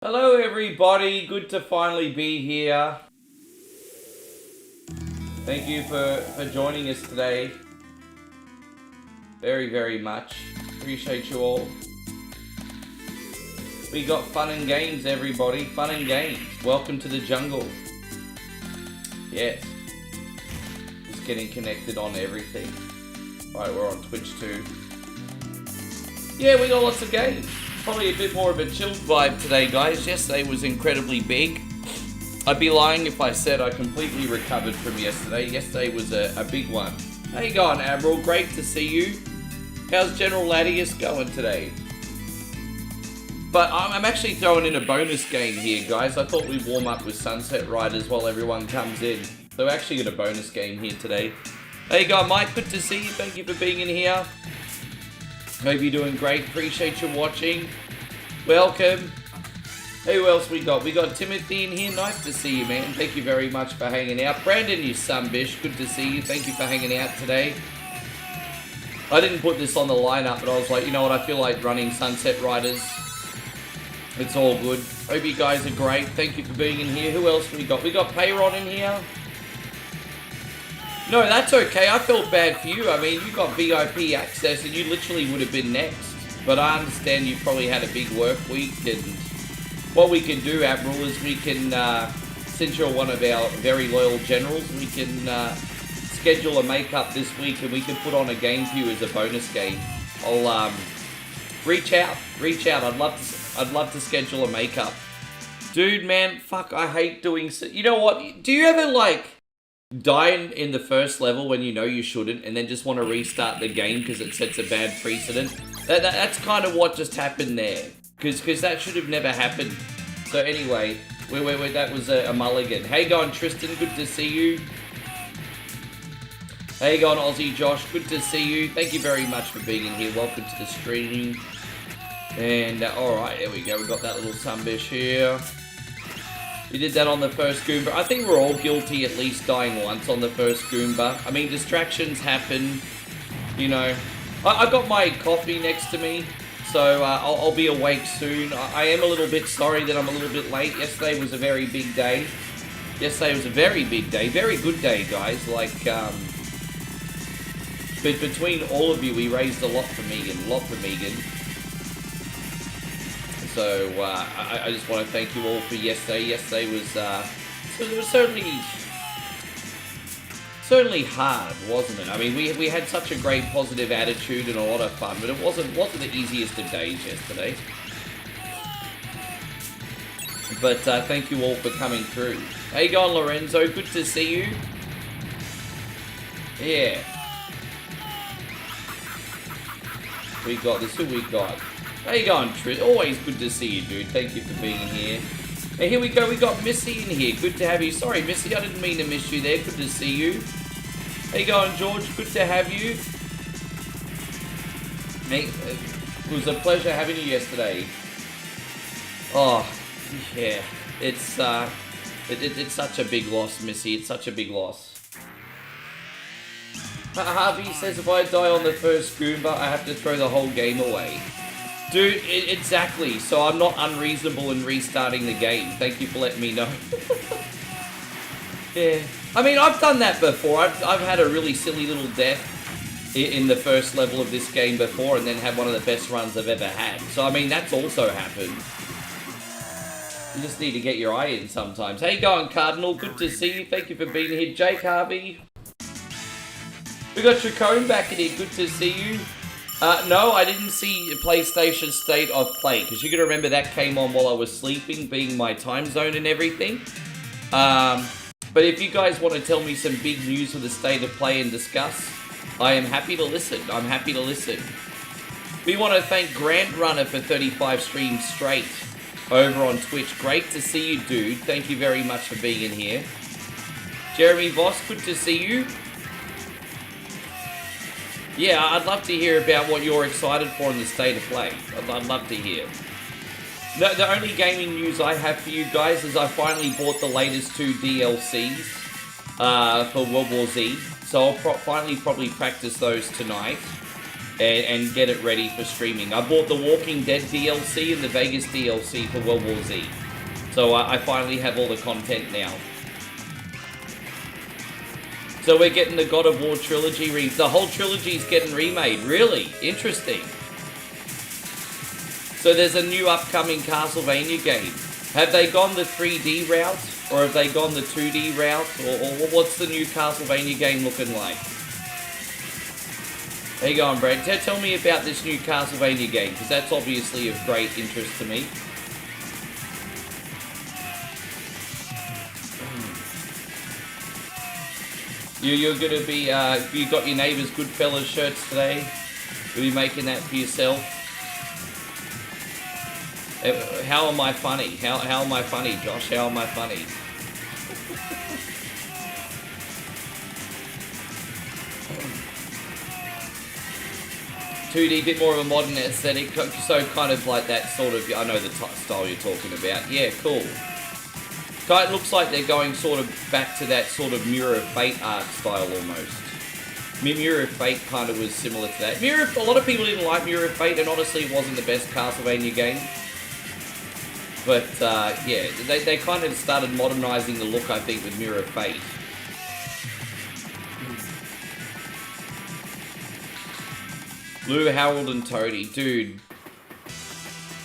Hello everybody, good to finally be here. Thank you for joining us today. Very, very much. Appreciate you all. We got fun and games, everybody. Fun and games. Welcome to the jungle. Yes. Just getting connected on everything. Right, we're on Twitch too. Yeah, we got lots of games. Probably a bit more of a chilled vibe today, guys. Yesterday was incredibly big. I'd be lying if I said I completely recovered from yesterday. Yesterday was a big one. How you going, Admiral? Great to see you. How's General Ladius going today? But I'm actually throwing in a bonus game here, guys. I thought we'd warm up with Sunset Riders while everyone comes in. So we're actually got a bonus game here today. How you going, Mike? Good to see you. Thank you for being in here. Hope you're doing great. Appreciate you watching. Welcome. Who else we got? We got Timothy in here. Nice to see you, man. Thank you very much for hanging out. Brandon, you sunbish. Good to see you. Thank you for hanging out today. I didn't put this on the lineup, but I was like, you know what? I feel like running Sunset Riders. It's all good. Hope you guys are great. Thank you for being in here. Who else we got? We got Payron in here. No, that's okay. I felt bad for you. I mean, you got VIP access and you literally would have been next. But I understand you probably had a big work week. And what we can do, Admiral, is we can, since you're one of our very loyal generals, we can schedule a make-up this week and we can put on a game for you as a bonus game. I'll reach out. I'd love to schedule a make-up. Dude, man, fuck, I hate doing... You know what? Do you ever, like... die in the first level when you know you shouldn't and then just want to restart the game because it sets a bad precedent? That's kind of what just happened there. Because that should have never happened. So anyway, that was a mulligan. Hey, going Tristan, good to see you. Hey, going Aussie Josh, good to see you. Thank you very much for being in here. Welcome to the stream. And alright, there we go. We got that little sunbish here. We did that on the first Goomba. I think we're all guilty at least dying once on the first Goomba. I mean, distractions happen, you know. I got my coffee next to me, so I'll be awake soon. I am a little bit sorry that I'm a little bit late. Yesterday was a very big day. Yesterday was a very big day. Very good day, guys. Like, but between all of you, we raised a lot for Megan. So, I just want to thank you all for yesterday. Yesterday was, it was certainly hard, wasn't it? I mean, we had such a great positive attitude and a lot of fun, but it wasn't the easiest of days yesterday. But, thank you all for coming through. How you going, Lorenzo? Good to see you. Yeah. We got this. Who we got? How you going, Tris? Always good to see you, dude. Thank you for being here. And here we go. We got Missy in here. Good to have you. Sorry, Missy. I didn't mean to miss you there. Good to see you. How you going, George? Good to have you. Hey, it was a pleasure having you yesterday. Oh, yeah. It's such a big loss, Missy. It's such a big loss. Harvey says if I die on the first Goomba, I have to throw the whole game away. Dude, exactly. So I'm not unreasonable in restarting the game. Thank you for letting me know. Yeah. I mean, I've done that before. I've had a really silly little death in the first level of this game before and then had one of the best runs I've ever had. So, I mean, that's also happened. You just need to get your eye in sometimes. How you going, Cardinal? Good to see you. Thank you for being here. Jake Harvey. We got Chacone back in here. Good to see you. No, I didn't see PlayStation State of Play, because you got to remember that came on while I was sleeping, being my time zone and everything. But if you guys want to tell me some big news for the State of Play and discuss, I am happy to listen. I'm happy to listen. We want to thank Grand Runner for 35 streams straight over on Twitch. Great to see you, dude. Thank you very much for being in here. Jeremy Voss, good to see you. Yeah, I'd love to hear about what you're excited for in the State of Play. I'd love to hear. The only gaming news I have for you guys is I finally bought the latest 2 DLCs for World War Z. So I'll finally probably practice those tonight. and get it ready for streaming. I bought the Walking Dead DLC and the Vegas DLC for World War Z. So I finally have all the content now. So we're getting the God of War trilogy the whole trilogy's getting remade. Really? Interesting. So there's a new upcoming Castlevania game. Have they gone the 3D route? Or have they gone the 2D route? Or what's the new Castlevania game looking like? How you going, Brad? Tell me about this new Castlevania game, because that's obviously of great interest to me. You're going to be, you got your neighbour's Goodfellas shirts today? You'll be making that for yourself? How am I funny? How am I funny, Josh? How am I funny? 2D, bit more of a modern aesthetic, so kind of like that sort of, I know the style you're talking about. Yeah, cool. It looks like they're going sort of back to that sort of Mirror of Fate art style almost. Mirror of Fate kind of was similar to that. A lot of people didn't like Mirror of Fate, and honestly it wasn't the best Castlevania game. But yeah, they kind of started modernizing the look, I think, with Mirror of Fate. Lou, Harold, and Toadie. Dude,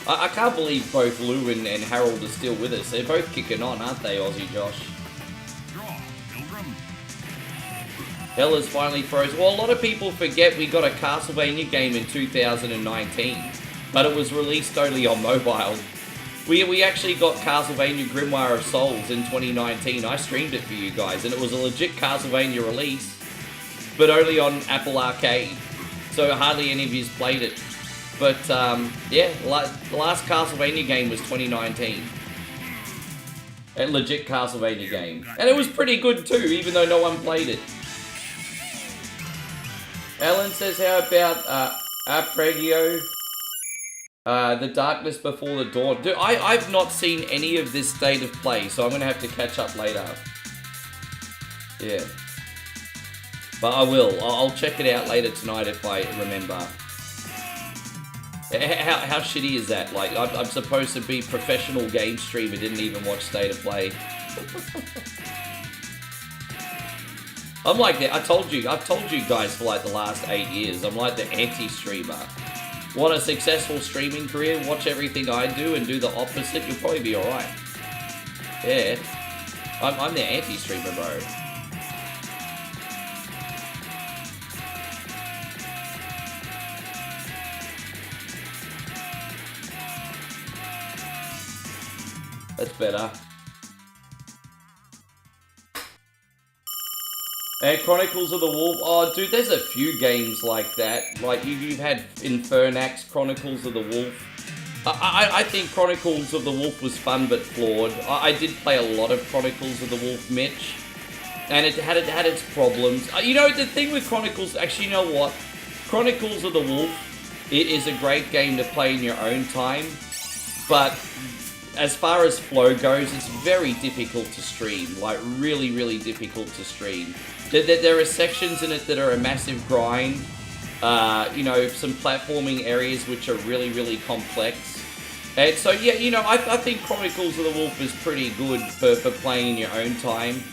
I can't believe both Lou and Harold are still with us. They're both kicking on, aren't they, Aussie Josh? Hell is finally frozen. Well, a lot of people forget we got a Castlevania game in 2019, but it was released only on mobile. We actually got Castlevania Grimoire of Souls in 2019. I streamed it for you guys, and it was a legit Castlevania release, but only on Apple Arcade. So hardly any of you played it. But yeah, the last Castlevania game was 2019. A legit Castlevania game. And it was pretty good too, even though no one played it. Alan says, how about Apregio? The Darkness Before the Dawn. Dude, I've not seen any of this state of play, so I'm going to have to catch up later. Yeah. But I will. I'll check it out later tonight if I remember. How shitty is that? Like, I'm supposed to be professional game streamer, didn't even watch State of Play. I'm like that. I've told you guys for like the last 8 years, I'm like the anti-streamer. Want a successful streaming career? Watch everything I do and do the opposite. You'll probably be alright. Yeah. I'm the anti-streamer, bro. That's better. And Chronicles of the Wolf. Oh, dude, there's a few games like that. Like, you've had Infernax, Chronicles of the Wolf. I think Chronicles of the Wolf was fun but flawed. I did play a lot of Chronicles of the Wolf, Mitch. And it had its problems. You know, the thing with Chronicles... Actually, you know what? Chronicles of the Wolf, it is a great game to play in your own time. But... as far as flow goes, it's very difficult to stream. Like, really, really difficult to stream. There are sections in it that are a massive grind. You know, some platforming areas which are really, really complex. And so, yeah, you know, I think Chronicles of the Wolf is pretty good for playing in your own time.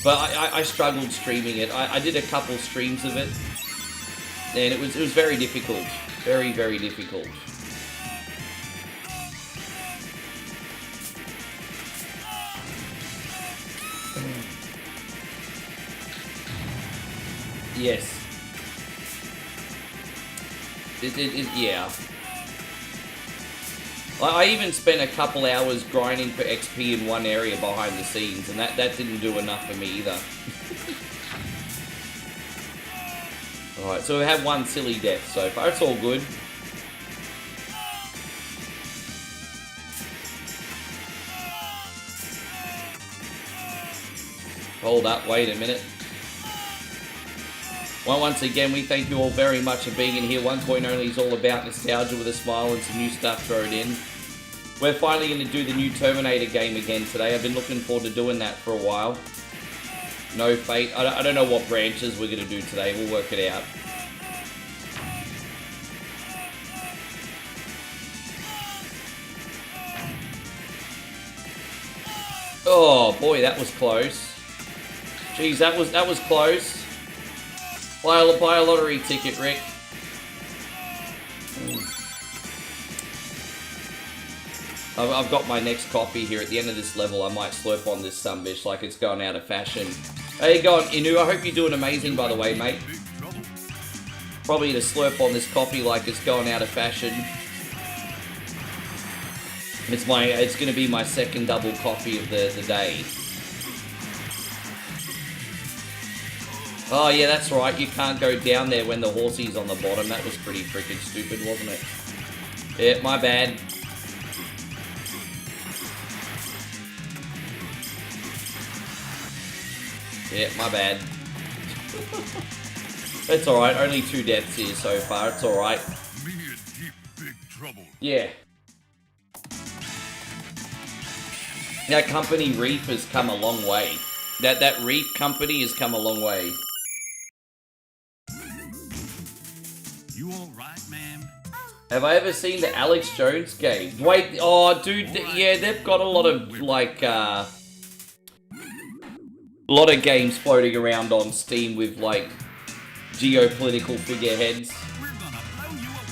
But I struggled streaming it. I did a couple streams of it. And it was very difficult. Very, very difficult. Yes. Yeah. I even spent a couple hours grinding for XP in one area behind the scenes, and that didn't do enough for me either. Alright, so we have one silly death so far. It's all good. Hold up, wait a minute. Well, once again, we thank you all very much for being in here. One Coin Only is all about nostalgia with a smile and some new stuff thrown in. We're finally going to do the new Terminator game again today. I've been looking forward to doing that for a while. No Fate. I don't know what branches we're going to do today. We'll work it out. Oh boy, that was close. Jeez, that was close. Buy a lottery ticket, Rick. I've got my next coffee here. At the end of this level, I might slurp on this sumbitch like it's going out of fashion. How you going, Inu? I hope you're doing amazing, by the way, mate. Probably to slurp on this coffee like it's going out of fashion. It's going to be my second double coffee of the day. Oh yeah, that's right. You can't go down there when the horsey's on the bottom. That was pretty freaking stupid, wasn't it? Yeah, my bad. Yeah, my bad. It's alright, only 2 deaths here so far, it's alright. Yeah. That company Reef has come a long way. That Reef company has come a long way. You alright, ma'am? Have I ever seen the Alex Jones game? Wait, oh dude, yeah, they've got a lot of like lot of games floating around on Steam with, like, geopolitical figureheads.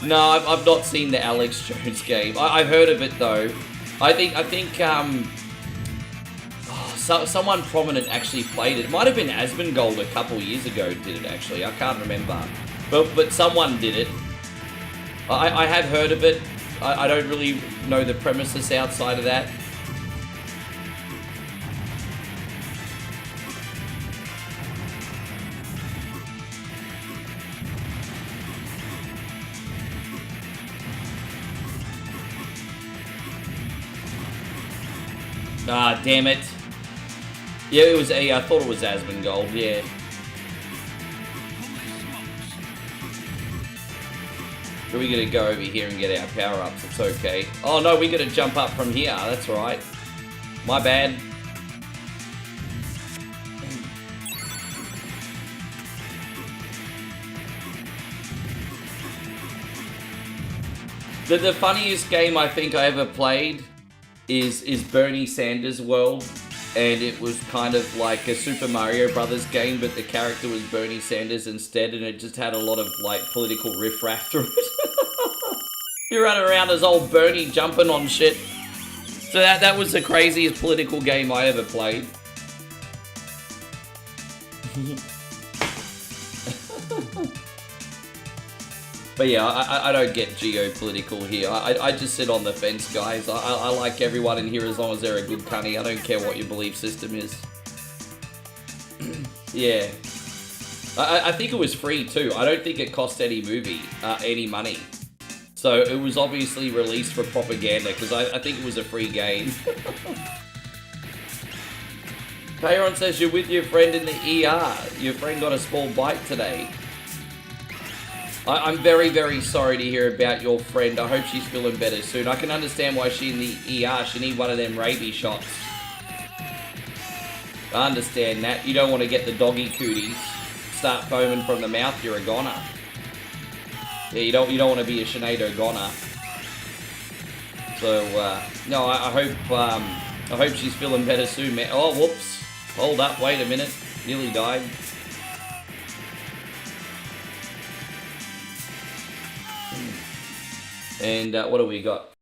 No, I've not seen the Alex Jones game. I've heard of it, though. I think, someone prominent actually played it. It might have been Asmongold a couple years ago did it, actually. I can't remember. But someone did it. I have heard of it. I don't really know the premises outside of that. Ah, damn it. Yeah, it was I thought it was Asmongold, yeah. So we gotta go over here and get our power-ups, it's okay. Oh no, we gotta jump up from here, that's right. My bad. The funniest game I think I ever played is Bernie Sanders World, and it was kind of like a Super Mario Brothers game, but the character was Bernie Sanders instead, and it just had a lot of like political riffraff through it. You run around as old Bernie jumping on shit. So that was the craziest political game I ever played. But yeah, I don't get geopolitical here. I just sit on the fence, guys. I like everyone in here as long as they're a good cunny. I don't care what your belief system is. Yeah. I think it was free too. I don't think it cost any any money. So it was obviously released for propaganda, because I think it was a free game. Payron says you're with your friend in the ER. Your friend got a small bite today. I'm very, very sorry to hear about your friend. I hope she's feeling better soon. I can understand why she's in the ER. She needs one of them rabies shots. I understand that. You don't want to get the doggy cooties. Start foaming from the mouth, you're a goner. Yeah, you don't want to be a Sinead goner. So, no, I hope she's feeling better soon, man. Oh, whoops. Hold up, wait a minute. Nearly died. And what do we got?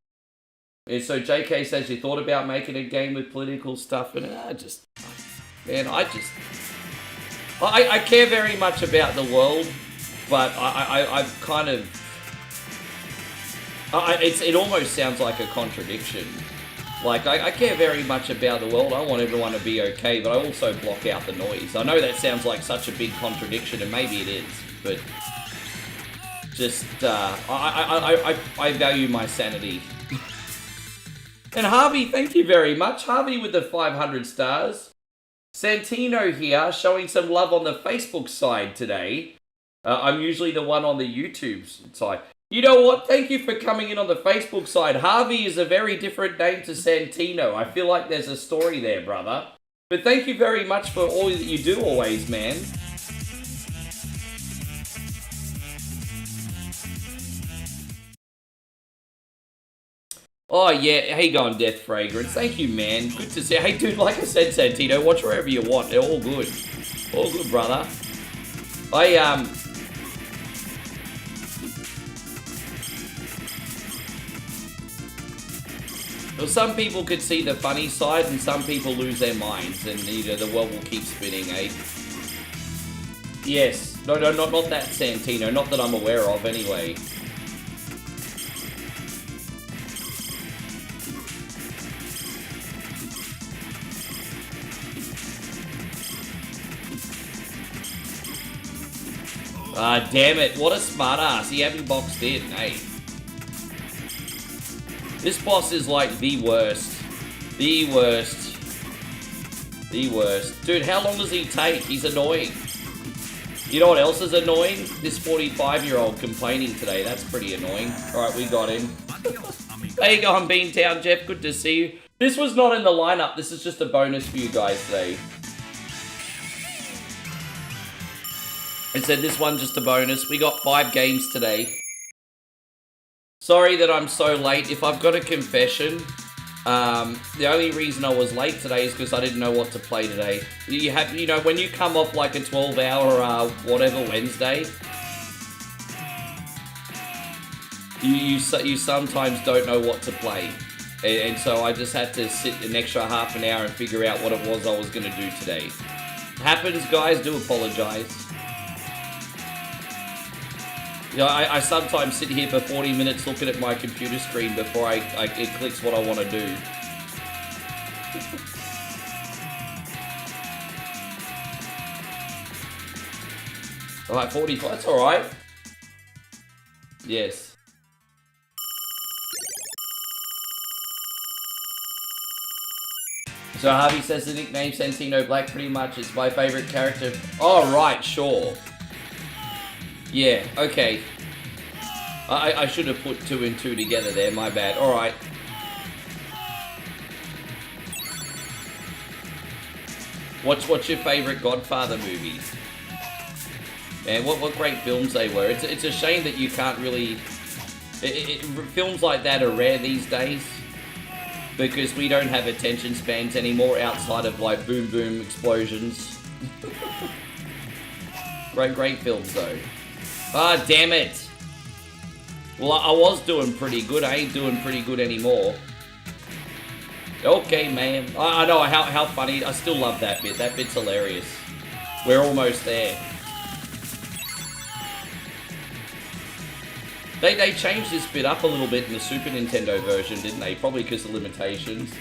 Yeah, so JK says you thought about making a game with political stuff, and I care very much about the world, but I've kind of, it almost sounds like a contradiction. Like, I care very much about the world, I want everyone to be okay, but I also block out the noise. I know that sounds like such a big contradiction, and maybe it is, but just, I value my sanity. And Harvey, thank you very much. Harvey with the 500 stars. Santino here, showing some love on the Facebook side today. I'm usually the one on the YouTube side. You know what? Thank you for coming in on the Facebook side. Harvey is a very different name to Santino. I feel like there's a story there, brother. But thank you very much for all that you do always, man. Oh, yeah. How you going, Death Fragrance? Thank you, man. Good to see you. Hey, dude, like I said, Santino, watch wherever you want. They're all good. All good, brother. Well, some people could see the funny side, and some people lose their minds, and, you know, the world will keep spinning, eh? Yes. No, not that, Santino. Not that I'm aware of, anyway. Ah, damn it. What a smartass. He had me boxed in, eh? This boss is like the worst. The worst. The worst. Dude, how long does he take? He's annoying. You know what else is annoying? This 45-year-old complaining today. That's pretty annoying. Alright, we got him. There you go, I'm Beantown, Jeff. Good to see you. This was not in the lineup. This is just a bonus for you guys today. I said this one just a bonus. We got 5 games today. Sorry that I'm so late. If I've got a confession, the only reason I was late today is because I didn't know what to play today. You know, when you come off like a 12-hour, whatever Wednesday, you sometimes don't know what to play. And so I just had to sit an extra half an hour and figure out what it was I was going to do today. Happens, guys. Do apologize. You know, I sometimes sit here for 40 minutes looking at my computer screen before it clicks what I want to do. Alright, 45, that's alright. Yes. So Harvey says the nickname Santino Black pretty much is my favourite character. Oh, right, sure. Yeah, okay. I should have put 2 and 2 together there, my bad. Alright. What's your favourite Godfather movies? Man, what great films they were. It's a shame that you can't really... films like that are rare these days. Because we don't have attention spans anymore outside of like boom boom explosions. Great films though. Ah, damn it. Well, I was doing pretty good. I ain't doing pretty good anymore. Okay, man. I know how funny. I still love that bit. That bit's hilarious. We're almost there. They changed this bit up a little bit in the Super Nintendo version, didn't they? Probably because of limitations.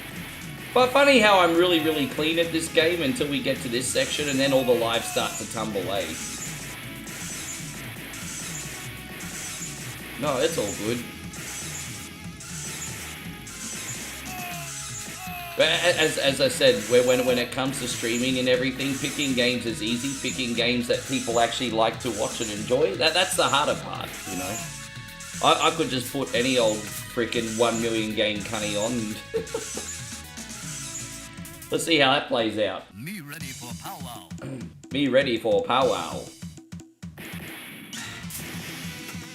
But funny how I'm really clean at this game until we get to this section and then all the lives start to tumble, eh? No, it's all good. But as I said, when it comes to streaming and everything, picking games is easy. Picking games that people actually like to watch and enjoy, that's the harder part, you know. I could just put any old freaking 1 million game cunny on. Let's see how that plays out. Me ready for powwow. Me ready for powwow.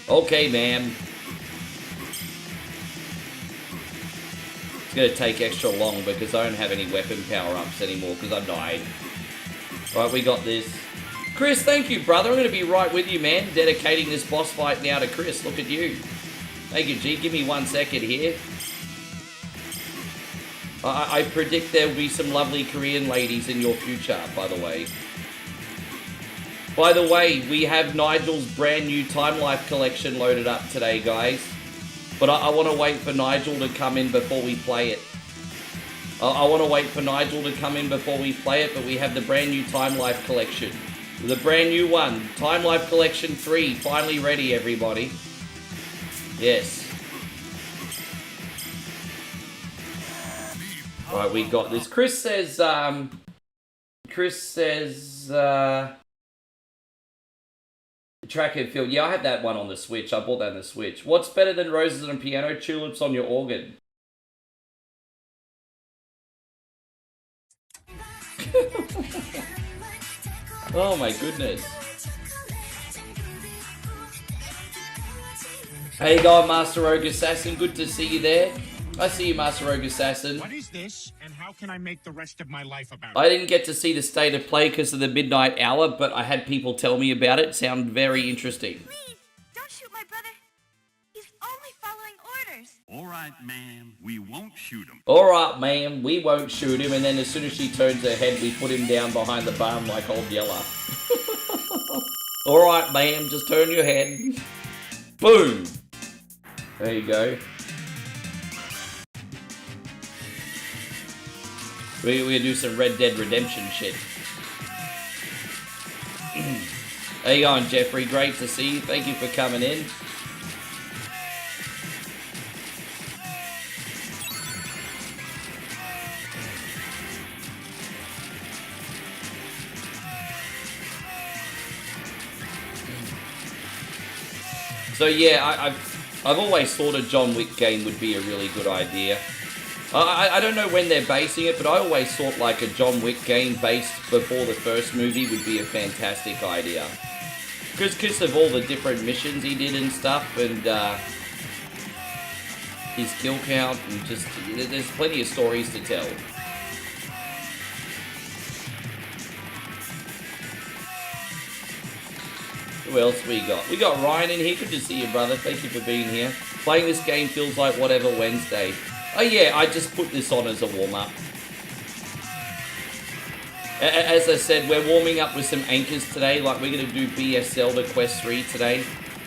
Okay, ma'am. It's gonna take extra long because I don't have any weapon power-ups anymore because I died. Alright, we got this. Chris, thank you, brother. I'm gonna be right with you, man. Dedicating this boss fight now to Chris. Look at you. Thank you, G. Give me 1 second here. I predict there will be some lovely Korean ladies in your future, by the way. By the way, we have Nigel's brand new Time Life collection loaded up today, guys. But I want to wait for Nigel to come in before we play it. I want to wait for Nigel to come in before we play it, but we have the brand new Time Life collection. The brand new one, Time Life Collection 3, finally ready, everybody. Yes. Right, we got this. Chris says, track and field. Yeah, I had that one on the Switch. I bought that on the Switch. What's better than roses on a piano? Tulips on your organ. Oh my goodness. How you going, Master Rogue Assassin? Good to see you there. I see you, Master Rogue Assassin. What is this, and how can I make the rest of my life about it? I didn't get to see the state of play because of the midnight hour, but I had people tell me about it. Sound very interesting. Please, don't shoot my brother. He's only following orders. All right, ma'am. We won't shoot him. Alright, ma'am, we won't shoot him, and then as soon as she turns her head, we put him down behind the barn like old Yeller. Alright, ma'am, just turn your head. Boom! There you go. We're gonna do some Red Dead Redemption shit. How you going, Jeffrey? Great to see you. Thank you for coming in. So yeah, I've always thought a John Wick game would be a really good idea. I don't know when they're basing it, but I always thought like a John Wick game based before the first movie would be a fantastic idea. Because of all the different missions he did and stuff, and his kill count, and just, there's plenty of stories to tell. Who else we got? We got Ryan in here. Good to see you, brother. Thank you for being here. Playing this game feels like whatever Wednesday. Oh yeah, I just put this on as a warm-up. As I said, we're warming up with some anchors today. Like, we're going to do BS Zelda Quest 3 today.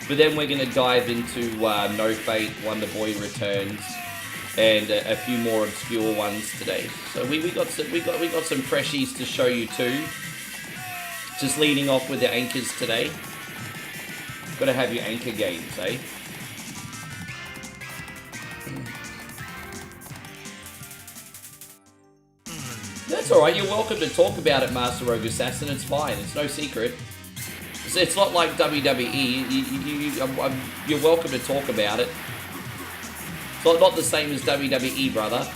But then we're going to dive into No Fate, Wonder Boy Returns, and a few more obscure ones today. So we got some freshies to show you too. Just leading off with the anchors today. Got to have your anchor games, eh? That's alright, you're welcome to talk about it, Master Rogue Assassin, it's fine, it's no secret. It's not like WWE, you're welcome to talk about it. It's not the same as WWE, brother.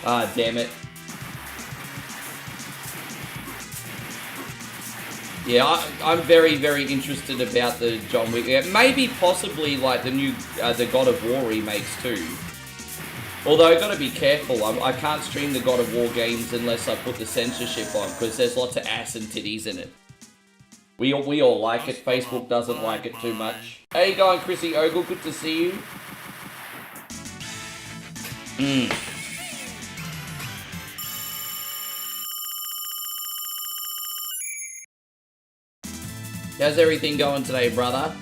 Ah, damn it. Yeah, I'm very, very interested about the John Wick. Yeah, maybe possibly like the new, the God of War remakes too. Although I've got to be careful. I can't stream the God of War games unless I put the censorship on, because there's lots of ass and titties in it. We all like it. Facebook doesn't like it too much. How you going, Chrissy Ogle? Good to see you. How's everything going today, brother?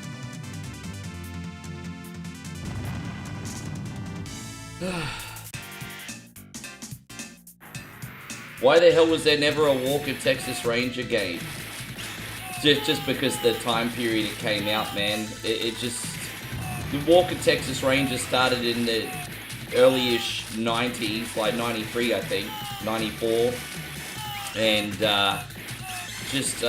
Why the hell was there never a Walker Texas Ranger game? Just because the time period it came out, man. It just... The Walker Texas Ranger started in the early-ish 90s, like 93, I think. 94. And, just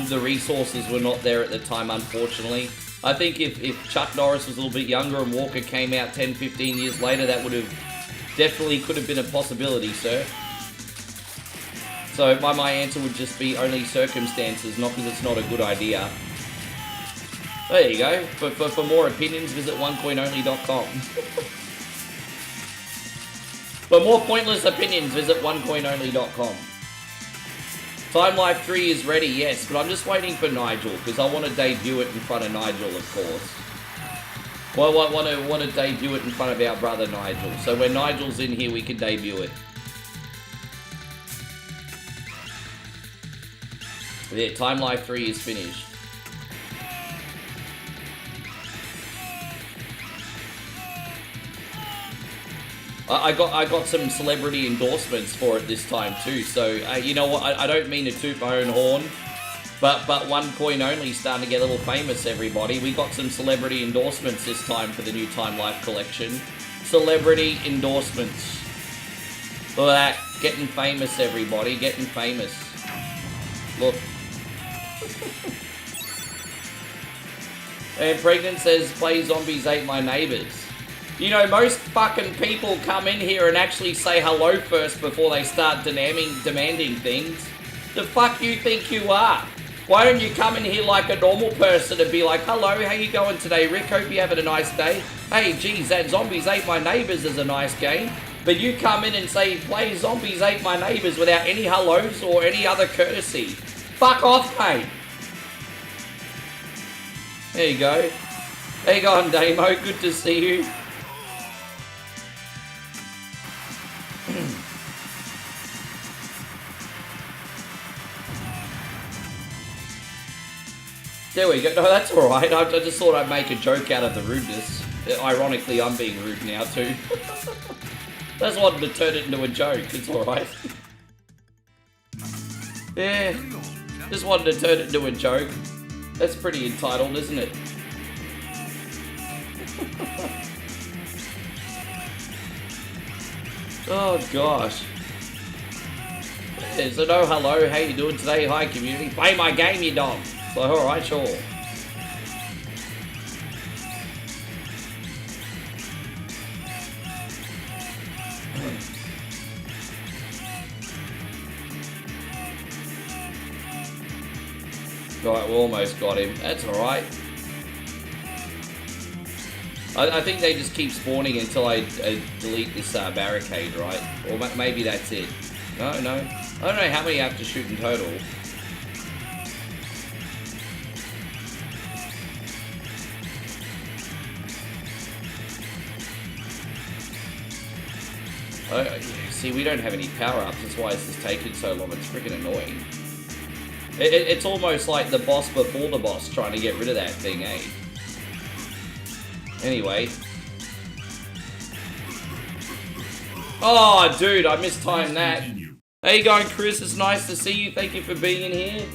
the resources were not there at the time, unfortunately. I think if Chuck Norris was a little bit younger and Walker came out 10, 15 years later, that would have definitely could have been a possibility, sir. So my answer would just be only circumstances, not because it's not a good idea. There you go. For more opinions, visit onecoinonly.com. For more pointless opinions, visit onecoinonly.com. Time Life 3 is ready, yes, but I'm just waiting for Nigel, because I want to debut it in front of Nigel, of course. Well, I want to debut it in front of our brother Nigel. So when Nigel's in here, we can debut it. Yeah, Time Life 3 is finished. I got some celebrity endorsements for it this time too, so you know what, I don't mean to toot my own horn, but One Coin Only starting to get a little famous, everybody. We got some celebrity endorsements this time for the new Time Life collection. Celebrity endorsements. Look at that, getting famous, everybody, getting famous. Look. And Pregnant says, play Zombies Ate My Neighbors. You know, most fucking people come in here and actually say hello first before they start demanding things. The fuck you think you are? Why don't you come in here like a normal person and be like, hello, how you going today, Rick? Hope you're having a nice day. Hey, geez, that Zombies Ate My Neighbors is a nice game. But you come in and say, play Zombies Ate My Neighbors without any hellos or any other courtesy. Fuck off, mate. There you go. There you go, Damo. Good to see you. There we go. No, that's alright. I just thought I'd make a joke out of the rudeness. Ironically, I'm being rude now too. Just wanted to turn it into a joke. It's alright. Yeah. Just wanted to turn it into a joke. That's pretty entitled, isn't it? Oh gosh. Yeah, so no hello, how you doing today? Hi community. Play my game, you dog. So alright, sure. Right, we almost got him. That's alright. I think they just keep spawning until I delete this barricade, right? Or maybe that's it. No. I don't know how many I have to shoot in total. See, we don't have any power-ups. That's why this is taking so long. It's freaking annoying. It's almost like the boss before the boss trying to get rid of that thing, eh? Anyway. Oh, dude, I mistimed that. How you going, Chris? It's nice to see you. Thank you for being in here.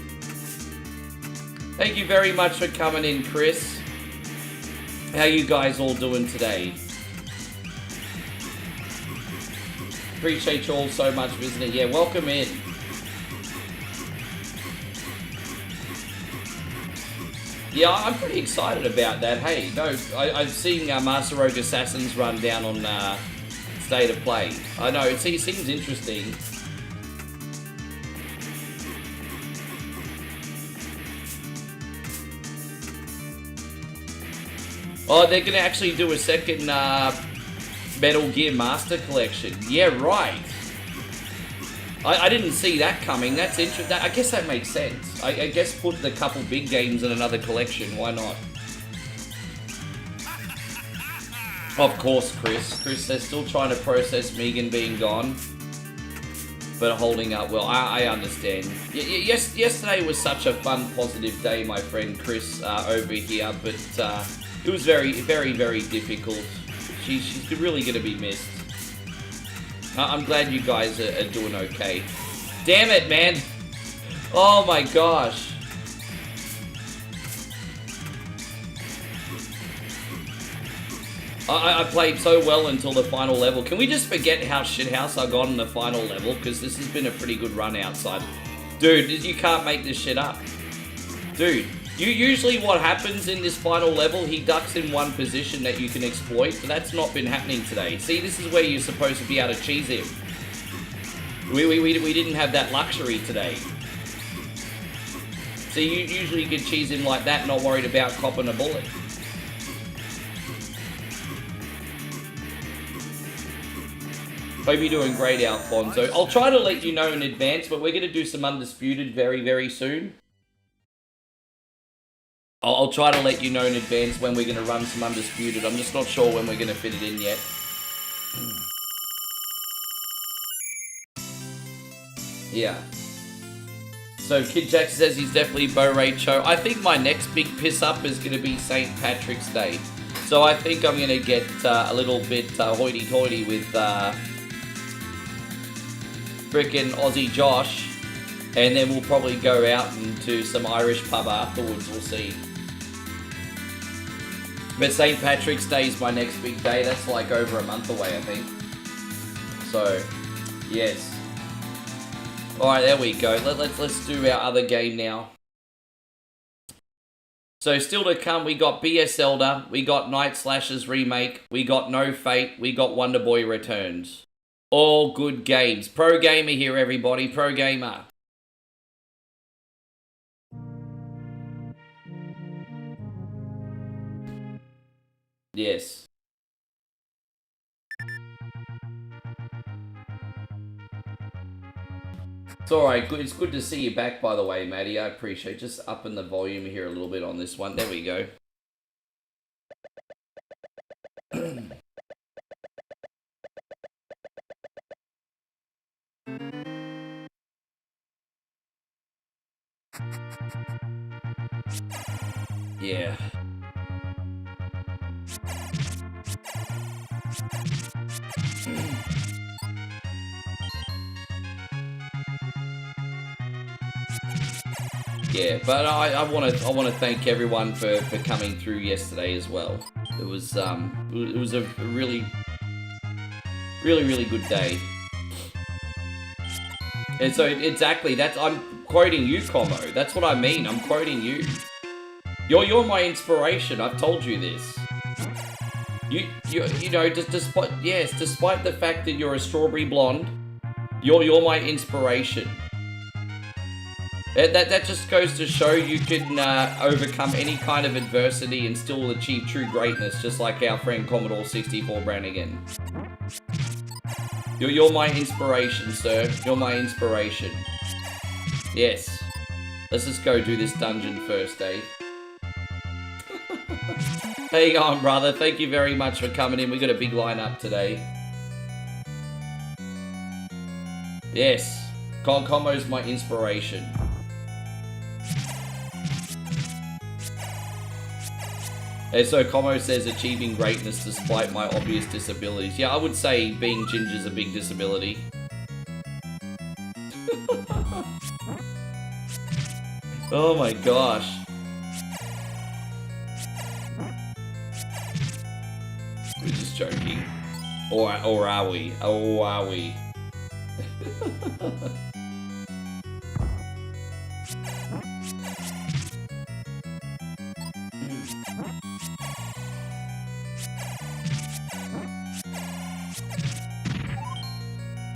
Thank you very much for coming in, Chris. How you guys all doing today? Appreciate you all so much visiting. Yeah, welcome in. Yeah, I'm pretty excited about that. Hey, no, I've seen Master Rogue Assassins run down on State of Play. I know, it seems interesting. Oh, they're going to actually do a second Metal Gear Master Collection. Yeah, right. I didn't see that coming. That's interesting. I guess that makes sense. I guess put the couple big games in another collection. Why not? Of course, Chris. Chris, they're still trying to process Megan being gone. But holding up well. I understand. Yesterday was such a fun, positive day, my friend Chris, over here. But it was very, very, very difficult. She's really going to be missed. I'm glad you guys are doing okay. Damn it, man. Oh my gosh. I played so well until the final level. Can we just forget how shithouse I got in the final level? Because this has been a pretty good run outside. Dude, you can't make this shit up. Dude, usually what happens in this final level, he ducks in one position that you can exploit, but that's not been happening today. See, this is where you're supposed to be able to cheese him. We didn't have that luxury today. See, usually you can cheese him like that, not worried about copping a bullet. Hope you're doing great, Alfonso. I'll try to let you know in advance, but we're going to do some Undisputed very, very soon. I'll try to let you know in advance when we're going to run some Undisputed. I'm just not sure when we're going to fit it in yet. Yeah. So Kid Jackson says he's definitely Bo Racho. I think my next big piss up is going to be St. Patrick's Day. So I think I'm going to get a little bit hoity-toity with frickin' Aussie Josh. And then we'll probably go out into some Irish pub afterwards. We'll see. But St. Patrick's Day is my next big day. That's like over a month away, I think. So, yes. Alright, there we go. Let's do our other game now. So, still to come, we got BS Zelda, we got Night Slashers Remake, we got No Fate, we got Wonder Boy Returns. All good games. Pro Gamer here, everybody. Pro Gamer. Yes. It's alright, it's good to see you back, by the way, Maddie. I appreciate just upping the volume here a little bit on this one. There we go. Yeah. Yeah, but I want to thank everyone for coming through yesterday as well. It was a really good day. And so exactly that's I'm quoting you, Como. That's what I mean. I'm quoting you. You're my inspiration. I've told you this. You know, despite the fact that you're a strawberry blonde, you're my inspiration. That just goes to show you can overcome any kind of adversity and still achieve true greatness, just like our friend Commodore 64 Brannigan. You're my inspiration, sir. You're my inspiration. Yes. Let's just go do this dungeon first, eh? How you going, brother? Thank you very much for coming in. We got a big lineup today. Yes. Como's my inspiration. And so Como says achieving greatness despite my obvious disabilities. Yeah, I would say being ginger's a big disability. Oh my gosh. We're just joking. Or are we? Oh, are we?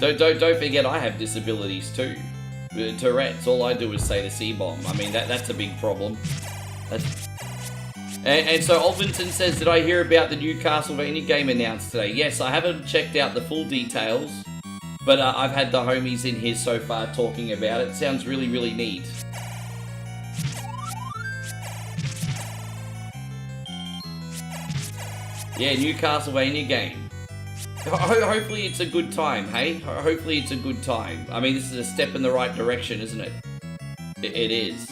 Don't forget I have disabilities too. Tourette's, all I do is say the C-bomb. I mean, that's a big problem. And so Alvinson says, did I hear about the new Castlevania game announced today? Yes, I haven't checked out the full details, but I've had the homies in here so far talking about it. Sounds really, really neat. Yeah, new Castlevania game. Hopefully it's a good time, hey? Hopefully it's a good time. I mean, this is a step in the right direction, isn't it? It is.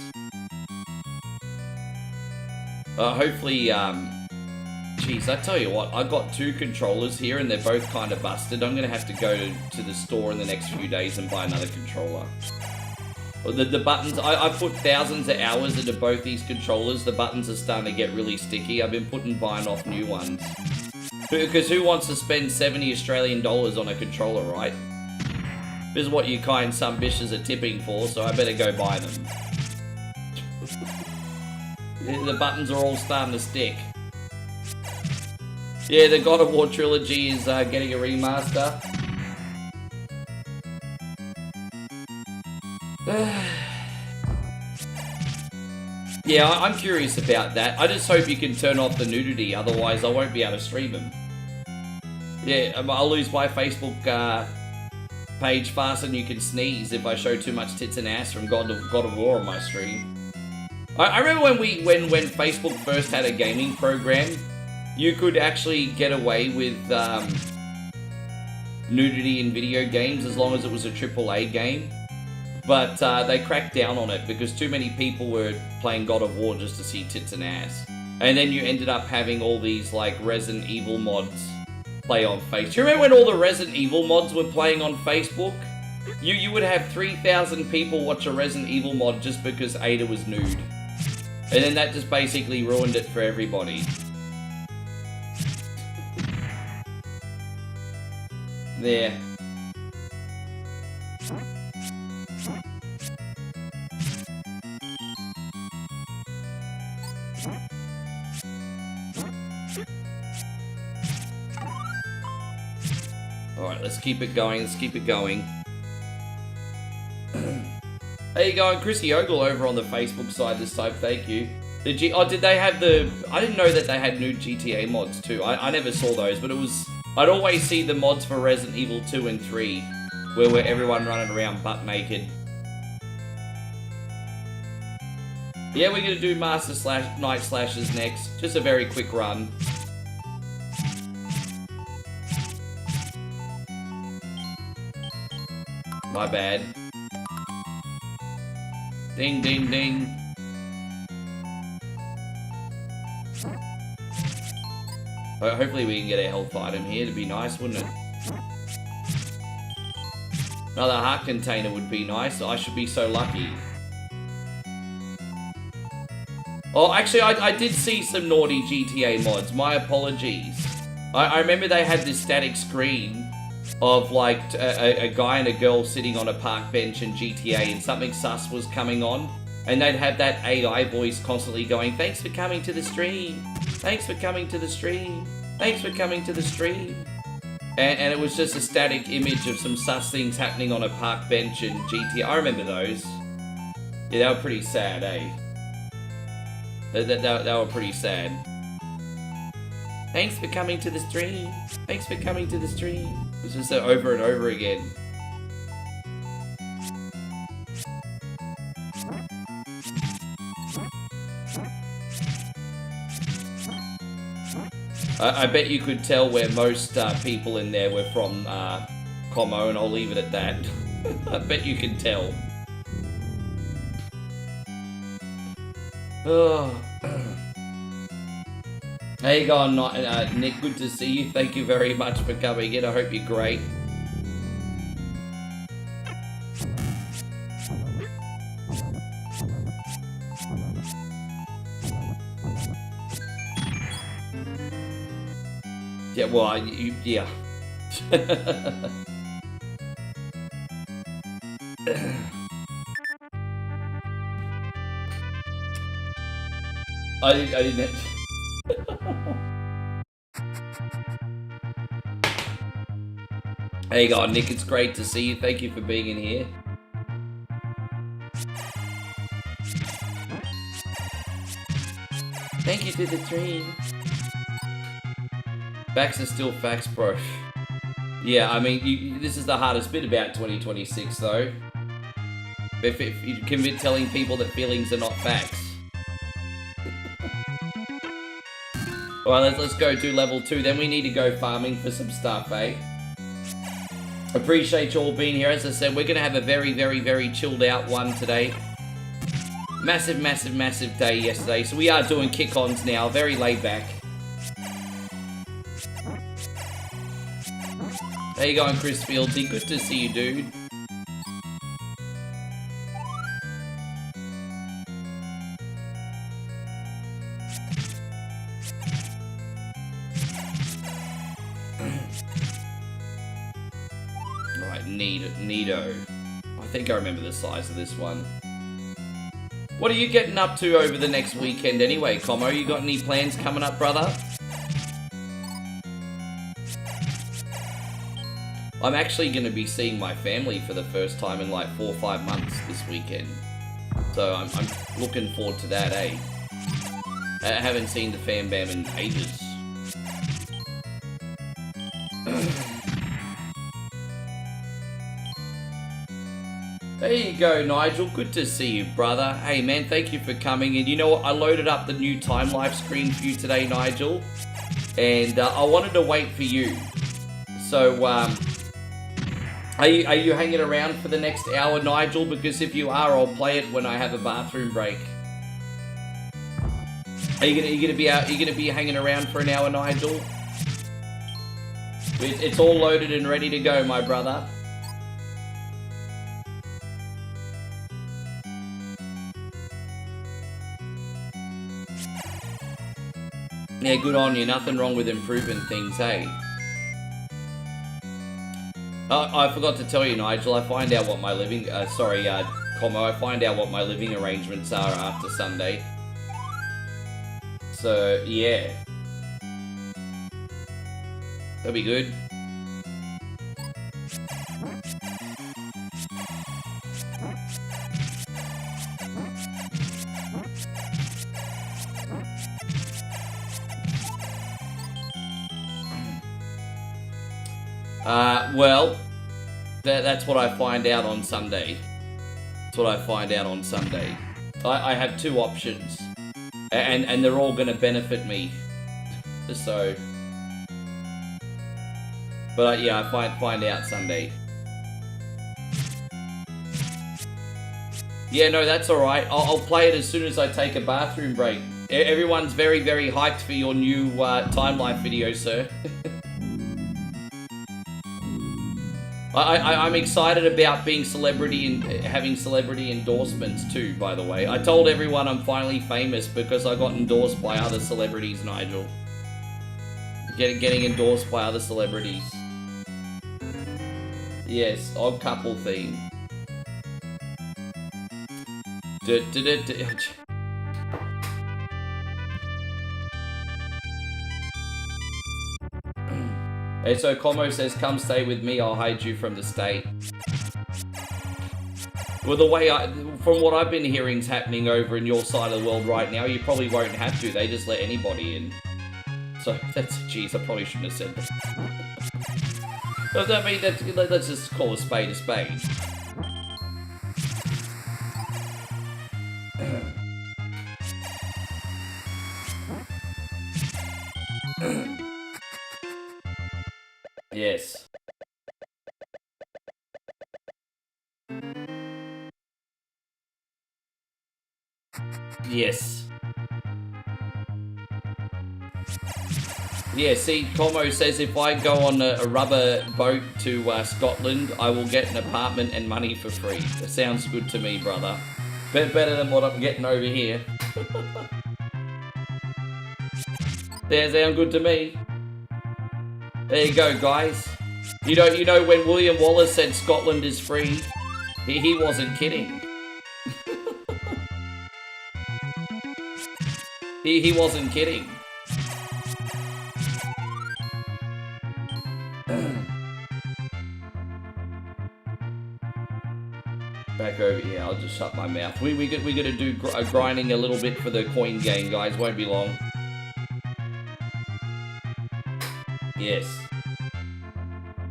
Hopefully, Jeez, I tell you what, I got 2 controllers here and they're both kind of busted. I'm going to have to go to the store in the next few days and buy another controller. The buttons, I put thousands of hours into both these controllers. The buttons are starting to get really sticky. I've been buying off new ones. Because who wants to spend $70 Australian on a controller, right? This is what you kind some bitches are tipping for, so I better go buy them. The buttons are all starting to stick. Yeah, the God of War trilogy is getting a remaster. Yeah, I'm curious about that. I just hope you can turn off the nudity, otherwise I won't be able to stream them. Yeah, I'll lose my Facebook page faster than you can sneeze if I show too much tits and ass from God of War on my stream. I remember when Facebook first had a gaming program, you could actually get away with nudity in video games as long as it was a AAA game. But they cracked down on it because too many people were playing God of War just to see tits and ass. And then you ended up having all these like Resident Evil mods play on Facebook. Do you remember when all the Resident Evil mods were playing on Facebook? You would have 3,000 people watch a Resident Evil mod just because Ada was nude. And then that just basically ruined it for everybody. There. Alright, let's keep it going, How you going? Chrissy Ogle over on the Facebook side this time, thank you. Did they have the... I didn't know that they had new GTA mods too. I never saw those, but it was... I'd always see the mods for Resident Evil 2 and 3, where everyone running around butt naked. Yeah, we're gonna do Night Slashers next. Just a very quick run. My bad. Ding, ding, ding. Hopefully we can get a health item here. It'd be nice, wouldn't it? Another heart container would be nice. I should be so lucky. Oh, actually, I did see some naughty GTA mods. My apologies. I remember they had this static screen of like a guy and a girl sitting on a park bench in GTA, and something sus was coming on, and they'd have that AI voice constantly going, "Thanks for coming to the stream. Thanks for coming to the stream. Thanks for coming to the stream." And it was just a static image of some sus things happening on a park bench in GTA. I remember those. Yeah, they were pretty sad, eh? They were pretty sad. Thanks for coming to the stream. Thanks for coming to the stream. It was just over and over again. I bet you could tell where most people in there were from Como, and I'll leave it at that. I bet you can tell. Oh. How you going, Nick? Good to see you. Thank you very much for coming in. I hope you're great. Yeah, well, yeah. I didn't. There you go, Nick. It's great to see you. Thank you for being in here. Thank you to the stream. Facts are still facts, bro. Yeah, I mean, this is the hardest bit about 2026, though. If you commit telling people that feelings are not facts. Alright, let's go do level 2. Then we need to go farming for some stuff, eh? Appreciate you all being here. As I said, we're going to have a very, very, very chilled out one today. Massive, massive, massive day yesterday. So we are doing kick-ons now. Very laid back. How you going, Chris Fieldsy? Good to see you, dude. Alright, Neato. I think I remember the size of this one. What are you getting up to over the next weekend anyway, Como? You got any plans coming up, brother? I'm actually going to be seeing my family for the first time in like 4 or 5 months this weekend. So I'm looking forward to that, eh? I haven't seen the fam bam in ages. There you go, Nigel. Good to see you, brother. Hey, man, thank you for coming in. You know what? I loaded up the new time life screen for you today, Nigel. And I wanted to wait for you. So, are you hanging around for the next hour, Nigel? Because if you are, I'll play it when I have a bathroom break. Are you gonna be out? Are you gonna be hanging around for an hour, Nigel? It's all loaded and ready to go, my brother. Yeah, good on you. Nothing wrong with improving things, hey? I forgot to tell you, Nigel, I find out what my living... Como, I find out what my living arrangements are after Sunday. So, yeah. That'll be good. Well, that's what I find out on Sunday. That's what I find out on Sunday. I have two options, and they're all going to benefit me. So, but yeah, I find out Sunday. Yeah, no, that's all right. I'll play it as soon as I take a bathroom break. Everyone's very, very hyped for your new time life video, sir. I'm excited about being celebrity and having celebrity endorsements too, by the way. I told everyone I'm finally famous because I got endorsed by other celebrities, Nigel. Getting endorsed by other celebrities. Yes, odd couple theme. Hey, so Como says, come stay with me, I'll hide you from the state. Well, the way from what I've been hearing's happening over in your side of the world right now, you probably won't have to, they just let anybody in. So, jeez, I probably shouldn't have said that. Does that mean that, let's just call a spade a spade. Yes. Yes. Yeah, see, Como says if I go on a rubber boat to Scotland, I will get an apartment and money for free. That sounds good to me, brother. Better than what I'm getting over here. That sounds good to me. There you go, guys. You know when William Wallace said Scotland is free, he wasn't kidding. he wasn't kidding. Back over here, I'll just shut my mouth. We gotta do grinding a little bit for the coin game, guys. Won't be long. Yes.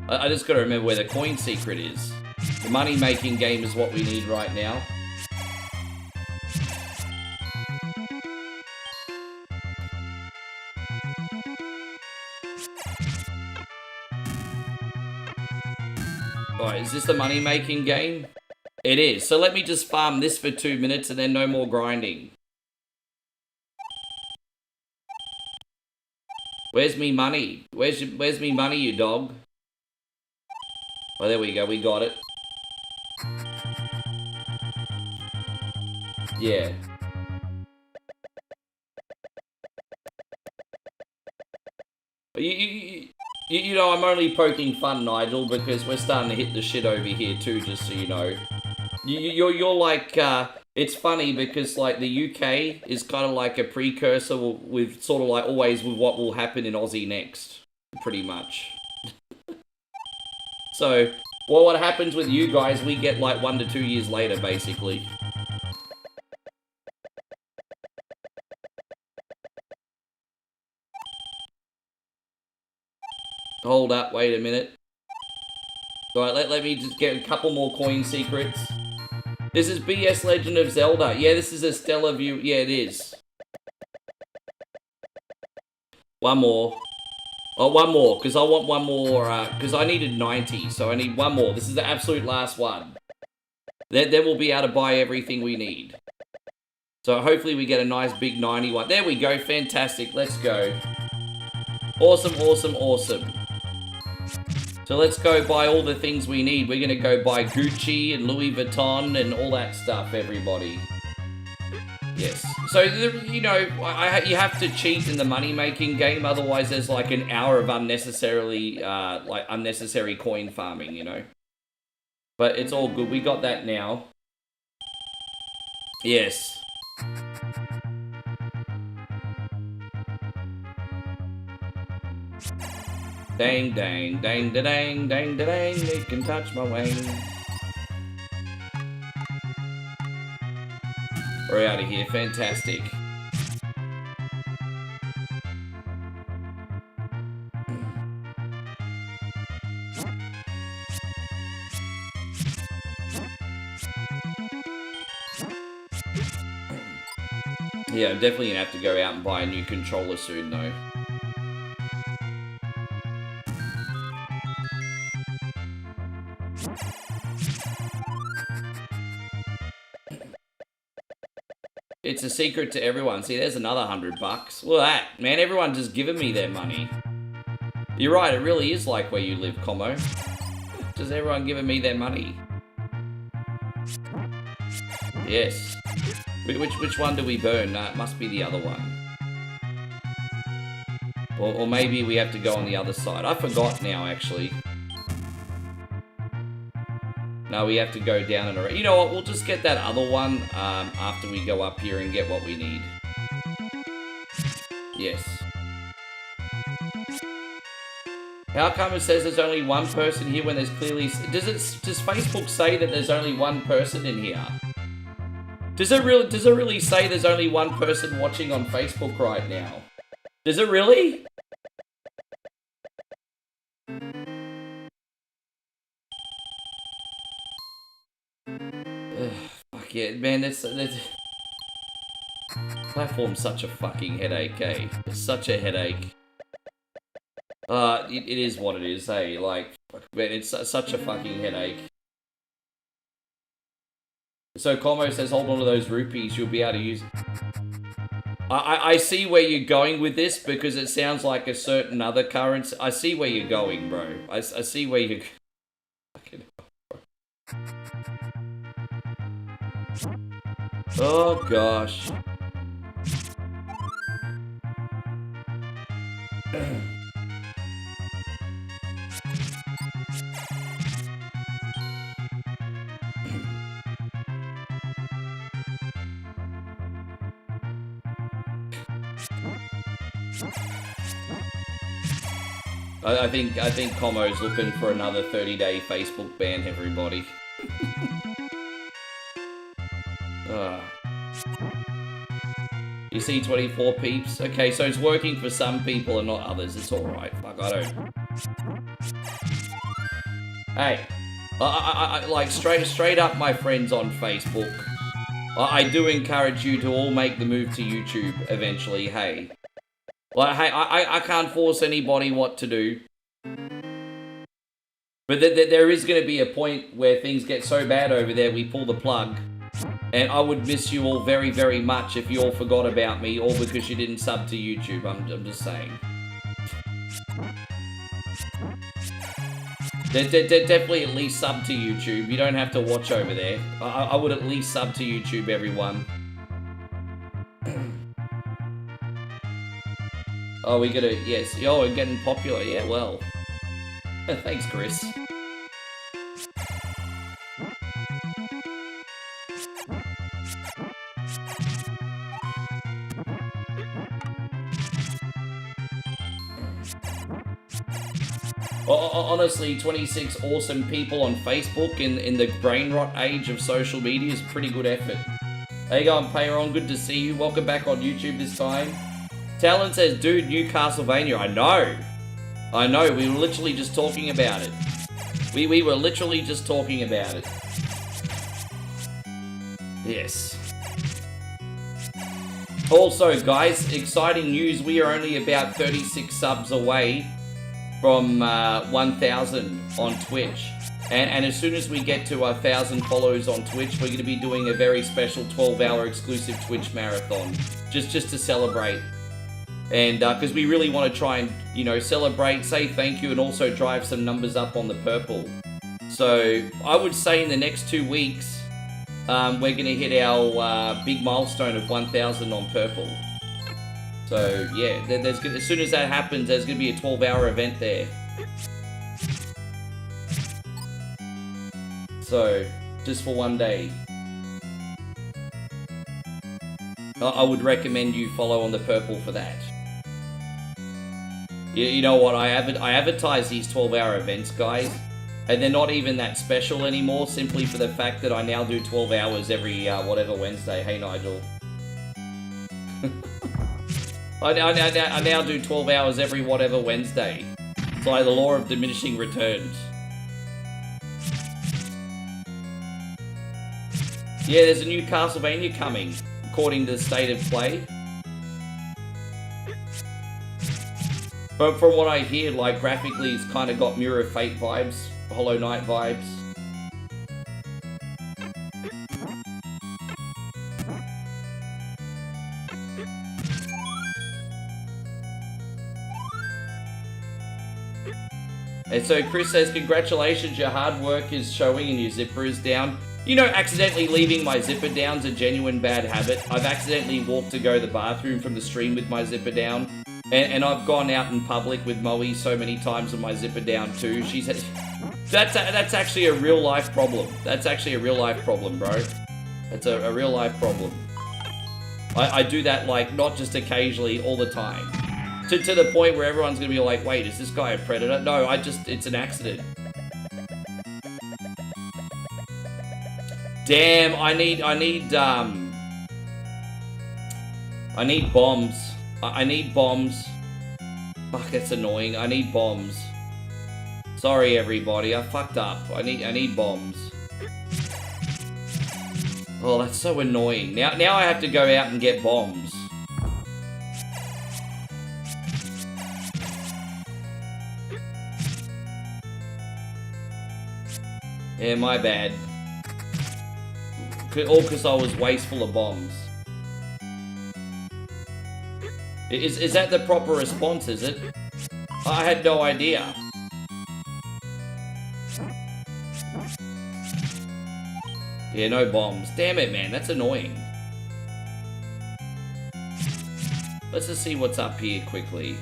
I just gotta remember where the coin secret is. The money-making game is what we need right now. Alright, is this the money-making game? It is. So let me just farm this for 2 minutes and then no more grinding. Where's me money? Where's me money, you dog? Oh, there we go. We got it. Yeah. You know, I'm only poking fun, Nigel, because we're starting to hit the shit over here too, just so you know. You're like, it's funny because like the UK is kind of like a precursor with sort of like always with what will happen in Aussie next, pretty much. So, well, what happens with you guys, we get like 1 to 2 years later, basically. Hold up, wait a minute. Alright, let me just get a couple more coin secrets. This is BS Legend of Zelda. Yeah, this is a Satellaview. Yeah, it is. One more. Oh, one more, because I want one more, because I needed 90, so I need one more. This is the absolute last one. Then we'll be able to buy everything we need. So hopefully we get a nice big 91. There we go, fantastic, let's go. Awesome, awesome, awesome. So let's go buy all the things we need. We're going to go buy Gucci and Louis Vuitton and all that stuff, everybody. Yes. So, you know, you have to cheat in the money-making game, otherwise there's like an hour of unnecessary coin farming, you know. But it's all good. We got that now. Yes. Dang, dang, dang, da dang, dang, da dang, it can touch my wing. We're out of here, fantastic. Yeah, I'm definitely gonna have to go out and buy a new controller soon, though. It's a secret to everyone. See, there's another $100. Look at that. Man, everyone just giving me their money. You're right, it really is like where you live, Como. Just everyone giving me their money. Yes. Which one do we burn? No, it must be the other one. Or maybe we have to go on the other side. I forgot now, actually. No, we have to go down and around. You know what? We'll just get that other one after we go up here and get what we need. Yes. How come it says there's only one person here when there's clearly... Does Facebook say that there's only one person in here? Does it really say there's only one person watching on Facebook right now? Does it really? Fuck yeah, man, that's platform's such a fucking headache, eh? It's such a headache. It is what it is, hey? Like, man, it's such a fucking headache. So Como says, hold on to those rupees, you'll be able to use... I see where you're going with this, because it sounds like a certain other currency. I see where you're going, bro. I see where you're... Oh, gosh. I think Como's looking for another 30-day Facebook ban, everybody. You see 24 peeps? Okay, so it's working for some people and not others. It's alright. Fuck, I don't... Hey. I like, straight up, my friends on Facebook. I do encourage you to all make the move to YouTube eventually, hey. Like, hey, I can't force anybody what to do. But there is going to be a point where things get so bad over there, we pull the plug. And I would miss you all very, very much if you all forgot about me, all because you didn't sub to YouTube. I'm just saying. Definitely at least sub to YouTube. You don't have to watch over there. I would at least sub to YouTube, everyone. Oh, we gotta, yes. Oh, we're getting popular. Yeah, well. Thanks, Chris. Honestly, 26 awesome people on Facebook in the brain rot age of social media is pretty good effort. How you going, Payron? Good to see you. Welcome back on YouTube this time. Talon says, dude, new Castlevania. I know. We were literally just talking about it. We were literally just talking about it. Yes. Also, guys, exciting news. We are only about 36 subs away from 1,000 on Twitch. And as soon as we get to 1,000 followers on Twitch, we're going to be doing a very special 12-hour exclusive Twitch marathon. Just to celebrate. And because we really want to try and, you know, celebrate, say thank you, and also drive some numbers up on the purple. So I would say in the next 2 weeks, we're going to hit our big milestone of 1,000 on purple. So yeah, as soon as that happens, there's going to be a 12-hour event there. So, just for one day. I would recommend you follow on the purple for that. You know what, I advertise these 12-hour events, guys, and they're not even that special anymore, simply for the fact that I now do 12 hours every, whatever Wednesday. Hey, Nigel. I now do 12 hours every whatever Wednesday. It's like the law of diminishing returns. Yeah, there's a new Castlevania coming. according to the state of play. But from what I hear, like, graphically, it's kind of got Mirror of Fate vibes, Hollow Knight vibes. And so Chris says, congratulations, your hard work is showing and your zipper is down. You know, accidentally leaving my zipper down is a genuine bad habit. I've accidentally walked to go to the bathroom from the stream with my zipper down. And I've gone out in public with Moe so many times with my zipper down too. She said, that's actually a real life problem. That's actually a real life problem, bro. It's a real life problem. I do that, like, not just occasionally, all the time. To the point where everyone's gonna be like, wait, is this guy a predator? No, it's an accident. Damn, I need bombs. I need bombs. Fuck, that's annoying. I need bombs. Sorry, everybody. I fucked up. I need bombs. Oh, that's so annoying. Now I have to go out and get bombs. Yeah, my bad. All because I was wasteful of bombs. Is that the proper response, is it? I had no idea. Yeah, no bombs. Damn it, man. That's annoying. Let's just see what's up here quickly.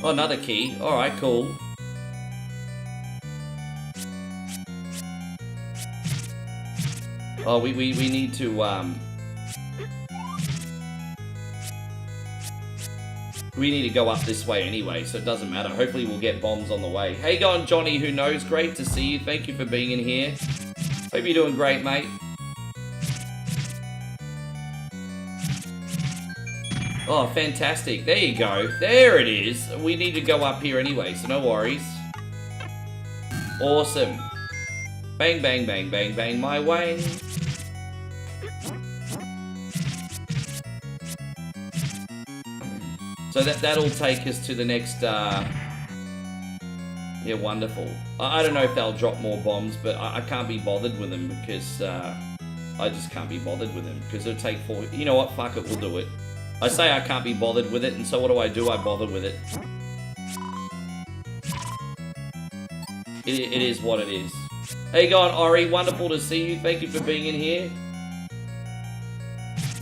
Oh, another key. Alright, cool. Oh, we need to, we need to go up this way anyway, so it doesn't matter. Hopefully we'll get bombs on the way. Hey, go on, Johnny, who knows? Great to see you. Thank you for being in here. Hope you're doing great, mate. Oh, fantastic. There you go. There it is. We need to go up here anyway, so no worries. Awesome. Bang, bang, bang, bang, bang, my way. So that'll take us to the next, yeah, wonderful. I don't know if they'll drop more bombs, but I can't be bothered with them because, I just can't be bothered with them because it'll take 4... You know what? Fuck it, we'll do it. I say I can't be bothered with it, and so what do? I bother with it. It is what it is. Hey, go on, Ori. Wonderful to see you. Thank you for being in here.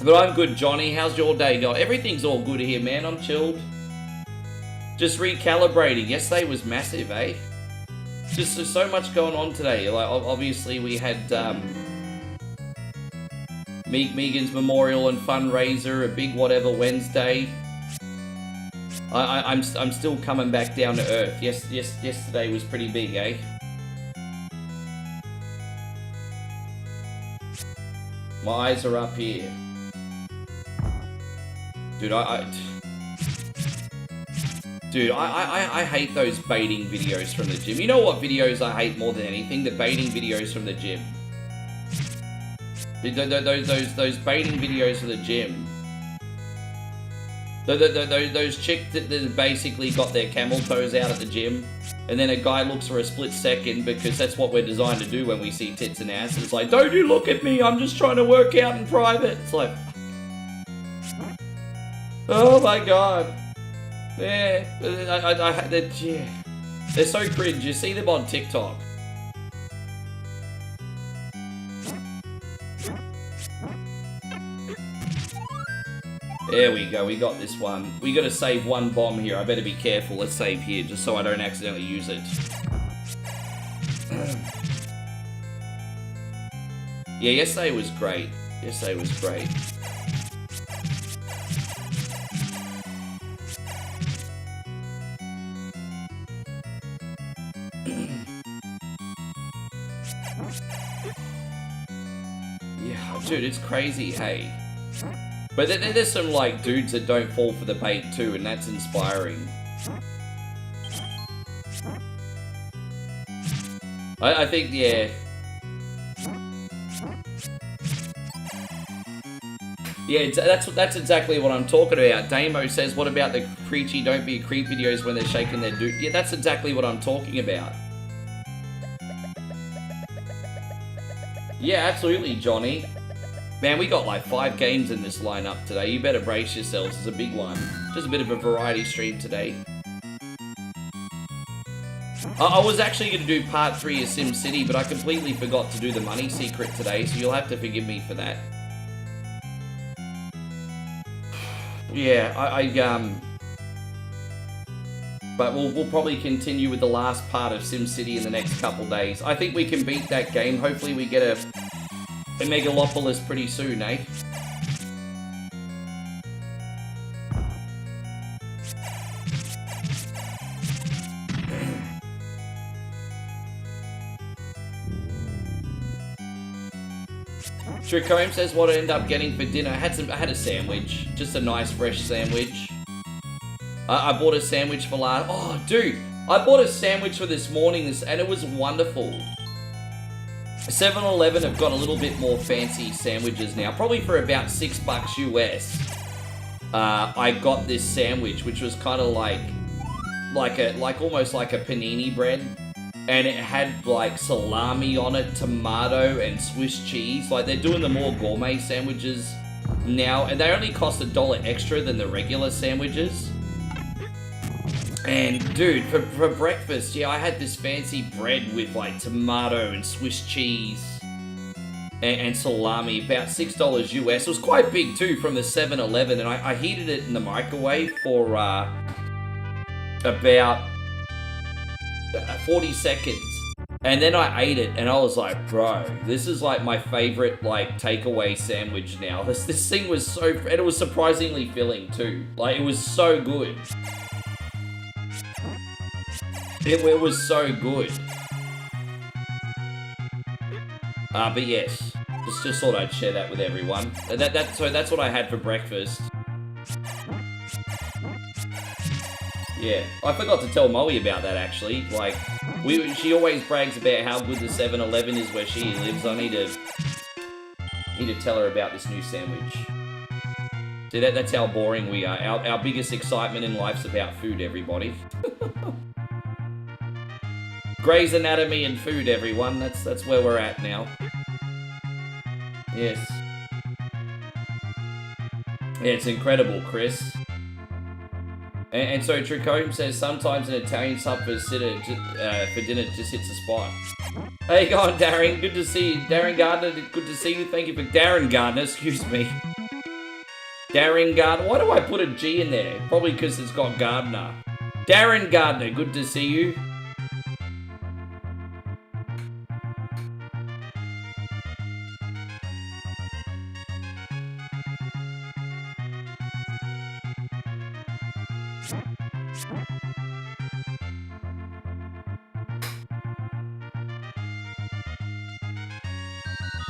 But I'm good, Johnny. How's your day going? Everything's all good here, man. I'm chilled. Just recalibrating. Yesterday was massive, eh? Just there's so much going on today. Like, obviously, we had Megan's memorial and fundraiser, a big whatever Wednesday. I'm still coming back down to earth. Yesterday was pretty big, eh? My eyes are up here. Dude, I hate those baiting videos from the gym. You know what videos I hate more than anything? The baiting videos from the gym. Those baiting videos from the gym. Those chicks that basically got their camel toes out at the gym, and then a guy looks for a split second because that's what we're designed to do when we see tits and ass. It's like, don't you look at me, I'm just trying to work out in private. It's like, oh my god. Yeah, yeah. They're so cringe. You see them on TikTok. There we go, we got this one. We gotta save one bomb here. I better be careful. Let's save here, just so I don't accidentally use it. Yeah, yesterday was great. Yesterday was great. Yeah, dude, it's crazy, hey. But there's some, like, dudes that don't fall for the bait, too, and that's inspiring. I think, yeah. Yeah, that's exactly what I'm talking about. Damo says, what about the preachy don't be a creep videos when they're shaking their dude? Yeah, that's exactly what I'm talking about. Yeah, absolutely, Johnny. Man, we got like 5 games in this lineup today. You better brace yourselves. It's a big one. Just a bit of a variety stream today. I was actually going to do part 3 of SimCity, but I completely forgot to do the money secret today, so you'll have to forgive me for that. Yeah, but we'll probably continue with the last part of SimCity in the next couple days. I think we can beat that game. Hopefully we get a Megalopolis pretty soon, eh? Tricome says what I end up getting for dinner. I had a sandwich, just a nice fresh sandwich. I bought a sandwich for last. Oh, dude, I bought a sandwich for this morning, and it was wonderful. 7-Eleven have got a little bit more fancy sandwiches now, probably for about $6 US. I got this sandwich, which was kind of like almost like a panini bread. And it had like salami on it, tomato and Swiss cheese. Like they're doing the more gourmet sandwiches now, and they only cost $1 extra than the regular sandwiches. And dude, for breakfast, yeah, I had this fancy bread with like tomato and Swiss cheese and salami, about $6 US. It was quite big too, from the 7-Eleven, and I heated it in the microwave for about 40 seconds, and then I ate it, and I was like, bro, this is like my favorite like takeaway sandwich now. This thing was so, and it was surprisingly filling too. Like it was so good. It was so good. But yes, just thought I'd share that with everyone. So that's what I had for breakfast. Yeah, I forgot to tell Moe about that actually. Like, she always brags about how good the 7-Eleven is where she lives. I need to tell her about this new sandwich. See, that's how boring we are. Our biggest excitement in life's about food, everybody. Grey's Anatomy and food, everyone. That's where we're at now. Yes. Yeah, it's incredible, Chris. And so Tricome says sometimes an Italian sub for dinner just hits a spot. How you going, Darren? Good to see you. Darren Gardner, good to see you. Thank you for Darren Gardner, excuse me. Darren Gardner. Why do I put a G in there? Probably because it's got Gardner. Darren Gardner, good to see you.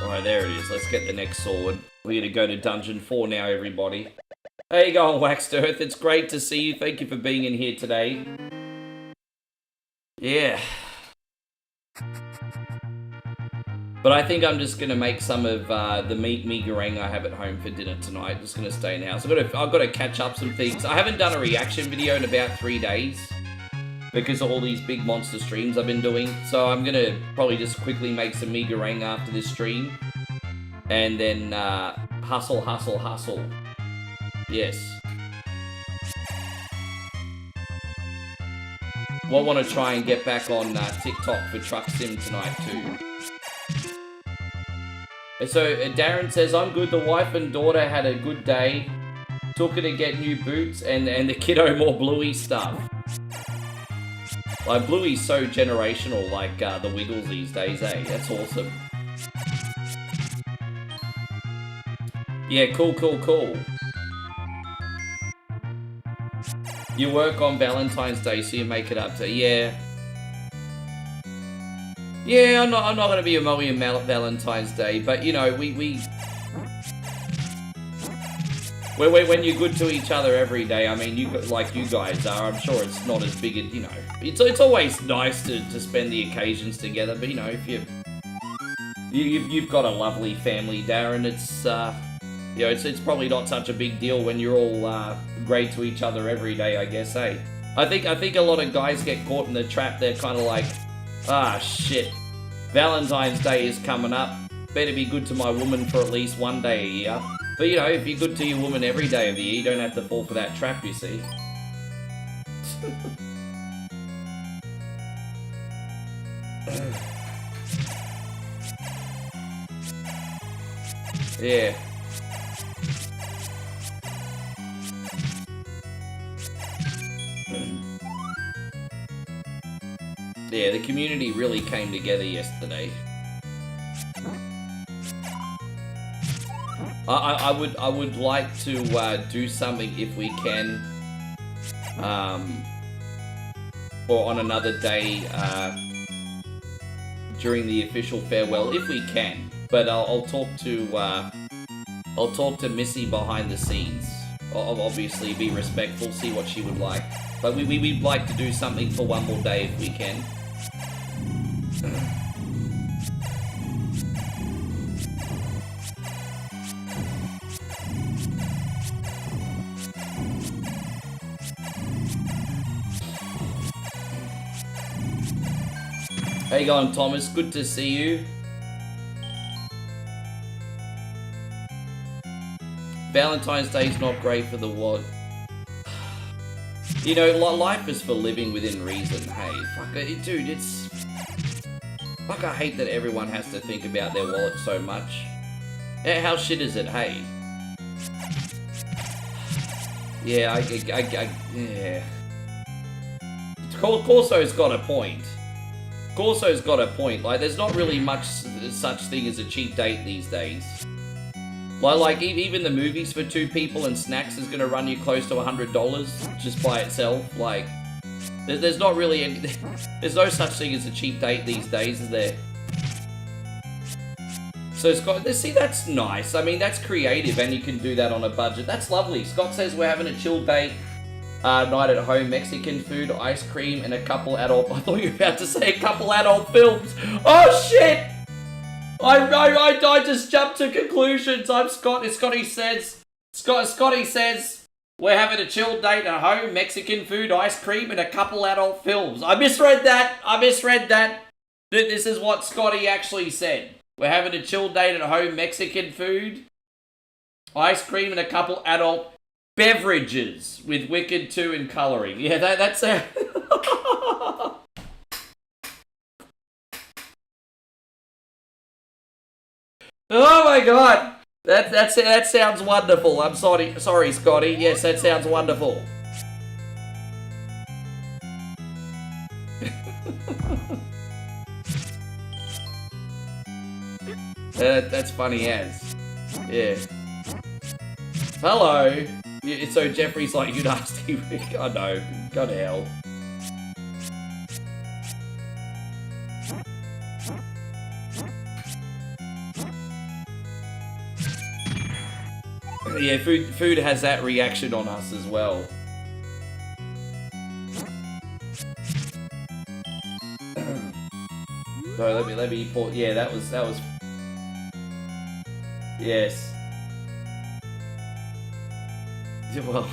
Alright, there it is. Let's get the next sword. We're gonna go to Dungeon 4 now, everybody. How you going, Waxed Earth? It's great to see you. Thank you for being in here today. Yeah. But I think I'm just gonna make some of the meat goreng I have at home for dinner tonight. Just gonna stay in the house. I've got to catch up some things. I haven't done a reaction video in about 3 days because of all these big monster streams I've been doing. So I'm gonna probably just quickly make some meat goreng after this stream. And then hustle. Yes. Well, I want to try and get back on TikTok for Truck Sim tonight too. And so Darren says, I'm good. The wife and daughter had a good day. Took her to get new boots and the kiddo more Bluey stuff. Like, Bluey's so generational, like the Wiggles these days, eh? That's awesome. Yeah, cool. You work on Valentine's Day, so you make it up to, yeah. Yeah, I'm not gonna be a Moe on Valentine's Day, but you know, we when you're good to each other every day, I mean, like you guys are, I'm sure it's not as big as, you know, it's always nice to spend the occasions together, but, you know, if you've got a lovely family, Darren, it's, you know, it's probably not such a big deal when you're all great to each other every day, I guess, eh? I think a lot of guys get caught in the trap. They're kind of like, ah, shit, Valentine's Day is coming up. Better be good to my woman for at least one day a year. But, you know, if you're good to your woman every day of the year, you don't have to fall for that trap, you see. Yeah. Yeah, the community really came together yesterday. I would like to do something if we can, or on another day during the official farewell, if we can. But I'll talk to Missy behind the scenes. I'll obviously be respectful, see what she would like. But we'd like to do something for one more day if we can. How you going, Thomas? Good to see you. Valentine's Day's not great for the wallet. You know, life is for living within reason. Hey, fuck it, dude, it's... Fuck, I hate that everyone has to think about their wallet so much. How shit is it, hey? Yeah, yeah. Corso's got a point. Corso's got a point. Like, there's not really much such thing as a cheap date these days. Like even the movies for two people and snacks is gonna run you close to $100 just by itself. Like, there's not really any, there's no such thing as a cheap date these days, is there? So Scott, see, that's nice. I mean, that's creative, and you can do that on a budget. That's lovely. Scott says we're having a chill date. Night at home, Mexican food, ice cream, and a couple adult... I thought you were about to say a couple adult films. Oh, shit! I just jumped to conclusions. I'm Scott. Scotty says... Scotty says... We're having a chill date at home, Mexican food, ice cream, and a couple adult films. I misread that. This is what Scotty actually said. We're having a chill date at home, Mexican food, ice cream, and a couple adult beverages with Wicked 2 and colouring. Yeah, that's a... Oh my god! That sounds wonderful. I'm sorry, Scotty. Yes, that sounds wonderful. That's funny as. Yeah. Hello. So Jeffrey's like, you nasty Rick. I know. God hell. Yeah, food has that reaction on us as well. So let me put. Yeah, that was. Yes. Well,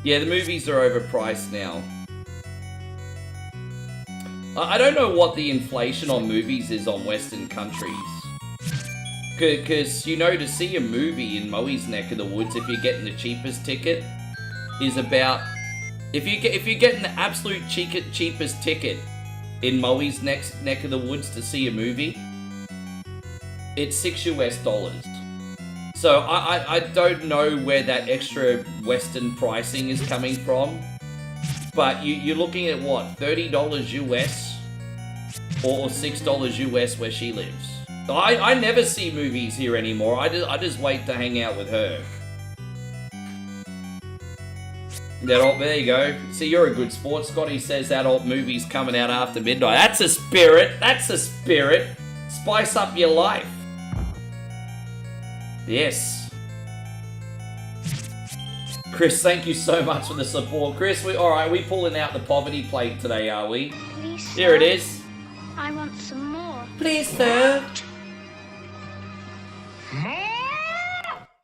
yeah, the movies are overpriced now. I don't know what the inflation on movies is on Western countries. Because, you know, to see a movie in Moe's neck of the woods, if you're getting the cheapest ticket, is about... If you're getting the absolute cheapest ticket in Moe's neck of the woods to see a movie, it's $6 US. So I don't know where that extra Western pricing is coming from, but you're looking at what, $30 US or $6 US where she lives. I never see movies here anymore. I just wait to hang out with her. There you go. See, you're a good sport. Scotty says adult movies coming out after midnight. That's a spirit. Spice up your life. Yes. Chris, thank you so much for the support. Chris, alright, we pulling out the poverty plate today, are we? Please, Here it is. I want some more. Please, sir.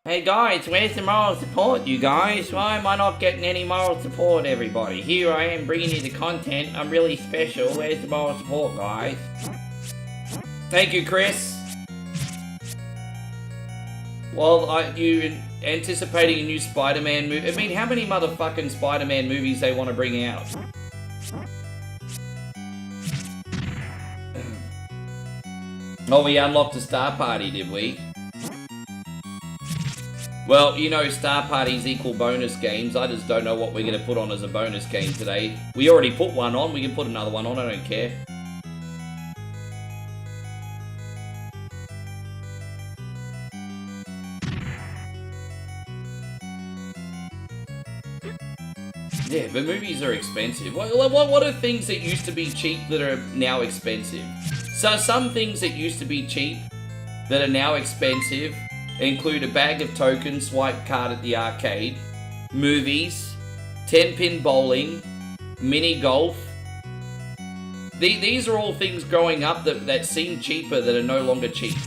Hey guys, where's the moral support, you guys? Why am I not getting any moral support, everybody? Here I am bringing you the content. I'm really special. Where's the moral support, guys? Thank you, Chris. Well, you anticipating a new Spider-Man movie? I mean, how many motherfucking Spider-Man movies they want to bring out? Oh, we unlocked a Star Party, did we? Well, you know, Star Parties equal bonus games. I just don't know what we're going to put on as a bonus game today. We already put one on. We can put another one on. I don't care. Yeah, but movies are expensive. What are things that used to be cheap that are now expensive? So some things that used to be cheap that are now expensive include a bag of tokens, swipe card at the arcade, movies, 10-pin bowling, mini golf. These are all things growing up that seem cheaper that are no longer cheap.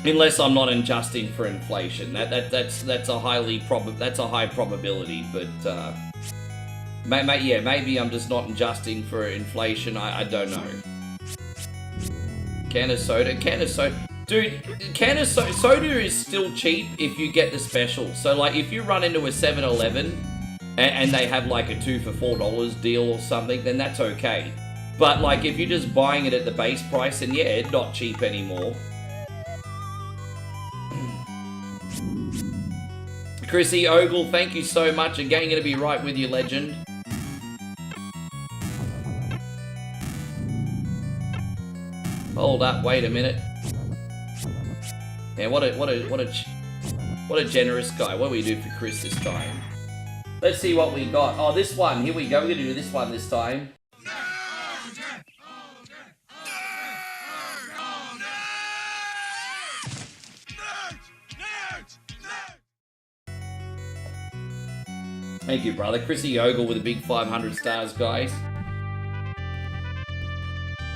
Unless I'm not adjusting for inflation. That's a high probability, but maybe I'm just not adjusting for inflation. I don't know. Can of soda. Dude, soda is still cheap if you get the special. So like if you run into a 7-Eleven and they have like a 2 for $4 deal or something, then that's okay. But like if you're just buying it at the base price, and yeah, it's not cheap anymore. Chrissy Ogle, thank you so much. Again, gonna be right with you, legend. Hold up, wait a minute. Yeah, what a generous guy. What do we do for Chris this time? Let's see what we got. Oh, this one. Here we go. We're gonna do this one this time. Thank you, brother. Chrissy Ogle with a big 500 stars, guys.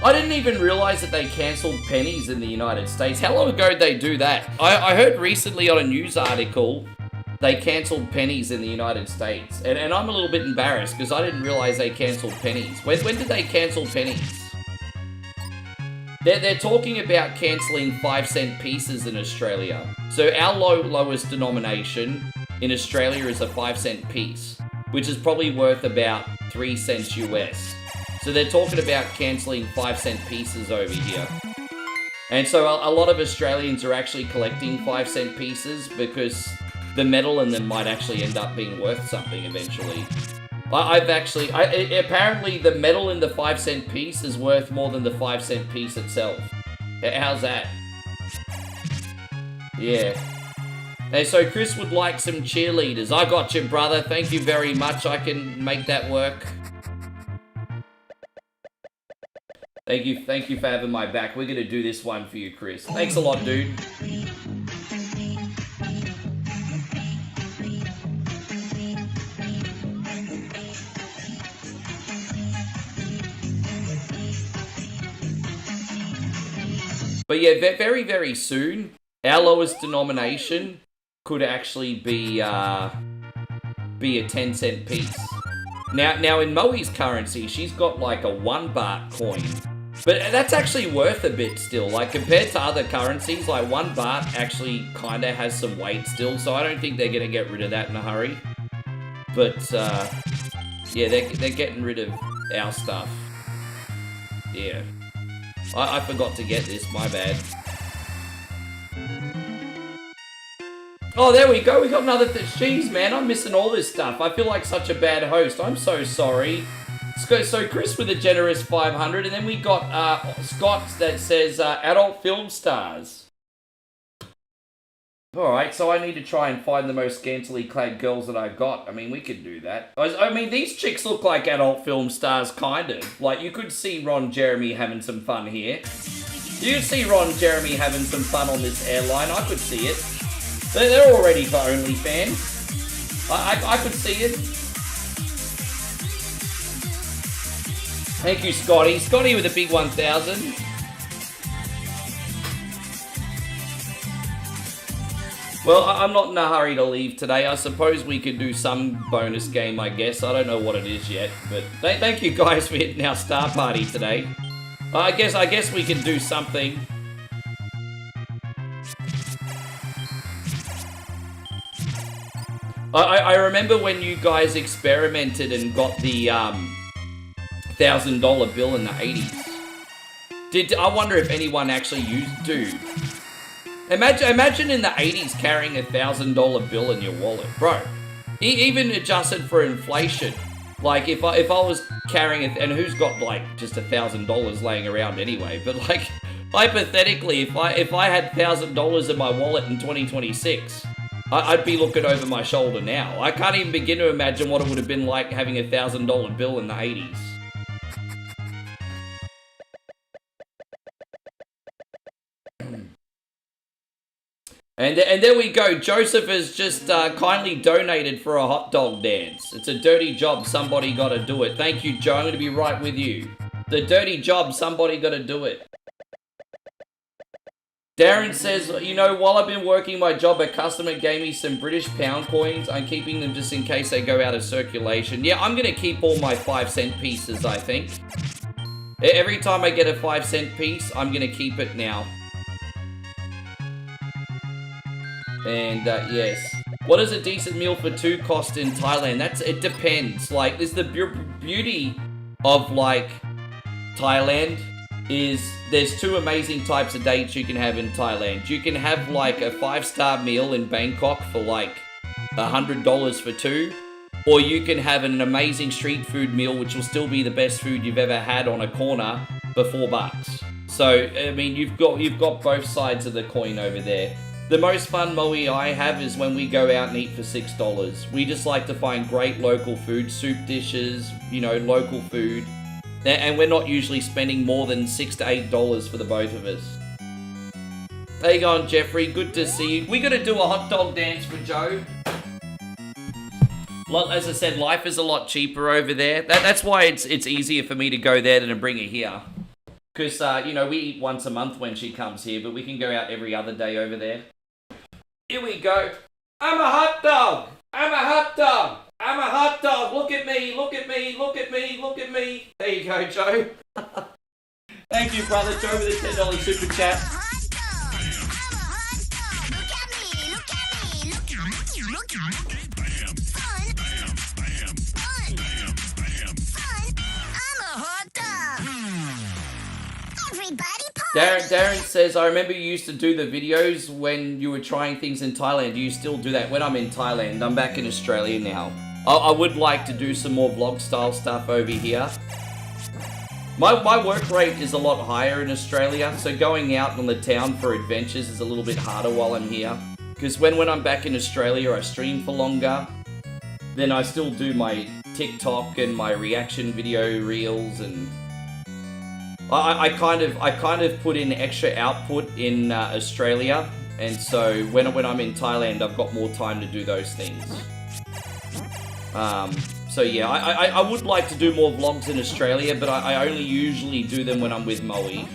I didn't even realize that they cancelled pennies in the United States. How long ago did they do that? I heard recently on a news article they cancelled pennies in the United States. And I'm a little bit embarrassed because I didn't realize they cancelled pennies. When did they cancel pennies? They're talking about cancelling 5-cent pieces in Australia. So our lowest denomination in Australia is a 5-cent piece, which is probably worth about 3 cents US. So they're talking about cancelling 5-cent pieces over here. And so a lot of Australians are actually collecting 5-cent pieces because the metal in them might actually end up being worth something eventually. Apparently the metal in the 5-cent piece is worth more than the 5-cent piece itself. How's that? Yeah. Hey, so Chris would like some cheerleaders. I got you, brother. Thank you very much. I can make that work. Thank you for having my back. We're gonna do this one for you, Chris. Thanks a lot, dude. But yeah, very, very soon, our lowest denomination could actually be a 10-cent piece. Now in Moe's currency, she's got like a 1 baht coin. But that's actually worth a bit still. Like compared to other currencies, like 1 baht actually kind of has some weight still. So I don't think they're going to get rid of that in a hurry. But yeah, they're getting rid of our stuff. Yeah. I forgot to get this, my bad. Oh, there we go. We got another Jeez, man, I'm missing all this stuff. I feel like such a bad host. I'm so sorry. So Chris with a generous 500, and then we got Scott that says adult film stars. Alright, so I need to try and find the most scantily clad girls that I've got. I mean, we could do that. I mean, these chicks look like adult film stars, kind of. Like, you could see Ron Jeremy having some fun here. You can see Ron and Jeremy having some fun on this airline. I could see it. They're all ready for OnlyFans. I could see it. Thank you, Scotty. Scotty with a big 1,000. Well, I'm not in a hurry to leave today. I suppose we could do some bonus game, I guess. I don't know what it is yet, but thank you guys for hitting our star party today. I guess we can do something. I remember when you guys experimented and got the $1,000 bill in the 80s. I wonder if anyone actually used, dude. Imagine in the 80s carrying a $1,000 bill in your wallet, bro. Even adjusted for inflation. Like if I was carrying and who's got like just $1,000 laying around anyway? But like hypothetically, if I had $1,000 in my wallet in 2026, I'd be looking over my shoulder now. I can't even begin to imagine what it would have been like having a $1,000 bill in the 80s. And there we go. Joseph has just kindly donated for a hot dog dance. It's a dirty job. Somebody got to do it. Thank you, Joe. I'm going to be right with you. The dirty job. Somebody got to do it. Darren says, you know, while I've been working my job, a customer gave me some British pound coins. I'm keeping them just in case they go out of circulation. Yeah, I'm going to keep all my 5-cent pieces, I think. Every time I get a 5-cent piece, I'm going to keep it now. And, yes. What does a decent meal for two cost in Thailand? It depends. Like, there's the beauty of, like, Thailand is there's two amazing types of dates you can have in Thailand. You can have, like, a 5-star meal in Bangkok for, like, $100 for two. Or you can have an amazing street food meal, which will still be the best food you've ever had on a corner for $4. So, I mean, you've got both sides of the coin over there. The most fun Moe I have is when we go out and eat for $6. We just like to find great local food, soup dishes, you know, local food. And we're not usually spending more than $6 to $8 for the both of us. How you going, Jeffrey? Good to see you. We got to do a hot dog dance for Joe. As I said, life is a lot cheaper over there. That's why it's easier for me to go there than to bring her here. Because, you know, we eat once a month when she comes here, but we can go out every other day over there. Here we go. I'm a hot dog. I'm a hot dog. I'm a hot dog. Look at me. Look at me. Look at me. Look at me. There you go, Joe. Thank you, brother Joe, for the $10 super chat. Darren says, I remember you used to do the videos when you were trying things in Thailand. Do you still do that? When I'm in Thailand, I'm back in Australia now. I would like to do some more vlog style stuff over here. My work rate is a lot higher in Australia, so going out on the town for adventures is a little bit harder while I'm here. Because when I'm back in Australia, I stream for longer. Then I still do my TikTok and my reaction video reels, and I kind of put in extra output in Australia, and so when I'm in Thailand, I've got more time to do those things. So yeah, I would like to do more vlogs in Australia, but I only usually do them when I'm with Moe.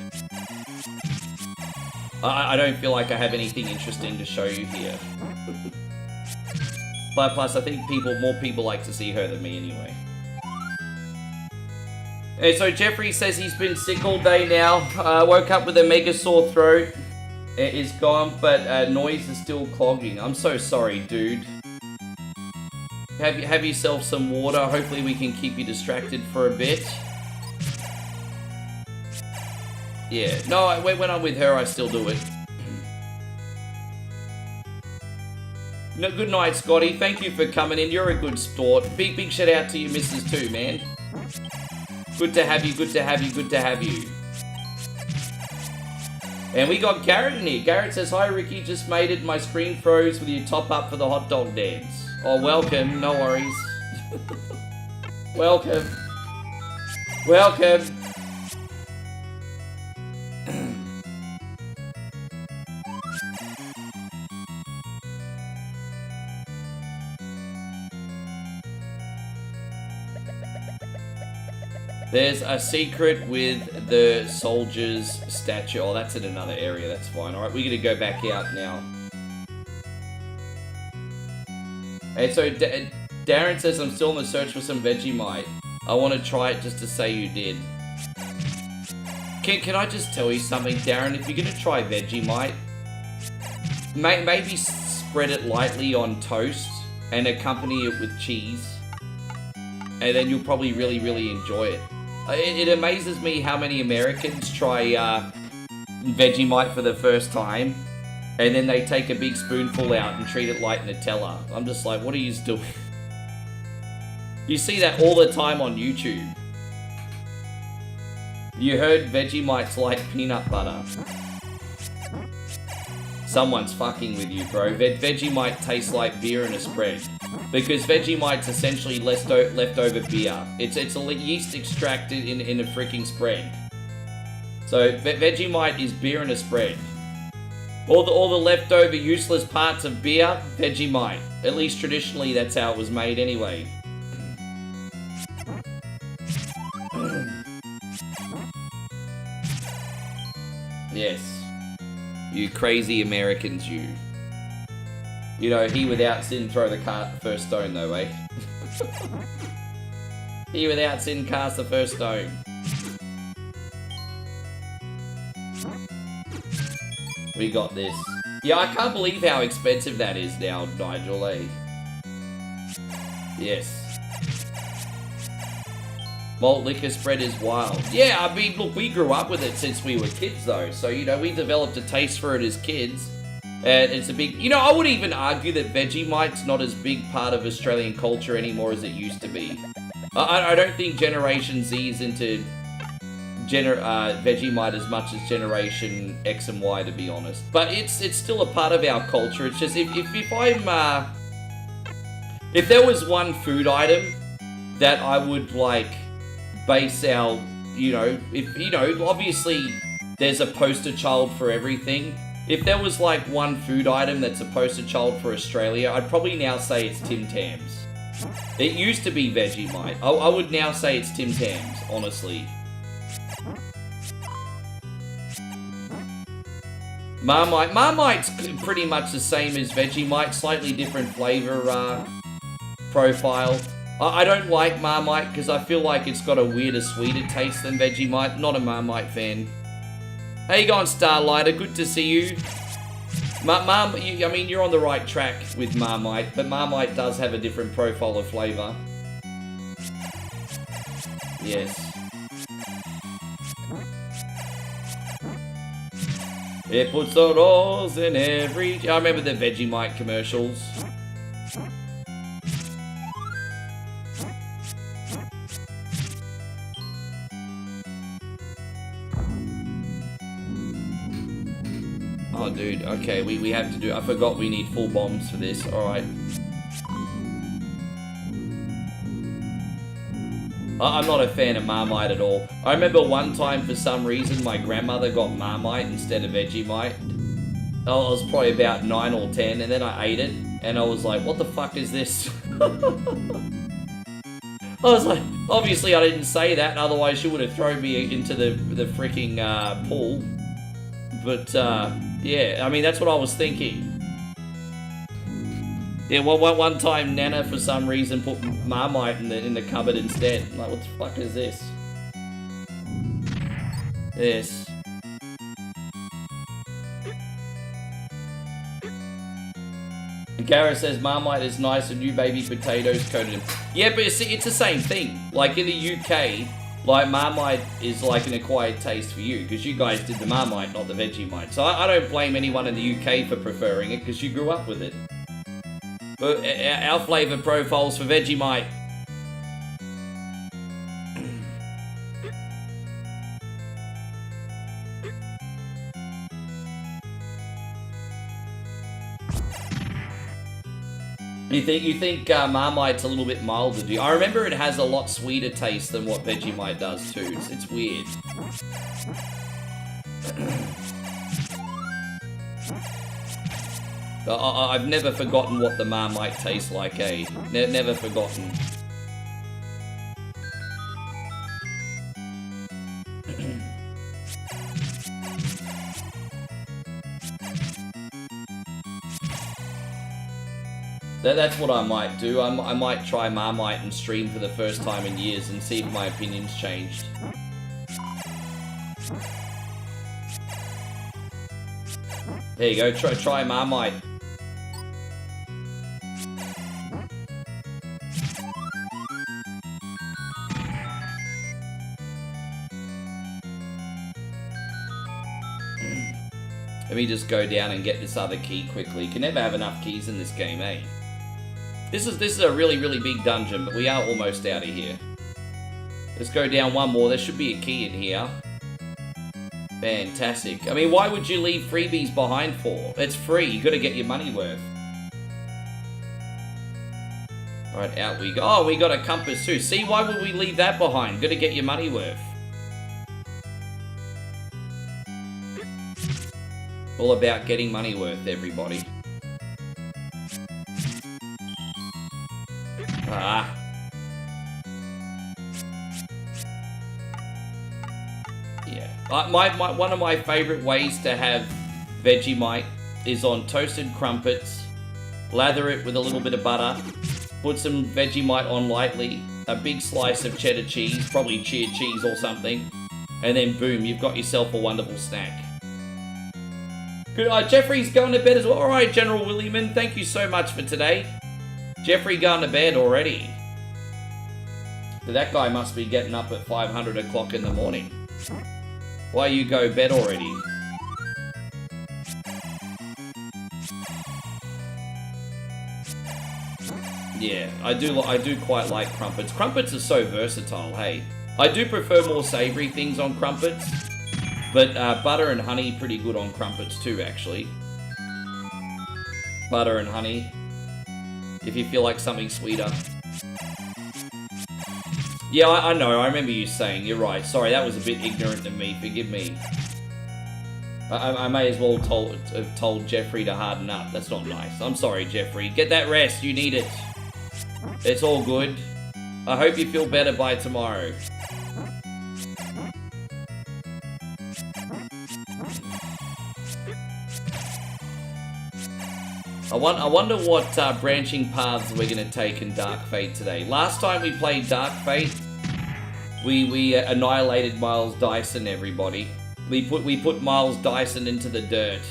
I don't feel like I have anything interesting to show you here. But plus, I think more people like to see her than me anyway. And so Jeffrey says he's been sick all day now. Woke up with a mega sore throat. It is gone, but noise is still clogging. I'm so sorry, dude. Have yourself some water. Hopefully we can keep you distracted for a bit. Yeah, no, when I'm with her, I still do it. No, good night, Scotty. Thank you for coming in. You're a good sport. Big shout out to you, missus, too, man. Good to have you, good to have you, good to have you. And we got Garrett in here. Garrett says, hi, Ricky. Just made it. My screen froze with your top up for the hot dog dance. Oh, welcome. No worries. Welcome. Welcome. There's a secret with the soldier's statue. Oh, that's in another area. That's fine. Alright, we're going to go back out now. And so Darren says, I'm still on the search for some Vegemite. I want to try it just to say you did. Can I just tell you something, Darren? If you're going to try Vegemite, maybe spread it lightly on toast and accompany it with cheese. And then you'll probably really, really enjoy it. It amazes me how many Americans try Vegemite for the first time. And then they take a big spoonful out and treat it like Nutella. I'm just like, what are you doing? You see that all the time on YouTube. You heard Vegemite's like peanut butter. Someone's fucking with you, bro. Vegemite tastes like beer in a spread. Because Vegemite's essentially leftover beer. It's a yeast extracted in a freaking spread. So Vegemite is beer in a spread. All the leftover useless parts of beer, Vegemite. At least traditionally that's how it was made anyway. Yes. You crazy Americans, you. You know, he without sin throw the first stone though, eh? He without sin cast the first stone. We got this. Yeah, I can't believe how expensive that is now, Nigel, eh? Yes. Malt liquor spread is wild. Yeah, I mean, look, we grew up with it since we were kids, though. So, you know, we developed a taste for it as kids. And it's a big... You know, I would even argue that Vegemite's not as big part of Australian culture anymore as it used to be. I don't think Generation Z is into Vegemite as much as Generation X and Y, to be honest. But it's still a part of our culture. It's just, if I'm... if there was one food item that I would, like, base our... You know, if, you know, obviously there's a poster child for everything. If there was, like, one food item that's a poster child for Australia, I'd probably now say it's Tim Tams. It used to be Vegemite. I would now say it's Tim Tams, honestly. Marmite's pretty much the same as Vegemite, slightly different flavor profile. I don't like Marmite because I feel like it's got a weirder, sweeter taste than Vegemite. Not a Marmite fan. How you going, Starlighter? Good to see you. I mean, you're on the right track with Marmite, but Marmite does have a different profile of flavor. Yes. It puts the rolls in every... I remember the Vegemite commercials. Oh, dude. Okay, we have to do... I forgot we need full bombs for this. Alright. I'm not a fan of Marmite at all. I remember one time, for some reason, my grandmother got Marmite instead of Vegemite. I was probably about 9 or 10, and then I ate it, and I was like, what the fuck is this? I was like, obviously I didn't say that, otherwise she would have thrown me into the freaking pool. But, yeah, I mean, that's what I was thinking. Yeah, one time Nana, for some reason, put Marmite in the cupboard instead. I'm like, what the fuck is this? Yes. Gareth says Marmite is nice and new baby potatoes coated in. Yeah, but see, it's the same thing. Like in the UK, like Marmite is like an acquired taste for you because you guys did the Marmite, not the Vegemite. So I don't blame anyone in the UK for preferring it because you grew up with it. But our flavour profiles for Vegemite. You think Marmite's a little bit milder, do you? I remember it has a lot sweeter taste than what Vegemite does too. It's weird. I've never forgotten what the Marmite tastes like, eh? Never forgotten. That's what I might do. I might try Marmite and stream for the first time in years and see if my opinion's changed. There you go, try Marmite. Let me just go down and get this other key quickly. Can never have enough keys in this game, eh? This is a really, really big dungeon, but we are almost out of here. Let's go down one more. There should be a key in here. Fantastic. I mean, why would you leave freebies behind for? It's free. You got to get your money worth. Right, out we go. Oh, we got a compass too. See, why would we leave that behind? Got to get your money worth. All about getting money worth, everybody. Ah. Yeah. One of my favorite ways to have Vegemite is on toasted crumpets. Lather it with a little bit of butter. Put some Vegemite on lightly. A big slice of cheddar cheese, probably cheer cheese or something. And then boom, you've got yourself a wonderful snack. Good. Jeffrey's going to bed as well. All right, General Williaman, thank you so much for today. Jeffrey going to bed already. But that guy must be getting up at 500 o'clock in the morning. Why you go bed already? Yeah, I do quite like crumpets. Crumpets are so versatile, hey. I do prefer more savoury things on crumpets. But butter and honey, pretty good on crumpets too, actually. Butter and honey. If you feel like something sweeter. Yeah, I know, I remember you saying, you're right. Sorry, that was a bit ignorant of me, forgive me. I may as well have told Jeffrey to harden up. That's not nice. I'm sorry, Jeffrey. Get that rest, you need it. It's all good. I hope you feel better by tomorrow. I wonder what branching paths we're going to take in Dark Fate today. Last time we played Dark Fate, we annihilated Miles Dyson, everybody. We put Miles Dyson into the dirt.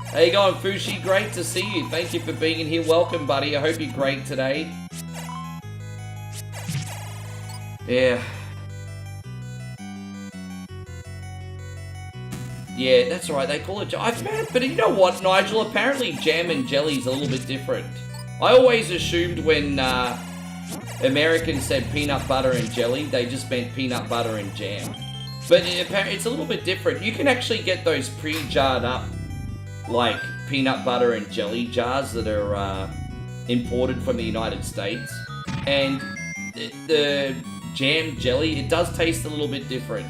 How you going, Fushi? Great to see you. Thank you for being in here. Welcome, buddy. I hope you're great today. Yeah. Yeah, that's right. They call it jam. But you know what, Nigel? Apparently jam and jelly's a little bit different. I always assumed when Americans said peanut butter and jelly, they just meant peanut butter and jam. But it's a little bit different. You can actually get those pre-jarred up, like, peanut butter and jelly jars that are imported from the United States. And the jam jelly, it does taste a little bit different.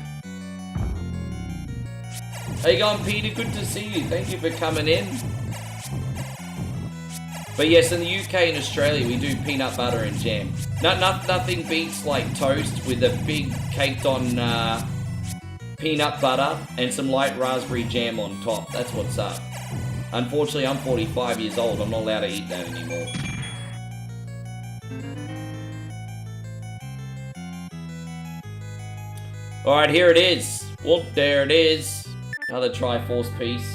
How you going, Peter? Good to see you. Thank you for coming in. But yes, in the UK and Australia, we do peanut butter and jam. Nothing beats like toast with a big caked on peanut butter and some light raspberry jam on top. That's what's up. Unfortunately, I'm 45 years old. I'm not allowed to eat that anymore. Alright, here it is. Well, there it is. Another Triforce piece.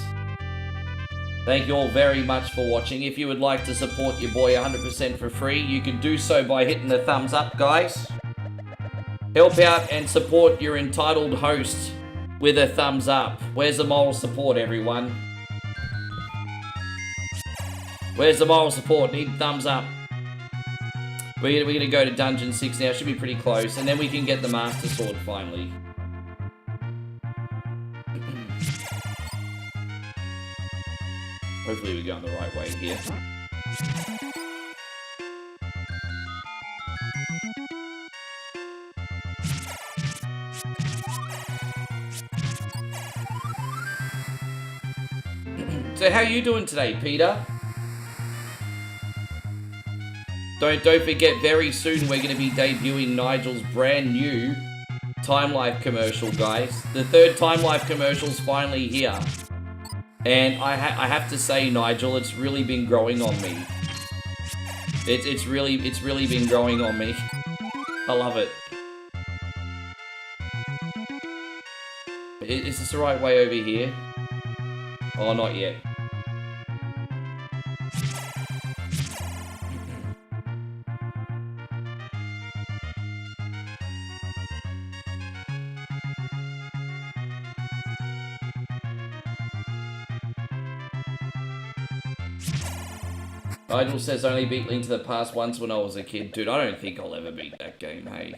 Thank you all very much for watching. If you would like to support your boy 100% for free, you can do so by hitting the thumbs up, guys. Help out and support your entitled host with a thumbs up. Where's the moral support, everyone? Where's the moral support? Need thumbs up. We're going to go to Dungeon 6 now. Should be pretty close. And then we can get the Master Sword finally. Hopefully we're going the right way here. So how you doing today, Peter? Don't forget, very soon we're going to be debuting Nigel's brand new Time Life commercial, guys. The third Time Life commercial's finally here. And I have to say, Nigel, it's really been growing on me. It's really been growing on me. I love it. Is this the right way over here? Oh, not yet. Nigel says only beat Link to the Past once when I was a kid. Dude, I don't think I'll ever beat that game, hey.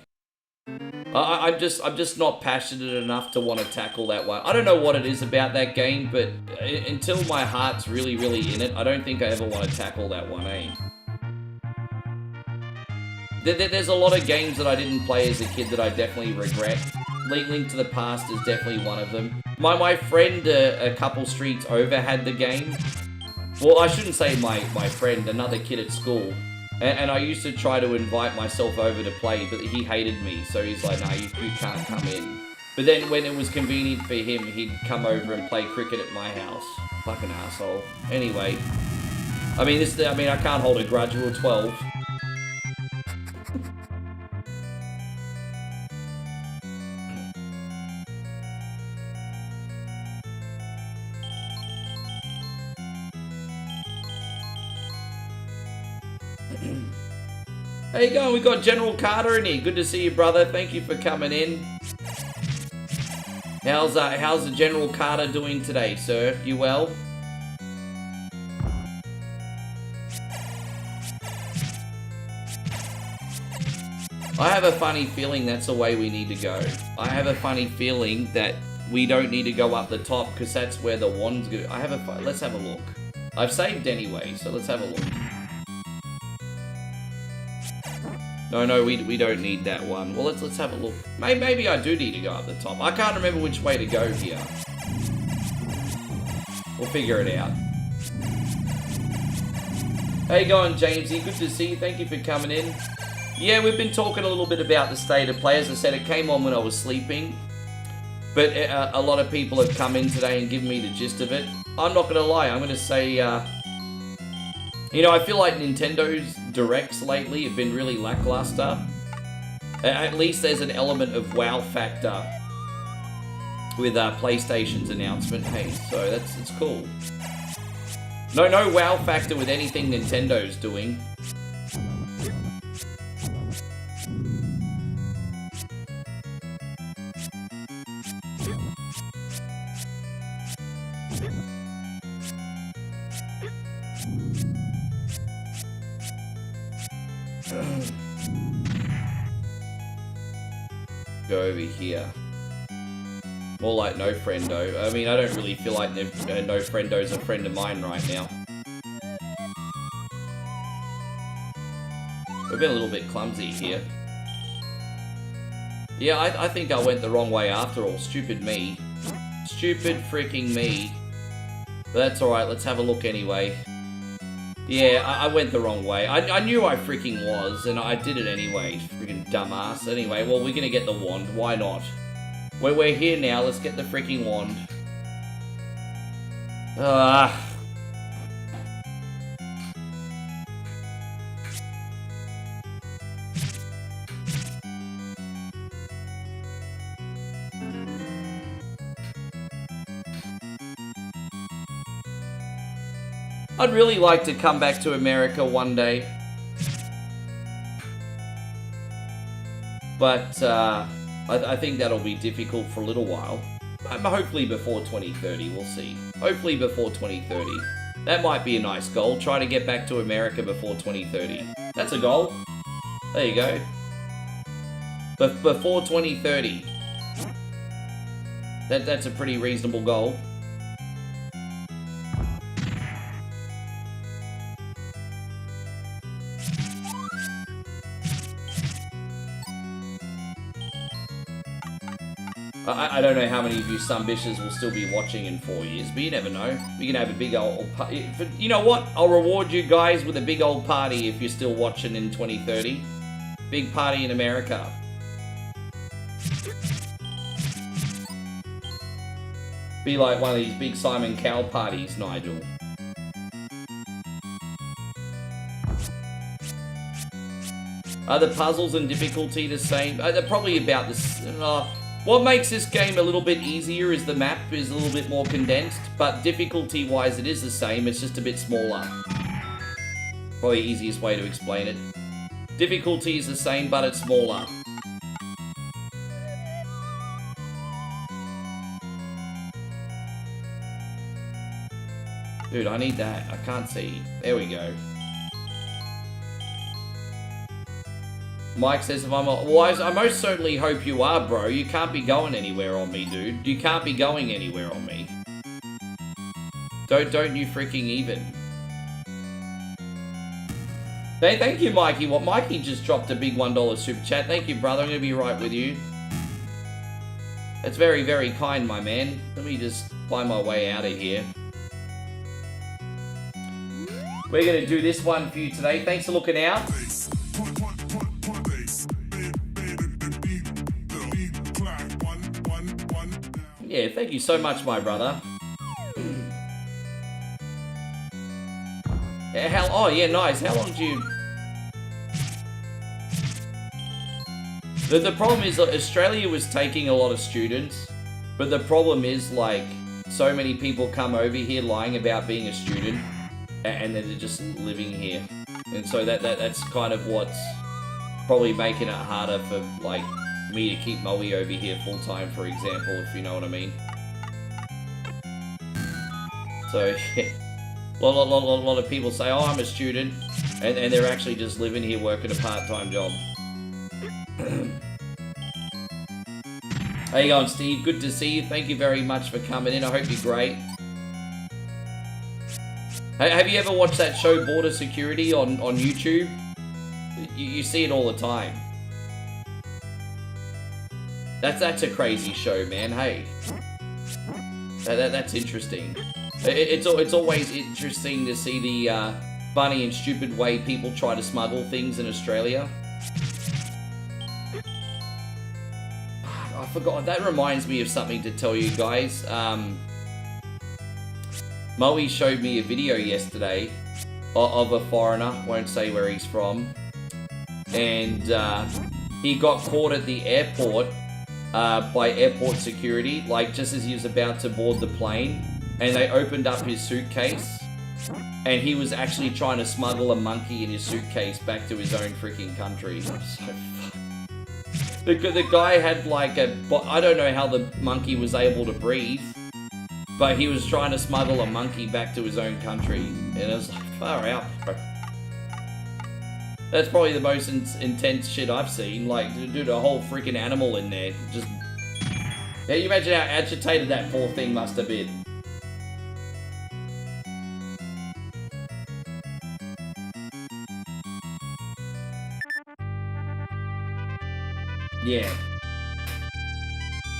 I'm just not passionate enough to want to tackle that one. I don't know what it is about that game, but until my heart's really in it, I don't think I ever want to tackle that one, eh? There's a lot of games that I didn't play as a kid that I definitely regret. Link to the Past is definitely one of them. My friend, a couple streets over, had the game. Well, I shouldn't say my friend, another kid at school. And I used to try to invite myself over to play, but he hated me. So he's like, no, you can't come in. But then when it was convenient for him, he'd come over and play cricket at my house. Fucking asshole. Anyway. I mean, I can't hold a grudge. We were 12. How you going? We got General Carter in here. Good to see you, brother. Thank you for coming in. How's the General Carter doing today, sir? You well? I have a funny feeling that's the way we need to go. I have a funny feeling that we don't need to go up the top because that's where the wands go. Let's have a look. I've saved anyway, so let's have a look. No, we don't need that one. Well, let's have a look. Maybe I do need to go up the top. I can't remember which way to go here. We'll figure it out. How you going, Jamesy? Good to see you. Thank you for coming in. Yeah, we've been talking a little bit about the state of play. As I said, it came on when I was sleeping. But a lot of people have come in today and given me the gist of it. I'm not going to lie. I'm going to say... you know, I feel like Nintendo's Directs lately have been really lackluster. At least there's an element of wow factor with PlayStation's announcement. Hey, so it's cool. No wow factor with anything Nintendo's doing. Go over here. More like no friendo. I mean, I don't really feel like no friendo's a friend of mine right now. We've been a little bit clumsy here. Yeah, I think I went the wrong way after all. Stupid me. Stupid freaking me. But that's alright, let's have a look anyway. Yeah, I went the wrong way. I knew I freaking was, and I did it anyway. Freaking dumbass. Anyway, well, we're gonna get the wand. Why not? We're here now. Let's get the freaking wand. I'd really like to come back to America one day. But I think that'll be difficult for a little while. Hopefully before 2030, we'll see. Hopefully before 2030. That might be a nice goal. Try to get back to America before 2030. That's a goal. There you go. But before 2030. That's a pretty reasonable goal. I don't know how many of you Sumbishers will still be watching in 4 years, but you never know. We can have a big old party. You know what? I'll reward you guys with a big old party if you're still watching in 2030. Big party in America. Be like one of these big Simon Cowell parties, Nigel. Are the puzzles and difficulty the same? They're probably about this. What makes this game a little bit easier is the map is a little bit more condensed, but difficulty-wise it is the same, it's just a bit smaller. Probably the easiest way to explain it. Difficulty is the same, but it's smaller. Dude, I need that. I can't see. There we go. Mike says if I'm wise, I most certainly hope you are, bro. You can't be going anywhere on me, dude. You can't be going anywhere on me. Don't you freaking even. Thank you, Mikey. What Mikey just dropped a big $1 super chat. Thank you, brother. I'm gonna be right with you. That's very, very kind, my man. Let me just find my way out of here. We're gonna do this one for you today. Thanks for looking out. Yeah, thank you so much, my brother. Oh, yeah, nice. How long do you... The problem is that Australia was taking a lot of students, but the problem is, like, so many people come over here lying about being a student, and then they're just living here. And so that's kind of what's probably making it harder for, like, me to keep Moe over here full-time, for example, if you know what I mean. So, yeah. A lot of people say, oh, I'm a student, and they're actually just living here working a part-time job. How you going, Steve? Good to see you. Thank you very much for coming in. I hope you're great. Have you ever watched that show Border Security on YouTube? You see it all the time. That's a crazy show, man. Hey, that's interesting. It's always interesting to see the funny and stupid way people try to smuggle things in Australia. I forgot. That reminds me of something to tell you guys. Moe showed me a video yesterday of a foreigner. Won't say where he's from, and he got caught at the airport by airport security, like just as he was about to board the plane, and they opened up his suitcase, and he was actually trying to smuggle a monkey in his suitcase back to his own freaking country. The guy had like I don't know how the monkey was able to breathe, but he was trying to smuggle a monkey back to his own country, and it was like, far out, bro. That's probably the most intense shit I've seen. Like, dude, a whole freaking animal in there. Just... Yeah, you imagine how agitated that poor thing must have been. Yeah.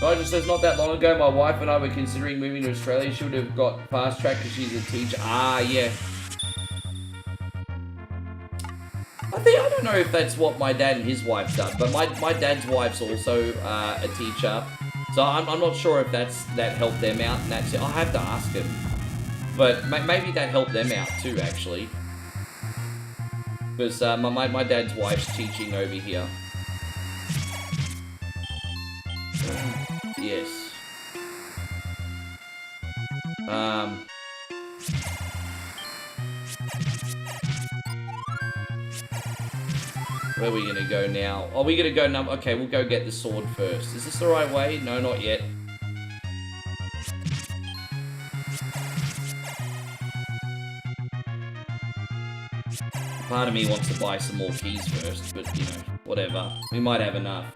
Nigel says, not that long ago, my wife and I were considering moving to Australia. She would have got fast track because she's a teacher. Ah, yeah. I don't know if that's what my dad and his wife done, but my dad's wife's also a teacher, so I'm not sure if that helped them out, and that's it. I'll have to ask him, but maybe that helped them out too, actually, because my dad's wife's teaching over here. Yes. Where are we gonna go now? Oh, we're gonna go okay, we'll go get the sword first. Is this the right way? No, not yet. Part of me wants to buy some more keys first, but you know, whatever. We might have enough.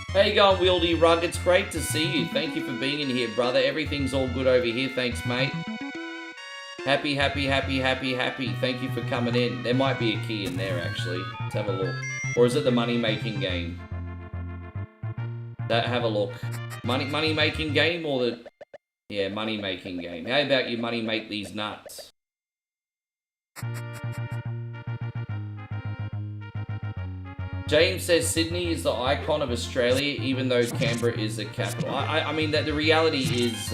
How you going, Wieldy Rug? It's great to see you. Thank you for being in here, brother. Everything's all good over here. Thanks, mate. Happy. Thank you for coming in. There might be a key in there, actually. Let's have a look. Or is it the money-making game? Have a look. Money-making game or the... Yeah, money-making game. How about you money make these nuts? James says Sydney is the icon of Australia, even though Canberra is the capital. I mean, that the reality is,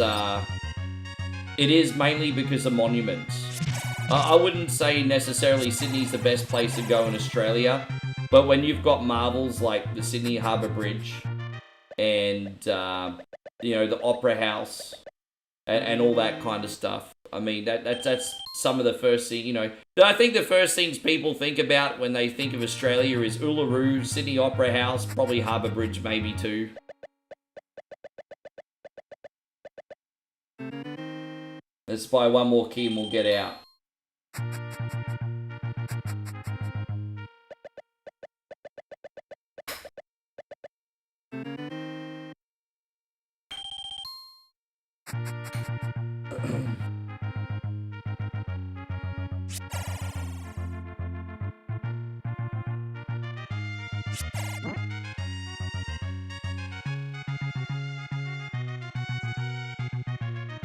it is mainly because of monuments. I wouldn't say necessarily Sydney's the best place to go in Australia, but when you've got marvels like the Sydney Harbour Bridge and, you know, the Opera House and all that kind of stuff, I mean, that's some of the first things, you know. I think the first things people think about when they think of Australia is Uluru, Sydney Opera House, probably Harbour Bridge maybe too. Let's buy one more key and we'll get out.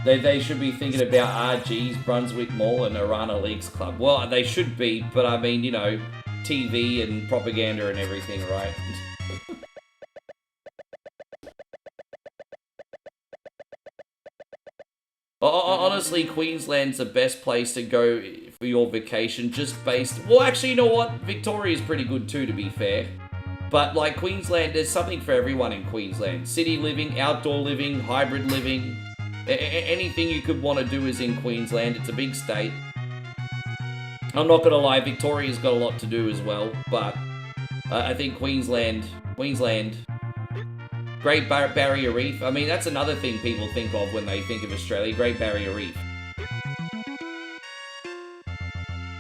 They should be thinking about RG's, Brunswick Mall, and Arana Leagues Club. Well, they should be, but I mean, you know, TV and propaganda and everything, right? Honestly, Queensland's the best place to go for your vacation, just based... Well, actually, you know what? Victoria's pretty good too, to be fair. But, like, Queensland, there's something for everyone in Queensland. City living, outdoor living, hybrid living... Anything you could want to do is in Queensland. It's a big state. I'm not going to lie, Victoria's got a lot to do as well, but I think Queensland, Great Barrier Reef, I mean, that's another thing people think of when they think of Australia, Great Barrier Reef.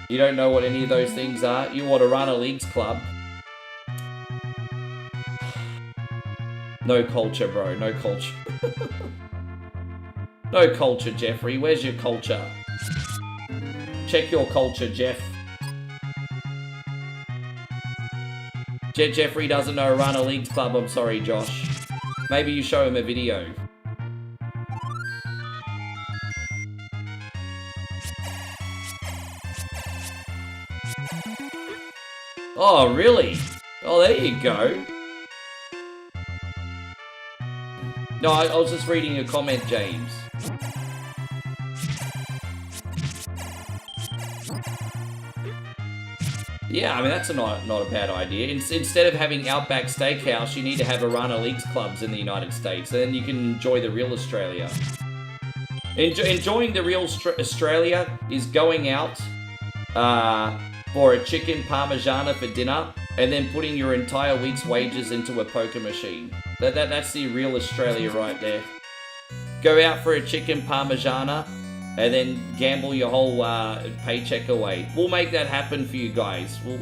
You don't know what any of those things are? You want to run a Leagues Club? No culture, bro, no culture. No culture, Jeffrey. Where's your culture? Check your culture, Jeff. Jeffrey doesn't know run a Leagues Club. I'm sorry, Josh. Maybe you show him a video. Oh, really? Oh, there you go. No, I was just reading a comment, James. Yeah, I mean, that's not a bad idea. Instead of having Outback Steakhouse, you need to have Arana Leagues Clubs in the United States. Then you can enjoy the real Australia. Enjoying the real Australia is going out for a chicken parmigiana for dinner and then putting your entire week's wages into a poker machine. That's the real Australia right there. Go out for a chicken parmigiana and then gamble your whole paycheck away. We'll make that happen for you guys. We'll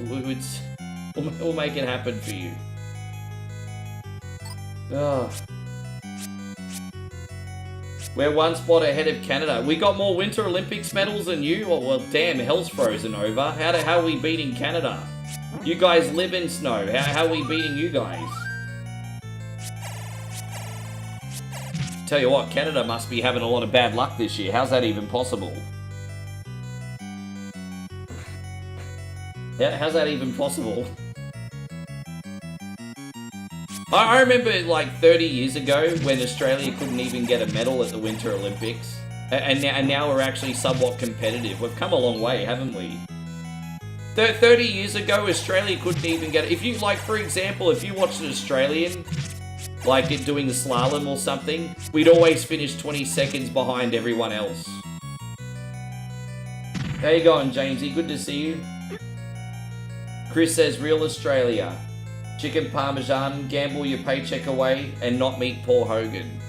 make it happen for you. Oh. We're one spot ahead of Canada. We got more Winter Olympics medals than you? Well, damn, hell's frozen over. How are we beating Canada? You guys live in snow. How are we beating you guys? Tell you what, Canada must be having a lot of bad luck this year. How's that even possible? Yeah, how's that even possible? I remember like 30 years ago when Australia couldn't even get a medal at the Winter Olympics. And now we're actually somewhat competitive. We've come a long way, haven't we? 30 years ago, Australia couldn't even get... If you, like, for example, if you watched an Australian... like it doing the slalom or something, we'd always finish 20 seconds behind everyone else. How you going, Jamesy? Good to see you. Chris says, real Australia. Chicken parmesan, gamble your paycheck away, and not meet Paul Hogan.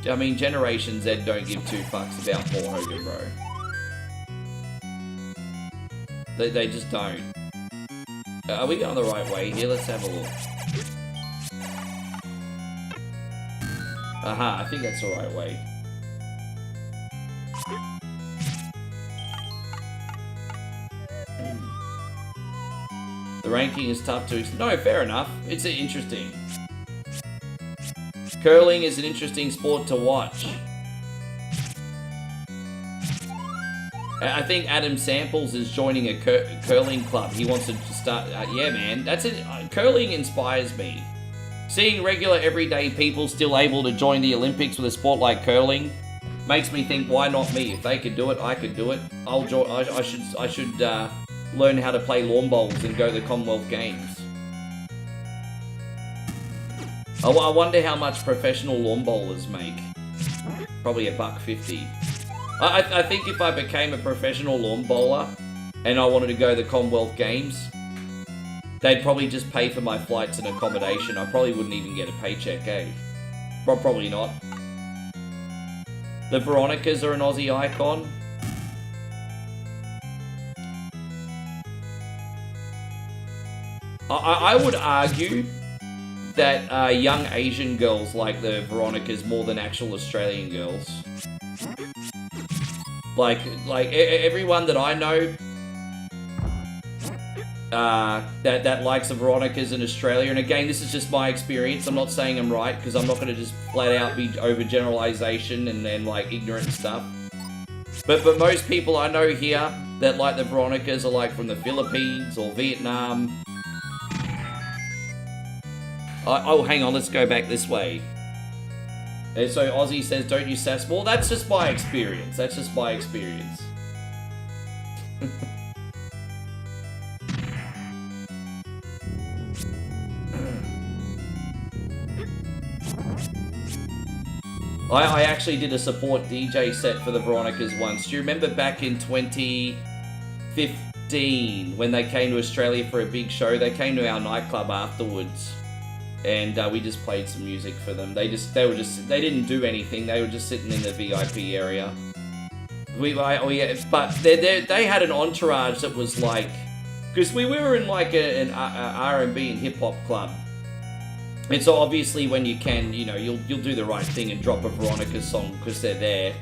I mean, Generation Z don't give two fucks about Paul Hogan, bro. They just don't. Are we going the right way here? Let's have a look. Aha, I think that's the right way. The ranking is tough to... No, fair enough. It's interesting. Curling is an interesting sport to watch. I think Adam Samples is joining a curling club. He wants to start... yeah, man. That's it. Curling inspires me. Seeing regular, everyday people still able to join the Olympics with a sport like curling makes me think, why not me? If they could do it, I could do it. I'll join. I should learn how to play lawn bowls and go to the Commonwealth Games. I wonder how much professional lawn bowlers make. Probably $1.50. I think if I became a professional lawn bowler and I wanted to go to the Commonwealth Games, they'd probably just pay for my flights and accommodation. I probably wouldn't even get a paycheck, eh? Probably not. The Veronicas are an Aussie icon. I would argue that young Asian girls like the Veronicas more than actual Australian girls. Like everyone that I know that likes the Veronicas in Australia, and again, this is just my experience. I'm not saying I'm right, because I'm not going to just flat out be overgeneralization and like ignorant stuff. But most people I know here that like the Veronicas are like from the Philippines or Vietnam. Oh, hang on, let's go back this way. And so Ozzy says, don't use sass. Well, that's just my experience. That's just my experience. I actually did a support DJ set for the Veronicas once. Do you remember back in 2015 when they came to Australia for a big show? They came to our nightclub afterwards. And we just played some music for them. They didn't do anything. They were just sitting in the VIP area. But they had an entourage that was like, because we were in like an R&B and hip hop club. And so obviously when you can, you know, you'll do the right thing and drop a Veronica song because they're there.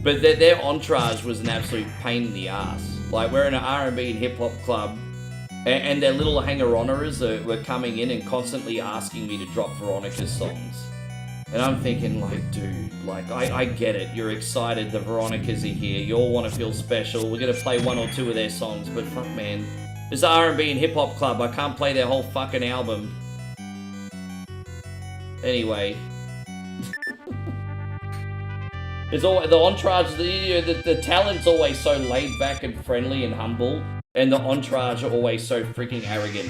But their entourage was an absolute pain in the ass. Like, we're in an R&B and hip hop club. And their little hanger-oners were coming in and constantly asking me to drop Veronica's songs. And I'm thinking, like, dude, like, I get it. You're excited. The Veronicas are here. You all want to feel special. We're going to play one or two of their songs. But fuck, man. This R&B and hip-hop club. I can't play their whole fucking album. Anyway. It's all the entourage, the talent's always so laid back and friendly and humble. And the entourage are always so freaking arrogant.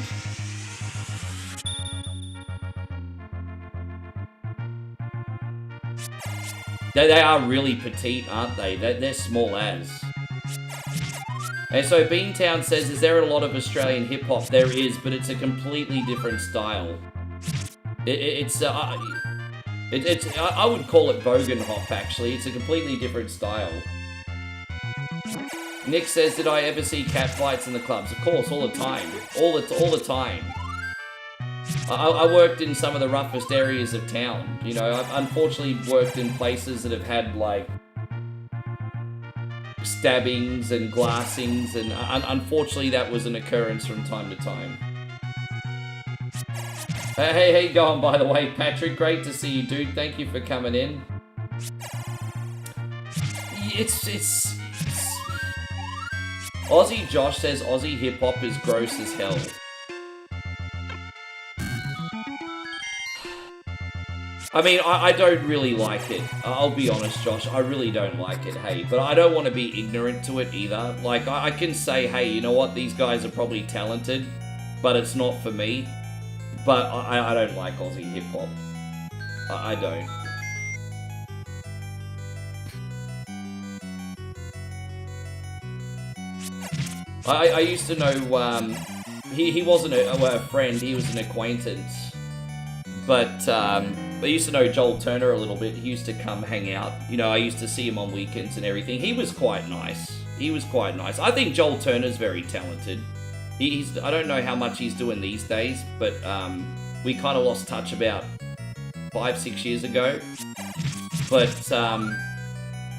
They are really petite, aren't they? They're small as. And so Beantown says, is there a lot of Australian hip-hop? There is, but it's a completely different style. I would call it bogan hop, actually. It's a completely different style. Nick says, did I ever see cat fights in the clubs? Of course, all the time. All the time. I worked in some of the roughest areas of town. You know, I've unfortunately worked in places that have had, like, stabbings and glassings, and unfortunately that was an occurrence from time to time. Hey, go on, by the way, Patrick. Great to see you, dude. Thank you for coming in. It's Aussie Josh says Aussie hip-hop is gross as hell. I mean, I don't really like it. I'll be honest, Josh. I really don't like it, hey. But I don't want to be ignorant to it either. Like, I can say, hey, you know what? These guys are probably talented, but it's not for me. But I don't like Aussie hip-hop. I don't. I used to know, he wasn't a friend, he was an acquaintance. But I used to know Joel Turner a little bit. He used to come hang out. You know, I used to see him on weekends and everything. He was quite nice. I think Joel Turner's very talented. I don't know how much he's doing these days, but we kind of lost touch about 5-6 years ago. But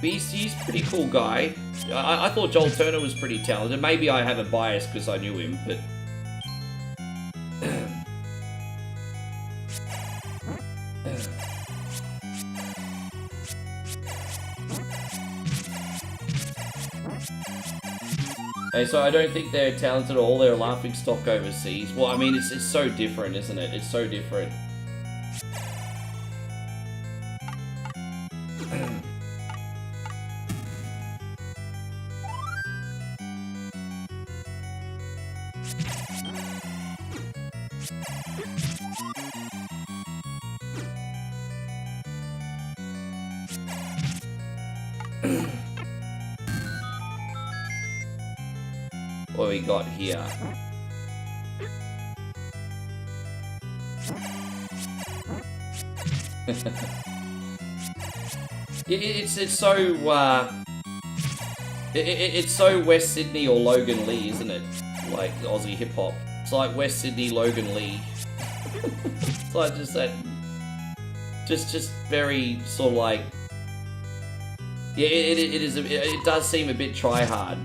he's a pretty cool guy. I thought Joel Turner was pretty talented. Maybe I have a bias because I knew him, but... And so I don't think they're talented at all. They're a laughing stock overseas. Well, I mean, it's so different, isn't it? It's so different. What we got here? It's so it's so West Sydney or Logan Lee, isn't it? Like Aussie hip hop. It's like West Sydney Logan Lee. It's like just that, just very sort of like, yeah. It does seem a bit try hard.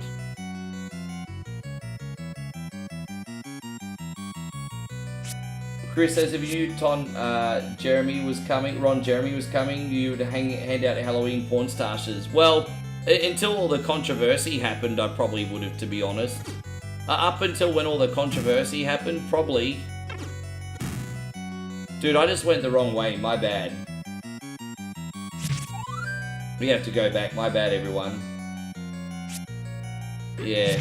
Chris says if you knew Ron Jeremy was coming, you would hand out Halloween porn stashes. Well, until all the controversy happened, I probably would have, to be honest. Up until when all the controversy happened, probably. Dude, I just went the wrong way, my bad. We have to go back, my bad, everyone. Yeah.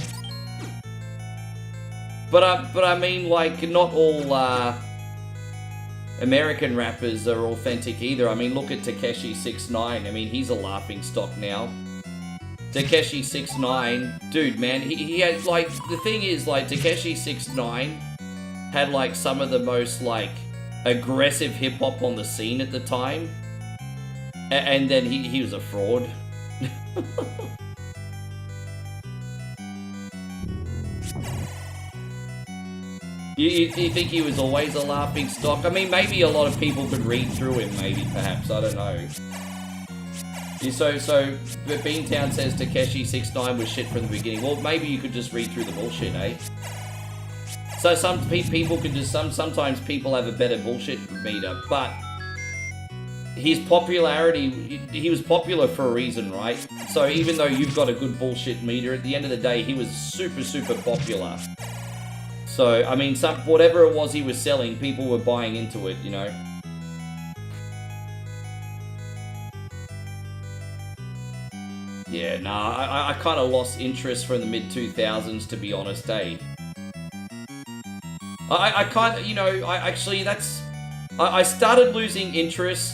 But I mean, like, not all, American rappers are authentic either. I mean, look at Takeshi 6ix9ine. I mean, he's a laughing stock now. Takeshi 6ix9ine, dude, man, he had, like, the thing is, like, Takeshi 6ix9ine had, like, some of the most, like, aggressive hip-hop on the scene at the time. And then he was a fraud. You think he was always a laughing stock? I mean, maybe a lot of people could read through him, maybe, perhaps, I don't know. So Beantown says Takeshi 6ix9ine was shit from the beginning. Well, maybe you could just read through the bullshit, eh? So some people could just, sometimes people have a better bullshit meter, but his popularity, he was popular for a reason, right? So even though you've got a good bullshit meter, at the end of the day, he was super, super popular. So, I mean, whatever it was he was selling, people were buying into it, you know? Yeah, nah, I kind of lost interest from the mid-2000s, to be honest, eh? I kind of, you know, I started losing interest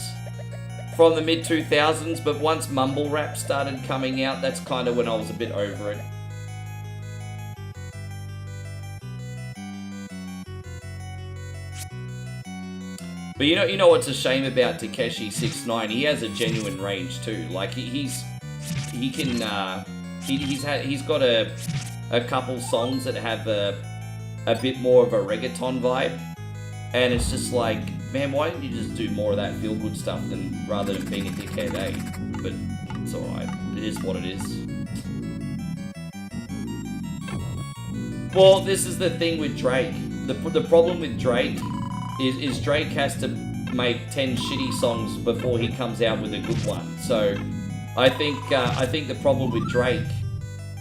from the mid-2000s, but once mumble rap started coming out, that's kind of when I was a bit over it. But you know what's a shame about Takeshi 6ix9ine? He has a genuine range too. Like he's got a couple songs that have a bit more of a reggaeton vibe, and it's just like, man, why didn't you just do more of that feel good stuff rather than being a dickhead, eh? But it's alright. It is what it is. Well, this is the thing with Drake. The problem with Drake is Drake has to make 10 shitty songs before he comes out with a good one. So I think the problem with Drake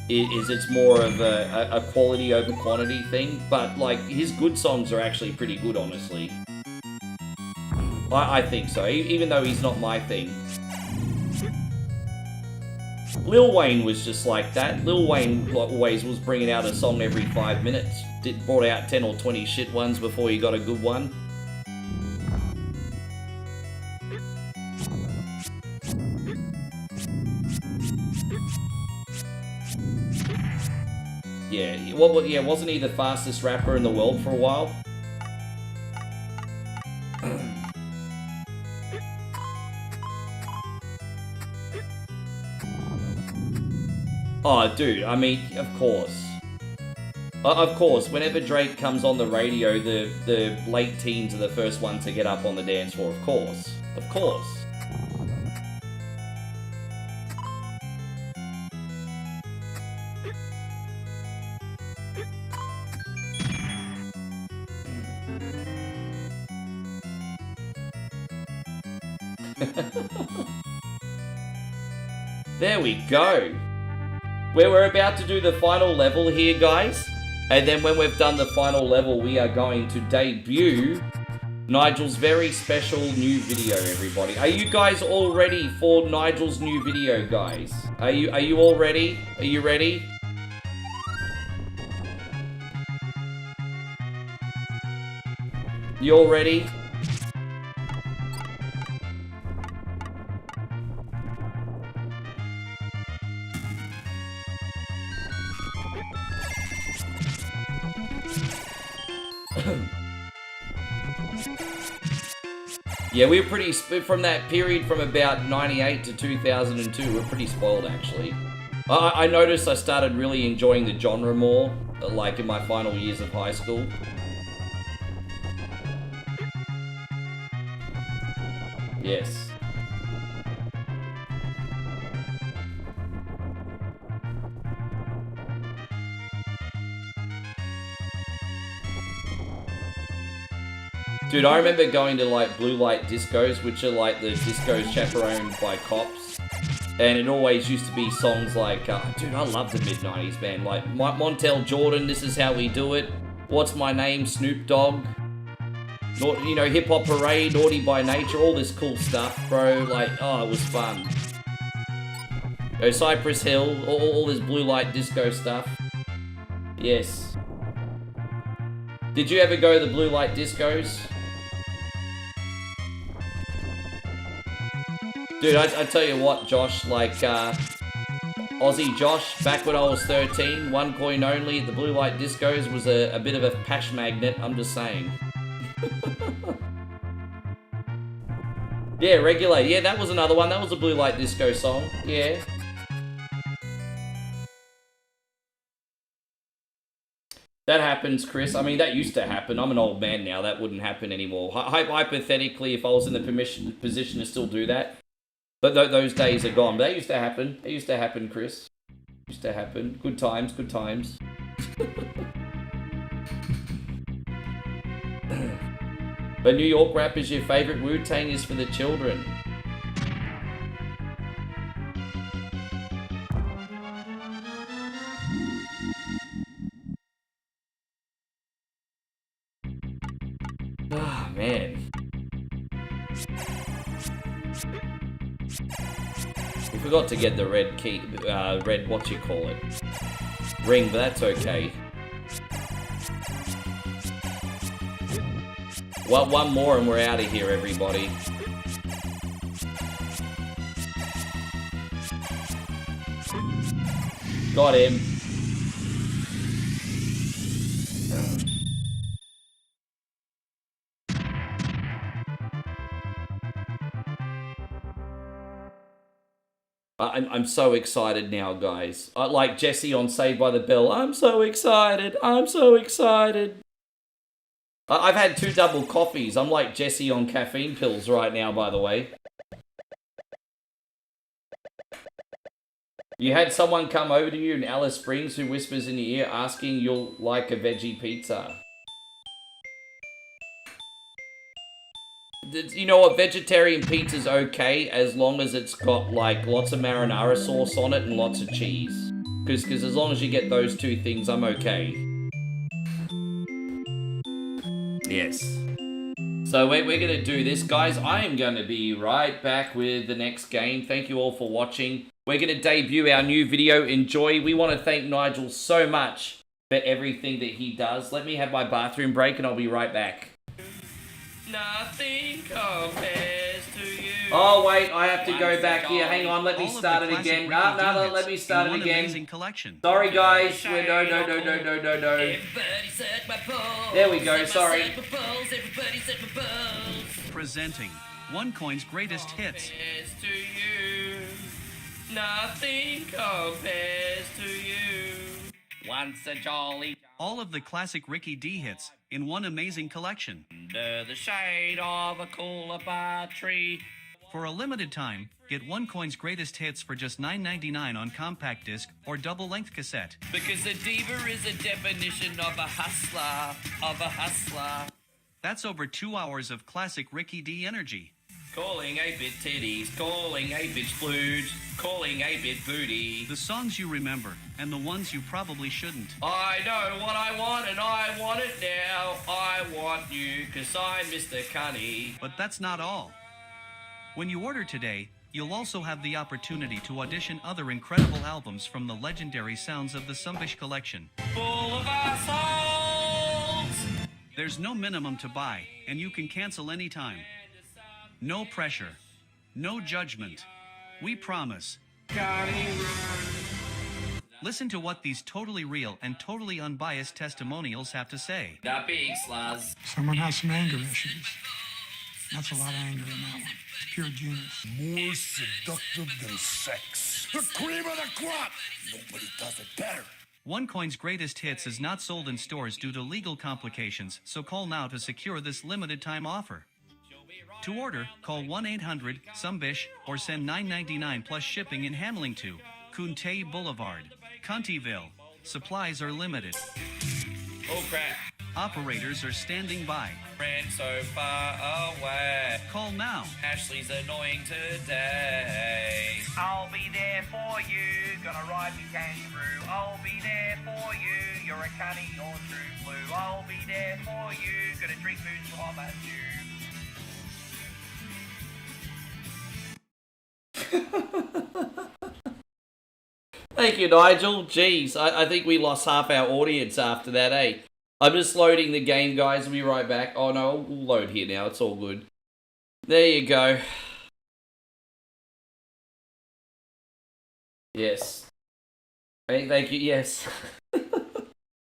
is it's more of a quality over quantity thing. But like his good songs are actually pretty good, honestly. I think so, even though he's not my thing. Lil Wayne was just like that. Lil Wayne always was bringing out a song every 5 minutes. Brought out 10 or 20 shit ones before he got a good one. Yeah, well, yeah, wasn't he the fastest rapper in the world for a while? Oh, dude, I mean, of course. Of course, whenever Drake comes on the radio, the late teens are the first ones to get up on the dance floor, of course. Of course. There we go. We're about to do the final level here, guys. And then when we've done the final level, we are going to debut Nigel's very special new video, everybody. Are you guys all ready for Nigel's new video, guys? Are you all ready? Are you ready? You all ready? Yeah, we were pretty, from that period from about 98 to 2002, we're pretty spoiled actually. I noticed I started really enjoying the genre more, like in my final years of high school. Yes. Dude, I remember going to like blue light discos, which are like the discos chaperoned by cops. And it always used to be songs like, dude, I love the mid-90s, man. Like Montel Jordan, This Is How We Do It. What's My Name, Snoop Dogg. You know, Hip Hop Parade, Naughty by Nature, all this cool stuff, bro. Like, oh, it was fun. Cypress Hill, all this blue light disco stuff. Yes. Did you ever go to the blue light discos? Dude, I tell you what, Josh, like, Aussie Josh, back when I was 13, 1 coin only at the blue light discos was a bit of a pash magnet, I'm just saying. Yeah, Regulate, yeah, that was another one, that was a blue light disco song, yeah. That happens, Chris. I mean, that used to happen. I'm an old man now. That wouldn't happen anymore. Hypothetically, if I was in the position to still do that. But those days are gone. But that used to happen. It used to happen, Chris. It used to happen. Good times, good times. But New York rap is your favorite. Wu-Tang is for the children. Ah, man. We forgot to get the red key, red, what you call it, ring, but that's okay. Well, one more and we're out of here, everybody. Got him. I'm so excited now, guys. Like Jesse on Saved by the Bell. I'm so excited. I'm so excited. I've had 2 double coffees. I'm like Jesse on caffeine pills right now, by the way. You had someone come over to you in Alice Springs who whispers in your ear asking you'll like a veggie pizza. You know what, vegetarian pizza's okay as long as it's got like lots of marinara sauce on it and lots of cheese. Because as long as you get those 2 things, I'm okay. Yes. So we're going to do this, guys. I am going to be right back with the next game. Thank you all for watching. We're going to debut our new video. Enjoy. We want to thank Nigel so much for everything that he does. Let me have my bathroom break and I'll be right back. Nothing compares to you. Oh wait, I have to go back here. Hang on, let me start it again. No, let me start it again. Sorry guys, no. There we go, sorry. Presenting OneCoin's greatest hits. To you. Nothing compares to you. Once a jolly. All of the classic Ricky D hits in one amazing collection. Under the shade of a coolabah tree. For a limited time, get OneCoin's greatest hits for just $9.99 on compact disc or double-length cassette. Because a diva is a definition of a hustler, That's over 2 hours of classic Ricky D energy. Calling 8-bit titties, calling 8-bit splooge, calling 8-bit booty. The songs you remember, and the ones you probably shouldn't. I know what I want and I want it now. I want you, cause I'm Mr. Cunny. But that's not all. When you order today, you'll also have the opportunity to audition other incredible albums from the legendary Sounds of the Sumbish collection. Full of assholes! There's no minimum to buy, and you can cancel anytime. No pressure. No judgment. We promise. Listen to what these totally real and totally unbiased testimonials have to say. The big sluz. Someone has some anger issues. That's a lot of anger in that one. It's pure genius. More seductive than sex. The cream of the crop. Nobody does it better. OneCoin's greatest hits is not sold in stores due to legal complications, so call now to secure this limited time offer. To order, call 1-800-SUMBISH or send $9.99 plus shipping and handling to Kunte Boulevard, Cuntyville. Supplies are limited. Oh crap. Operators are standing by. Ran so far away. Call now. Ashley's annoying today. I'll be there for you, gonna ride me kangaroo. I'll be there for you, you're a cunny, you're true blue. I'll be there for you, gonna drink booze from a tube. Thank you, Nigel. Jeez, I think we lost half our audience after that, eh? I'm just loading the game, guys. We'll be right back. Oh, no, we'll load here now. It's all good. There you go. Yes. Thank you. Yes.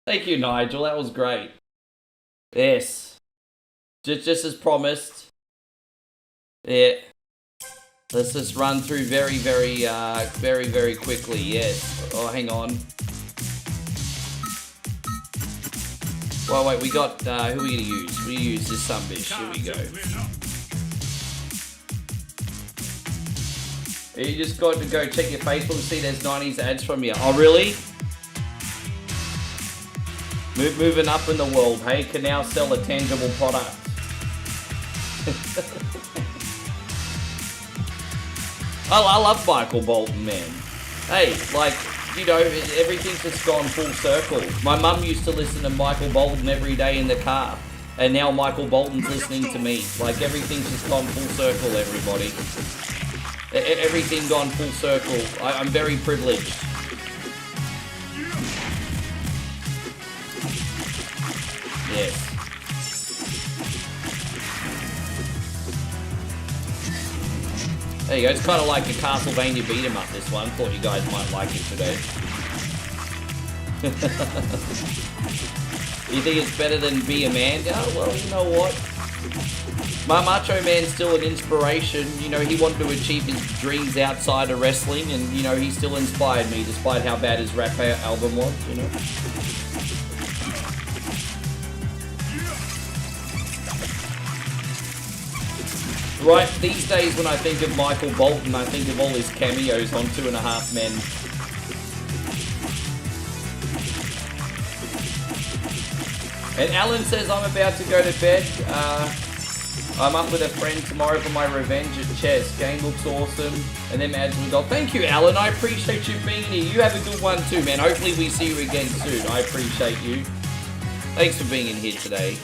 Thank you, Nigel. That was great. Yes. Just as promised. Yeah. Let's just run through very quickly. Yes. Oh, hang on. Well, wait, we got, who are we gonna use? We use this sunbish. Here we go. You just got to go check your Facebook and see there's 90s ads from you. Oh, really? Moving up in the world, hey? Can now sell a tangible product. I love Michael Bolton, man. Hey, like, you know, everything's just gone full circle. My mum used to listen to Michael Bolton every day in the car, and now Michael Bolton's listening to me. Like, everything's just gone full circle, everybody. Everything gone full circle. I'm very privileged. Yes. There you go, it's kind of like a Castlevania beat 'em up, this one. Thought you guys might like it today. You think it's better than Be a Man? Oh, well, you know what? My Macho Man's still an inspiration. You know, he wanted to achieve his dreams outside of wrestling, and, you know, he still inspired me, despite how bad his rap album was, you know? Right, these days when I think of Michael Bolton, I think of all his cameos on 2.5 Men. And Alan says I'm about to go to bed. I'm up with a friend tomorrow for my revenge at chess. Game looks awesome. And then adds we go, thank you, Alan. I appreciate you being here. You have a good one too, man. Hopefully we see you again soon. I appreciate you. Thanks for being in here today.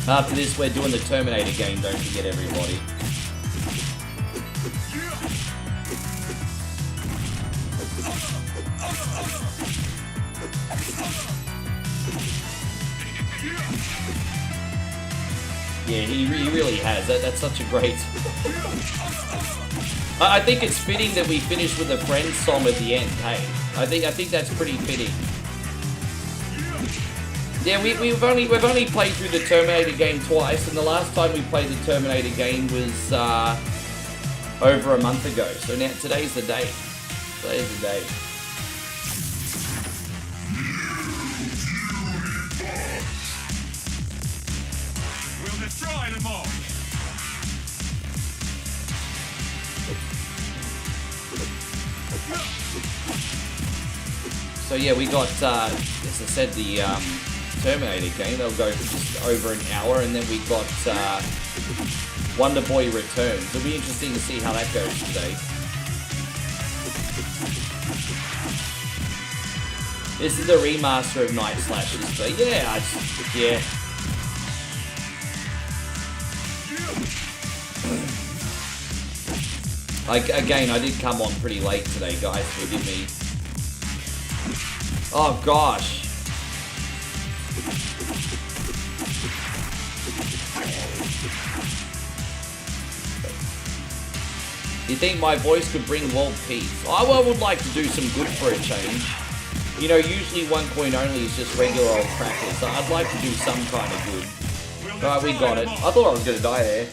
After this, we're doing the Terminator game, don't forget, everybody. Yeah, he really has. That's such a great... I think it's fitting that we finish with a Friends song at the end, hey? I think that's pretty fitting. Yeah, we've only played through the Terminator game twice, and the last time we played the Terminator game was over a month ago. So now today's the day. Today's the day. We'll destroy them all. So yeah, we got, as I said, the Terminator game. They'll go for just over an hour, and then we got Wonder Boy Returns. It'll be interesting to see how that goes today. This is the remaster of Night Slashers, but yeah, yeah. Again, I did come on pretty late today, guys. Forgive me. Oh gosh. You think my voice could bring world peace? I would like to do some good for a change. You know, usually one coin only is just regular old crackers. So I'd like to do some kind of good. Alright, we got it. I thought I was going to die there.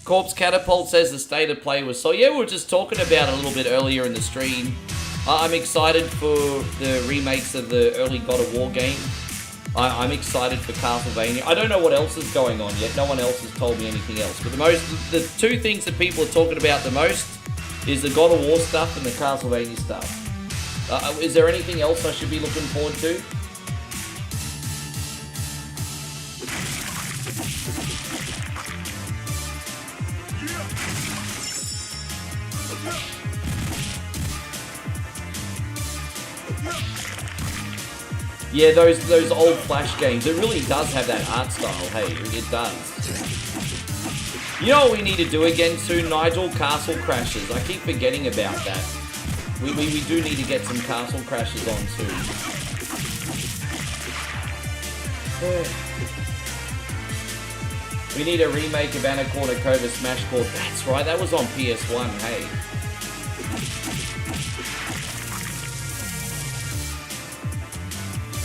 Corpse Catapult says the state of play was so... Yeah, we were just talking about it a little bit earlier in the stream. I'm excited for the remakes of the early God of War game. I'm excited for Castlevania. I don't know what else is going on yet. No one else has told me anything else. But the two things that people are talking about the most is the God of War stuff and the Castlevania stuff. Is there anything else I should be looking forward to? Yeah, those old Flash games, it really does have that art style, hey, it does. You know what we need to do again soon, Nigel? Castle Crashers. I keep forgetting about that. We do need to get some Castle Crashers on soon. We need a remake of Anaconda Cova Smash Court. That's right, that was on PS1, hey.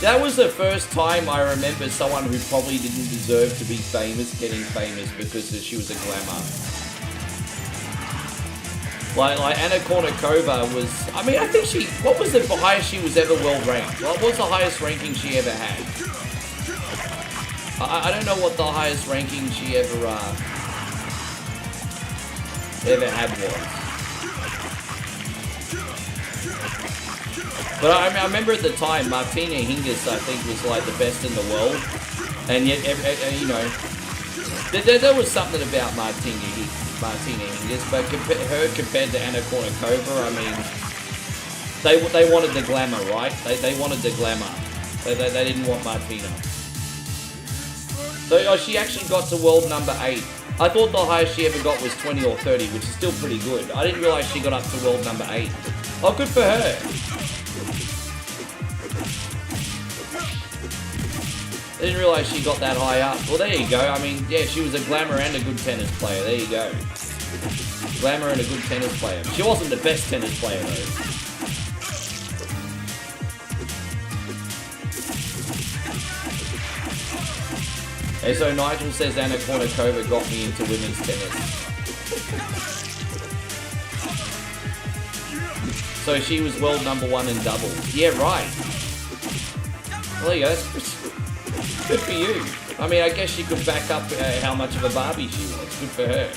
That was the first time I remember someone who probably didn't deserve to be famous getting famous because she was a glamour. Like Anna Kournikova was, I mean, I think what was the highest she was ever world ranked? What was the highest ranking she ever had? I don't know what the highest ranking she ever had was. But I remember at the time, Martina Hingis, I think, was like the best in the world. And yet, you know, there was something about Martina Hingis, but her compared to Anna Kournikova, I mean, they wanted the glamour, right? They wanted the glamour. They didn't want Martina. So she actually got to world number 8. I thought the highest she ever got was 20 or 30, which is still pretty good. I didn't realize she got up to world number 8. Oh, good for her. I didn't realize she got that high up. Well, there you go. I mean, yeah, she was a glamour and a good tennis player. There you go. Glamour and a good tennis player. She wasn't the best tennis player, though. And so Nigel says Anna Kournikova got me into women's tennis. So she was world number 1 in doubles. Yeah, right. Well, there you go. That's good for you. I mean, I guess she could back up how much of a Barbie she was. Good for her.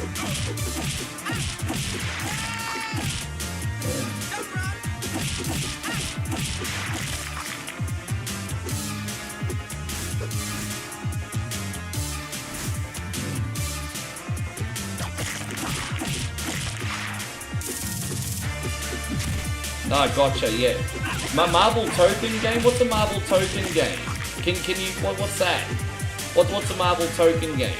Ah, gotcha, yeah. My Marble Token game? What's a Marble Token game? Can you, what's that? What's a Marble Token game?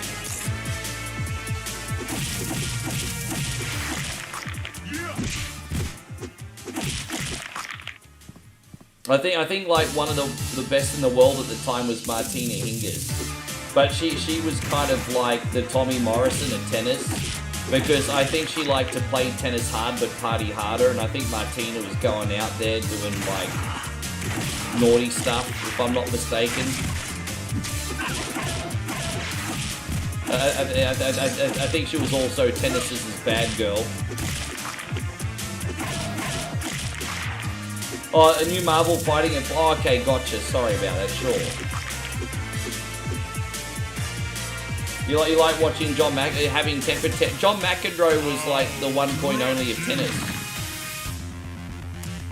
I think like one of the best in the world at the time was Martina Hingis. But she was kind of like the Tommy Morrison of tennis. Because I think she liked to play tennis hard but party harder, and I think Martina was going out there doing like naughty stuff, if I'm not mistaken. I think she was also tennis's bad girl. Oh, a new Marvel fighting and oh, okay, gotcha. Sorry about that. Sure. You like watching John having temper. John McEnroe was like the one coin only of tennis.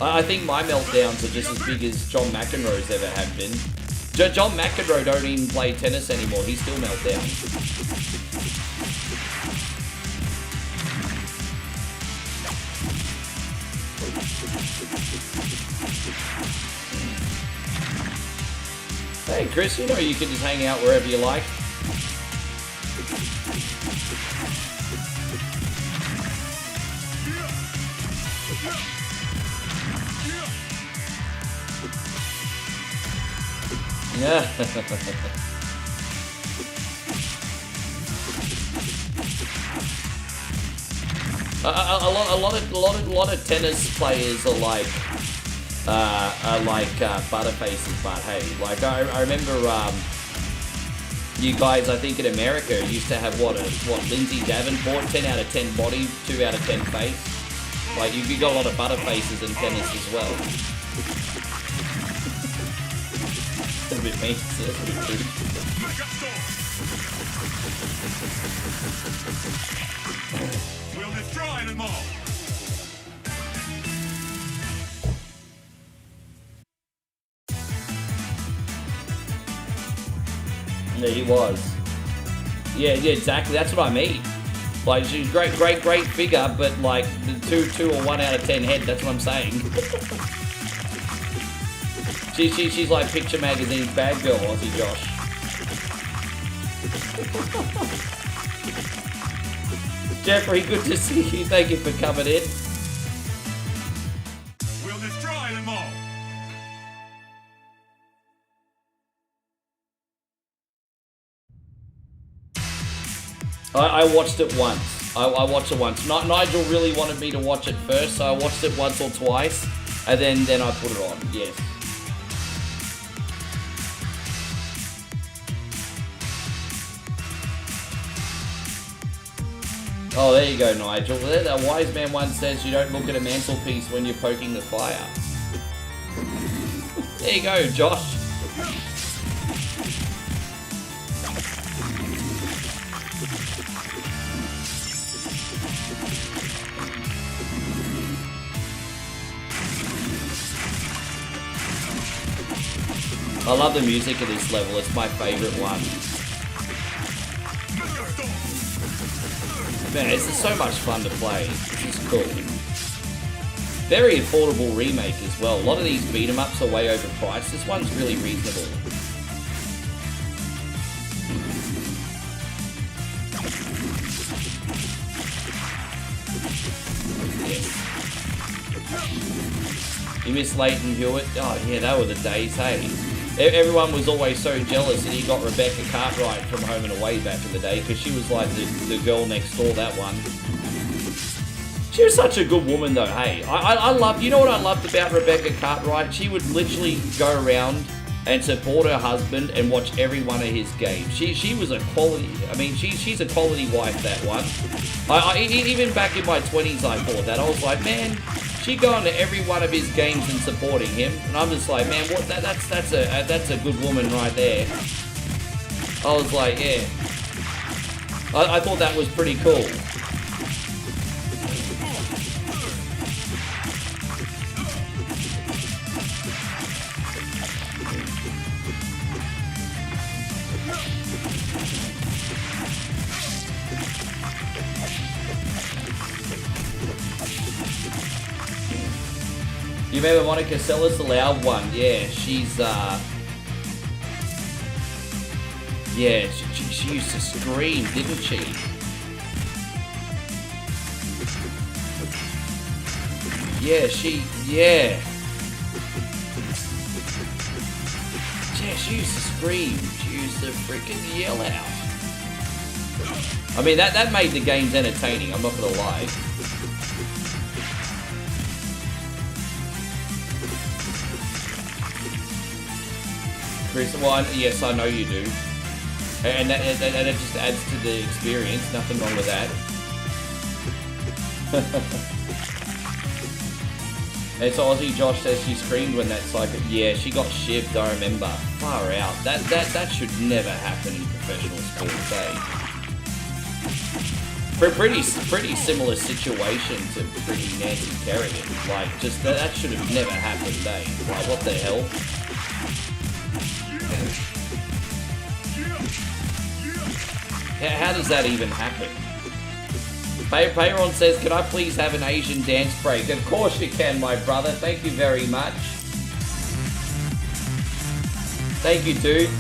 I think my meltdowns are just as big as John McEnroe's ever have been. John McEnroe don't even play tennis anymore. He still meltdowns. Hey Chris, you know you can just hang out wherever you like. Yeah. a lot of tennis players are like butterfaces, but hey, like I remember you guys, I think in America used to have what Lindsay Davenport, 10 out of 10 body, 2 out of 10 face. Like you got a lot of butterfaces in tennis as well. That's a bit mean. That's a bit rude. We'll destroy them all. Yeah, he was. Yeah, exactly. That's what I mean. Like, she's great figure, but like the 2 or 1 out of 10 head. That's what I'm saying. She's like Picture Magazine's bad girl, Aussie Josh. Jeffrey, good to see you. Thank you for coming in. We'll destroy them all. I watched it once. I watched it once. Nigel really wanted me to watch it first, so I watched it once or twice, and then I put it on. Yes. Oh, there you go, Nigel. A wise man once says you don't look at a mantelpiece when you're poking the fire. There you go, Josh. I love the music of this level. It's my favorite one. Man, this is so much fun to play. This is cool. Very affordable remake as well. A lot of these beat 'em ups are way overpriced. This one's really reasonable. Yes. You miss Leighton Hewitt? Oh yeah, that were the days, hey. Everyone was always so jealous that he got Rebecca Cartwright from Home and Away back in the day, because she was like the girl next door, that one. She was such a good woman though, hey. I love, you know what I loved about Rebecca Cartwright? She would literally go around and support her husband and watch every one of his games. She was a quality, I mean, she's a quality wife, that one. Even back in my 20s I thought that. I was like, man, she'd go into every one of his games and supporting him, and I'm just like, man, what? That's a good woman right there. I was like, yeah. I thought that was pretty cool. You remember Monica Seles, the loud one? Yeah, she's, yeah, she used to scream, didn't she? Yeah, yeah. Yeah, she used to scream. She used to freaking yell out. I mean, that made the games entertaining, I'm not gonna lie. Chris, well, yes, I know you do. And that just adds to the experience. Nothing wrong with that. And so Aussie Josh says she screamed when that psycho... Yeah, she got shivved, I remember. Far out. That should never happen in professional sports, eh? Pretty similar situation to pretty Nancy Kerrigan. Like, just that should have never happened, eh? Like, what the hell? How does that even happen? Payron says, can I please have an Asian dance break? Of course you can, my brother. Thank you very much. Thank you, dude.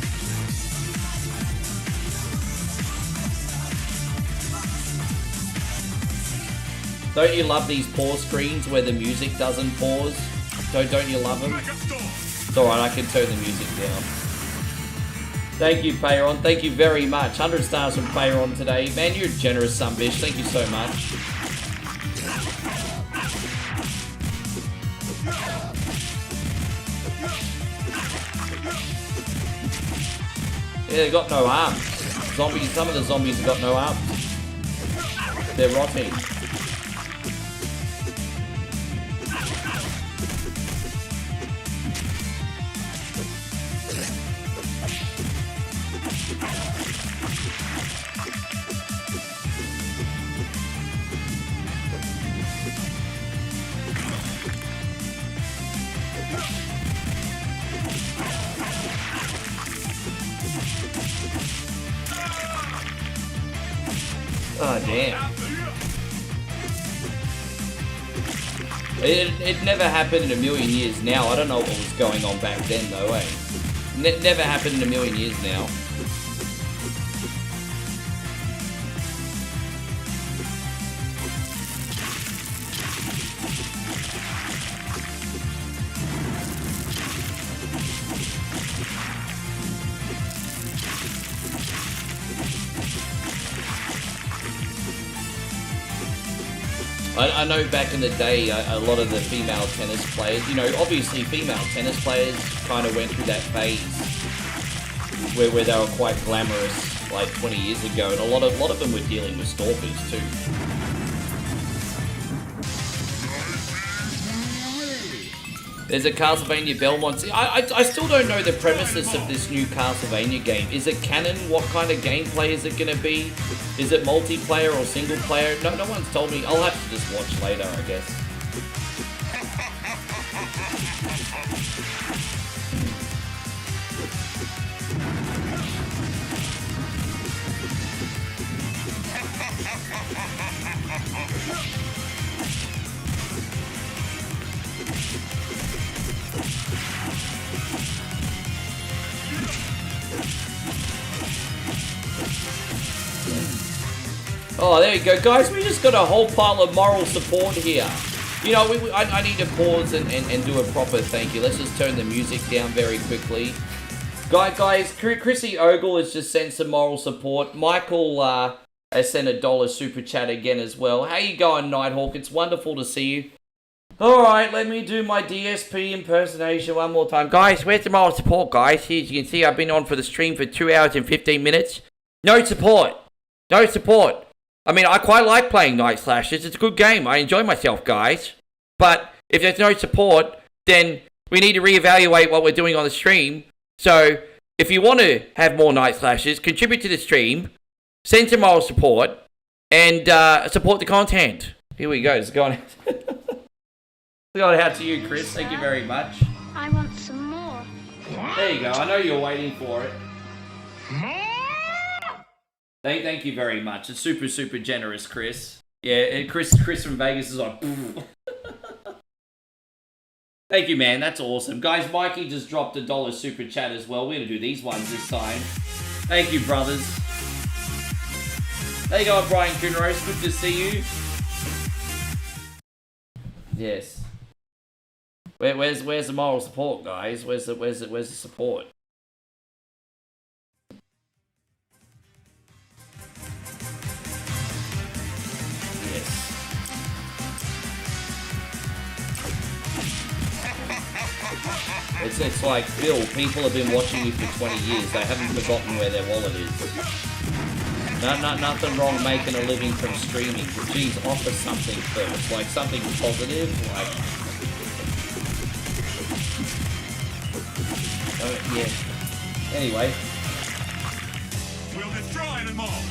Don't you love these pause screens where the music doesn't pause? Don't you love them? It's alright, I can turn the music down. Thank you, Payron. Thank you very much. 100 stars from Payron today. Man, you're a generous son, bitch. Thank you so much. Yeah, they got no arms. Zombies, some of the zombies have got no arms. They're rotting. Oh, damn. It never happened in a million years now. I don't know what was going on back then, though, eh? Never happened in a million years now. I know back in the day, a lot of the female tennis players, you know, obviously female tennis players kind of went through that phase where they were quite glamorous, like 20 years ago, and a lot of them were dealing with stalkers too. There's a Castlevania Belmont. I still don't know the premises of this new Castlevania game. Is it canon? What kind of gameplay is it going to be? Is it multiplayer or single player? No one's told me. I'll have to just watch later, I guess. Oh, there you go, guys. We just got a whole pile of moral support here. You know, I need to pause and do a proper thank you. Let's just turn the music down very quickly. Guys, Chrissy Ogle has just sent some moral support. Michael has sent $1 super chat again as well. How you going, Nighthawk? It's wonderful to see you. Alright, let me do my DSP impersonation one more time. Guys, where's the moral support, guys? Here, as you can see, I've been on for the stream for 2 hours and 15 minutes. No support. No support. I mean, I quite like playing Night Slashers. It's a good game. I enjoy myself, guys. But if there's no support, then we need to reevaluate what we're doing on the stream. So, if you want to have more Night Slashers, contribute to the stream, send some moral support, and support the content. Here we go. It's going out to you, Chris. Thank you very much. I want some more. There you go. I know you're waiting for it. Thank you very much. It's super, super generous, Chris. Yeah, Chris from Vegas is like... Thank you, man. That's awesome. Guys, Mikey just dropped $1 super chat as well. We're going to do these ones this time. Thank you, brothers. There you go, Brian Kunros. Good to see you. Yes. Where's the moral support, guys? Where's the support? It's like, Bill, people have been watching you for 20 years. They haven't forgotten where their wallet is. Nothing wrong making a living from streaming. But geez, offer something first. Like something positive. Like, yeah. Anyway. We'll destroy them all.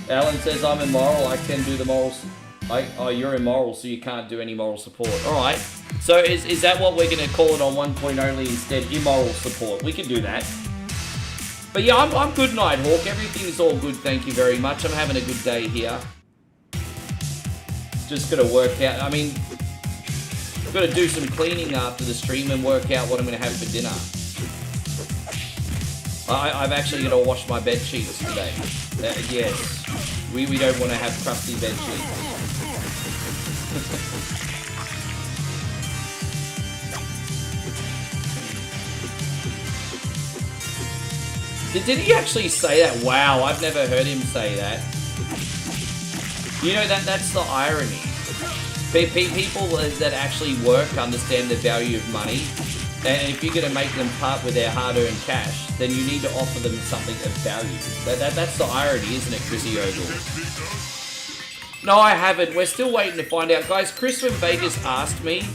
Alan says I'm immoral. I can do the morals. Oh, you're immoral, so you can't do any moral support. All right. So is that what we're gonna call it on 1 only instead? Immoral support. We can do that. But yeah, I'm good, Nighthawk. Everything is all good. Thank you very much. I'm having a good day here. Just gotta work out. I mean, I've got to do some cleaning after the stream and work out what I'm gonna have for dinner. I've actually got to wash my bed sheets today. Yes, we don't want to have crusty bed sheets. Did he actually say that? Wow, I've never heard him say that. You know, that's the irony. People that actually work understand the value of money. And if you're going to make them part with their hard-earned cash, then you need to offer them something of value. That's the irony, isn't it, Chrissy Ogle? No, I haven't. We're still waiting to find out. Guys, Chris from Vegas asked me,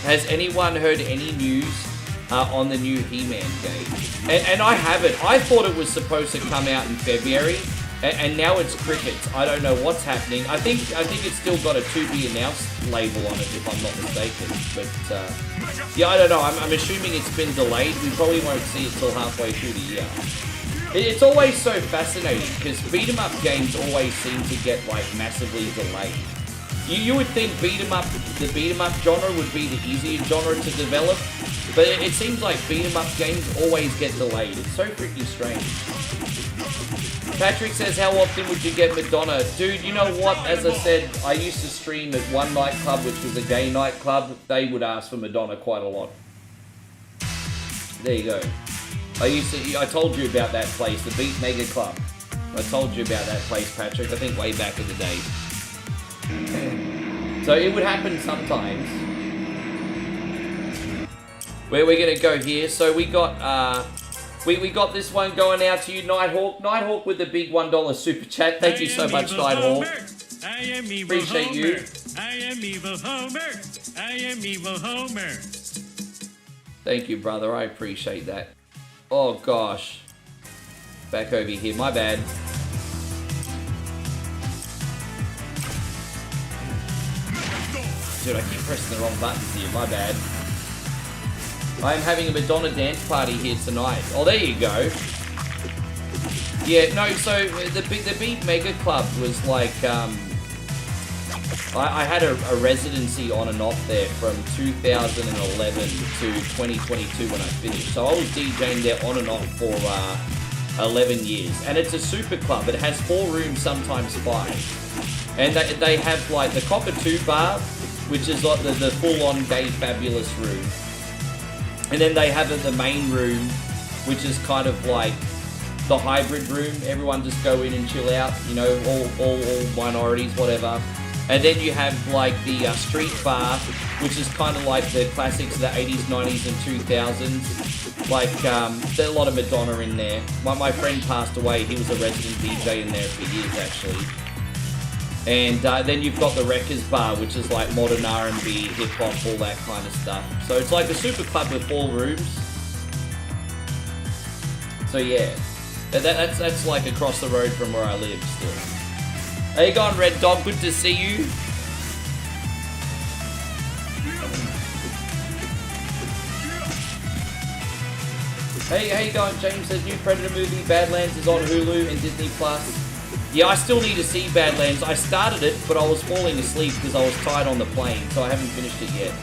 has anyone heard any news on the new He-Man game? And I haven't. I thought it was supposed to come out in February, and now it's crickets. I don't know what's happening. I think it's still got a to be announced label on it, if I'm not mistaken. But yeah, I don't know. I'm assuming it's been delayed. We probably won't see it till halfway through the year. It's always so fascinating because beat 'em up games always seem to get like massively delayed. You would think the beat 'em up genre would be the easier genre to develop, but it seems like beat 'em up games always get delayed. It's so freaking strange. Patrick says, how often would you get Madonna? Dude, you know what? As I said, I used to stream at one nightclub, which was a gay nightclub. They would ask for Madonna quite a lot. There you go. I told you about that place, the Beat Mega Club. I told you about that place, Patrick, I think way back in the day. So it would happen sometimes. Where we're gonna go here, so we got we got this one going out to you, Nighthawk. Nighthawk with the big $1 super chat. Thank you so much, Nighthawk. I am evil Appreciate Homer. you. I am evil Homer. I am evil Homer. Thank you, brother. I appreciate that. Oh gosh. Back over here. My bad. Dude, I keep pressing the wrong buttons here. My bad. I am having a Madonna dance party here tonight. Oh, there you go. Yeah, no, so the Beat Mega Club was like, I had a residency on and off there from 2011 to 2022 when I finished. So I was DJing there on and off for 11 years. And it's a super club. It has 4 rooms, sometimes 5. And they have like the Copper 2 bar, which is like the full-on gay fabulous room. And then they have the main room, which is kind of like the hybrid room. Everyone just go in and chill out, you know, all minorities, whatever. And then you have like the street bar, which is kind of like the classics of the 80s, 90s, and 2000s. Like, there's a lot of Madonna in there. My friend passed away. He was a resident DJ in there for years, actually. And then you've got the Wreckers Bar, which is like modern R&B, hip-hop, all that kind of stuff. So it's like a super club with 4 rooms. So yeah, that's like across the road from where I live still. How you going, Red Dog? Good to see you. Hey, how you going, James? The new Predator movie, Badlands, is on Hulu and Disney+. Yeah, I still need to see Badlands. I started it, but I was falling asleep because I was tired on the plane, so I haven't finished it yet.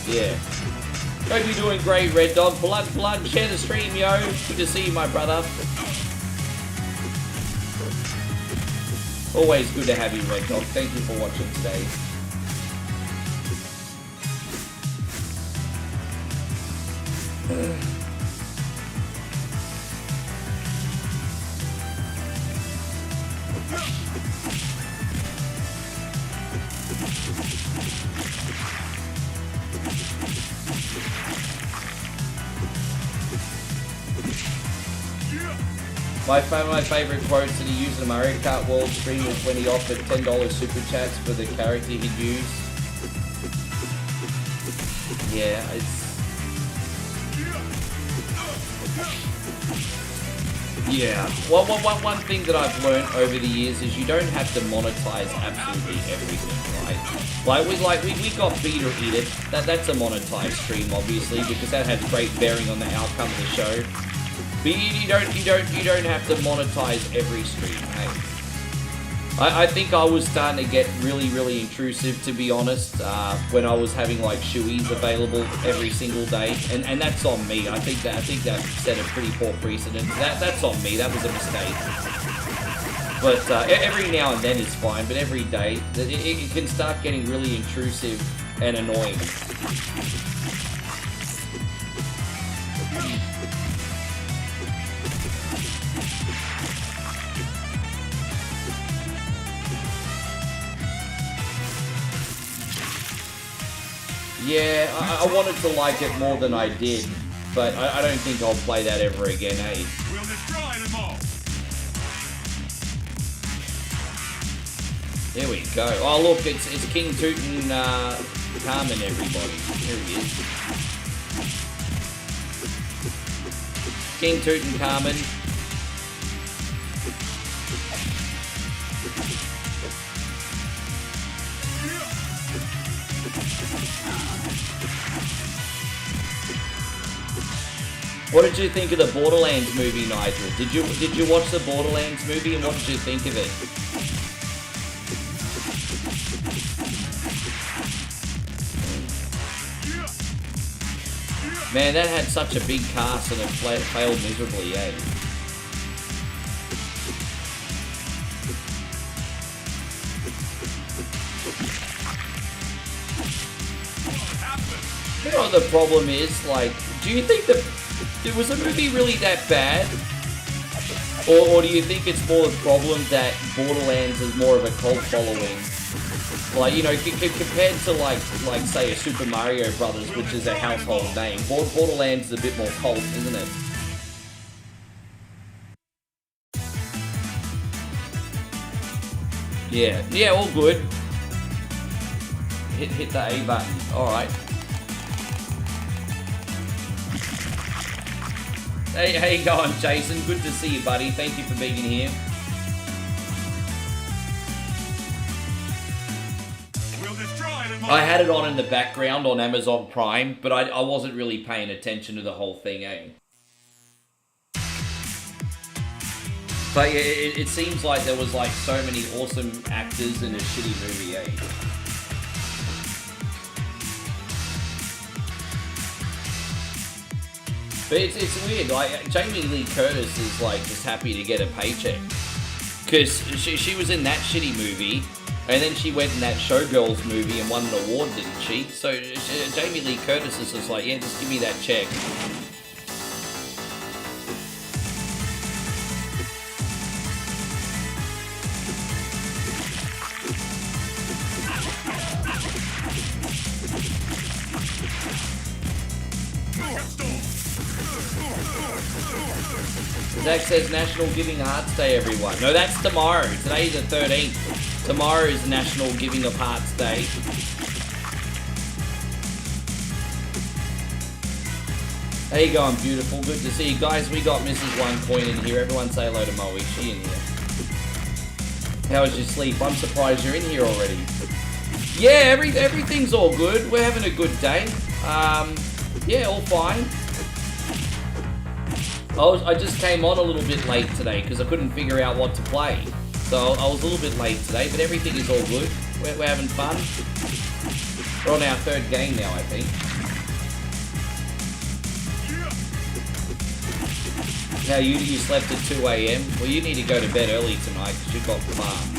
Yeah. Hope you're doing great, Red Dog. Blood, share the stream, yo. Good to see you, my brother. Always good to have you, Red Dog. Thank you for watching today. My favourite quotes that he used in the Mario Kart World stream was when he offered $10 super chats for the character he'd use. Yeah, it's... Yeah. Well, one thing that I've learned over the years is you don't have to monetize absolutely everything, right? We got Beat or Eat It. That's a monetized stream, obviously, because that has great bearing on the outcome of the show. But you don't have to monetize every stream, hey? I think I was starting to get really intrusive, to be honest, when I was having like shoeies available every single day, and that's on me. I think that set a pretty poor precedent. That's on me. That was a mistake. But every now and then is fine, but every day it can start getting really intrusive and annoying. Yeah, I wanted to like it more than I did, but I don't think I'll play that ever again, eh? We'll destroy them all. There we go. Oh look, it's King Tutankhamun, everybody. There he is. King Tutankhamun. What did you think of the Borderlands movie, Nigel? Did you watch the Borderlands movie, and what did you think of it? Man, that had such a big cast and it failed miserably, eh? You know what the problem is? Like, do you think that... Was the movie really that bad? Or do you think it's more a problem that Borderlands is more of a cult following? Like, you know, compared to like say a Super Mario Brothers, which is a household name, Borderlands is a bit more cult, isn't it? Yeah, all good. Hit the A button. All right. Hey, how you going, Jason? Good to see you, buddy. Thank you for being here. We'll destroy them all. I had it on in the background on Amazon Prime, but I wasn't really paying attention to the whole thing, eh? But yeah, it seems like there was like so many awesome actors in a shitty movie, eh? But it's weird, like, Jamie Lee Curtis is, like, just happy to get a paycheck. Because she was in that shitty movie, and then she went in that Showgirls movie and won an award, didn't she? So Jamie Lee Curtis is just like, yeah, just give me that check. Zach says National Giving Hearts Day, everyone. No, that's tomorrow. Today's the 13th. Tomorrow is National Giving of Hearts Day. How you going, beautiful? Good to see you. Guys, we got Mrs. One Coin in here. Everyone say hello to Moe. Is she in here? How was your sleep? I'm surprised you're in here already. Yeah, everything's all good. We're having a good day. Yeah, all fine. I just came on a little bit late today because I couldn't figure out what to play. So I was a little bit late today, but everything is all good. We're having fun. We're on our third game now, I think. Now you slept at 2 AM? Well, you need to go to bed early tonight because you've got farm.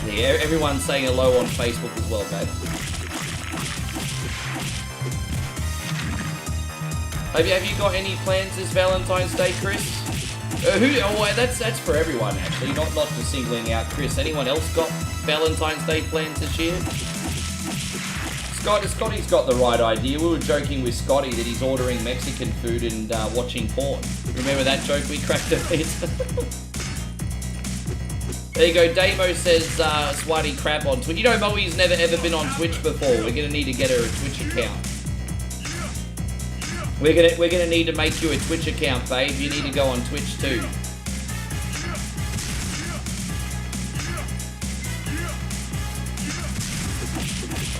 Yeah, everyone's saying hello on Facebook as well, babe. Have you got any plans this Valentine's Day, Chris? That's for everyone actually, not just singling out Chris. Anyone else got Valentine's Day plans this year? Scotty's got the right idea. We were joking with Scotty that he's ordering Mexican food and watching porn. Remember that joke we cracked a bit? There you go. Damo says Swatty crap on Twitch. You know, Moe's never ever been on Twitch before. We're gonna need to get her a Twitch account. We're gonna need to make you a Twitch account, babe. You need to go on Twitch too.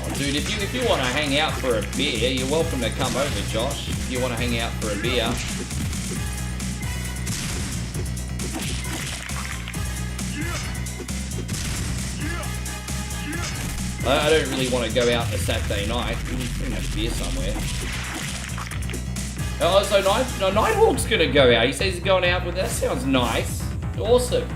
Oh, dude, if you want to hang out for a beer, you're welcome to come over, Josh. If you want to hang out for a beer. I don't really want to go out on a Saturday night. We can have a beer somewhere. Oh, so Nighthawk's gonna go out. He says he's going out with. That sounds nice. Awesome.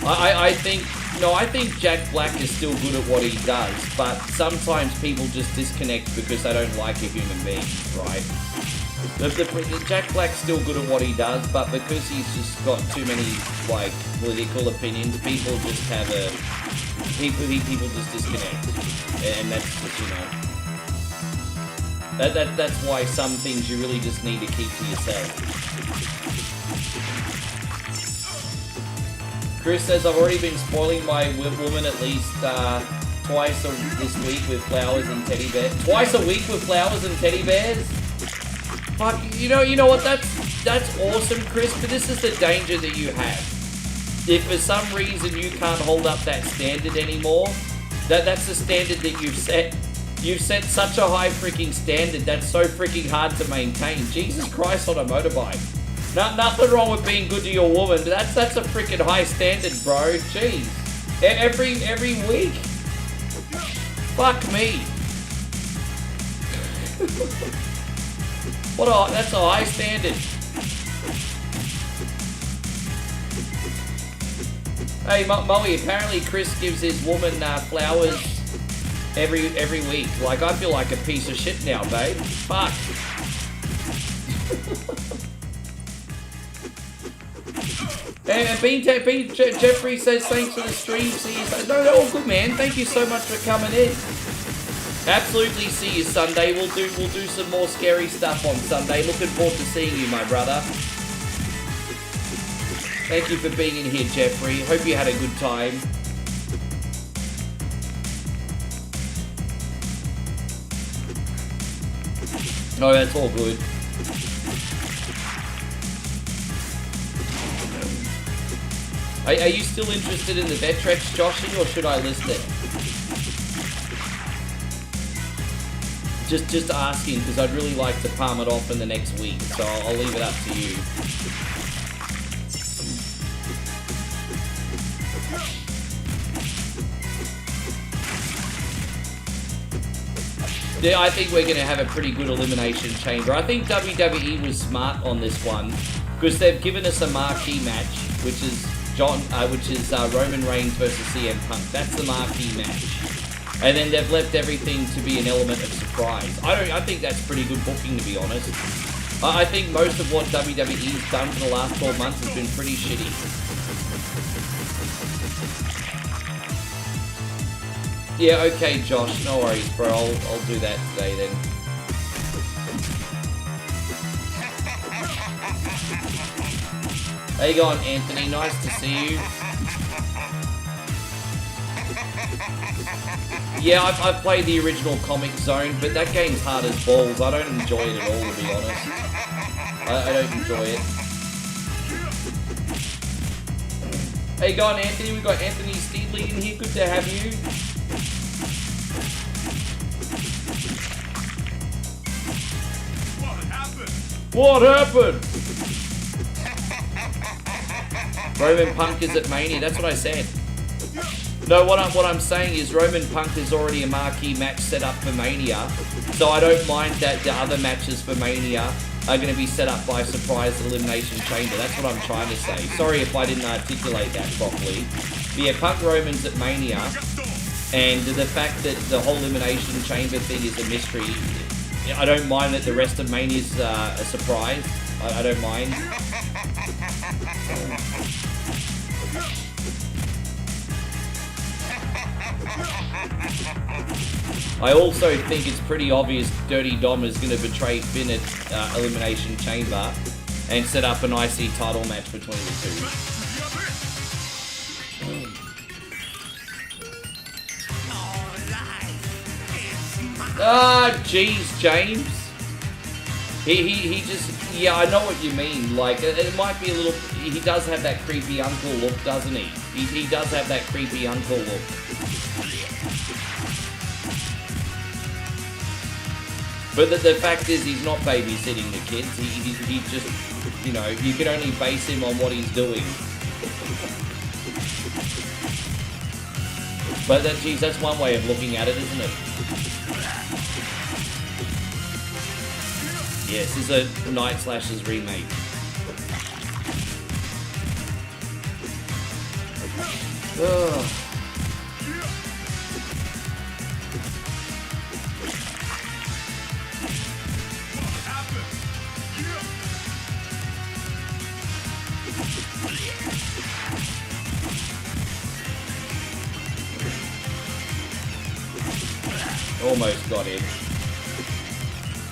I think Jack Black is still good at what he does, but sometimes people just disconnect because they don't like a human being, right? The Jack Black's still good at what he does, but because he's just got too many like political opinions, people just have people just disconnect, and that's just, you know, that's why some things you really just need to keep to yourself. Chris says I've already been spoiling my woman at least twice this week with flowers and teddy bears. Twice a week with flowers and teddy bears. Fuck, you know what? That's awesome, Chris. But this is the danger that you have. If for some reason you can't hold up that standard anymore, that's the standard that you've set. You've set such a high freaking standard that's so freaking hard to maintain. Jesus Christ on a motorbike. Nothing wrong with being good to your woman, but that's a freaking high standard, bro. Jeez. Every week. Fuck me. That's a high standard. Hey, Moe, apparently Chris gives his woman flowers every week. Like, I feel like a piece of shit now, babe. Fuck. And Jeffrey says thanks for the stream. See you Sunday. No, all good, man. Thank you so much for coming in. Absolutely, see you Sunday. We'll do some more scary stuff on Sunday. Looking forward to seeing you, my brother. Thank you for being in here, Jeffrey. Hope you had a good time. Oh, that's all good. Are you still interested in the Vectrex, Joshy, or should I list it? Just asking, because I'd really like to palm it off in the next week, so I'll leave it up to you. Yeah, I think we're going to have a pretty good elimination chamber. I think WWE was smart on this one, because they've given us a marquee match, which is Roman Reigns versus CM Punk. That's the marquee match. And then they've left everything to be an element of surprise. I think that's pretty good booking, to be honest. I think most of what WWE's done for the last 12 months has been pretty shitty. Yeah, okay, Josh. No worries, bro. I'll do that today then. How you going, Anthony? Nice to see you. Yeah, I've played the original Comic Zone, but that game's hard as balls. I don't enjoy it at all, to be honest. I don't enjoy it. How you going, Anthony? We've got Anthony Steedley in here. Good to have you. What happened? Roman Punk is at Mania. That's what I said. No, what I'm saying is Roman Punk is already a marquee match set up for Mania, so I don't mind that the other matches for Mania are going to be set up by surprise elimination chamber. That's what I'm trying to say. Sorry if I didn't articulate that properly. But yeah, Punk Roman's at Mania, and the fact that the whole elimination chamber thing is a mystery, I don't mind that the rest of Mania's a surprise. I don't mind. I also think it's pretty obvious Dirty Dom is going to betray Finn at Elimination Chamber and set up an IC title match between the two. Ah, jeez, James. He just, yeah, I know what you mean. Like, it might be a little, he does have that creepy uncle look, doesn't he? He does have that creepy uncle look. But the fact is, he's not babysitting the kids. He just, you know, you can only base him on what he's doing. But geez, that's one way of looking at it, isn't it? Yes, this is a Night Slashers Remake. Ugh. Almost got him.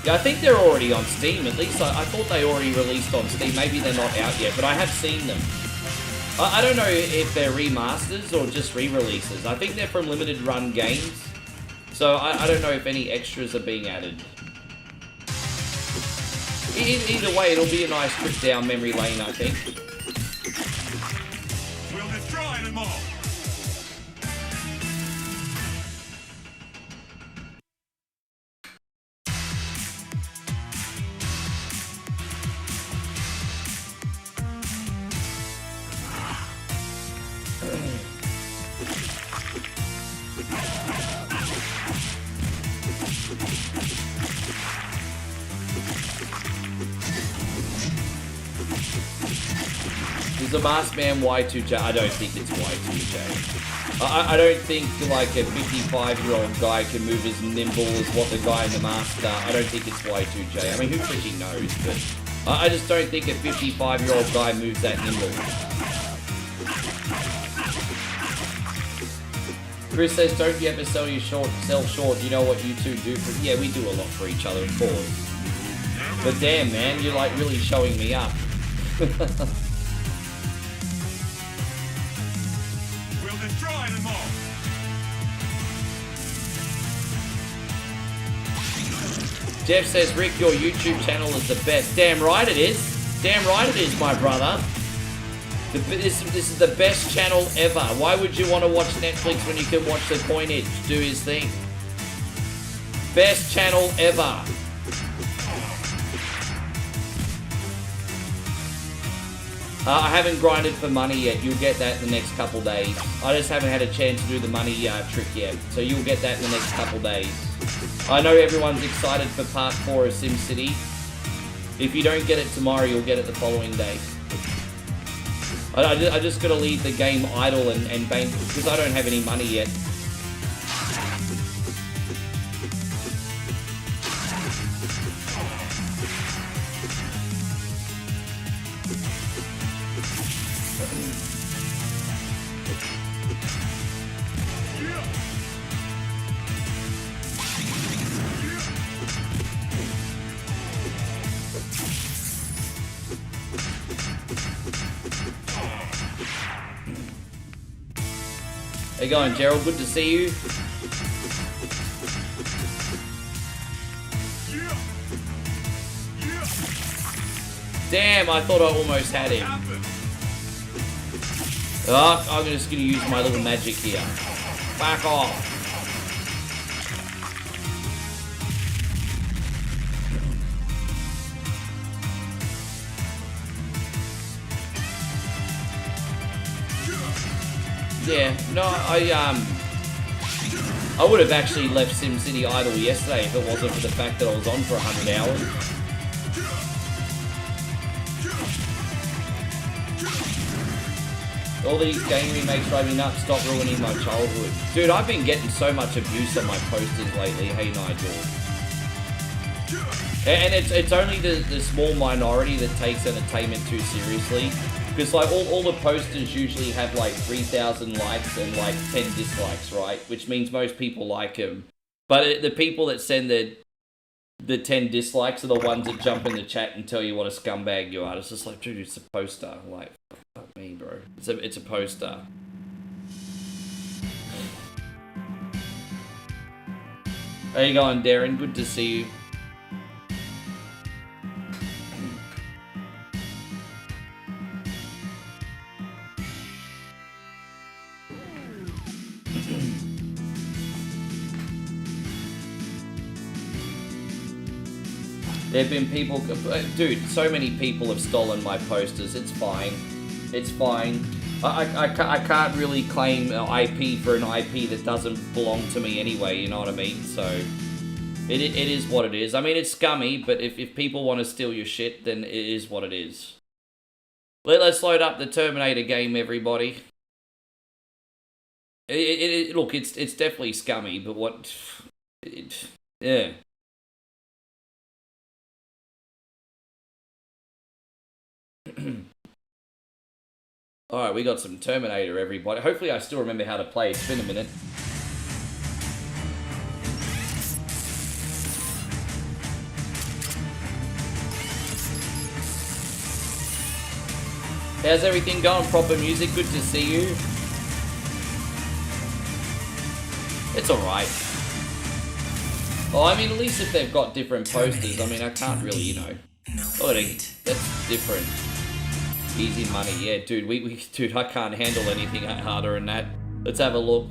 Yeah, I think they're already on Steam. At least I thought they already released on Steam. Maybe they're not out yet, but I have seen them. I don't know if they're remasters or just re-releases. I think they're from limited run games. So I don't know if any extras are being added. Either way, it'll be a nice trip down memory lane, I think. We'll destroy them all. Is the Masked Man Y2J? I don't think it's Y2J. I don't think like a 55-year-old guy can move as nimble as what the guy in the mask does. I don't think it's Y2J. I mean, who freaking knows? But I just don't think a 55-year-old guy moves that nimble. Chris says, don't you ever sell yourself short? You know what you two do for... Yeah, we do a lot for each other, of course. But damn, man, you're like really showing me up. We'll destroy them all. Jeff says, Rick, your YouTube channel is the best. Damn right it is. Damn right it is, my brother. This is the best channel ever. Why would you want to watch Netflix when you can watch the Coinage do his thing? Best channel ever. I haven't grinded for money yet. You'll get that in the next couple days. I just haven't had a chance to do the money trick yet. So you'll get that in the next couple days. I know everyone's excited for part 4 of SimCity. If you don't get it tomorrow, you'll get it the following day. I just gotta leave the game idle and bank because I don't have any money yet. How you going, Gerald? Good to see you. Damn, I thought I almost had him. Oh, I'm just going to use my little magic here. Back off. Yeah, no, I would have actually left SimCity idle yesterday if it wasn't for the fact that I was on for 100 hours. All these game remakes drive me nuts. Stop ruining my childhood. Dude, I've been getting so much abuse on my posters lately. Hey, Nigel. And it's only the small minority that takes entertainment too seriously. Because like all the posters usually have like 3,000 likes and like 10 dislikes, right? Which means most people like them. But the people that send the 10 dislikes are the ones that jump in the chat and tell you what a scumbag you are. It's just like, dude, it's a poster. Like, fuck me, bro. It's a poster. How you going, Darren? Good to see you. There have been people, dude, so many people have stolen my posters. It's fine. It's fine. I can't really claim IP for an IP that doesn't belong to me anyway, you know what I mean? So, it is what it is. I mean, it's scummy, but if people want to steal your shit, then it is what it is. Let's load up the Terminator game, everybody. Look, it's definitely scummy, but what... yeah. Alright, we got some Terminator, everybody. Hopefully I still remember how to play. It's been a minute. How's everything going? Proper music, good to see you. It's alright. Oh, I mean, at least if they've got different posters, I mean, I can't really, you know. Oh, that's different. Easy money, yeah, dude. Dude, I can't handle anything harder than that. Let's have a look.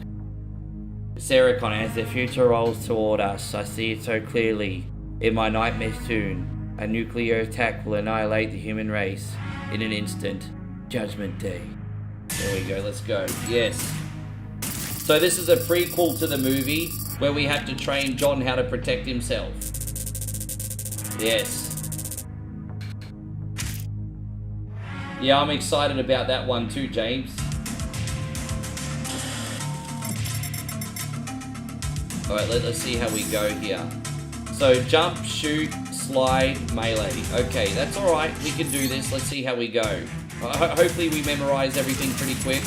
Sarah Connor, as the future rolls toward us, I see it so clearly. In my nightmare soon, a nuclear attack will annihilate the human race in an instant. Judgment Day. There we go. Let's go. Yes. So this is a prequel to the movie where we have to train John how to protect himself. Yes. Yeah, I'm excited about that one too, James. Alright, let's see how we go here. So, jump, shoot, slide, melee. Okay, that's alright. We can do this. Let's see how we go. Hopefully we memorize everything pretty quick.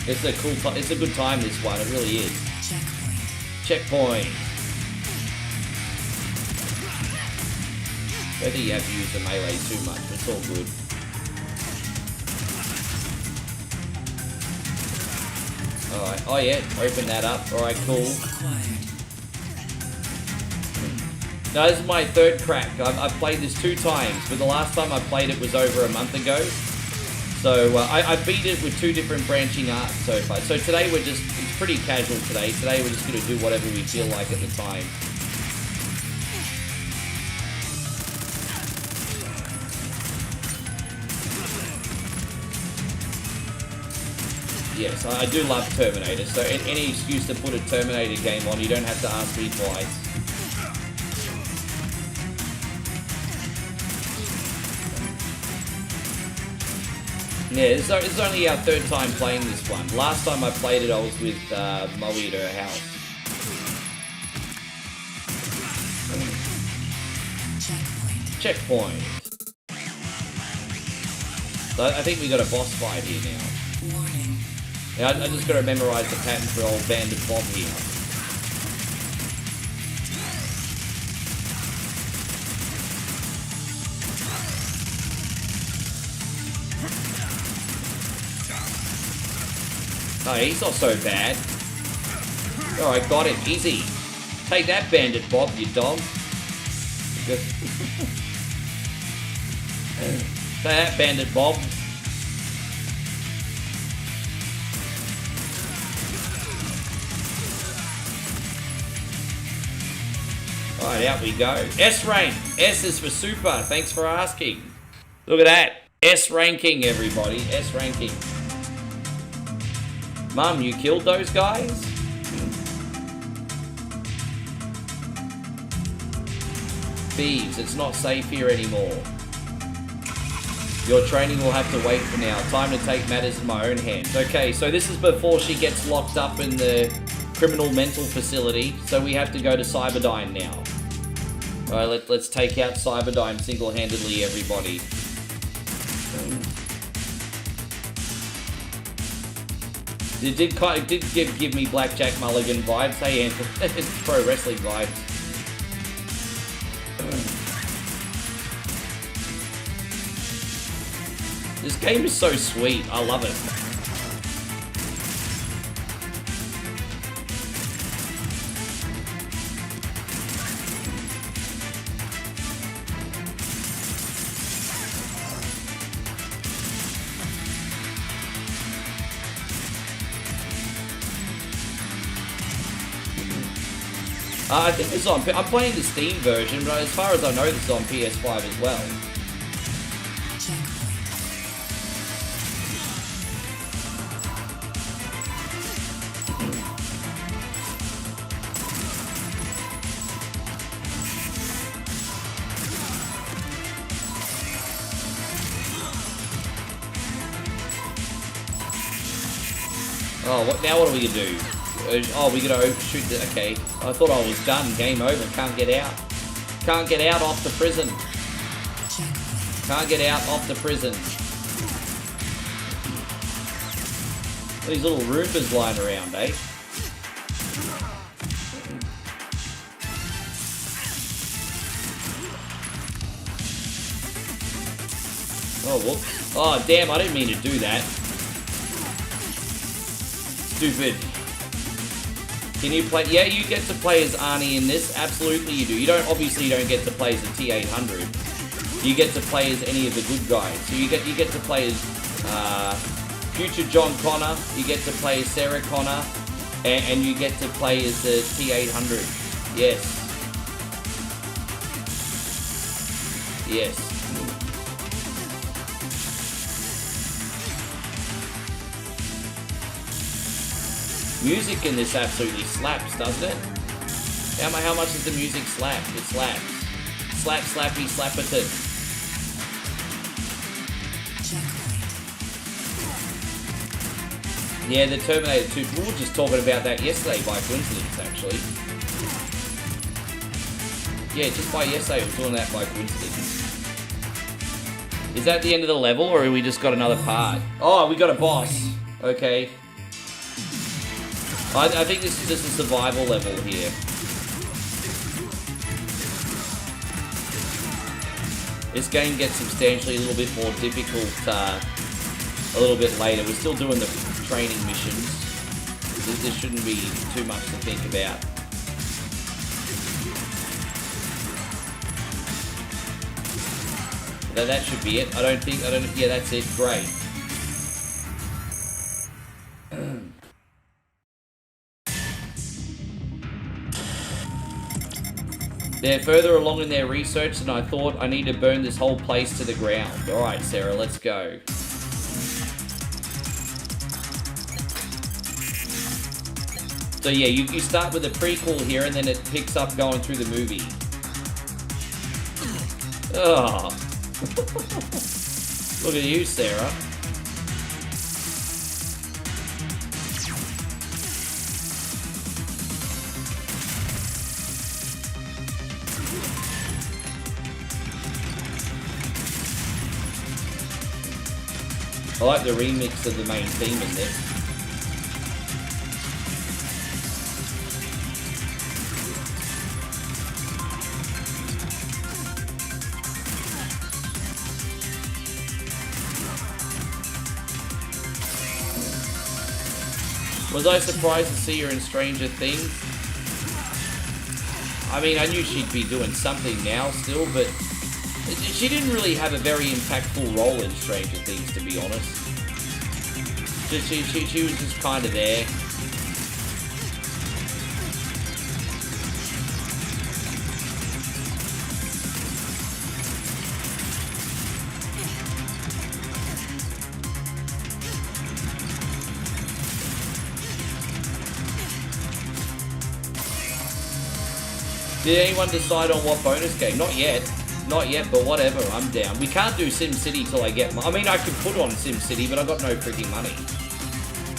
It's a cool time. It's a good time, this one. It really is. Checkpoint. I don't think you have to use the melee too much, but it's all good. Alright. Oh yeah, open that up. Alright, cool. Now this is my third crack. I've played this 2 times, but the last time I played it was over a month ago. So I beat it with 2 different branching arts so far. So today it's pretty casual today. Today we're just going to do whatever we feel like at the time. Yes, I do love Terminator. So any excuse to put a Terminator game on, you don't have to ask me twice. Yeah, it's only our 3rd time playing this one. Last time I played it, I was with Molly at her house. Checkpoint. So I think we got a boss fight here now. Warning. Yeah, I just got to memorize the pattern for old Bandit Bob here. Oh, he's not so bad. Alright, got him. Easy. Take that, Bandit Bob, you dog. Take that, Bandit Bob. Alright, out we go. S rank. S is for super. Thanks for asking. Look at that. S ranking, everybody. S ranking. Mum, you killed those guys? Thieves, it's not safe here anymore. Your training will have to wait for now. Time to take matters in my own hands. Okay, so this is before she gets locked up in the criminal mental facility. So we have to go to Cyberdyne now. Alright, let's take out Cyberdyne single-handedly, everybody. It did give me Blackjack Mulligan vibes. Hey, Anthony, it's pro wrestling vibes. This game is so sweet. I love it. I think it's on. I'm playing the Steam version, but as far as I know, this is on PS5 as well. Oh, now what are we gonna do? Oh, we gotta shoot the... Okay. I thought I was done. Game over. Can't get out. Can't get out off the prison. Can't get out off the prison. These little Roombas lying around, eh? Oh, whoops. Oh, damn, I didn't mean to do that. Stupid. Can you play? Yeah, you get to play as Arnie in this. Absolutely you do. You don't, obviously you don't get to play as a T-800. You get to play as any of the good guys. So you get to play as future John Connor. You get to play as Sarah Connor. And you get to play as the T-800. Yes. Yes. Music in this absolutely slaps, doesn't it? How much does the music slap? It slaps. Slap, slappy, slapperton. Yeah, the Terminator 2. We were just talking about that yesterday by coincidence, actually. Yeah, just by yesterday we were doing that by coincidence. Is that the end of the level, or have we just got another part? Oh, we got a boss. Okay. I think this is just a survival level here. This game gets substantially a little bit more difficult a little bit later. We're still doing the training missions. This shouldn't be too much to think about. That should be it. Yeah, that's it. Great. They're further along in their research than I thought. I need to burn this whole place to the ground. Alright, Sarah, let's go. So yeah, you start with a prequel here, and then it picks up going through the movie. Oh. Look at you, Sarah. I like the remix of the main theme in this. Was I surprised to see her in Stranger Things? I mean, I knew she'd be doing something now still, but she didn't really have a very impactful role in Stranger Things, to be honest. She was just kind of there. Did anyone decide on what bonus game? Not yet. Not yet, but whatever, I'm down. We can't do SimCity till I get I mean, I could put on SimCity, but I got no freaking money.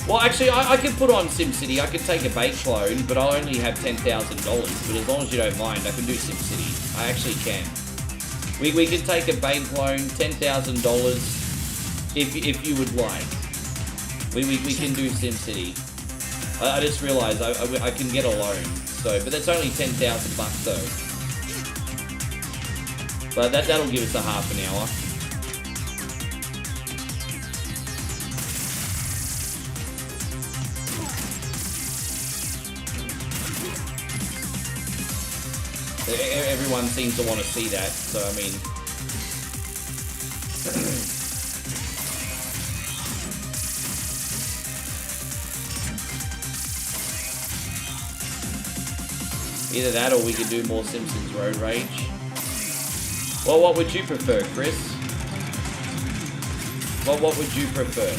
Well, actually, I can put on SimCity. I can take a bait clone, but I'll only have $10,000. But as long as you don't mind, I can do SimCity. I actually can. We can take a bait clone, $10,000, if you would like. We can do SimCity. I just realized I can get a loan. So, but that's only 10,000 bucks though. But that'll give us a half an hour. Everyone seems to want to see that, so I mean... Either that or we could do more Simpsons Road Rage. Well, what would you prefer, Chris? Well, what would you prefer?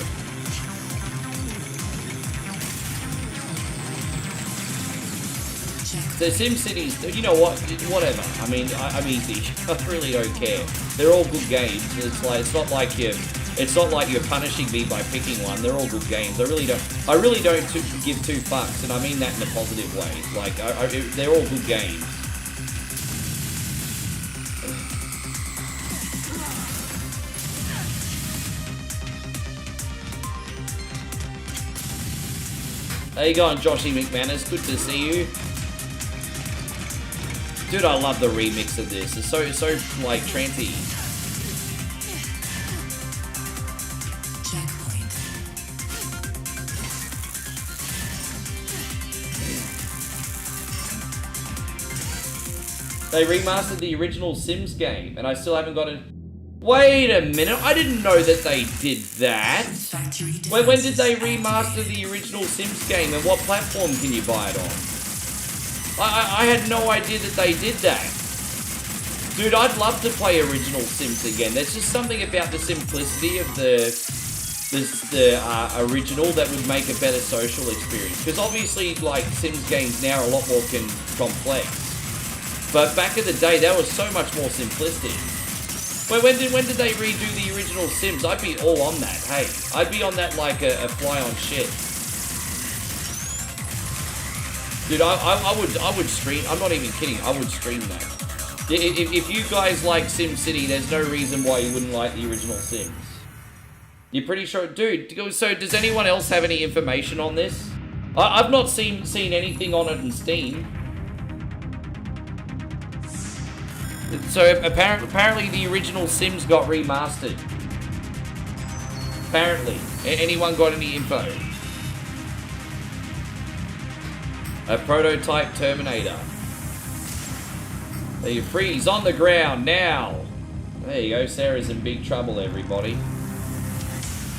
The SimCities, you know what? Whatever. I mean, I'm easy. I really don't care. They're all good games. It's not like you're punishing me by picking one. They're all good games. I really don't give two fucks, and I mean that in a positive way. Like, they're all good games. How you going, Joshy McManus? Good to see you. Dude, I love the remix of this. It's so like trancy. They remastered the original Sims game, and I still haven't got it. Wait a minute, I didn't know that they did that. When did they remaster the original Sims game, and what platform can you buy it on? I had no idea that they did that. Dude, I'd love to play original Sims again. There's just something about the simplicity of the original that would make a better social experience. Because obviously, like, Sims games now are a lot more complex. But back in the day, that was so much more simplistic. Wait, when did they redo the original Sims? I'd be all on that, hey. I'd be on that like a fly on shit. Dude, I would stream, I'm not even kidding, I would stream that. If you guys like SimCity, there's no reason why you wouldn't like the original Sims. You're pretty sure, dude, so does anyone else have any information on this? I've not seen anything on it in Steam. So apparently the original Sims got remastered. Apparently. Anyone got any info? A prototype Terminator. There you freeze on the ground now. There you go, Sarah's in big trouble, everybody.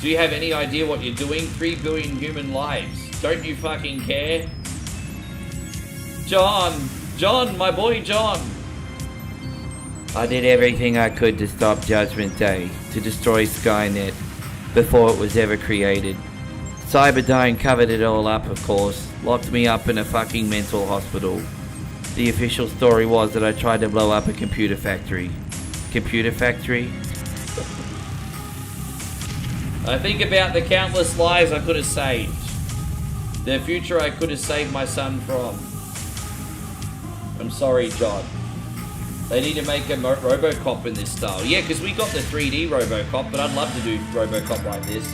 Do you have any idea what you're doing? 3 billion human lives. Don't you fucking care? John, my boy John. I did everything I could to stop Judgment Day, to destroy Skynet, before it was ever created. Cyberdyne covered it all up, of course, locked me up in a fucking mental hospital. The official story was that I tried to blow up a computer factory. Computer factory? I think about the countless lives I could have saved. The future I could have saved my son from. I'm sorry, John. They need to make a Robocop in this style. Yeah, because we got the 3D Robocop, but I'd love to do Robocop like this.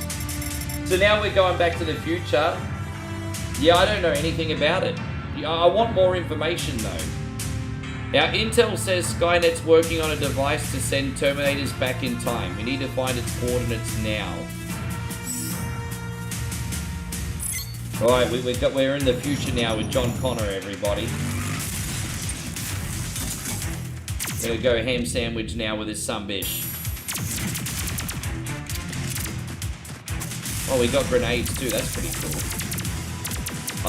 So now we're going back to the future. Yeah, I don't know anything about it. I want more information, though. Now, Intel says Skynet's working on a device to send Terminators back in time. We need to find its coordinates now. Alright, we're in the future now with John Connor, everybody. Gonna go ham sandwich now with his sunbish. Oh, we got grenades too, that's pretty cool.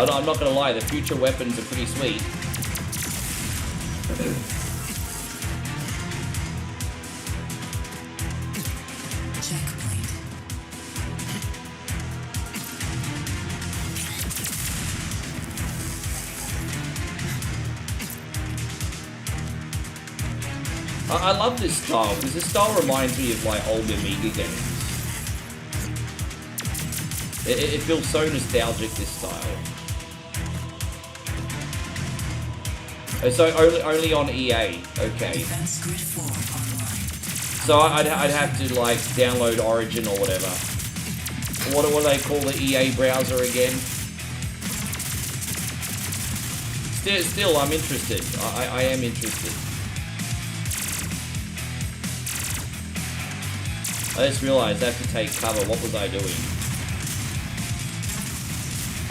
I'm not gonna lie, the future weapons are pretty sweet. I love this style, because this style reminds me of like old Amiga games. It feels so nostalgic, this style. So only on EA, okay. So I'd have to like download Origin or whatever. What do they call the EA browser again? Still, I'm interested. I am interested. I just realized I have to take cover. What was I doing?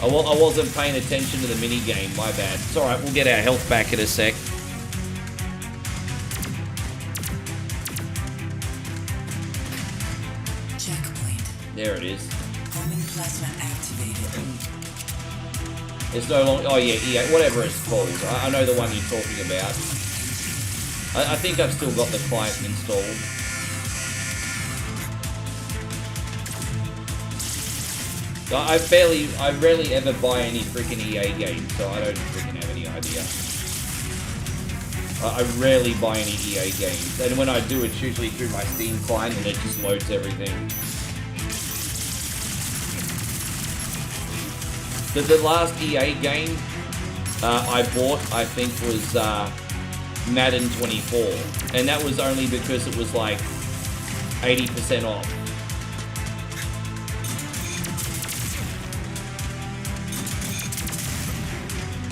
I wasn't paying attention to the mini game. My bad. It's alright, we'll get our health back in a sec. Checkpoint. There it is. Homing plasma activated. It's no longer... Oh yeah, EA, whatever it's called. I know the one you're talking about. I think I've still got the client installed. I rarely ever buy any freaking EA games, so I don't freaking have any idea. I rarely buy any EA games, and when I do, it's usually through my Steam client, and it just loads everything. The last EA game I bought, I think, was Madden 24, and that was only because it was like 80% off.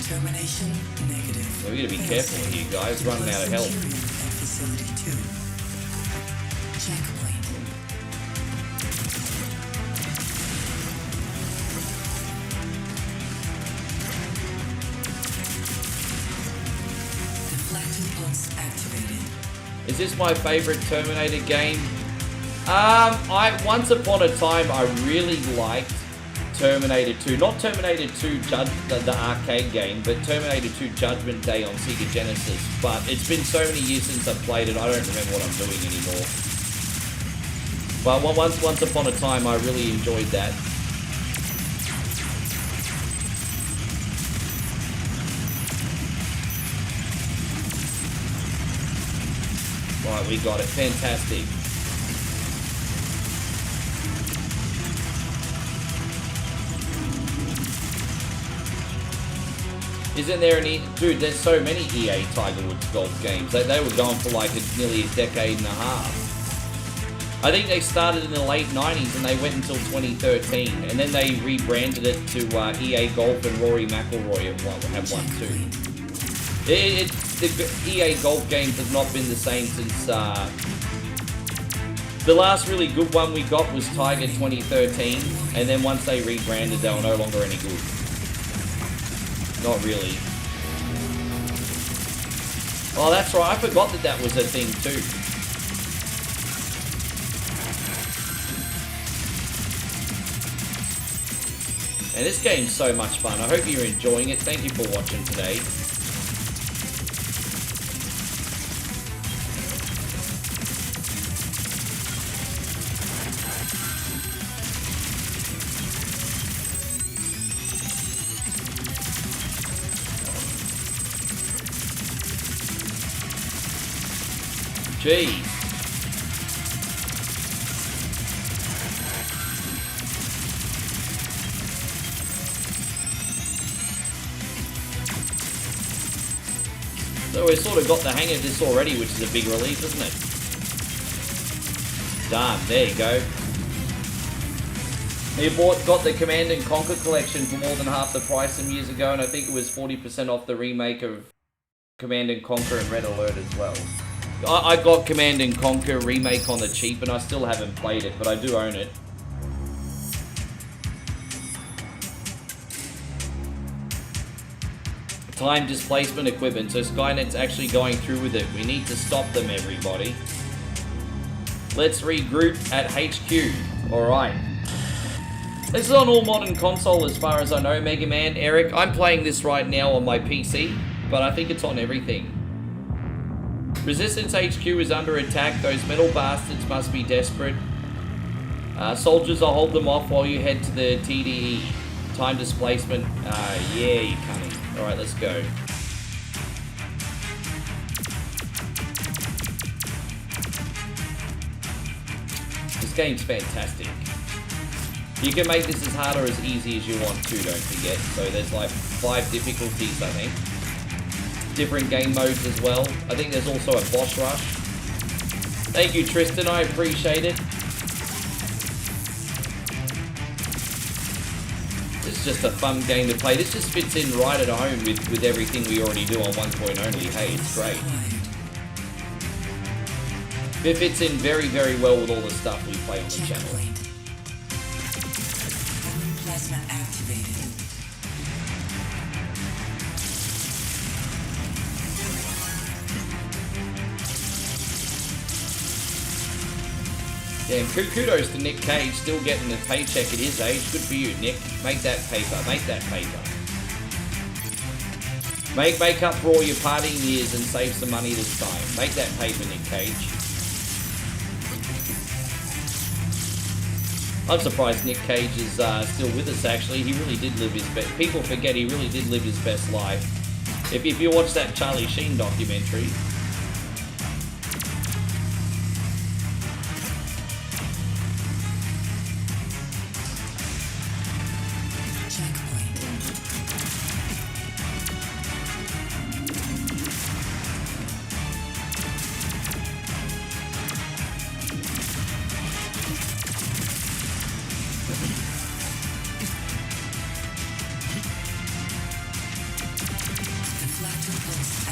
Termination negative. So we gotta be careful here, guys. Running out of health. Facility 2. Checkpoint. Deflected pulse activated. Is this my favorite Terminator game? Once upon a time, I really liked Terminator 2. Not Terminator 2 the arcade game, but Terminator 2 Judgment Day on Sega Genesis. But it's been so many years since I've played it, I don't remember what I'm doing anymore. But once upon a time, I really enjoyed that. Right, we got it. Fantastic. Isn't there any... Dude, there's so many EA Tiger Woods golf games. They were going for like nearly a decade and a half. I think they started in the late 90s and they went until 2013. And then they rebranded it to EA Golf, and Rory McIlroy have one too. The EA Golf games have not been the same since... the last really good one we got was Tiger 2013. And then once they rebranded, they were no longer any good. Not really. Oh, that's right. I forgot that was a thing too. And this game's so much fun. I hope you're enjoying it. Thank you for watching today. Jeez. So we've sort of got the hang of this already, which is a big relief, isn't it? Done. There you go. You got the Command & Conquer collection for more than half the price some years ago, and I think it was 40% off the remake of Command & Conquer and Red Alert as well. I got Command & Conquer Remake on the cheap, and I still haven't played it, but I do own it. Time displacement equipment, so Skynet's actually going through with it. We need to stop them, everybody. Let's regroup at HQ. Alright. This is on all modern console as far as I know, Mega Man. Eric, I'm playing this right now on my PC, but I think it's on everything. Resistance HQ is under attack. Those metal bastards must be desperate. Soldiers, I'll hold them off while you head to the TDE. Time displacement. Yeah, you're coming. Alright, let's go. game's fantastic. You can make this as hard or as easy as you want to, don't forget. So there's like 5 difficulties, I think. Different game modes as well. I think there's also a boss rush. Thank you, Tristan. I appreciate it. It's just a fun game to play. This just fits in right at home with everything we already do on 1.0 only. Hey, it's great. It fits in very, very well with all the stuff we play on the channel. Plasma activated. Yeah, kudos to Nick Cage, still getting a paycheck at his age. Good for you, Nick. Make that paper. Make that paper. Make up for all your partying years and save some money this time. Make that paper, Nick Cage. I'm surprised Nick Cage is still with us, actually. He really did live his best... People forget he really did live his best life. If you watch that Charlie Sheen documentary...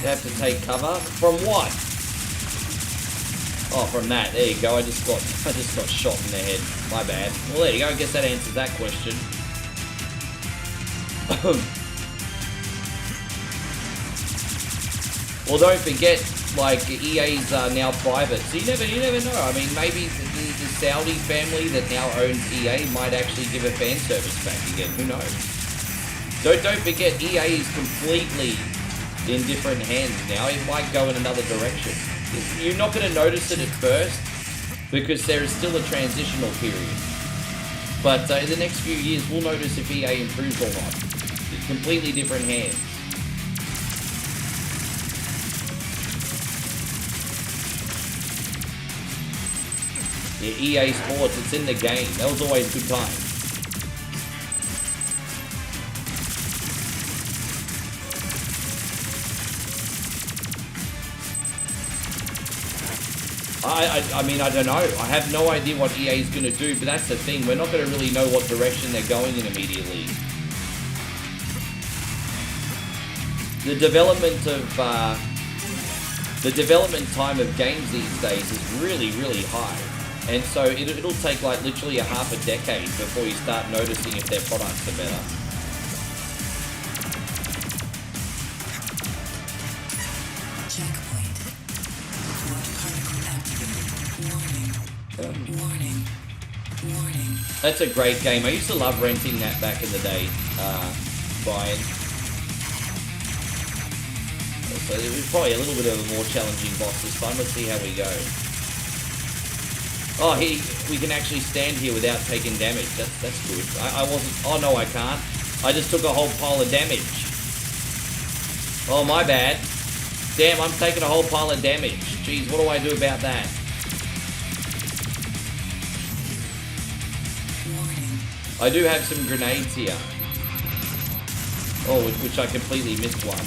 You have to take cover from what? Oh, from that. There you go. I just got shot in the head. My bad. Well, there you go. I guess that answers that question. Well, don't forget, like, EA's now private, so you never know. I mean, maybe the Saudi family that now owns EA might actually give a fan service back again. Who knows? Don't forget, EA is completely in different hands now. It might go in another direction. You're not going to notice it at first because there is still a transitional period. But in the next few years, we'll notice if EA improves or not. It's completely different hands. Yeah, EA Sports, it's in the game. That was always good times. I mean, I don't know. I have no idea what EA is going to do, but that's the thing. We're not going to really know what direction they're going in immediately. The development time of games these days is really, really high. And so it'll take like literally a half a decade before you start noticing if their products are better. That's a great game. I used to love renting that back in the day, Brian. So it was probably a little bit of a more challenging boss this time. Let's see how we go. Oh, we can actually stand here without taking damage. That's good. I wasn't... Oh, no, I can't. I just took a whole pile of damage. Oh, my bad. Damn, I'm taking a whole pile of damage. Jeez, what do I do about that? I do have some grenades here. Oh, which I completely missed one.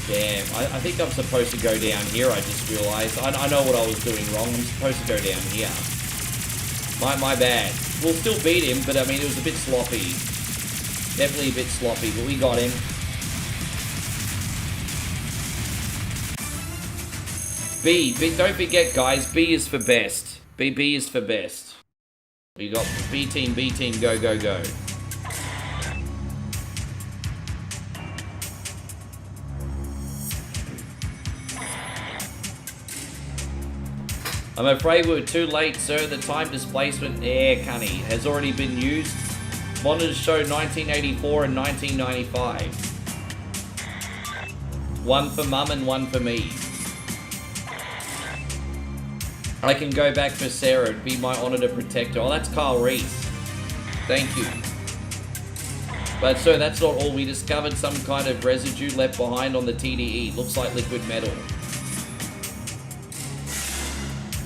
Damn, I think I'm supposed to go down here, I just realized. I know what I was doing wrong. I'm supposed to go down here. My bad. We'll still beat him, but I mean, it was a bit sloppy. Definitely a bit sloppy, but we got him. B, don't forget, guys, B is for best. B is for best. We got B team, go, go, go. I'm afraid we're too late, sir. The time displacement, cunny, has already been used. Monitors show 1984 and 1995. One for mum and one for me. I can go back for Sarah. It'd be my honor to protect her. Oh, that's Kyle Reese. Thank you. But sir, that's not all. We discovered some kind of residue left behind on the TDE. Looks like liquid metal.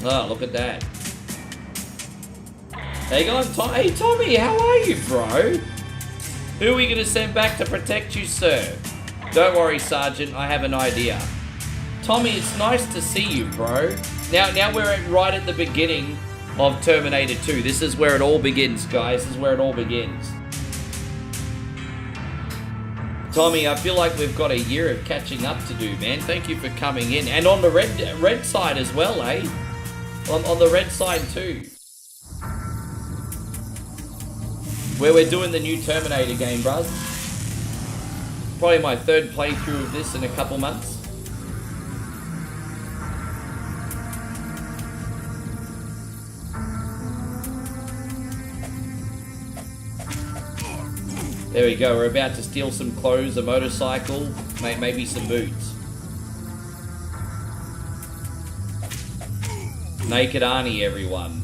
Oh, look at that. Hey guys, hey Tommy, how are you, bro? Who are we gonna send back to protect you, sir? Don't worry, Sergeant, I have an idea. Tommy, it's nice to see you, bro. Now we're right at the beginning of Terminator 2. This is where it all begins, guys. This is where it all begins. Tommy, I feel like we've got a year of catching up to do, man. Thank you for coming in. And on the red side as well, eh? On the red side too. Where we're doing the new Terminator game, bruv. Probably my third playthrough of this in a couple months. There we go, we're about to steal some clothes, a motorcycle, maybe some boots. Naked Arnie, everyone.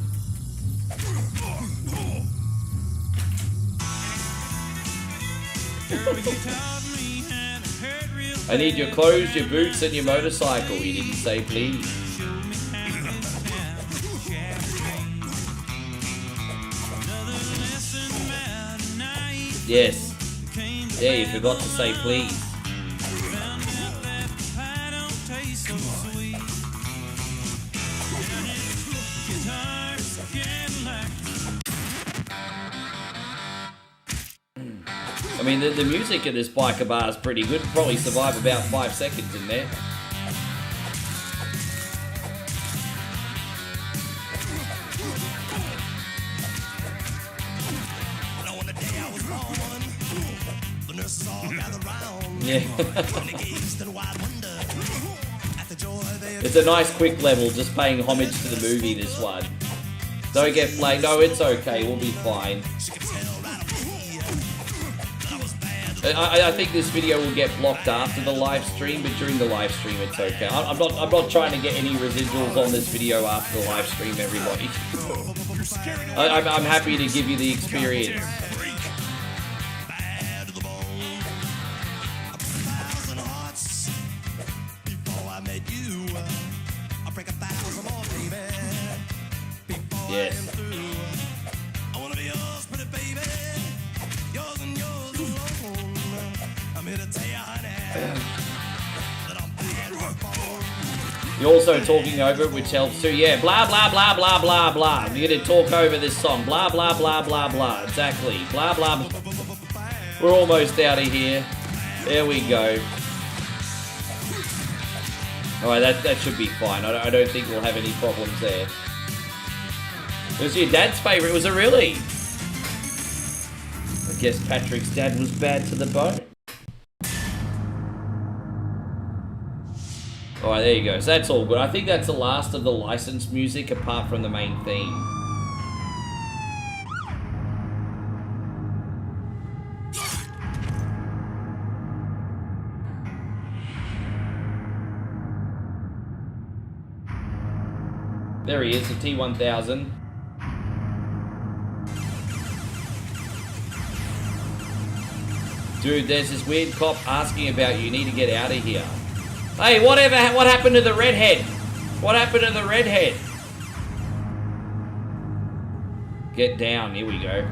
I need your clothes, your boots, and your motorcycle. He didn't say please. Yes. Yeah, you forgot to say please. I mean, the music at this biker bar is pretty good. Probably survive about 5 seconds in there. Yeah. It's a nice quick level, just paying homage to the movie, this one. Don't get flagged. No, it's okay. We'll be fine. I think this video will get blocked after the live stream, but during the live stream it's okay. I'm not trying to get any residuals on this video after the live stream, everybody. I'm happy to give you the experience. Yes. You're also talking over it, which helps too. Yeah, blah, blah, blah, blah, blah, blah. You're going to talk over this song. Blah, blah, blah, blah, blah. Exactly. Blah, blah, blah. We're almost out of here. There we go. Alright, that should be fine. I don't think we'll have any problems there. It was your dad's favourite, was it really? I guess Patrick's dad was bad to the bone. Alright, there you go. So that's all good. I think that's the last of the licensed music apart from the main theme. There he is, the T-1000. Dude, there's this weird cop asking about you. You need to get out of here. Hey, what happened to the redhead? What happened to the redhead? Get down, here we go.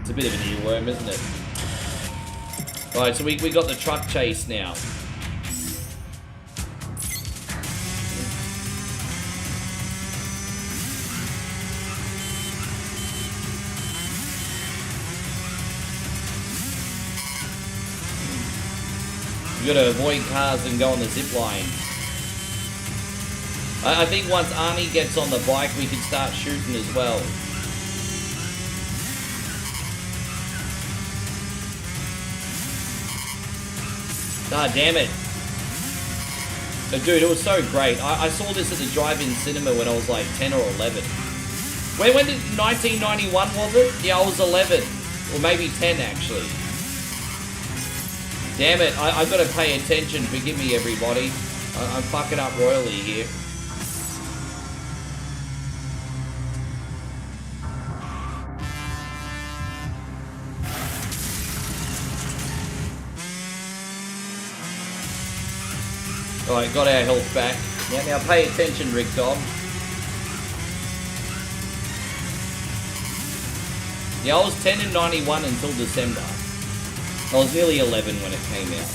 It's a bit of an earworm, isn't it? Alright, so we got the truck chase now. You gotta avoid cars and go on the zip line. I think once Arnie gets on the bike, we can start shooting as well. Ah, damn it. But dude, it was so great. I saw this at the drive-in cinema when I was like 10 or 11. When did 1991 was it? Yeah, I was 11. Or maybe 10 actually. Damn it, I've got to pay attention. Forgive me, everybody. I'm fucking up royally here. Alright, got our health back. Now pay attention, Rick Dog. Yeah, I was 10 in 91 until December. I was nearly 11 when it came out.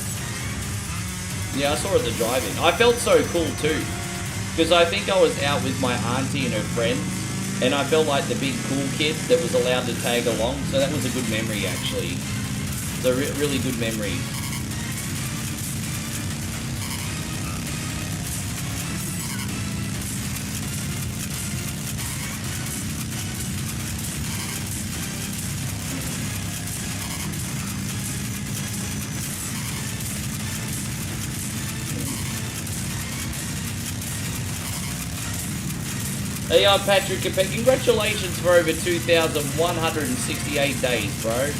Yeah, I saw it at the drive-in. I felt so cool too. Because I think I was out with my auntie and her friends. And I felt like the big cool kid that was allowed to tag along. So that was a good memory, actually. It's a really good memory. Hey, I'm Patrick Capet. Congratulations for over 2,168 days, bro.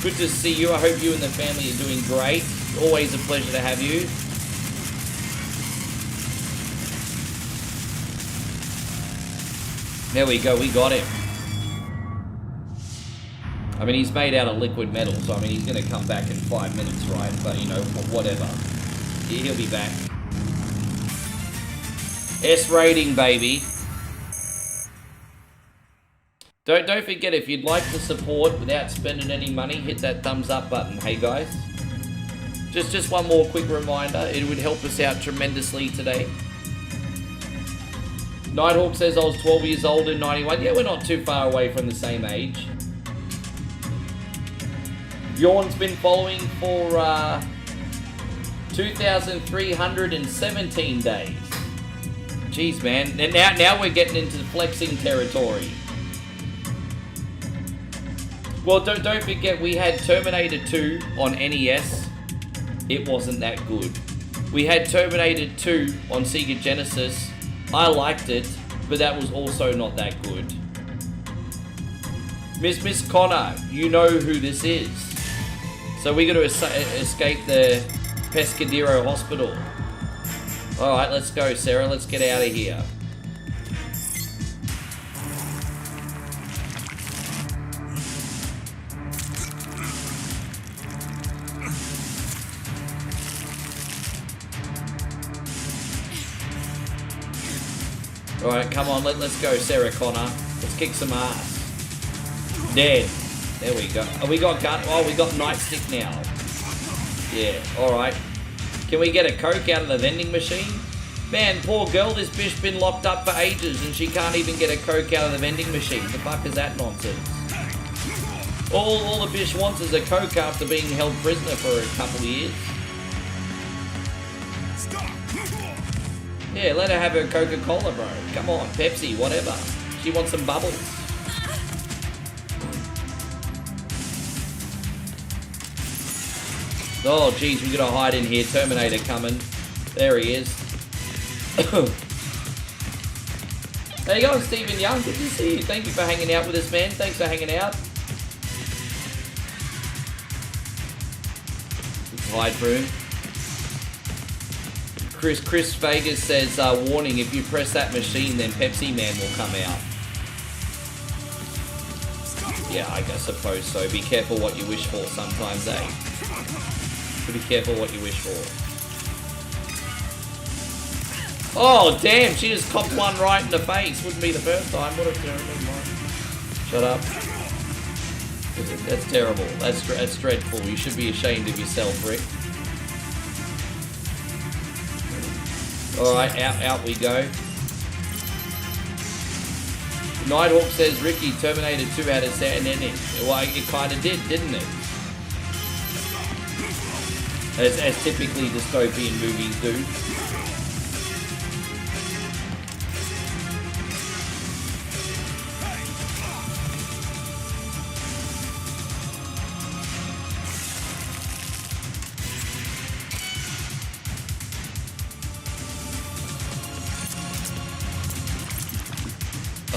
Good to see you. I hope you and the family are doing great. Always a pleasure to have you. There we go. We got him. I mean, he's made out of liquid metal, so I mean, he's going to come back in 5 minutes, right? But, you know, whatever. He'll be back. S rating, baby. Don't forget, if you'd like to support without spending any money, hit that thumbs up button, hey guys. Just one more quick reminder, it would help us out tremendously today. Nighthawk says I was 12 years old in 91. Yeah, we're not too far away from the same age. Bjorn's been following for 2,317 days. Jeez, man. And now we're getting into flexing territory. Well, don't forget, we had Terminator 2 on NES. It wasn't that good. We had Terminator 2 on Sega Genesis. I liked it, but that was also not that good. Miss Connor, you know who this is. So we got to escape the Pescadero Hospital. Alright, let's go, Sarah. Let's get out of here. Alright, come on, let's go, Sarah Connor. Let's kick some ass. Dead. There we go. Oh, we got gun. Oh, we got nightstick now. Yeah, alright. Can we get a Coke out of the vending machine? Man, poor girl, this bitch been locked up for ages and she can't even get a Coke out of the vending machine. The fuck is that nonsense? All the bitch wants is a Coke after being held prisoner for a couple of years. Yeah, let her have her Coca-Cola, bro. Come on, Pepsi, whatever. She wants some bubbles. Oh, geez, we gotta hide in here. Terminator coming. There he is. How you going, Stephen Young? Good to see you. Thank you for hanging out with us, man. Thanks for hanging out. Let's hide for him. Chris Vegas says, warning, if you press that machine, then Pepsi Man will come out. Yeah, I suppose so. Be careful what you wish for sometimes, eh? Be careful what you wish for. Oh, damn, she just copped one right in the face. Wouldn't be the first time, would it? Shut up. That's terrible. That's dreadful. You should be ashamed of yourself, Rick. Alright, out we go. Nighthawk says, Ricky, Terminator 2 had a sad ending. Well, it kind of did, didn't it? As typically dystopian movies do.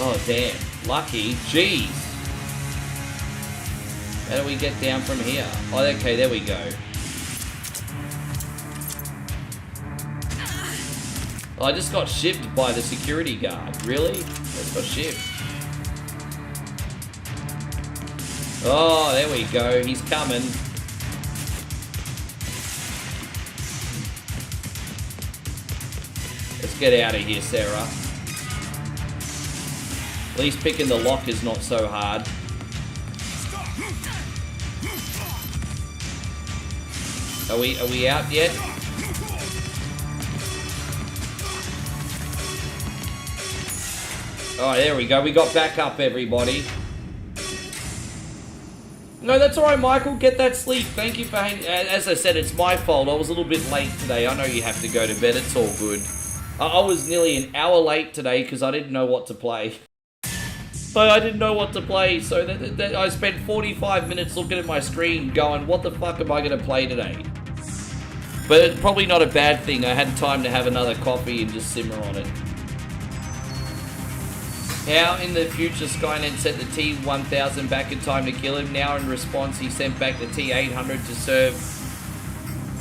Oh, damn. Lucky. Jeez. How do we get down from here? Oh, okay, there we go. Oh, I just got shipped by the security guard. Really? Just got shipped. Oh, there we go. He's coming. get out of here, Sarah. At least picking the lock is not so hard. Are we out yet? Alright, there we go. We got back up, everybody. No, that's alright, Michael. Get that sleep. Thank you for hanging. As I said, it's my fault. I was a little bit late today. I know you have to go to bed. It's all good. I was nearly an hour late today because I didn't know what to play. I didn't know what to play, so I spent 45 minutes looking at my screen going, what the fuck am I going to play today? But it's probably not a bad thing. I had time to have another coffee and just simmer on it. How in the future Skynet sent the T-1000 back in time to kill him. Now in response he sent back the T-800 to serve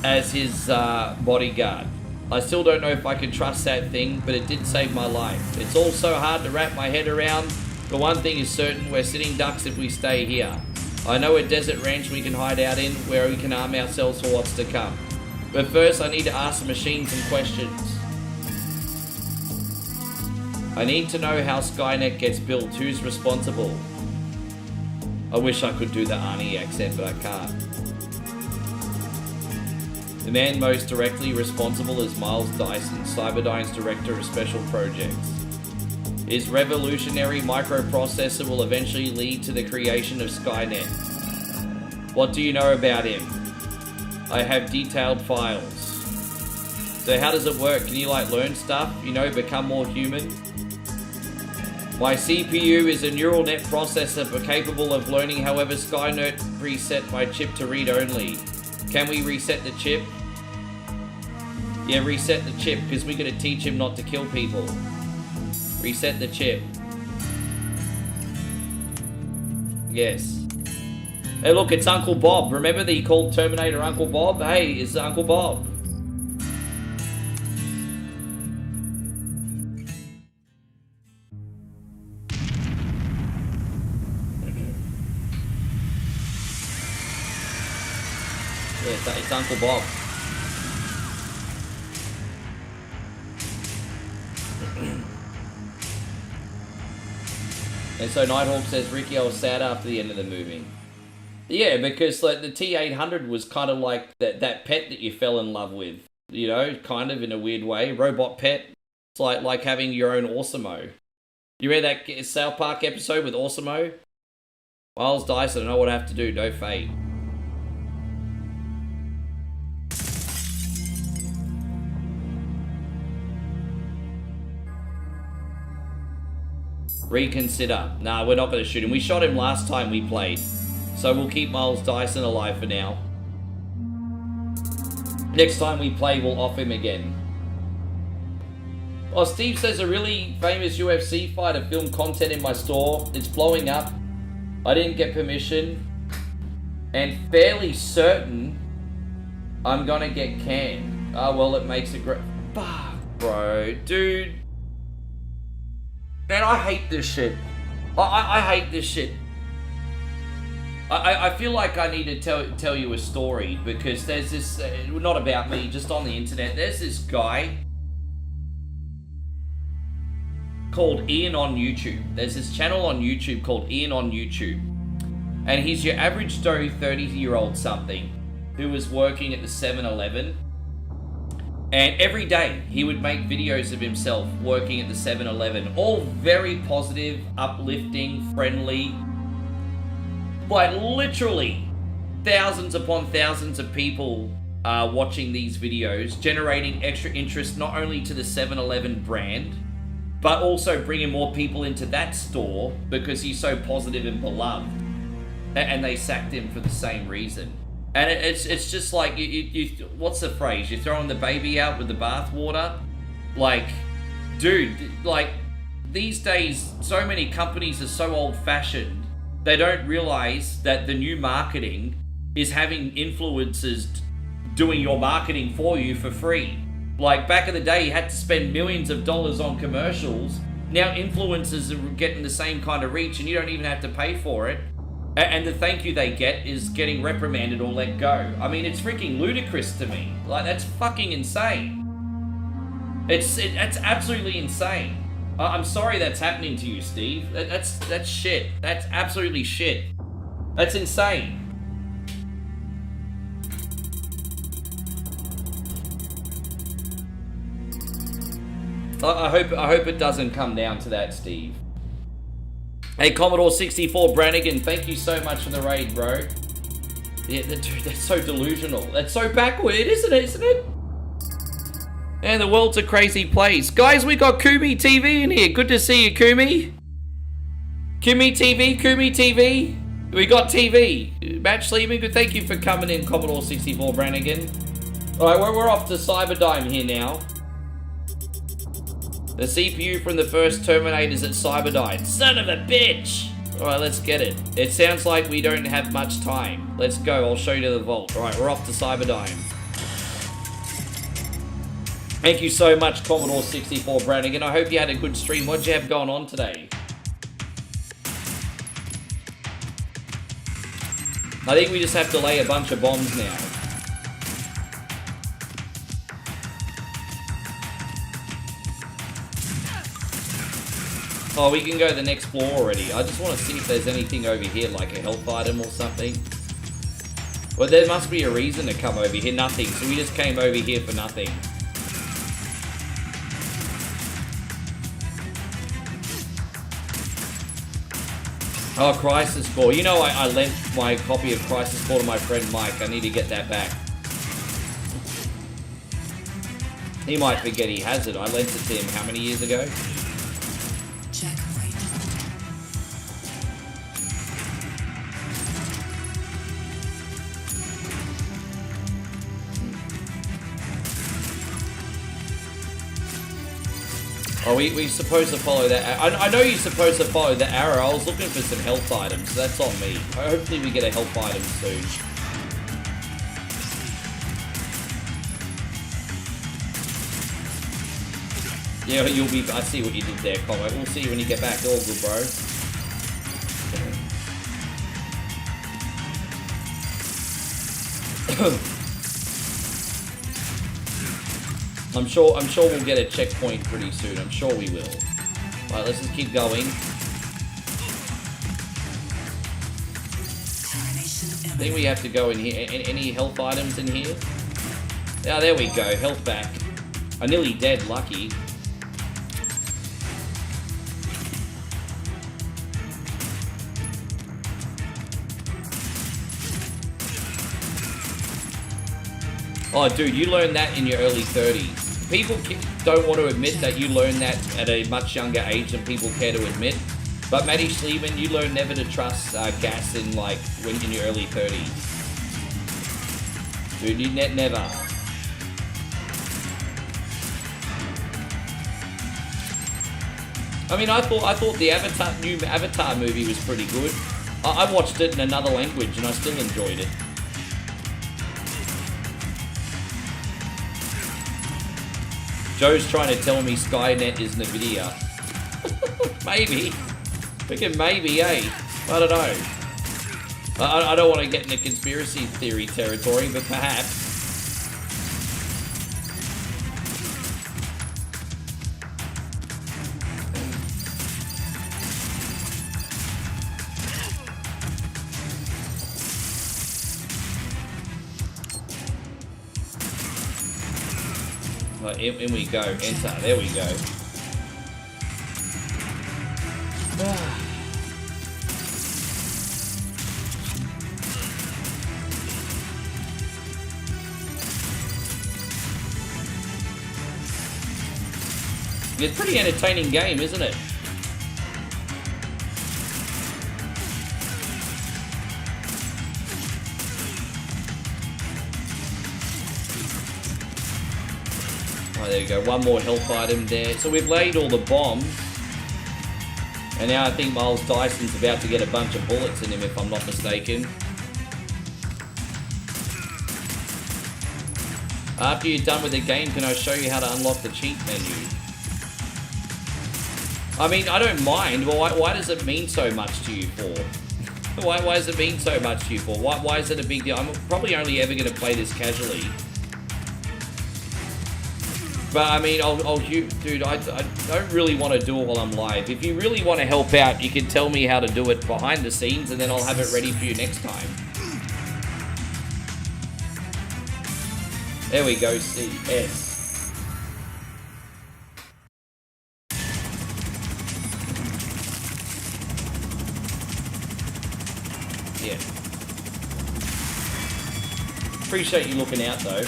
as his bodyguard. I still don't know if I can trust that thing, but it did save my life. It's all so hard to wrap my head around, but one thing is certain, we're sitting ducks if we stay here. I know a desert ranch we can hide out in, where we can arm ourselves for what's to come. But first I need to ask the machine some questions. I need to know how Skynet gets built, who's responsible. I wish I could do the Arnie accent, but I can't. The man most directly responsible is Miles Dyson, Cyberdyne's Director of Special Projects. His revolutionary microprocessor will eventually lead to the creation of Skynet. What do you know about him? I have detailed files. So how does it work? Can you like learn stuff? You know, become more human? My CPU is a neural net processor capable of learning, however Skynet reset my chip to read only. Can we reset the chip? Yeah, reset the chip, because we're going to teach him not to kill people. Reset the chip. Yes. Hey look, it's Uncle Bob. Remember that he called Terminator Uncle Bob? Hey, it's Uncle Bob. Yeah, it's Uncle Bob. And so Nighthawk says, Ricky, I was sad after the end of the movie. Yeah, because like the T-800 was kind of like that pet that you fell in love with. You know, kind of in a weird way. Robot pet. It's like having your own Awesemo. You read that South Park episode with Awesemo? Miles Dyson, I know what I have to do. No fate. Reconsider. Nah, we're not going to shoot him. We shot him last time we played. So we'll keep Miles Dyson alive for now. Next time we play, we'll off him again. Oh, Steve says a really famous UFC fighter filmed content in my store. It's blowing up. I didn't get permission. And fairly certain I'm going to get canned. Oh, well, it makes it great. Fuck, bro. Dude. Man, I hate this shit. I hate this shit. I feel like I need to tell you a story because there's this, not about me, just on the internet, there's this guy called Ian on YouTube. There's this channel on YouTube called Ian on YouTube. And he's your average Joe 30-year-old something who was working at the 7-Eleven. And every day he would make videos of himself working at the 7-Eleven. All very positive, uplifting, friendly. Like literally thousands upon thousands of people are watching these videos, generating extra interest not only to the 7-Eleven brand, but also bringing more people into that store because he's so positive and beloved. And they sacked him for the same reason. And it's just like, you what's the phrase? You're throwing the baby out with the bathwater? Like, dude, like, these days, so many companies are so old-fashioned, they don't realize that the new marketing is having influencers doing your marketing for you for free. Like, back in the day, you had to spend millions of dollars on commercials. Now influencers are getting the same kind of reach, and you don't even have to pay for it. And the thank you they get is getting reprimanded or let go. I mean, it's freaking ludicrous to me. Like, that's fucking insane. That's absolutely insane. I'm sorry that's happening to you, Steve. That's shit. That's absolutely shit. That's insane. I hope it doesn't come down to that, Steve. Hey, Commodore 64 Brannigan, thank you so much for the raid, bro. Yeah, that's so delusional. That's so backward, isn't it? And the world's a crazy place. Guys, we got Kumi TV in here. Good to see you, Kumi. Kumi TV. We got TV. Match sleeping, good. Thank you for coming in, Commodore 64 Brannigan. Alright, we're off to Cyberdyne here now. The CPU from the first Terminator's at Cyberdyne. Son of a bitch! Alright, let's get it. It sounds like we don't have much time. Let's go, I'll show you the vault. Alright, we're off to Cyberdyne. Thank you so much, Commodore 64 Brannigan. I hope you had a good stream. What'd you have going on today? I think we just have to lay a bunch of bombs now. Oh, we can go to the next floor already. I just want to see if there's anything over here, like a health item or something. Well, there must be a reason to come over here. Nothing. So we just came over here for nothing. Oh, Crisis Core. You know, I lent my copy of Crisis Core to my friend Mike. I need to get that back. He might forget he has it. I lent it to him how many years ago? Oh, we're supposed to follow that. I know you're supposed to follow the arrow. I was looking for some health items, so that's on me. Hopefully we get a health item soon. Yeah, you'll be... I see what you did there, Conway. We'll see you when you get back. All good, bro. I'm sure we'll get a checkpoint pretty soon. I'm sure we will. Alright, let's just keep going. I think we have to go in here. Any health items in here? Yeah, there we go. Health back. I'm nearly dead, lucky. Oh, dude, you learned that in your early 30s. People don't want to admit that you learned that at a much younger age than people care to admit. But Matty Schlieben, you learn never to trust gas in in your early 30s. Dude, you never. I mean, I thought the new Avatar movie was pretty good. I watched it in another language and I still enjoyed it. Joe's trying to tell me Skynet is NVIDIA. Maybe. Freaking maybe, eh? I don't know. I don't want to get into conspiracy theory territory, but perhaps. In we go. Enter. There we go. It's a pretty entertaining game, isn't it? There you go, one more health item there. So we've laid all the bombs. And now I think Miles Dyson's about to get a bunch of bullets in him, if I'm not mistaken. After you're done with the game, can I show you how to unlock the cheat menu? I mean, I don't mind, but why does it mean so much to you for? Why does it mean so much to you for? Why is it a big deal? I'm probably only ever going to play this casually. But I mean, dude, I don't really want to do it while I'm live. If you really want to help out, you can tell me how to do it behind the scenes, and then I'll have it ready for you next time. There we go, CS. Yeah. Appreciate you looking out, though.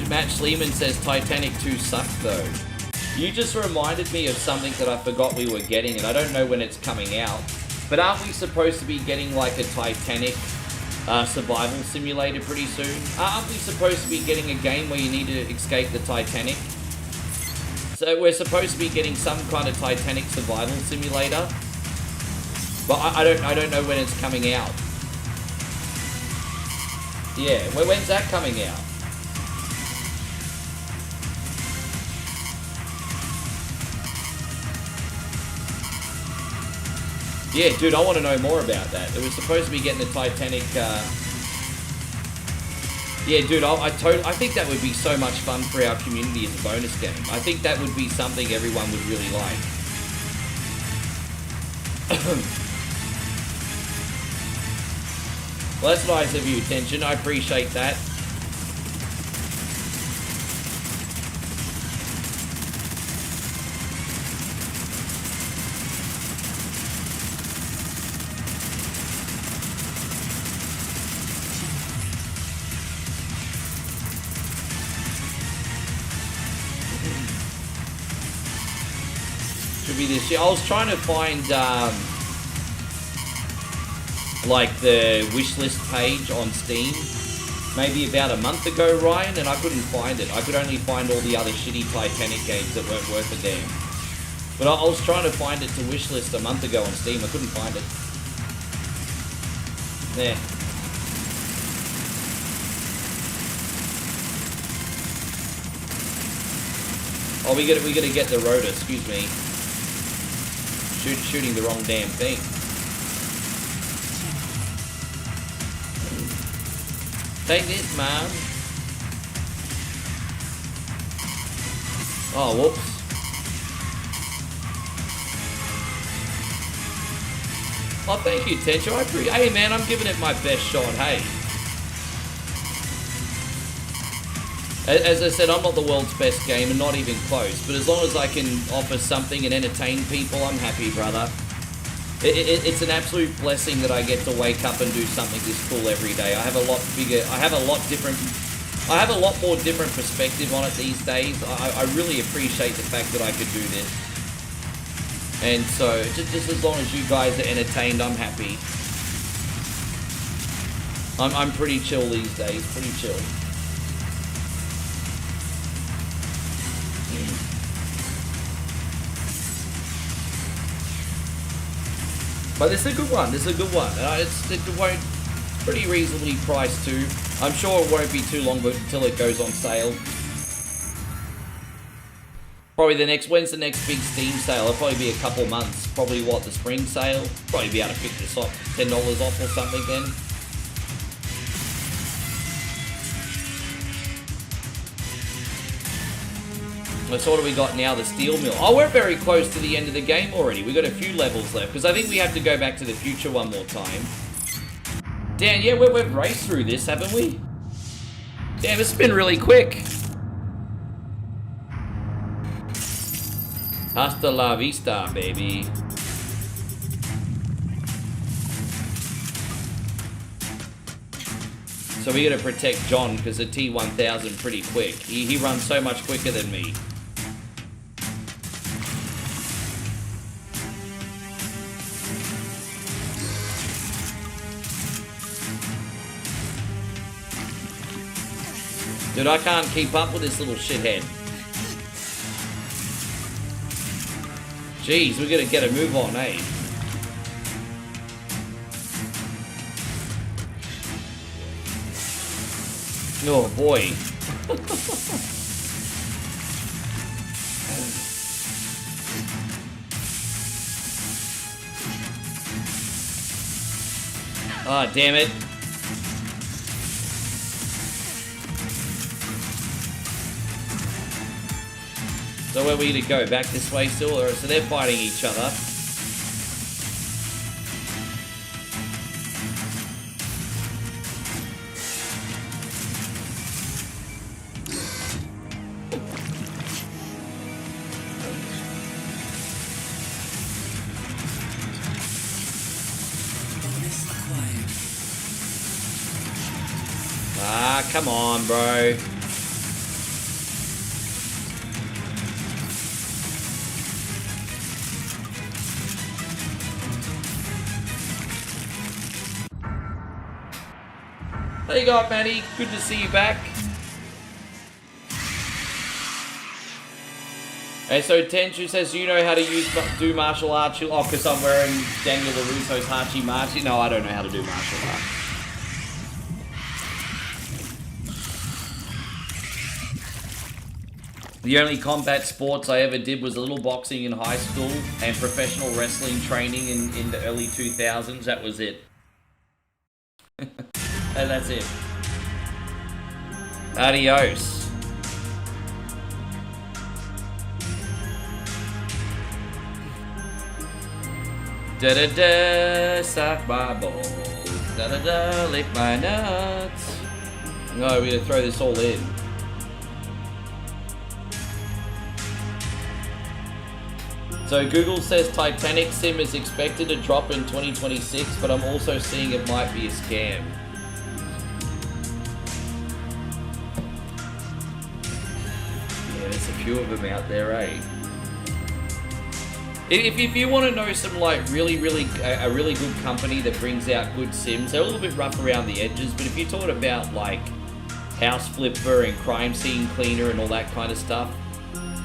Matt Sleeman says Titanic 2 sucked, though. You just reminded me of something that I forgot we were getting, and I don't know when it's coming out. But aren't we supposed to be getting like a Titanic survival simulator pretty soon? Aren't we supposed to be getting a game where you need to escape the Titanic? So we're supposed to be getting some kind of Titanic survival simulator, but I don't know when it's coming out. Yeah, when's that coming out? Yeah, dude, I want to know more about that. It was supposed to be getting the Titanic. Yeah, dude, I think that would be so much fun for our community as a bonus game. I think that would be something everyone would really like. Well, that's nice of you, Tension. I appreciate that. Be this year. I was trying to find like the wish list page on Steam maybe about a month ago, Ryan, and I couldn't find it. I could only find all the other shitty Titanic games that weren't worth a damn. But I was trying to find it to wish list a month ago on Steam. I couldn't find it. There. Oh, we gotta get the rotor. Excuse me. Shooting the wrong damn thing. Take this, man. Oh, whoops. Oh, thank you, Tencho. Hey, man, I'm giving it my best shot. Hey. As I said, I'm not the world's best gamer, not even close. But as long as I can offer something and entertain people, I'm happy, brother. It's an absolute blessing that I get to wake up and do something this cool every day. I have a lot more different perspective on it these days. I really appreciate the fact that I could do this. And so, just as long as you guys are entertained, I'm happy. I'm pretty chill these days, pretty chill. But this is a good one. It's pretty reasonably priced too. I'm sure it won't be too long until it goes on sale. Probably when's the next big Steam sale? It'll probably be a couple months. Probably the spring sale? Probably be able to pick this up $10 off or something then. So what do we got now? The steel mill. Oh, we're very close to the end of the game already. We got a few levels left because I think we have to go back to the future one more time. Damn, yeah, we've raced through this, haven't we? Damn, it's been really quick. Hasta la vista, baby. So we gotta protect John because the T1000 pretty quick. He runs so much quicker than me. Dude, I can't keep up with this little shithead. Jeez, we gotta get a move on, eh? Oh boy. Ah, damn it. So where are we going to go? Back this way still? Or, so they're fighting each other. Ah, come on, bro. There you go, Matty. Good to see you back. Hey, so Tenchu says, you know how to do martial arts? Oh, because I'm wearing Daniel LaRusso's Hachi Machi. No, I don't know how to do martial arts. The only combat sports I ever did was a little boxing in high school and professional wrestling training in the early 2000s. That was it. And that's it. Adios. Da-da-da, suck my balls. Da-da-da, lick my nuts. No, we're gonna throw this all in. So Google says Titanic sim is expected to drop in 2026, but I'm also seeing it might be a scam. Yeah, there's a few of them out there, eh? If you want to know some like a really good company that brings out good sims, they're a little bit rough around the edges, but if you're talking about like House Flipper and Crime Scene Cleaner and all that kind of stuff,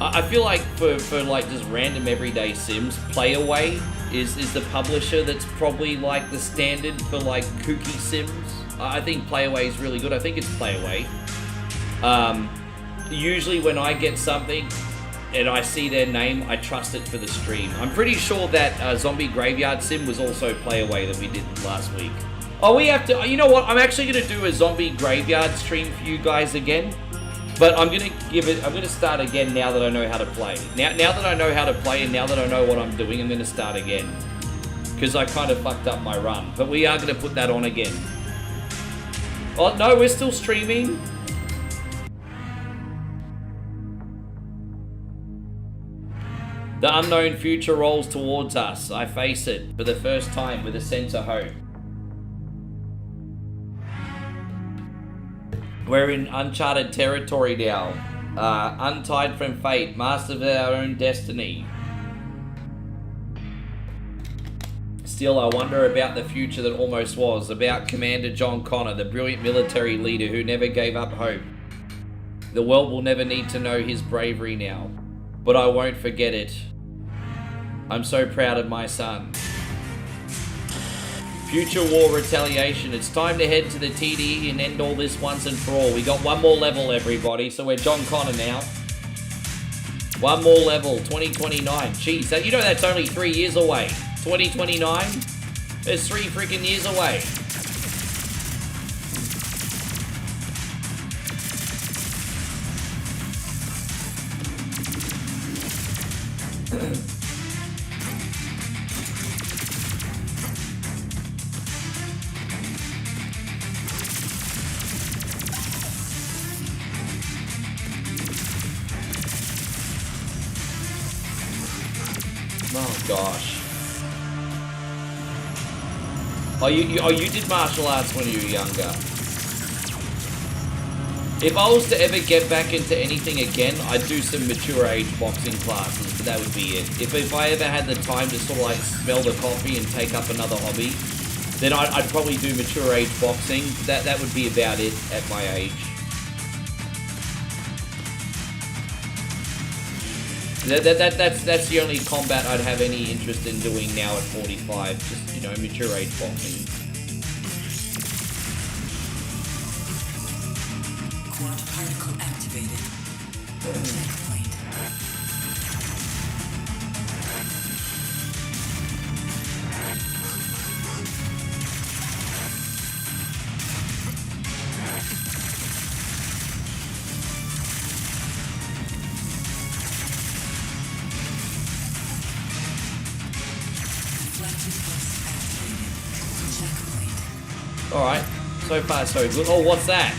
I feel like for like just random everyday sims, Playaway is the publisher that's probably like the standard for like kooky sims. I think Playaway is really good. I think it's Playaway. Usually when I get something and I see their name, I trust it for the stream. I'm pretty sure that Zombie Graveyard Sim was also Playaway that we did last week. Oh, we have to, you know what? I'm actually going to do a Zombie Graveyard stream for you guys again. But I'm gonna start again now that I know how to play. Now that I know how to play and now that I know what I'm doing, I'm gonna start again. Because I kind of fucked up my run. But we are gonna put that on again. Oh no, we're still streaming. The unknown future rolls towards us. I face it for the first time with a sense of hope. We're in uncharted territory now. Untied from fate, masters of our own destiny. Still, I wonder about the future that almost was, about Commander John Connor, the brilliant military leader who never gave up hope. The world will never need to know his bravery now, but I won't forget it. I'm so proud of my son. Future war retaliation. It's time to head to the TDE and end all this once and for all. We got one more level, everybody. So we're John Connor now. One more level, 2029. Jeez, you know that's only 3 years away. 2029? It's 3 freaking years away. Oh gosh. Oh, you did martial arts when you were younger. If I was to ever get back into anything again, I'd do some mature age boxing classes, but that would be it. If I ever had the time to sort of like smell the coffee and take up another hobby, then I'd probably do mature age boxing. That would be about it at my age. That's the only combat I'd have any interest in doing now at 45. Just, you know, mature age boxing. Quad particle activated. Checkpoint. Alright, so far so good. Oh, what's that?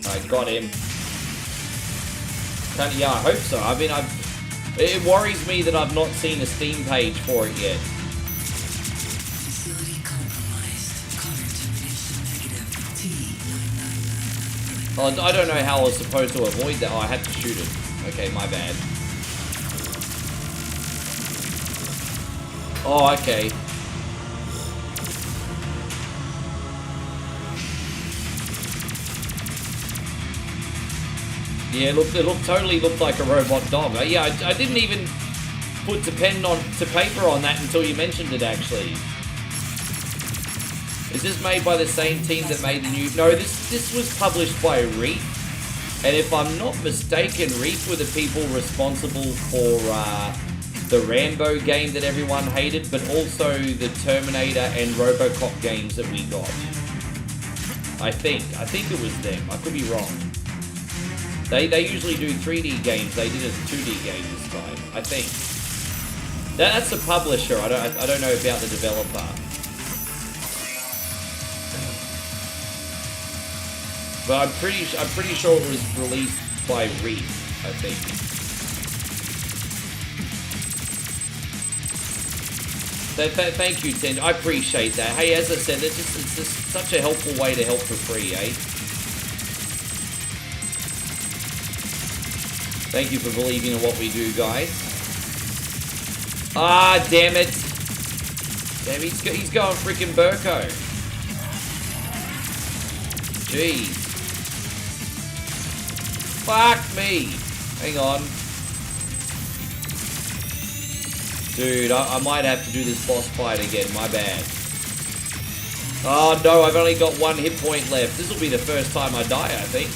I got him. Yeah, I hope so. I mean, it worries me that I've not seen a Steam page for it yet. Facility compromised. Connor termination negative. T999. Oh, I don't know how I was supposed to avoid that. Oh, I had to shoot it. Okay, my bad. Oh, okay. Yeah, it totally looked like a robot dog. Yeah, I didn't even put to paper on that until you mentioned it, actually. Is this made by the same team that made the new... No, this was published by Reef. And if I'm not mistaken, Reef were the people responsible for the Rambo game that everyone hated, but also the Terminator and RoboCop games that we got. I think it was them. I could be wrong. They usually do 3D games. They did a 2D game this time, I think. That's the publisher. I don't know about the developer. But I'm pretty sure it was released by Reef, I think. Thank you, Tend. I appreciate that. Hey, as I said, it's just such a helpful way to help for free, eh? Thank you for believing in what we do, guys. Ah, damn it. Damn, he's going freaking Burko. Jeez. Fuck me. Hang on. Dude, I might have to do this boss fight again. My bad. Oh, no, I've only got 1 hit point left. This will be the first time I die, I think.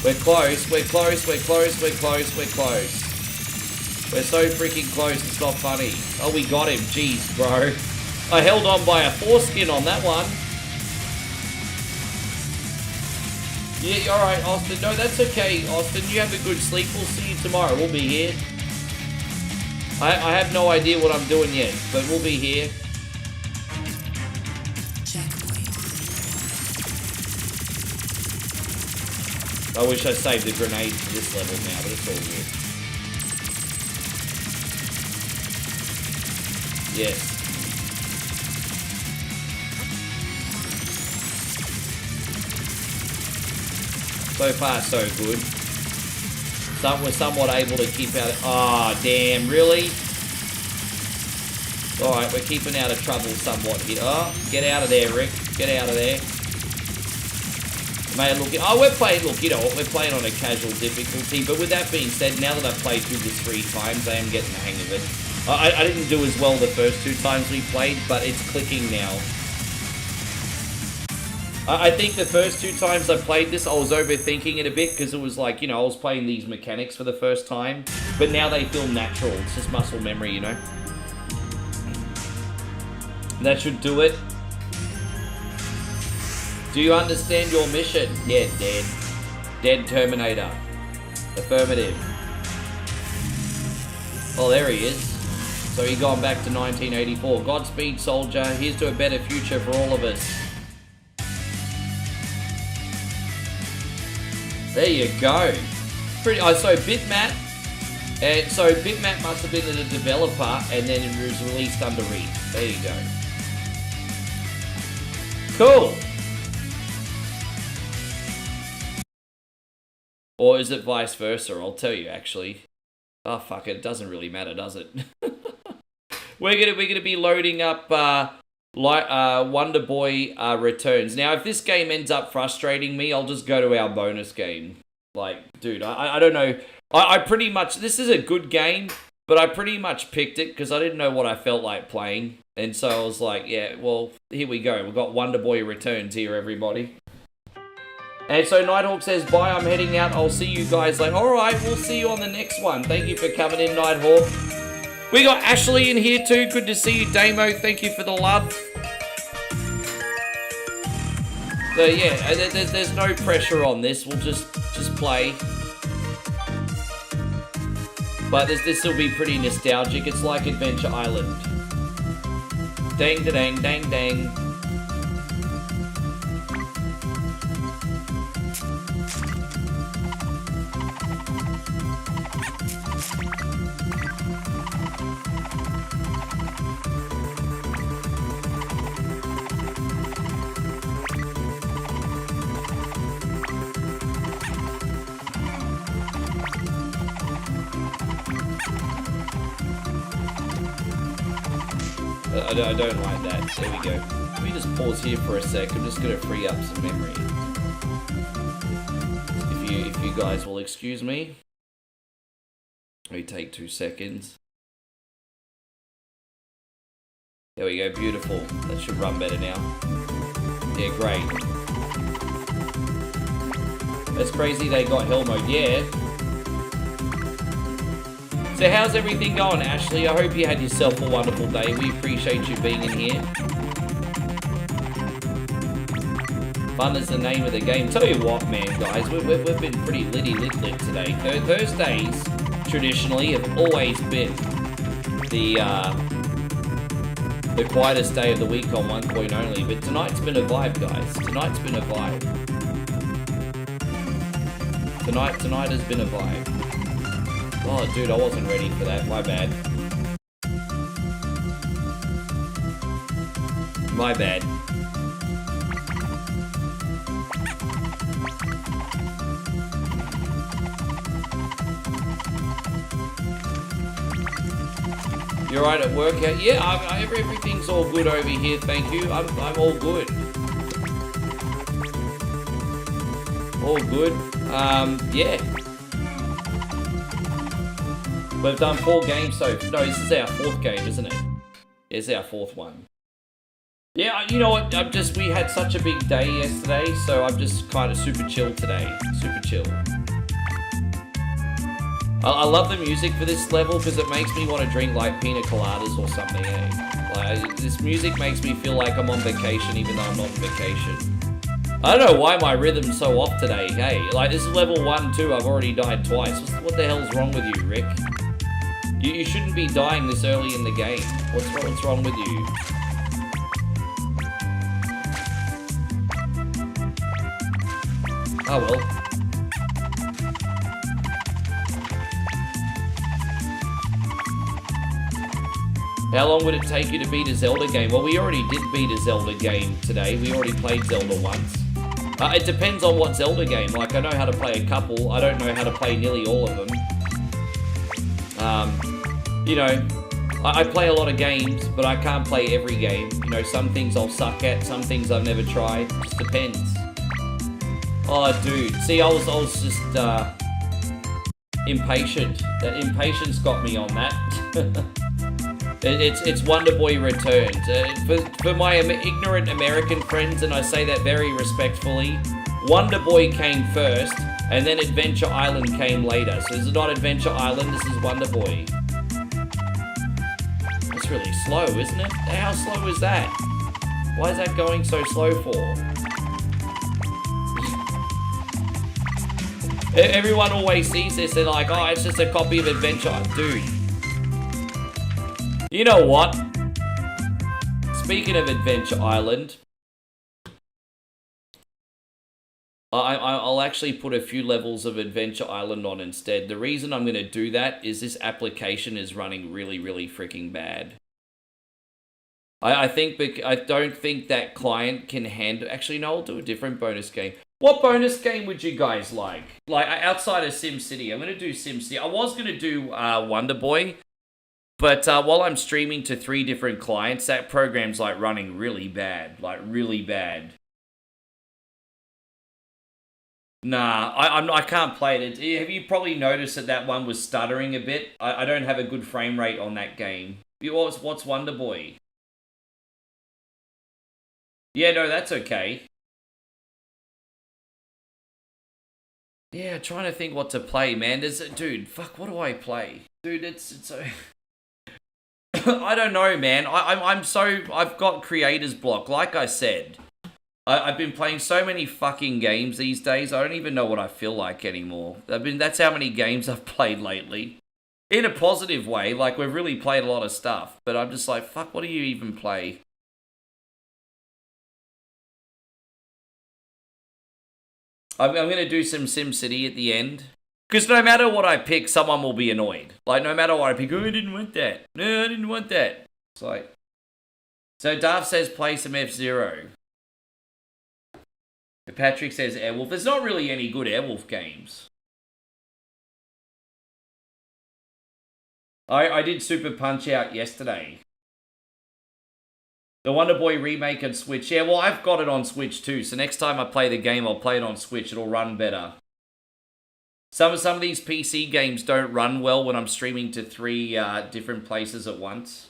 We're close, we're close, we're close, we're close, we're close. We're so freaking close, it's not funny. Oh, we got him. Jeez, bro. I held on by a foreskin on that one. Yeah, alright, Austin. No, that's okay, Austin. You have a good sleep. We'll see you tomorrow. We'll be here. I have no idea what I'm doing yet, but we'll be here. I wish I saved the grenade for this level now, but it's all good. Yes. So far, so good. We're somewhat able to keep out of... Oh, damn, really? Alright, we're keeping out of trouble somewhat here. Oh, get out of there, Rick. Get out of there. We're playing, look, you know what, we're playing on a casual difficulty, but with that being said, now that I've played through this 3 times, I am getting the hang of it. I didn't do as well the first 2 times we played, but it's clicking now. I think the first 2 times I played this, I was overthinking it a bit, because it was like, you know, I was playing these mechanics for the first time, but now they feel natural. It's just muscle memory, you know? That should do it. Do you understand your mission? Yeah, dead. Dead Terminator. Affirmative. Oh, there he is. So he gone back to 1984. Godspeed, soldier. Here's to a better future for all of us. There you go. Pretty. Oh, so Bitmap. So Bitmap must have been the developer, and then it was released under Reef. There you go. Cool. Or is it vice versa? I'll tell you, actually. Oh, fuck it. It doesn't really matter, does it? we're gonna be loading up Wonder Boy Returns. Now, if this game ends up frustrating me, I'll just go to our bonus game. Like, dude, I don't know. I pretty much... This is a good game, but I pretty much picked it because I didn't know what I felt like playing. And so I was like, yeah, well, here we go. We've got Wonder Boy Returns here, everybody. And so Nighthawk says, bye, I'm heading out. I'll see you guys later. Alright, we'll see you on the next one. Thank you for coming in, Nighthawk. We got Ashley in here too. Good to see you, Damo. Thank you for the love. So yeah, there's no pressure on this. We'll just play. But this will be pretty nostalgic. It's like Adventure Island. Dang, dang, dang, dang. I don't like that. There we go. Let me just pause here for a sec. I'm just going to free up some memory. If you guys will excuse me. Let me take 2 seconds. There we go. Beautiful. That should run better now. Yeah, great. That's crazy they got hell mode. Yeah. So how's everything going, Ashley? I hope you had yourself a wonderful day. We appreciate you being in here. Fun is the name of the game. Tell you what, man, guys, we've been pretty lit today. Thursdays, traditionally, have always been the quietest day of the week on One Coin Only. But tonight's been a vibe, guys. Tonight's been a vibe. Tonight has been a vibe. Oh, dude, I wasn't ready for that. My bad. My bad. You're right at work? Yeah, everything's all good over here, thank you. I'm all good. All good. Yeah. We've done 4 games so... No, this is our 4th game, isn't it? It's our 4th one. Yeah, you know what? We had such a big day yesterday, so I'm just kind of super chill today. Super chill. I love the music for this level because it makes me want to drink like pina coladas or something, eh? Like, this music makes me feel like I'm on vacation even though I'm not on vacation. I don't know why my rhythm's so off today, hey? Like, this is level 1, 2, I've already died twice. What the hell's wrong with you, Rick? You shouldn't be dying this early in the game. What's wrong with you? Oh well. How long would it take you to beat a Zelda game? Well, we already did beat a Zelda game today. We already played Zelda once. It depends on what Zelda game. Like, I know how to play a couple. I don't know how to play nearly all of them. You know, I play a lot of games, but I can't play every game. You know, some things I'll suck at, some things I've never tried. It just depends. Oh, dude. See, I was just, impatient. That impatience got me on that. It's Wonder Boy returns. For my ignorant American friends, and I say that very respectfully, Wonder Boy came first, and then Adventure Island came later. So this is not Adventure Island, this is Wonder Boy. That's really slow, isn't it? How slow is that? Why is that going so slow for? Everyone always sees this, they're like, oh, it's just a copy of Adventure. Dude. You know what? Speaking of Adventure Island, I'll actually put a few levels of Adventure Island on instead. The reason I'm going to do that is this application is running really, really freaking bad. I don't think that client can handle... Actually, no, I'll do a different bonus game. What bonus game would you guys like? Like, outside of SimCity. I'm going to do SimCity. I was going to do Wonder Boy. But while I'm streaming to 3 different clients, that program's like running really bad. Like, really bad. Nah, I can't play it. Have you probably noticed that one was stuttering a bit? I don't have a good frame rate on that game. What's Wonder Boy? Yeah, no, that's okay. Yeah, trying to think what to play, man. Dude, fuck, what do I play? Dude, it's I don't know, man. I've got creator's block. Like I said, I've been playing so many fucking games these days, I don't even know what I feel like anymore. That's how many games I've played lately. In a positive way, like we've really played a lot of stuff, but I'm just like, fuck, what do you even play? I'm going to do some SimCity at the end. Because no matter what I pick, someone will be annoyed. Like, no matter what I pick, oh, I didn't want that. No, I didn't want that. It's like... So, Darth says play some F-Zero. Patrick says Airwolf. There's not really any good Airwolf games. I did Super Punch-Out yesterday. The Wonder Boy remake on Switch. Yeah, well, I've got it on Switch too. So next time I play the game, I'll play it on Switch. It'll run better. Some of these PC games don't run well when I'm streaming to 3 different places at once.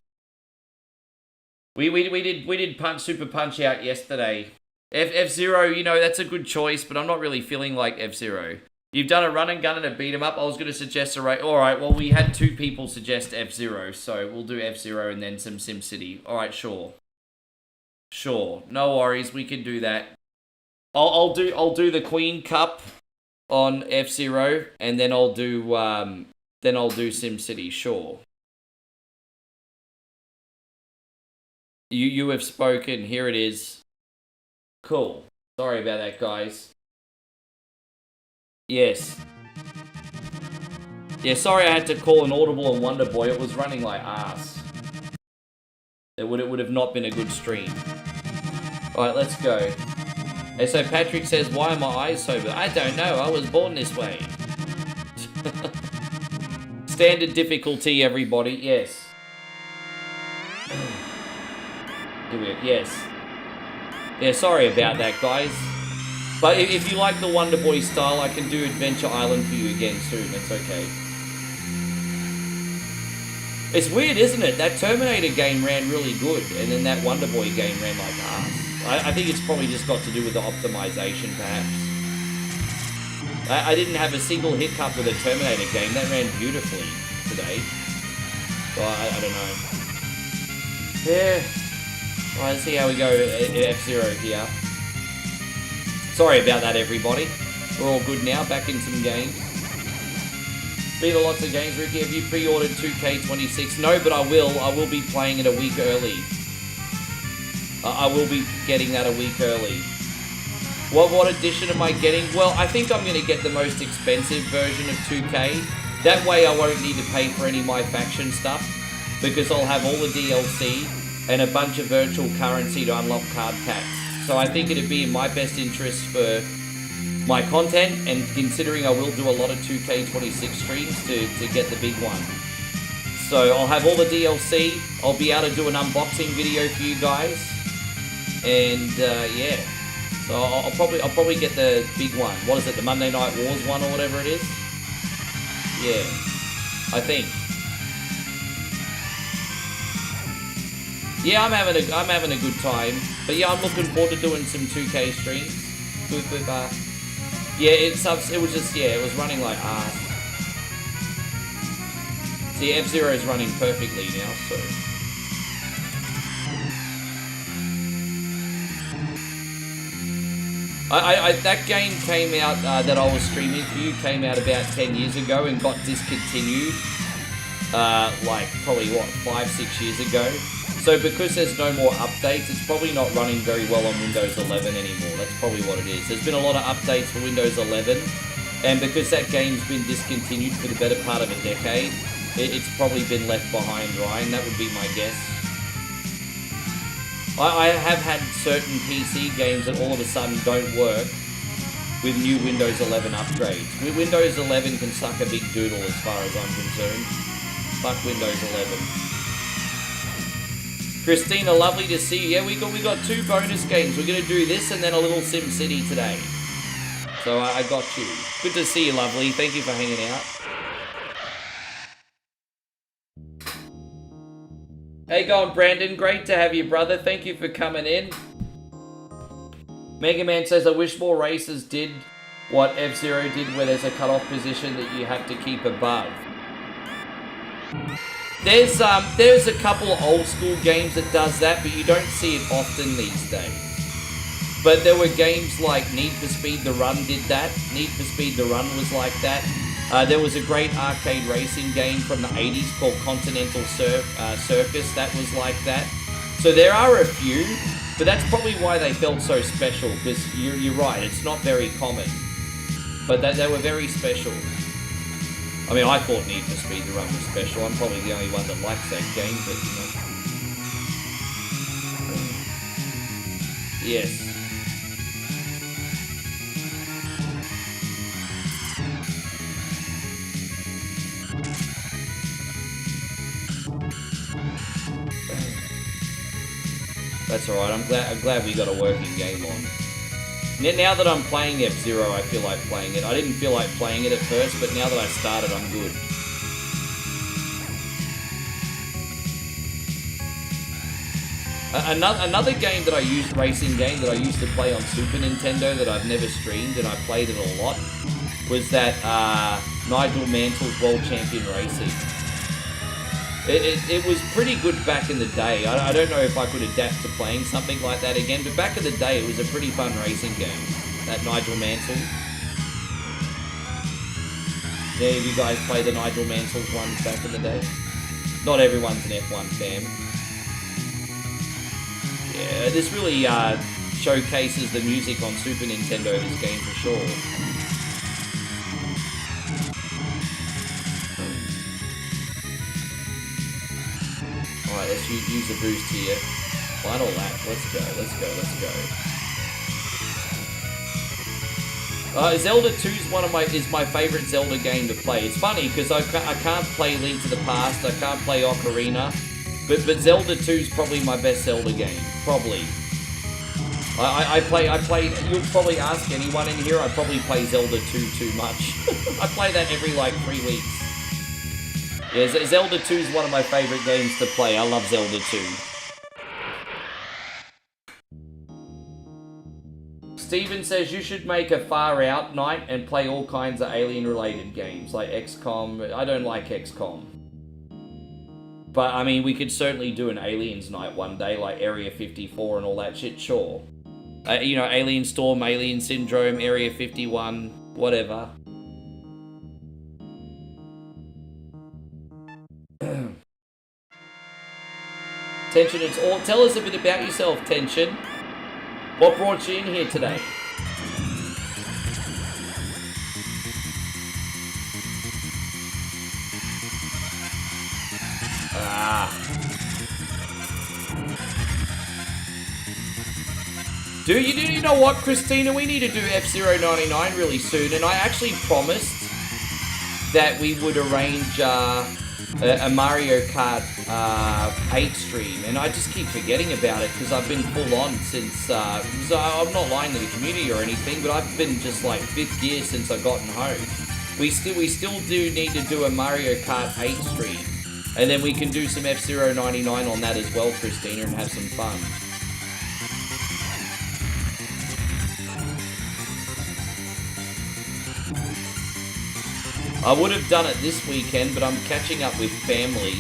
We did Super Punch-Out yesterday. F-Zero, you know, that's a good choice, but I'm not really feeling like F-Zero. You've done a run and gun and a beat 'em up. I was going to suggest a race. Alright, well, we had 2 people suggest F-Zero, so we'll do F-Zero and then some SimCity. Alright, sure. Sure, no worries, we can do that. I'll do the Queen Cup on F-Zero, and then I'll do SimCity, sure. You have spoken, here it is. Cool. Sorry about that, guys. Yes. Yeah, sorry I had to call an audible on Wonder Boy. It was running like ass. It would have not been a good stream. Alright, let's go. And so Patrick says, why are my eyes so bad? I don't know, I was born this way. Standard difficulty, everybody, yes. Here we go, yes. Yeah, sorry about that, guys. But if you like the Wonder Boy style, I can do Adventure Island for you again soon. It's okay. It's weird, isn't it? That Terminator game ran really good, and then that Wonder Boy game ran like ass. I think it's probably just got to do with the optimization, perhaps. I didn't have a single hiccup with a Terminator game. That ran beautifully today. Well, I don't know. Yeah. Well, let's see how we go at F-Zero here. Sorry about that, everybody. We're all good now, back in some games. Beat lots of games, Ricky. Have you pre-ordered 2K26? No, but I will. I will be playing it a week early. I will be getting that a week early. What edition am I getting? Well, I think I'm going to get the most expensive version of 2K. That way I won't need to pay for any of my faction stuff, because I'll have all the DLC and a bunch of virtual currency to unlock card packs. So I think it'd be in my best interest for my content, and considering I will do a lot of 2K26 streams to get the big one. So I'll have all the DLC, I'll be able to do an unboxing video for you guys, and yeah. So I'll probably get the big one. What is it, the Monday Night Wars one or whatever it is? Yeah, I think. Yeah, I'm having a good time. But yeah, I'm looking forward to doing some 2K streams. Yeah, it was just, yeah, it was running like ass. See, F-Zero is running perfectly now, so. That game came out, that I was streaming for you, came out about 10 years ago and got discontinued, like, probably, what, 5-6 years ago. So because there's no more updates, it's probably not running very well on Windows 11 anymore. That's probably what it is. There's been a lot of updates for Windows 11, and because that game's been discontinued for the better part of a decade, it's probably been left behind, Ryan. That would be my guess. I have had certain PC games that all of a sudden don't work with new Windows 11 upgrades. Windows 11 can suck a big doodle as far as I'm concerned. Fuck Windows 11. Christina, lovely to see you. Yeah, we got 2 bonus games. We're going to do this and then a little SimCity today. So I got you. Good to see you, lovely. Thank you for hanging out. Hey, going, Brandon. Great to have you, brother. Thank you for coming in. Mega Man says, I wish more races did what F-Zero did, where there's a cutoff position that you have to keep above. There's a couple of old school games that does that, but you don't see it often these days. But there were games like Need for Speed The Run did that. Need for Speed The Run was like that. There was a great arcade racing game from the 80s called Continental Circus that was like that. So there are a few, but that's probably why they felt so special, because you're right, it's not very common. But they were very special. I mean, I thought Need for Speed The Run was special. I'm probably the only one that likes that game, but you know. Yes. That's alright, I'm glad we got a working game on. Now that I'm playing F-Zero, I feel like playing it. I didn't feel like playing it at first, but now that I started, I'm good. Another game that I used, racing game that I used to play on Super Nintendo that I've never streamed, and I played it a lot, was that Nigel Mansell's World Champion Racing. It was pretty good back in the day. I don't know if I could adapt to playing something like that again, but back in the day it was a pretty fun racing game, that Nigel Mansell. Yeah, have you guys played the Nigel Mansell's ones back in the day? Not everyone's an F1 fan. Yeah, this really showcases the music on Super Nintendo, this game for sure. Alright, let's use a boost here. Final lap. Let's go. Zelda 2 is my favorite Zelda game to play. It's funny because I can't play Link to the Past. I can't play Ocarina, but Zelda 2 is probably my best Zelda game. Probably. I play. You'll probably ask anyone in here. I probably play Zelda 2 too much. I play that every like 3 weeks. Yeah, Zelda 2 is one of my favorite games to play. I love Zelda 2. Steven says you should make a Far Out night and play all kinds of alien-related games, like XCOM. I don't like XCOM. But, I mean, we could certainly do an Aliens night one day, like Area 54 and all that shit, sure. You know, Alien Storm, Alien Syndrome, Area 51, whatever. Tension, it's all. Tell us a bit about yourself, Tension. What brought you in here today? Do you know what, Christina? We need to do F-Zero 99 really soon, and I actually promised that we would arrange a Mario Kart 8 stream, and I just keep forgetting about it because I've been full on since, I'm not lying to the community or anything, but I've been just like 5th gear since I've gotten home. We still do need to do a Mario Kart 8 stream, and then we can do some F-Zero 99 on that as well, Christina, and have some fun. I would have done it this weekend, but I'm catching up with family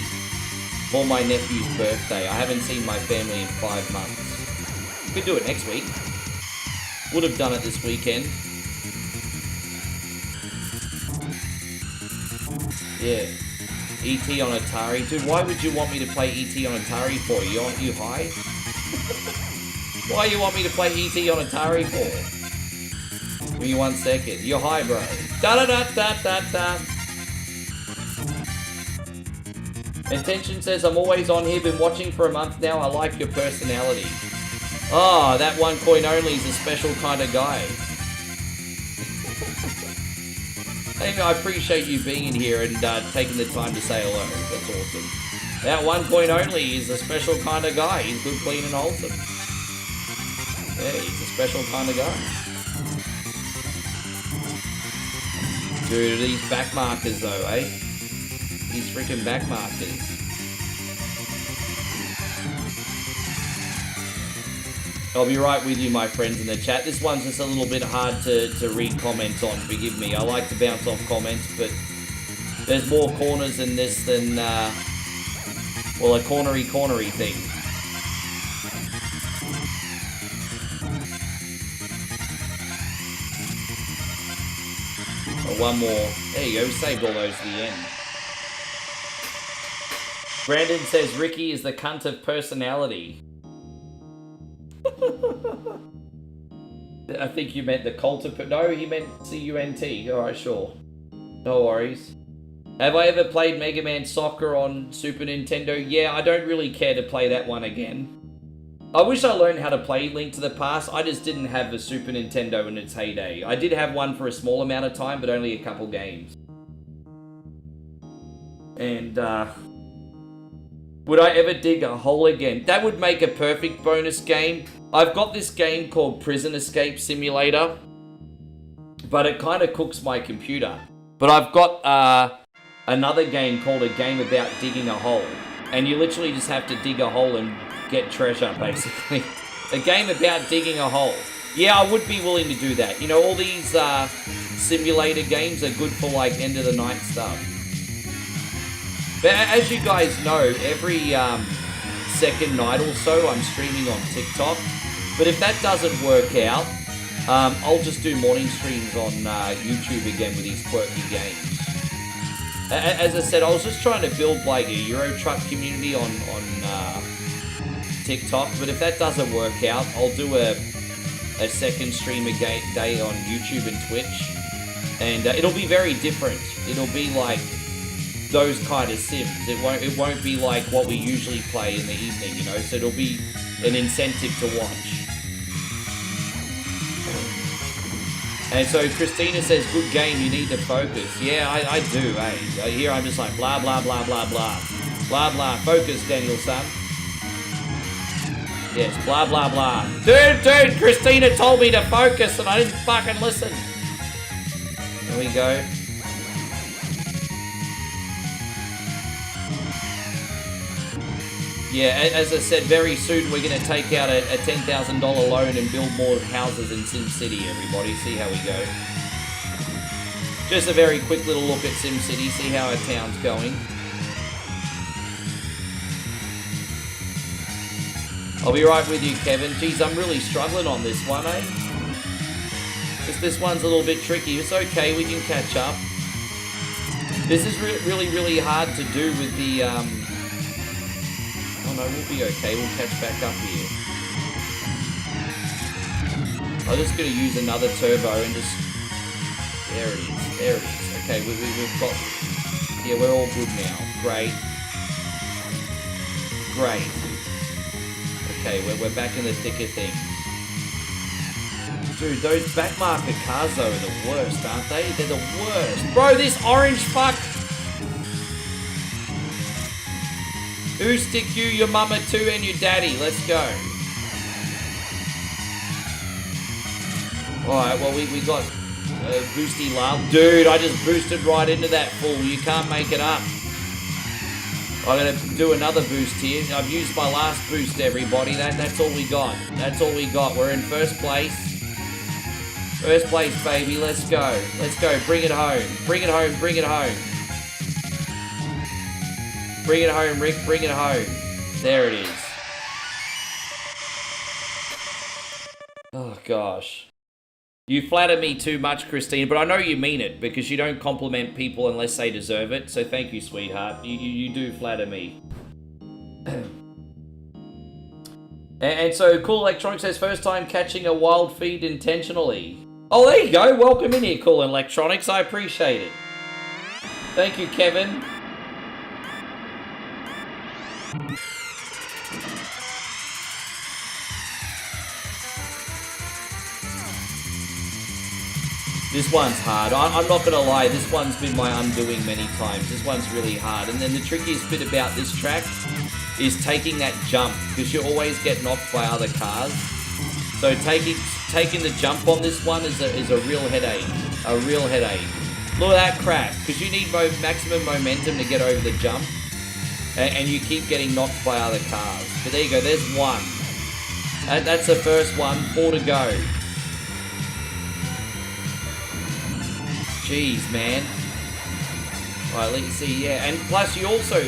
for my nephew's birthday. I haven't seen my family in 5 months. Could do it next week. Would have done it this weekend. Yeah. E.T. on Atari. Dude, why would you want me to play E.T. on Atari for? Aren't you high? Why you want me to play E.T. on Atari for? Give me 1 second. You're high, bro. Da-da-da-da-da-da. Intention says, I'm always on here, been watching for a month now. I like your personality. Oh, that 1 coin only is a special kind of guy. Hey, I appreciate you being in here and taking the time to say hello. That's awesome. That 1 coin only is a special kind of guy. He's good, clean, and wholesome. Yeah, he's a special kind of guy. Dude, these back markers though, eh? These freaking back markers. I'll be right with you, my friends in the chat. This one's just a little bit hard to read comments on, forgive me. I like to bounce off comments, but there's more corners in this than, well, a cornery thing. one more. There you go, we saved all those to the end. Brandon says Ricky is the cunt of personality. I think you meant the cult of... No, he meant C-U-N-T. Alright, sure. No worries. Have I ever played Mega Man Soccer on Super Nintendo? Yeah, I don't really care to play that one again. I wish I learned how to play Link to the Past. I just didn't have a Super Nintendo in its heyday. I did have one for a small amount of time, but only a couple games. And, would I ever dig a hole again? That would make a perfect bonus game. I've got this game called Prison Escape Simulator, but it kind of cooks my computer. But I've got another game called A Game About Digging a Hole, and you literally just have to dig a hole and get treasure, basically. A game about digging a hole. Yeah, I would be willing to do that. You know, all these simulator games are good for, like, end of the night stuff. But as you guys know, every second night or so, I'm streaming on TikTok. But if that doesn't work out, I'll just do morning streams on YouTube again with these quirky games. As I said, I was just trying to build like a Euro Truck community on TikTok. But if that doesn't work out, I'll do a second stream a day on YouTube and Twitch. And it'll be very different. It'll be like those kind of sims. It won't be like what we usually play in the evening, you know, so it'll be an incentive to watch. And so Christina says, good game, you need to focus. Yeah, I do, eh? Here I'm just like, blah, blah, blah, blah, blah. Blah, blah, focus, Daniel, son. Yes, blah, blah, blah. Dude, Christina told me to focus and I didn't fucking listen. There we go. Yeah, as I said, very soon we're going to take out a $10,000 loan and build more houses in SimCity, everybody. See how we go. Just a very quick little look at SimCity, see how our town's going. I'll be right with you, Kevin. Geez, I'm really struggling on this one, eh? This one's a little bit tricky. It's okay, we can catch up. This is really hard to do with the... Oh no, we'll be okay. We'll catch back up here. I'm just going to use another turbo and just... There it is. There it is. Okay, we've got... Yeah, we're all good now. Great. Great. Okay, we're back in the thick of things. Dude, those backmarket cars though are the worst, aren't they? They're the worst. Bro, this orange fuck... Who stick you, your mama too, and your daddy? Let's go. Alright, well, we got boosty love. Dude, I just boosted right into that fool. You can't make it up. I'm going to do another boost here. I've used my last boost, everybody. That's all we got. That's all we got. We're in first place. First place, baby. Let's go. Let's go. Bring it home. Bring it home. Bring it home. Bring it home, Rick. Bring it home. There it is. Oh, gosh. You flatter me too much, Christine, but I know you mean it because you don't compliment people unless they deserve it. So thank you, sweetheart. You do flatter me. And so Cool Electronics says, first time catching a wild feed intentionally. Oh, there you go. Welcome in here, Cool Electronics. I appreciate it. Thank you, Kevin. This one's hard. I'm not gonna lie, this one's been my undoing many times. This one's really hard. And then the trickiest bit about this track is taking that jump, because you always get knocked by other cars. So taking the jump on this one is a real headache. A real headache. Look at that crap, because you need maximum momentum to get over the jump. And you keep getting knocked by other cars. But there you go, there's one. That's the first one, 4 to go. Jeez, man. Alright, let's see, yeah. And plus, you also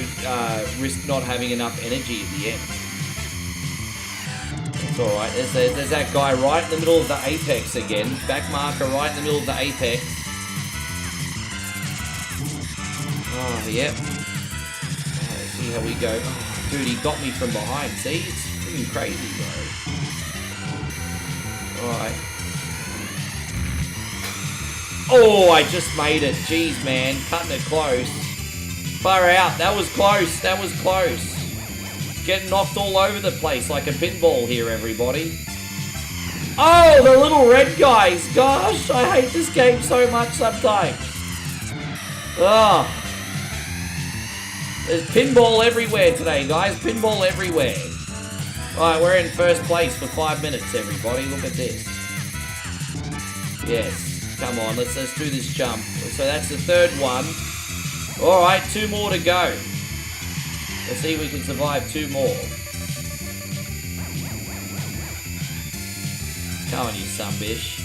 risk not having enough energy at the end. It's alright. There's that guy right in the middle of the apex again. Back marker right in the middle of the apex. Oh, yep. Let's see how we go. Oh, dude, he got me from behind. See? It's freaking crazy, bro. Alright. Oh, I just made it. Jeez, man. Cutting it close. Far out. That was close. That was close. Getting knocked all over the place like a pinball here, everybody. Oh, the little red guys. Gosh, I hate this game so much sometimes. Oh. There's pinball everywhere today, guys. Pinball everywhere. Alright, we're in first place for 5 minutes, everybody. Look at this. Yes. Come on, let's do this jump. So that's the third one. Alright, 2 more to go. Let's see if we can survive 2 more. Come on, you sunbish.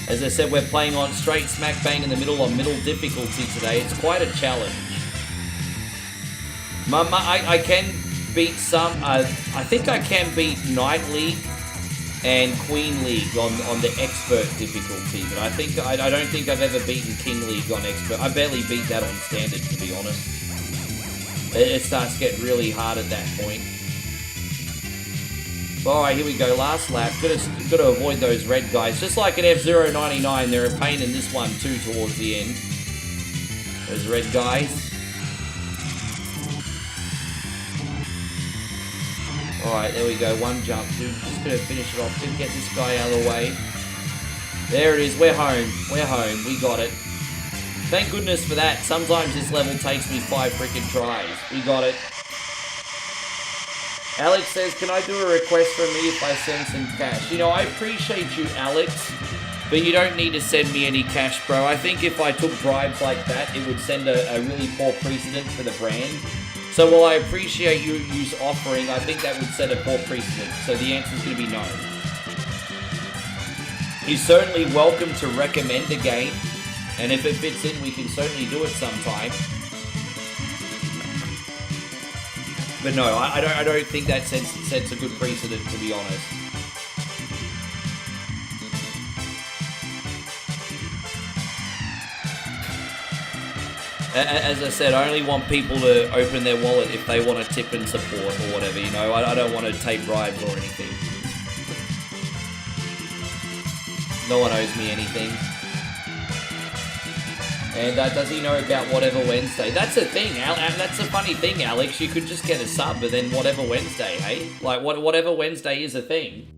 As I said, we're playing on straight smack bang in the middle on middle difficulty today. It's quite a challenge. I can beat some. I think I can beat Night League and Queen League on the expert difficulty, but I don't think I've ever beaten King League on expert. I barely beat that on standard, to be honest. It starts to get really hard at that point. Alright, here we go. Last lap. Got to avoid those red guys. Just like in F-099, they're a pain in this one too towards the end. Those red guys. Alright, there we go. One jump. Dude, just going to finish it off. Didn't get this guy out of the way. There it is. We're home. We're home. We got it. Thank goodness for that. Sometimes this level takes me 5 freaking tries. We got it. Alex says, can I do a request from me if I send some cash? You know, I appreciate you, Alex, but you don't need to send me any cash, bro. I think if I took bribes like that, it would send a really poor precedent for the brand. So while I appreciate you offering, I think that would set a poor precedent. So the answer is going to be no. You're certainly welcome to recommend a game, and if it fits in, we can certainly do it sometime. But no, I don't think that sets a good precedent, to be honest. As I said, I only want people to open their wallet if they want to tip and support or whatever, you know. I don't want to take bribes or anything. No one owes me anything. And does he know about Whatever Wednesday? That's the thing, that's the funny thing, Alex. You could just get a sub, but then Whatever Wednesday, hey? Like, Whatever Wednesday is a thing.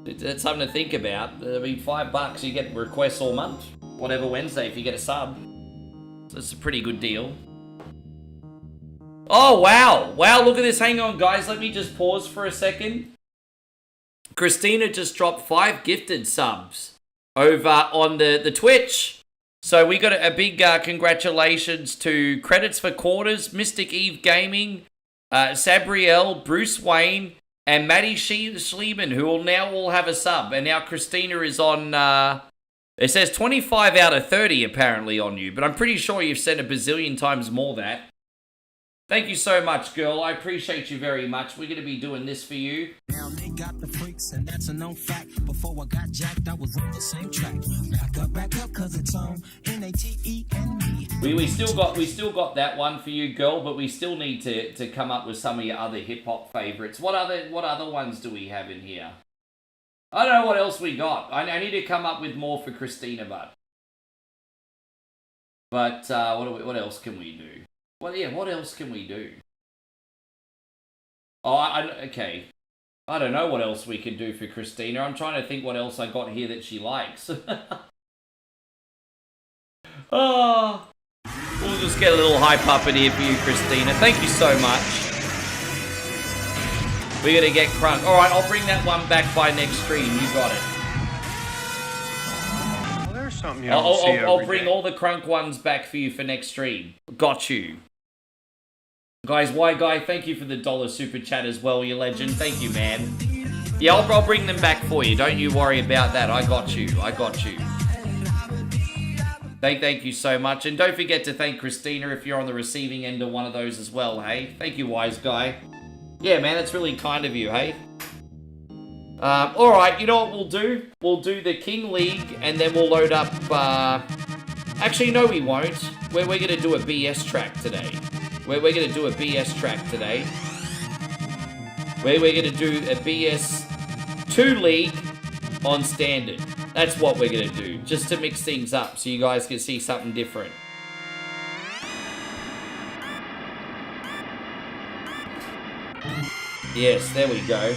It's something to think about. I mean, $5, you get requests all month. Whatever Wednesday if you get a sub. So it's a pretty good deal. Oh, wow. Wow, look at this. Hang on, guys. Let me just pause for a second. Christina just dropped 5 gifted subs over on the Twitch. So we got a big congratulations to Credits for Quarters, Mystic Eve Gaming, Sabriel, Bruce Wayne, and Maddie Schliemann, who will now all have a sub. And now Christina is on, it says 25 out of 30 apparently on you, but I'm pretty sure you've sent a bazillion times more that. Thank you so much, girl. I appreciate you very much. We're going to be doing this for you. Now they got the freaks, and that's a known fact. Before I got jacked, I was on the same track. Back up, cause it's on NATE&me. We still got that one for you, girl, but we still need to come up with some of your other hip hop favorites. What other ones do we have in here? I don't know what else we got. I need to come up with more for Christina, but what else can we do? Well, yeah, what else can we do? Oh, okay. I don't know what else we can do for Christina. I'm trying to think what else I got here that she likes. Oh, we'll just get a little hype up in here for you, Christina. Thank you so much. We're going to get crunk. All right, I'll bring that one back by next stream. You got it. Well, there's something you don't see I'll every bring day. all the crunk ones back for you for next stream. Got you. Guys, Why Guy, thank you for the $1 super chat as well, you legend. Thank you, man. Yeah, I'll bring them back for you. Don't you worry about that. I got you. Thank you so much. And don't forget to thank Christina if you're on the receiving end of one of those as well, hey? Thank you, Wise Guy. Yeah, man, that's really kind of you, hey? Alright, you know what we'll do? We'll do the King League, and then we'll load up, Actually, no, we won't. We're gonna do a BS track today. We're gonna do a BS track today. We're gonna do a BS 2 League on Standard. That's what we're gonna do, just to mix things up, so you guys can see something different. Yes, there we go.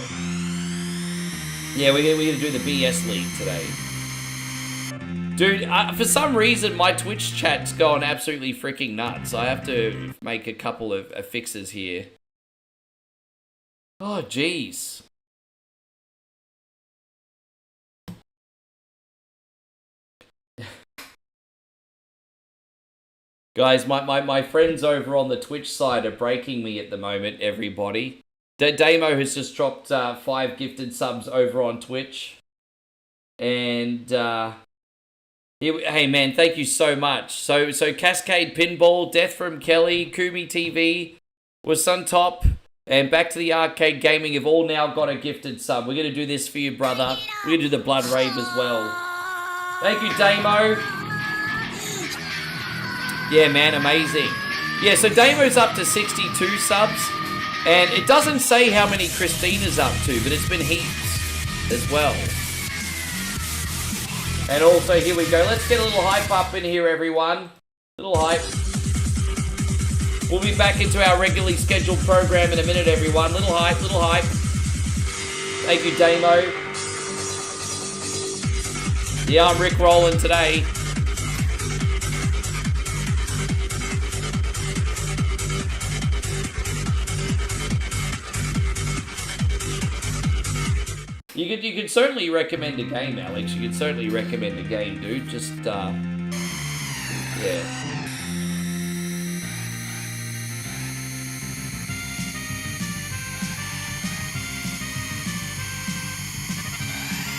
Yeah, we're gonna do the BS League today. Dude, for some reason, my Twitch chat's going absolutely freaking nuts. I have to make a couple of fixes here. Oh, jeez. Guys, my friends over on the Twitch side are breaking me at the moment, everybody. Damo has just dropped 5 gifted subs over on Twitch. And, hey man, thank you so much. So Cascade Pinball, Death from Kelly, Kumi TV, was Suntop, and Back to the Arcade Gaming have all now got a gifted sub. We're going to do this for you, brother. We're going to do the Blood Rave as well. Thank you, Damo. Yeah, man, amazing. Yeah, so Damo's up to 62 subs, and it doesn't say how many Christina's up to, but it's been heaps as well. And also, here we go. Let's get a little hype up in here, everyone. Little hype. We'll be back into our regularly scheduled program in a minute, everyone. Little hype, little hype. Thank you, Damo. Yeah, I'm Rick rolling today. You could certainly recommend a game, Alex. You could certainly recommend a game, dude. Just, yeah.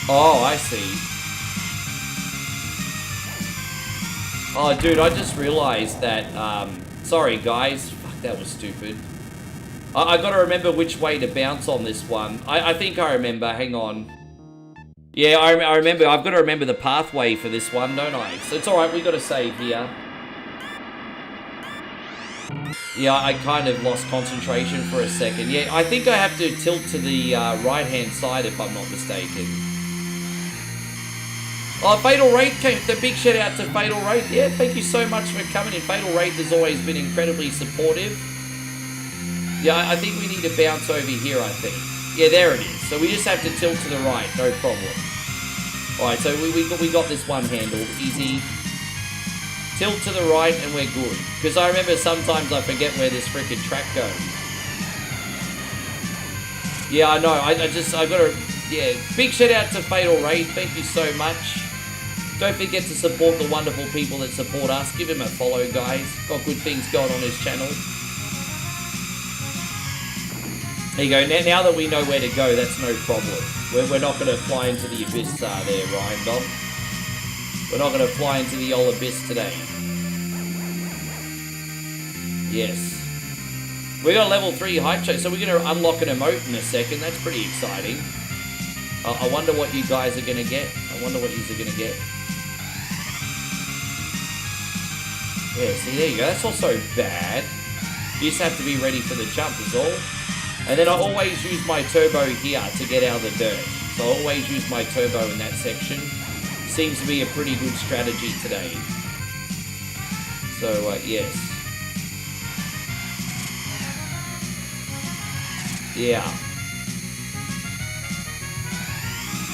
Oh, I see. Oh, dude, I just realized that, sorry, guys. Fuck, that was stupid. I gotta remember which way to bounce on this one. I think I remember. Hang on. Yeah, I remember. I've got to remember the pathway for this one, don't I? So it's alright. We got to save here. Yeah, I kind of lost concentration for a second. Yeah, I think I have to tilt to the right-hand side if I'm not mistaken. Oh, Fatal Wraith came. The big shout out to Fatal Wraith. Yeah, thank you so much for coming in. Fatal Wraith has always been incredibly supportive. Yeah, I think we need to bounce over here, I think. Yeah, there it is. So we just have to tilt to the right, no problem. Alright, so we got this one handled. Easy. Tilt to the right and we're good. Because I remember sometimes I forget where this freaking track goes. Yeah, I know. I gotta... Yeah, big shout out to Fatal Raid. Thank you so much. Don't forget to support the wonderful people that support us. Give him a follow, guys. Got good things going on his channel. There you go. Now that we know where to go, that's no problem. We're not going to fly into the abyss there, Ryan Dom. We're not going to fly into the old abyss today. Yes. We got a level 3 hype show, so we're going to unlock an emote in a second. That's pretty exciting. I wonder what you guys are going to get. I wonder what you are going to get. Yeah, see, there you go. That's not so bad. You just have to be ready for the jump is all. And then I always use my turbo here to get out of the dirt. So I always use my turbo in that section. Seems to be a pretty good strategy today. So, yes. Yeah.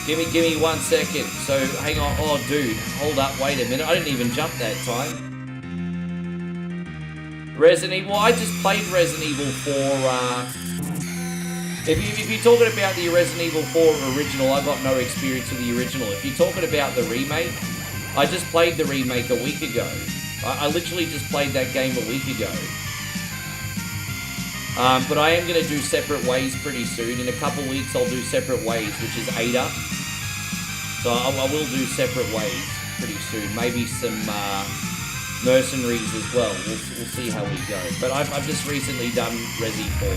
Give me 1 second. So, hang on. Oh, dude. Hold up. Wait a minute. I didn't even jump that time. Resident Evil. I just played Resident Evil 4, If you're talking about the Resident Evil 4 original, I've got no experience with the original. If you're talking about the remake, I just played the remake a week ago. I literally just played that game a week ago. But I am going to do Separate Ways pretty soon. In a couple weeks, I'll do Separate Ways, which is Ada. So I will do Separate Ways pretty soon. Maybe some Mercenaries as well. We'll see how we go. But I've just recently done Resi 4.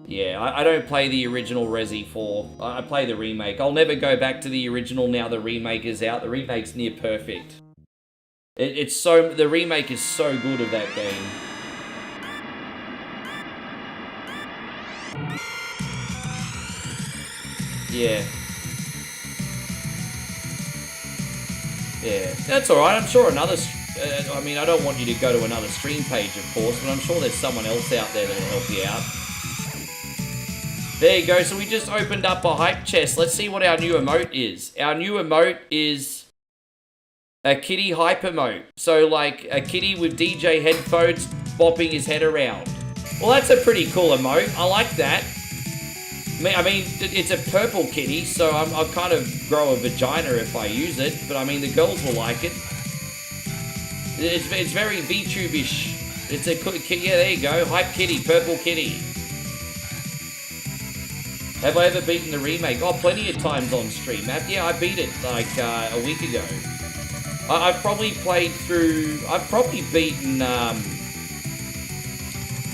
Yeah, I don't play the original Resi 4. I play the remake. I'll never go back to the original now the remake is out. The remake's near perfect. The remake is so good of that game. Yeah. Yeah, that's alright. I'm sure another... I mean, I don't want you to go to another stream page, of course, but I'm sure there's someone else out there that'll help you out. There you go. So we just opened up a hype chest. Let's see what our new emote is. Our new emote is a kitty hype emote. So, like, a kitty with DJ headphones bopping his head around. Well, that's a pretty cool emote. I like that. I mean, it's a purple kitty, so I'll kind of grow a vagina if I use it. But, I mean, the girls will like it. It's very VTube-ish. It's a kitty. Yeah, there you go. Hype kitty, purple kitty. Have I ever beaten the remake? Oh, plenty of times on stream, Matt. Yeah, I beat it, like, a week ago. I've probably played through... I've probably beaten,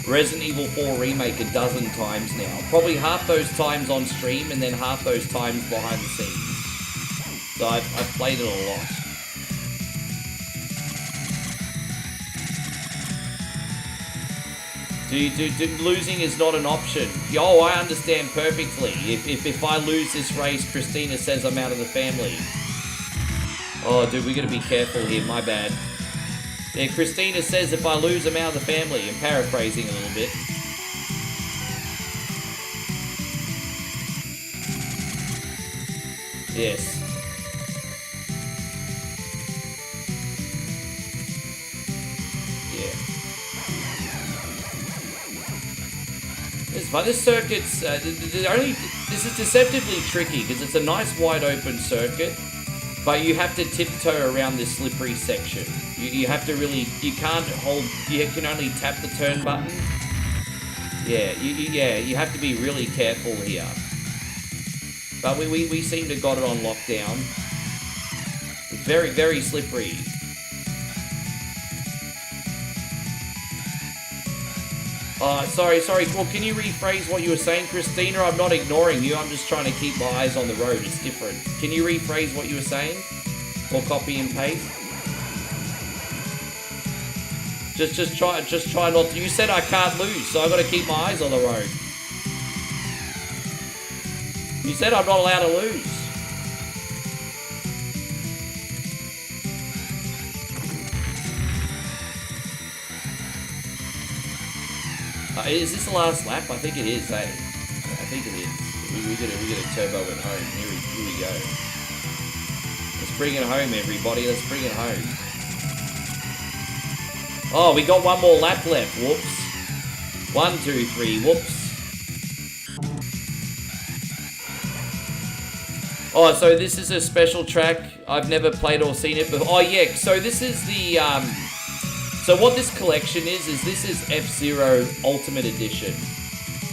Resident Evil 4 Remake a dozen times now. Probably half those times on stream and then half those times behind the scenes. So I've played it a lot. Losing is not an option. Yo, I understand perfectly. If I lose this race, Christina says I'm out of the family. Oh, dude, we gotta be careful here. My bad. Yeah, Christina says if I lose, I'm out of the family. I'm paraphrasing a little bit. Yes. But this circuit's this is deceptively tricky because it's a nice wide open circuit, but you have to tiptoe around this slippery section. You have to really, you can't hold, you can only tap the turn button. Yeah, you have to be really careful here. But we seem to got it on lockdown. It's very, very slippery. Sorry. Well, can you rephrase what you were saying, Christina? I'm not ignoring you. I'm just trying to keep my eyes on the road. It's different. Can you rephrase what you were saying? Or copy and paste? Just try not to. You said I can't lose, so I've got to keep my eyes on the road. You said I'm not allowed to lose. Is this the last lap? I think it is, eh? I think it is. We get a turbo at home. Here we go. Let's bring it home, everybody. Let's bring it home. Oh, we got one more lap left. Whoops. 1, 2, 3. Whoops. Oh, so this is a special track. I've never played or seen it before. Oh, yeah. So this is the... So what this collection is this is F-Zero Ultimate Edition.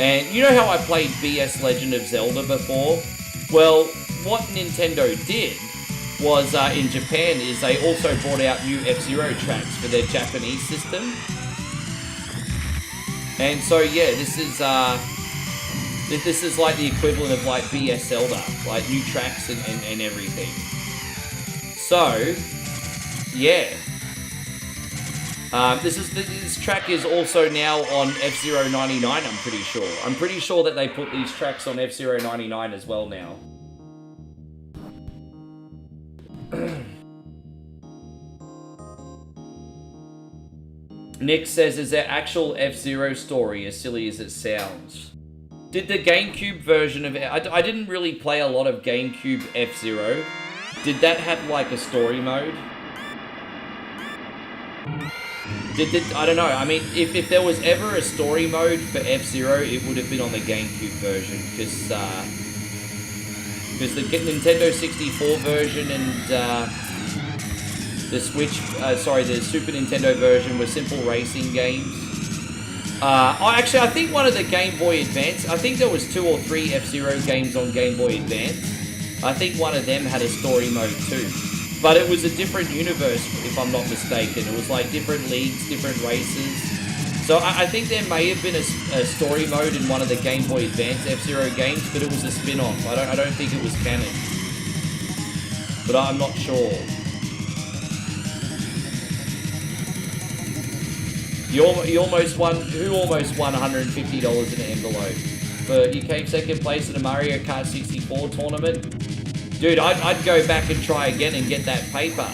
And you know how I played BS Legend of Zelda before? Well, what Nintendo did was, in Japan, is they also brought out new F-Zero tracks for their Japanese system. And so, yeah, this is like the equivalent of like BS Zelda, like new tracks and everything. So, yeah. This track is also now on F-Zero 99, I'm pretty sure. I'm pretty sure that they put these tracks on F-Zero 99 as well now. Nick says, is there actual F-Zero story, as silly as it sounds? Did the GameCube version of it... I didn't really play a lot of GameCube F-Zero. Did that have, like, a story mode? I don't know. I mean, if there was ever a story mode for F-Zero, it would have been on the GameCube version, because the Nintendo 64 version and the Super Nintendo version were simple racing games. Actually, I think one of the Game Boy Advance, I think there was 2 or 3 F-Zero games on Game Boy Advance. I think one of them had a story mode too. But it was a different universe, if I'm not mistaken. It was like different leagues, different races. So I think there may have been a story mode in one of the Game Boy Advance F-Zero games, but it was a spin-off. I don't think it was canon. But I'm not sure. You almost won. Who almost won $150 in an envelope? But you came second place in a Mario Kart 64 tournament. Dude, I'd go back and try again and get that paper.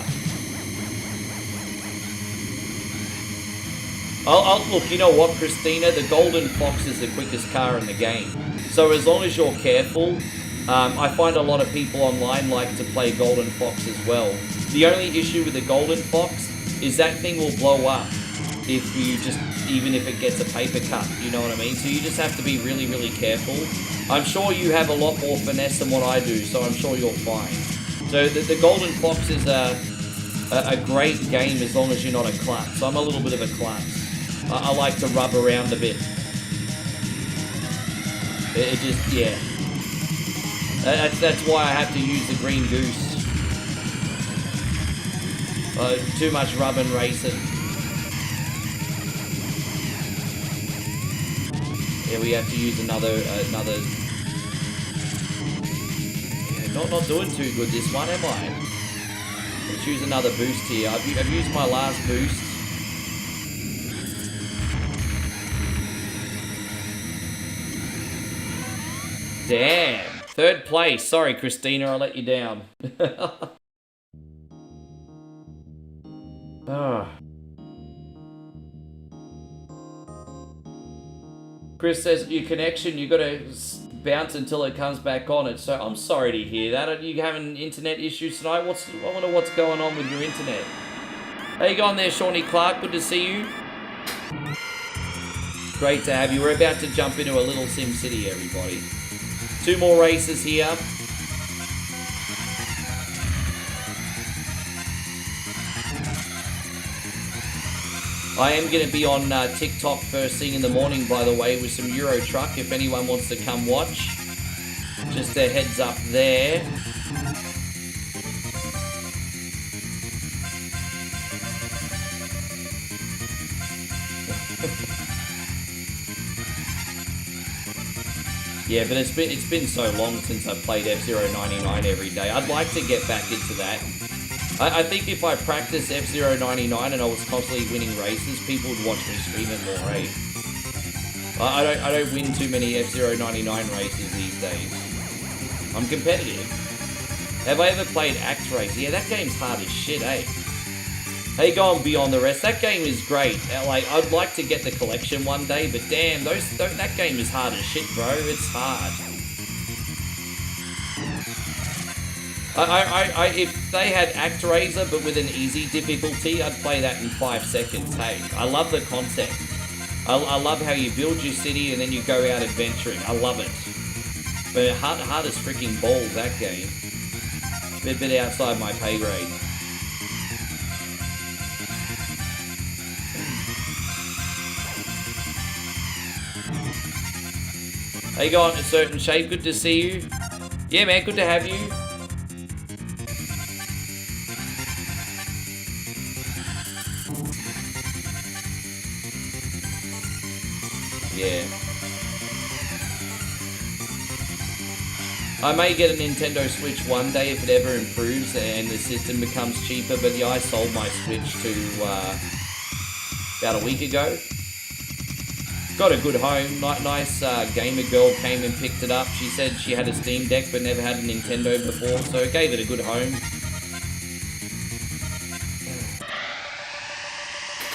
Look, you know what, Christina? The Golden Fox is the quickest car in the game. So as long as you're careful, I find a lot of people online like to play Golden Fox as well. The only issue with the Golden Fox is that thing will blow up if you even if it gets a paper cut, you know what I mean? So you just have to be really, really careful. I'm sure you have a lot more finesse than what I do, so I'm sure you're fine. So the Golden Fox is a great game as long as you're not a klutz. I'm a little bit of a klutz. I like to rub around a bit. It just, yeah. That's why I have to use the green goose. Too much rubbing racing. Yeah, we have to use another. Yeah, not doing too good this one, am I? Let's use another boost here. I've used my last boost. Damn. Third place. Sorry, Christina, I let you down. Oh. Chris says, your connection, you got to bounce until it comes back on it. So I'm sorry to hear that. Are you having internet issues tonight? I wonder what's going on with your internet. How you going there, Shawnee Clark? Good to see you. Great to have you. We're about to jump into a little Sim City, everybody. 2 more races here. I am going to be on TikTok first thing in the morning, by the way, with some Euro Truck, if anyone wants to come watch. Just a heads up there. Yeah, but it's been so long since I've played F-Zero 99 every day. I'd like to get back into that. I think if I practiced F-Zero 99 and I was constantly winning races, people would watch me stream it more, eh? I don't win too many F-Zero 99 races these days. I'm competitive. Have I ever played Axe Race? Yeah, that game's hard as shit, eh? How you going Beyond the Rest? That game is great. Like, I'd like to get the collection one day, but damn, that game is hard as shit, bro. It's hard. If they had ActRaiser, but with an easy difficulty, I'd play that in 5 seconds, hey. I love the concept. I love how you build your city and then you go out adventuring. I love it. But hard as freaking balls, that game. Bit outside my pay grade. How you going, A Certain Shape? Good to see you. Yeah, man, good to have you. Yeah. I may get a Nintendo Switch one day if it ever improves and the system becomes cheaper, but yeah, I sold my Switch to about a week ago. Got a good home, nice gamer girl came and picked it up. She said she had a Steam Deck but never had a Nintendo before, so it gave it a good home.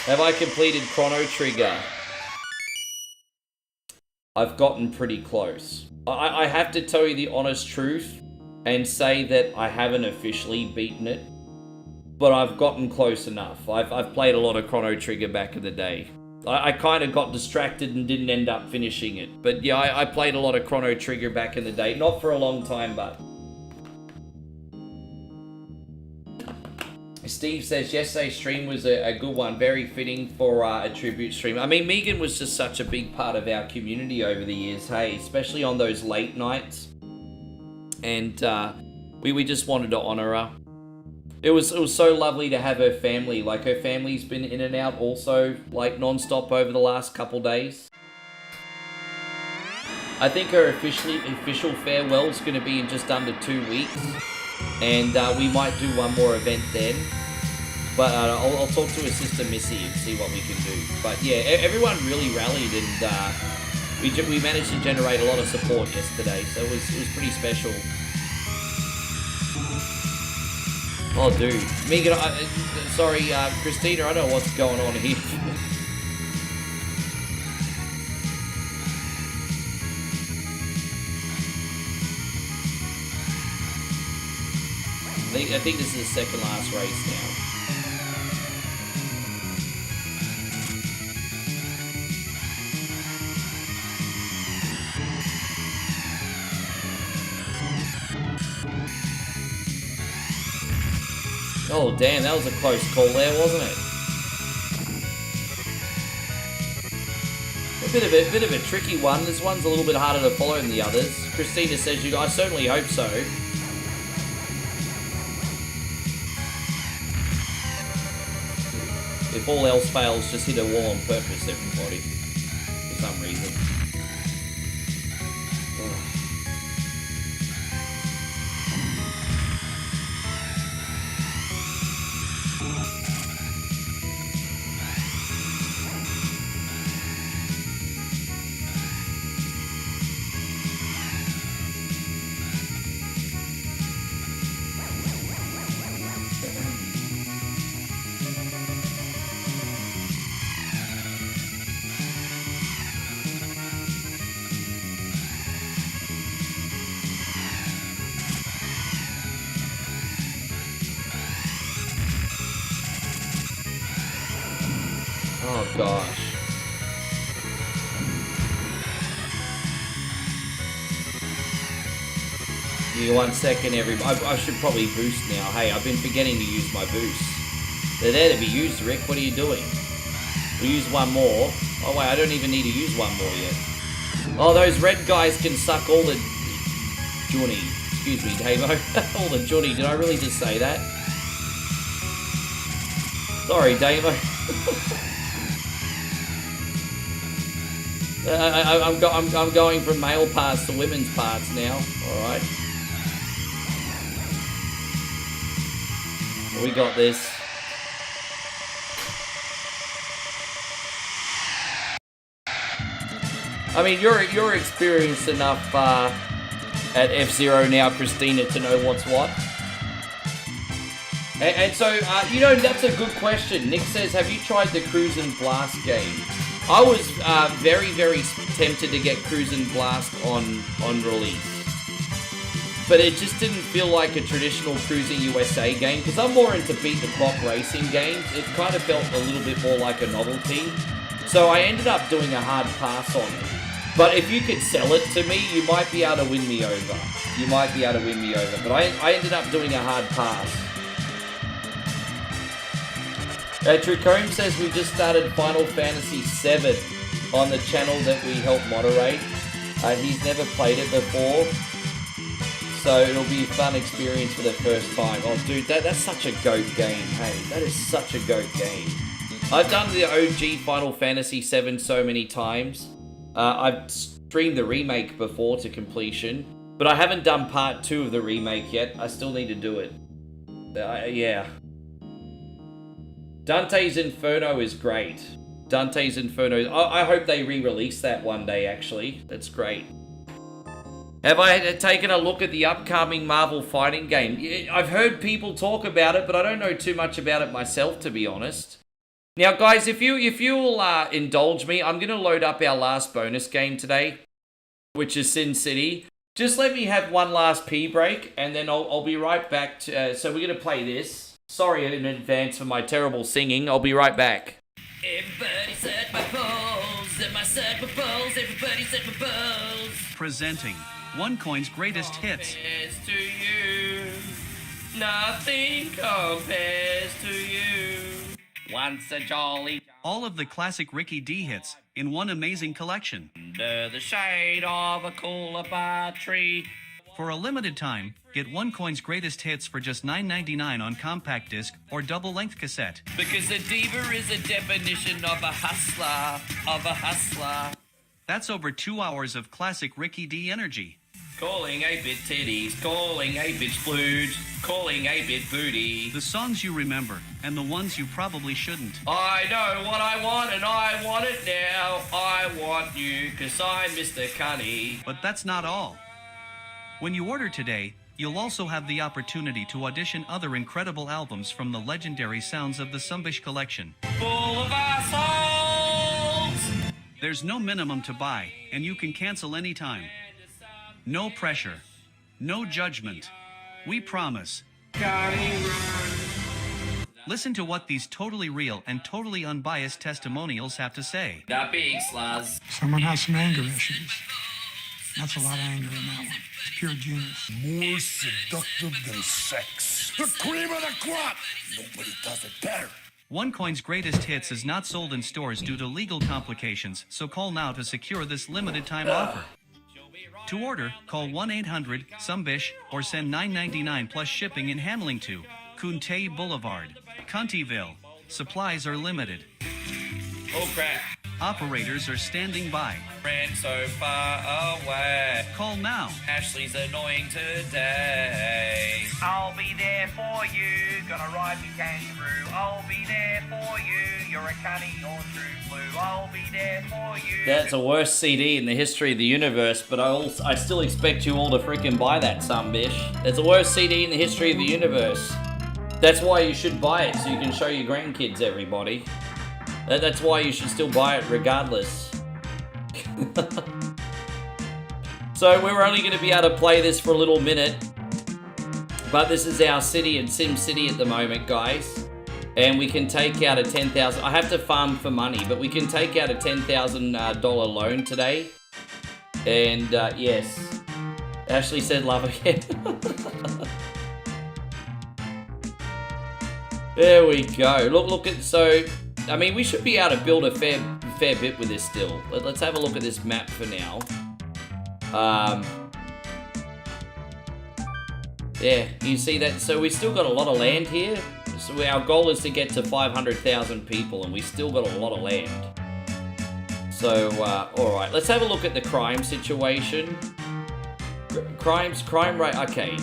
Have I completed Chrono Trigger? I've gotten pretty close. I have to tell you the honest truth and say that I haven't officially beaten it, but I've gotten close enough. I've played a lot of Chrono Trigger back in the day. I kind of got distracted and didn't end up finishing it. But yeah, I played a lot of Chrono Trigger back in the day. Not for a long time, but... Steve says, yesterday's stream was a good one. Very fitting for a tribute stream. I mean, Megan was just such a big part of our community over the years, hey? Especially on those late nights. And we just wanted to honour her. It was so lovely to have her family. Like, her family's been in and out also, like, non-stop over the last couple days. I think her official farewell's going to be in just under 2 weeks. And we might do one more event then. But I'll talk to her sister Missy and see what we can do. But yeah, everyone really rallied, and we managed to generate a lot of support yesterday. So it was pretty special. Oh, dude. Megan, sorry, Christina, I don't know what's going on here. I think this is the second last race now. Oh damn, that was a close call there, wasn't it? A bit of a tricky one. This one's a little bit harder to follow than the others. Christina says I certainly hope so. If all else fails, just hit a wall on purpose, everybody. For some reason. Oh gosh. Give me 1 second, everybody. I should probably boost now. Hey, I've been forgetting to use my boosts. They're there to be used, Rick. What are you doing? We'll use one more. Oh wait, I don't even need to use one more yet. Oh, those red guys can suck all the Johnny. Excuse me, Davo. All the Johnny. Did I really just say that? Sorry, Davo. I'm going from male parts to women's parts now. All right. We got this. I mean, you're experienced enough at F-Zero now, Christina, to know what's what. And so, you know, that's a good question. Nick says, have you tried the Cruise and Blast game? I was very, very tempted to get Cruise and Blast on release. But it just didn't feel like a traditional Cruising USA game, because I'm more into beat-the-clock racing games. It kind of felt a little bit more like a novelty. So I ended up doing a hard pass on it. But if you could sell it to me, you might be able to win me over. You might be able to win me over. But I ended up doing a hard pass. Tricombe says we just started Final Fantasy VII on the channel that we help moderate. He's never played it before, so it'll be a fun experience for the first time. Oh, dude, that's such a GOAT game, hey. That is such a GOAT game. I've done the OG Final Fantasy VII so many times. I've streamed the remake before to completion, but I haven't done part 2 of the remake yet. I still need to do it. Yeah. Dante's Inferno is great. Dante's Inferno. I hope they re-release that one day, actually. That's great. Have I taken a look at the upcoming Marvel fighting game? I've heard people talk about it, but I don't know too much about it myself, to be honest. Now, guys, if you'll indulge me, I'm going to load up our last bonus game today, which is Sin City. Just let me have one last pee break, and then I'll be right back. So we're going to play this. Sorry in advance for my terrible singing. I'll be right back. Everybody set my balls, and my set my balls, everybody set my balls. Presenting OneCoin's greatest hits. To you, nothing compares to you. Once a jolly... All of the classic Ricky D hits in one amazing collection. Under the shade of a coolabah tree. For a limited time, Get OneCoin's greatest hits for just $9.99 on compact disc or double-length cassette. Because a diva is a definition of a hustler, That's over 2 hours of classic Ricky D energy. Calling a bit titties, calling a bitch flute, calling a bit booty. The songs you remember, and the ones you probably shouldn't. I know what I want and I want it now. I want you, cause I'm Mr. Cunny. But that's not all. When you order today, you'll also have the opportunity to audition other incredible albums from the legendary Sounds of the Sumbish collection. Full of assholes! There's no minimum to buy, and you can cancel anytime. No pressure. No judgment. We promise. Listen to what these totally real and totally unbiased testimonials have to say. The big sluz. Someone has some anger issues. That's a lot of anger in that one. It's pure genius. More seductive than sex. The cream of the crop. Nobody does it better. OneCoin's greatest hits is not sold in stores due to legal complications, so call now to secure this limited time offer. To order, call 1-800-SUMBISH or send $9.99 plus shipping and handling to Kunte Boulevard, Cuntyville. Supplies are limited. Oh crap. Operators are standing by. Ran so far away. Call now. Ashley's annoying today. I'll be there for you. Gonna ride me kangaroo. I'll be there for you. You're a cunny, you're true blue. I'll be there for you. That's the worst CD in the history of the universe, but I still expect you all to freaking buy that, Sumbish. It's the worst CD in the history of the universe. That's why you should buy it, so you can show your grandkids, everybody. That's why you should still buy it regardless. So we're only going to be able to play this for a little minute. But this is our city in Sim City at the moment, guys. And we can take out a $10,000... I have to farm for money, but we can take out a $10,000 loan today. And, yes. Ashley said love again. There we go. Look at... So... I mean, we should be able to build a fair bit with this still. Let's have a look at this map for now. Yeah, you see that? So we still got a lot of land here. So our goal is to get to 500,000 people, and we still got a lot of land. So, alright, let's have a look at the crime situation. Crime rate, okay.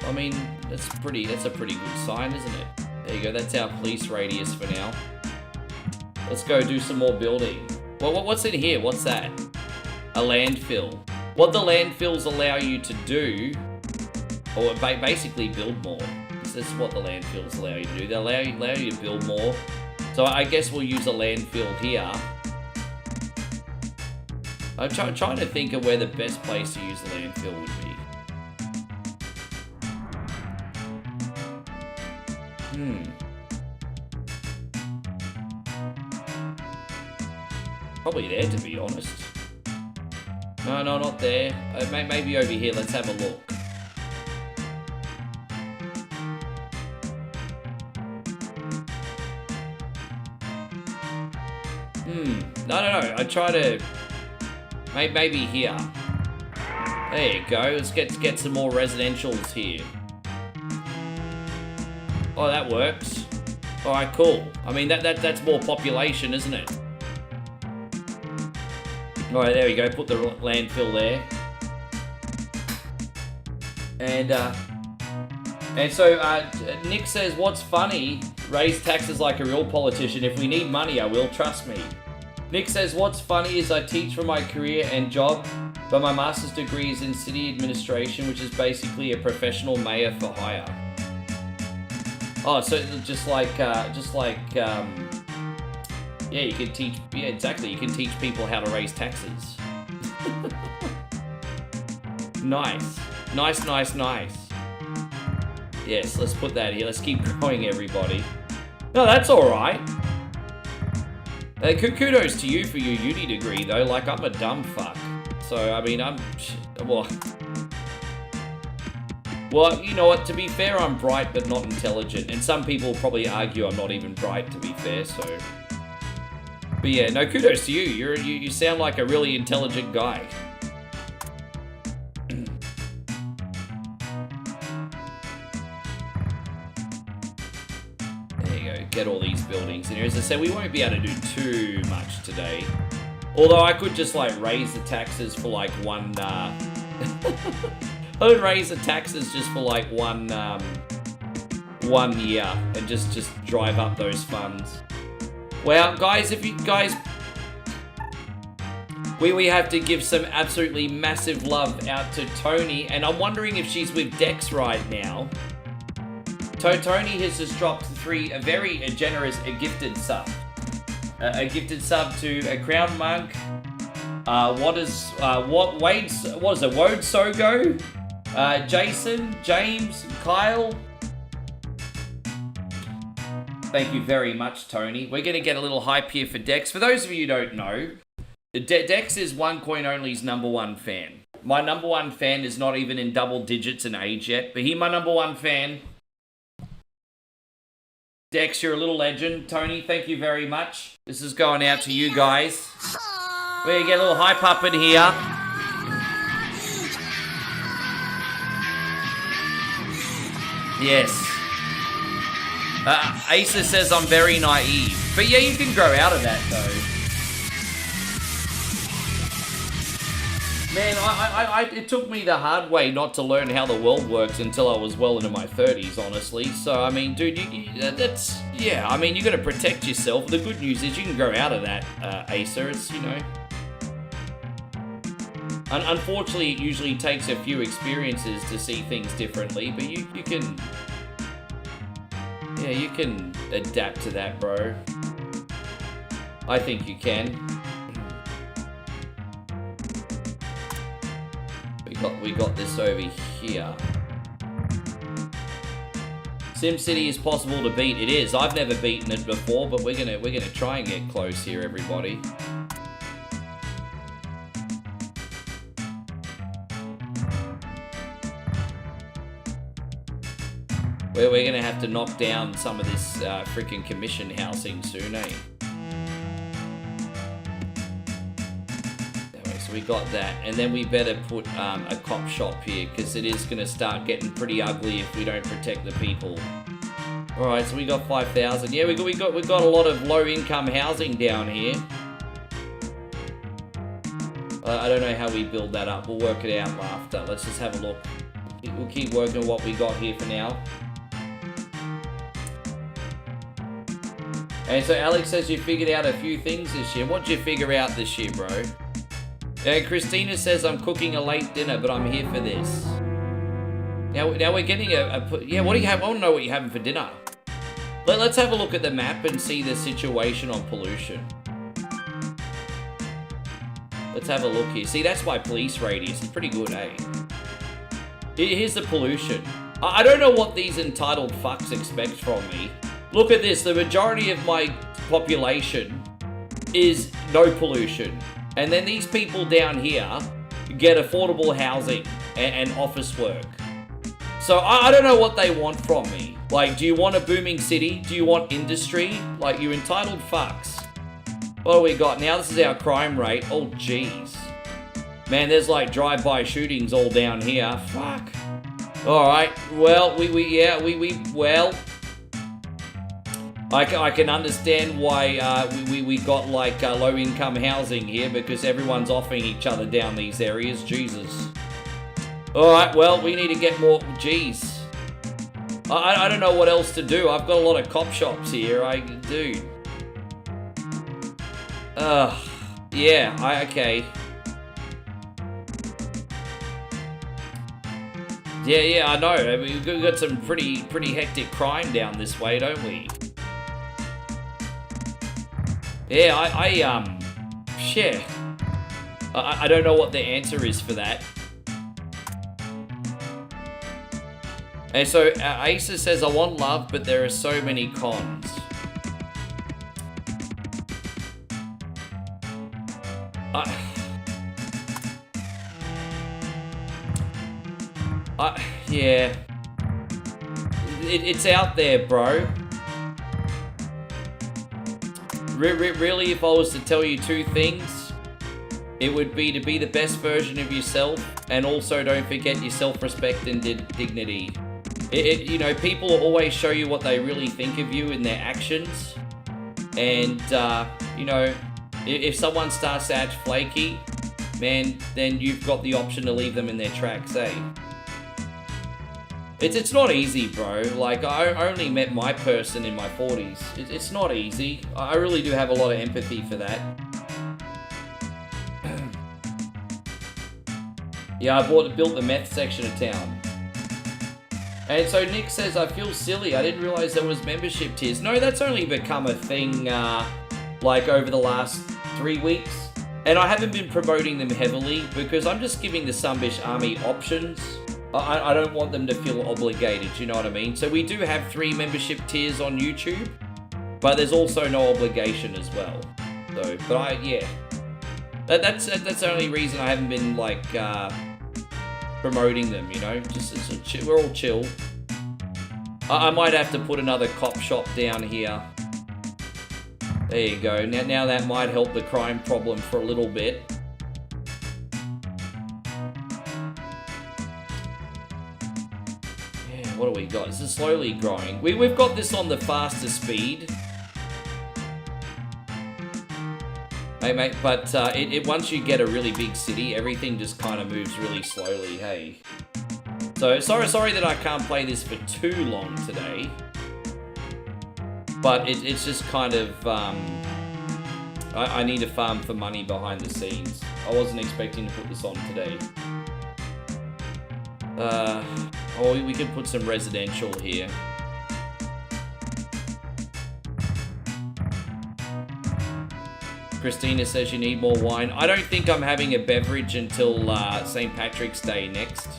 I mean, that's a pretty good sign, isn't it? There you go, that's our police radius for now. Let's go do some more building. Well, what's in here? What's that? A landfill. What the landfills allow you to do, or basically build more. This is what the landfills allow you to do. They allow you to build more. So I guess we'll use a landfill here. I'm trying to think of where the best place to use the landfill would be. Probably there, to be honest. No, not there. Maybe over here. Let's have a look. No. I try to... Maybe here. There you go. Let's get some more residentials here. Oh, that works. Alright, cool. I mean, that's more population, isn't it? Alright, there we go. Put the landfill there. And so Nick says, what's funny? Raise taxes like a real politician. If we need money, I will. Trust me. Nick says, what's funny is I teach for my career and job, but my master's degree is in city administration, which is basically a professional mayor for hire. Oh, so just like, yeah, you can teach, yeah, exactly, you can teach people how to raise taxes. Nice. Yes, let's put that here. Let's keep growing, everybody. No, that's alright. Kudos to you for your uni degree, though. Like, I'm a dumb fuck. So, I mean, well, you know what? To be fair, I'm bright but not intelligent. And some people probably argue I'm not even bright, to be fair, so... But yeah, no, kudos to you. You sound like a really intelligent guy. things in here. As I said, we won't be able to do too much today. Although I could just like raise the taxes for like one, I would raise the taxes just for like 1 year and just drive up those funds. Well, guys, if you guys, we have to give some absolutely massive love out to Tony, and I'm wondering if she's with Dex right now. Tony has just dropped a very generous gifted sub. A gifted sub to a Crown Monk. Wode Sogo? Jason, James, Kyle. Thank you very much, Tony. We're going to get a little hype here for Dex. For those of you who don't know, Dex is OneCoinOnly's #1 fan. My #1 fan is not even in double digits in age yet, but he's my #1 fan. Dex, you're a little legend. Tony, thank you very much. This is going out to you guys. We're going to get a little hype up in here. Yes. Asa says I'm very naive. But yeah, you can grow out of that though. Man, it took me the hard way not to learn how the world works until I was well into my 30s, honestly. So, I mean, dude, that's, yeah, I mean, you got to protect yourself. The good news is you can grow out of that, Asa. It's, you know. Unfortunately, it usually takes a few experiences to see things differently, but you can, yeah, you can adapt to that, bro. I think you can. We got this over here. SimCity is possible to beat. It is. I've never beaten it before, but we're gonna try and get close here, everybody. We're gonna have to knock down some of this freaking commission housing soon, eh? So we got that, and then we better put a cop shop here because it is going to start getting pretty ugly if we don't protect the people. All right, so we got 5,000. Yeah, we got a lot of low-income housing down here. I don't know how we build that up. We'll work it out after. Let's just have a look. We'll keep working what we got here for now. And so Alex says you figured out a few things this year. What'd you figure out this year, bro? Christina says I'm cooking a late dinner, but I'm here for this. Now we're getting yeah, what do you have? I want to know what you're having for dinner. Let's have a look at the map and see the situation on pollution. Let's have a look here. See, that's my police radius. It's pretty good, eh? Here's the pollution. I don't know what these entitled fucks expect from me. Look at this. The majority of my population is no pollution. And then these people down here get affordable housing and office work. So I don't know what they want from me. Like, do you want a booming city? Do you want industry? Like, you entitled fucks. What do we got? Now this is our crime rate. Oh, jeez. Man, there's like drive-by shootings all down here. Fuck. All right. Well, well... I can understand why we got like low-income housing here because everyone's offering each other down these areas. Jesus. All right, well, we need to get more. Jeez. I don't know what else to do. I've got a lot of cop shops here. Dude. Yeah. Okay. Yeah. I know. I mean, we've got some pretty hectic crime down this way, don't we? Yeah, shit. I don't know what the answer is for that. And so, Asa says, I want love, but there are so many cons. Yeah. It's out there, bro. Really, if I was to tell you two things, it would be to be the best version of yourself, and also don't forget your self-respect and dignity. You know, people always show you what they really think of you in their actions, And, you know, if someone starts to act flaky, man, then you've got the option to leave them in their tracks, eh? It's not easy, bro. Like, I only met my person in my 40s. It's not easy. I really do have a lot of empathy for that. Yeah, I built the meth section of town. And so Nick says, I feel silly. I didn't realize there was membership tiers. No, that's only become a thing, like, over the last 3 weeks. And I haven't been promoting them heavily because I'm just giving the Sunbish Army options. I don't want them to feel obligated, you know what I mean? So we do have 3 membership tiers on YouTube, but there's also no obligation as well. So, but yeah. That's the only reason I haven't been, like, promoting them, you know? Just we're all chill. I might have to put another cop shop down here. There you go. Now that might help the crime problem for a little bit. Yeah, what do we got? This is slowly growing. We've got this on the faster speed. Hey mate, but once you get a really big city, everything just kind of moves really slowly, hey. So, sorry that I can't play this for too long today. But it's just kind of, I need to farm for money behind the scenes. I wasn't expecting to put this on today. We could put some residential here. Christina says you need more wine. I don't think I'm having a beverage until St. Patrick's Day next.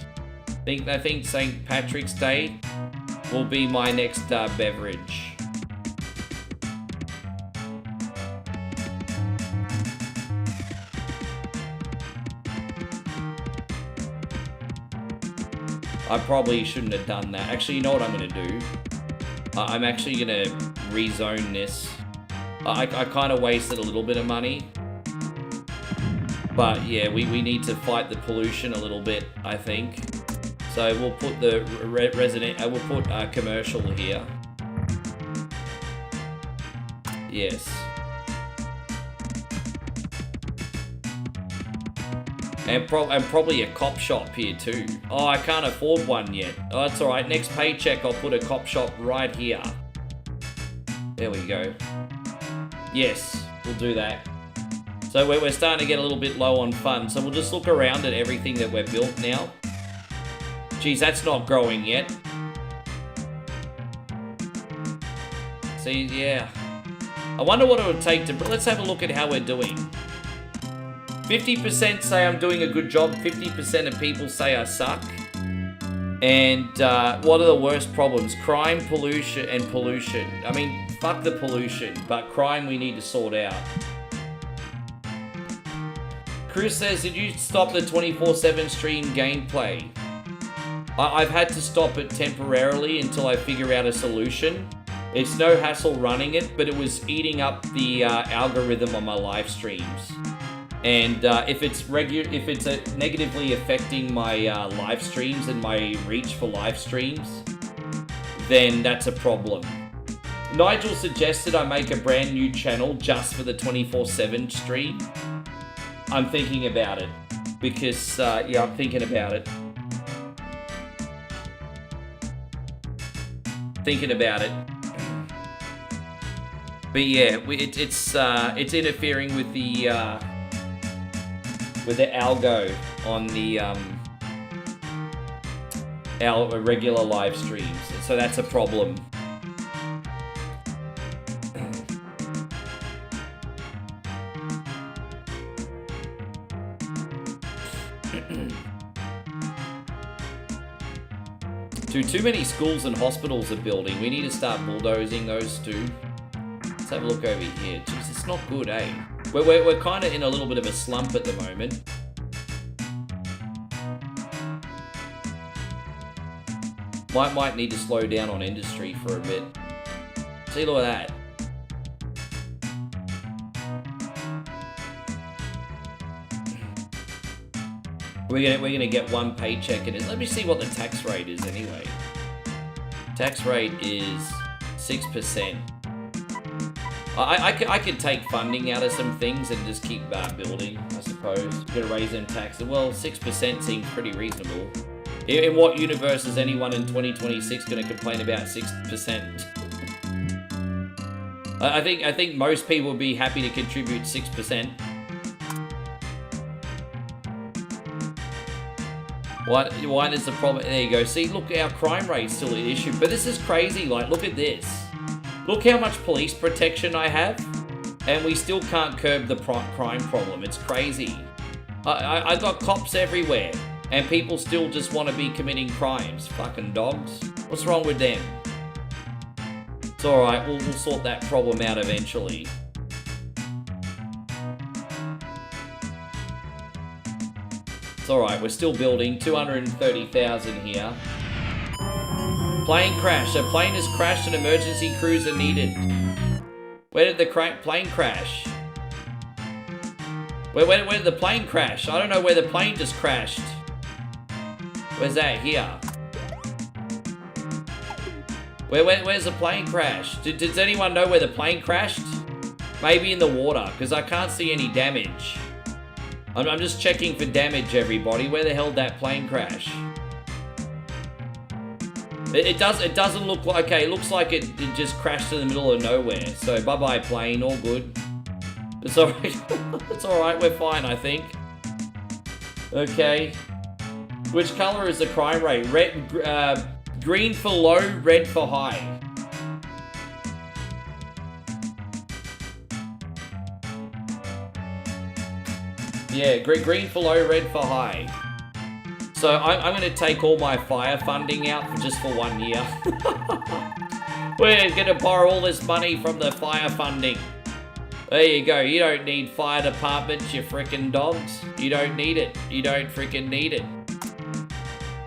I think St. Patrick's Day will be my next beverage. I probably shouldn't have done that. Actually, you know what I'm going to do? I'm actually going to rezone this. I kind of wasted a little bit of money. But yeah, we need to fight the pollution a little bit, I think. So we'll put the we'll put commercial here. Yes. And probably a cop shop here too. Oh, I can't afford one yet. Oh, that's alright. Next paycheck, I'll put a cop shop right here. There we go. Yes, we'll do that. So we're starting to get a little bit low on funds. So we'll just look around at everything that we're built now. Geez, that's not growing yet. See, yeah. I wonder what it would take to... Let's have a look at how we're doing. 50% say I'm doing a good job. 50% of people say I suck. And what are the worst problems? Crime, pollution, and pollution. I mean, fuck the pollution, but crime we need to sort out. Chris says, did you stop the 24/7 stream gameplay? I've had to stop it temporarily until I figure out a solution. It's no hassle running it, but it was eating up the algorithm on my live streams. And if it's negatively affecting my live streams and my reach for live streams, then that's a problem. Nigel suggested I make a brand new channel just for the 24/7 stream. I'm thinking about it because, yeah, I'm thinking about it. But yeah, it's interfering with the algo on the our regular live streams, so that's a problem. Dude, too many schools and hospitals are building. We need to start bulldozing those too. Let's have a look over here. Jeez, it's not good, eh? We're kind of in a little bit of a slump at the moment. Might need to slow down on industry for a bit. See, look at that. We're gonna get one paycheck in it. Let me see what the tax rate is anyway. Tax rate is 6%. I could take funding out of some things and just keep building, I suppose. You're gonna raise them taxes. Well, 6% seems pretty reasonable. In what universe is anyone in 2026 gonna complain about 6%? I think most people would be happy to contribute 6%. Why is the problem? There you go. See, look, our crime rate's still an issue. But this is crazy. Like, look at this. Look how much police protection I have. And we still can't curb the crime problem. It's crazy. I got cops everywhere. And people still just want to be committing crimes. Fucking dogs. What's wrong with them? It's alright. We'll sort that problem out eventually. Alright, we're still building. 230,000 here. Plane crash. A plane has crashed and emergency crews are needed. Where did the plane crash? Where did the plane crash? I don't know where the plane just crashed. Where's that? Here. Where's the plane crash? Does anyone know where the plane crashed? Maybe in the water, because I can't see any damage. I'm just checking for damage, everybody. Where the hell did that plane crash? It doesn't look like... Okay, it looks like it just crashed in the middle of nowhere. So, bye-bye, plane. All good. It's alright. It's alright. We're fine, I think. Okay. Which color is the crime rate? Red, green for low, red for high. Yeah, green for low, red for high. So I'm going to take all my fire funding out for 1 year. We're going to borrow all this money from the fire funding. There you go. You don't need fire departments, you frickin' dogs. You don't need it. You don't frickin' need it.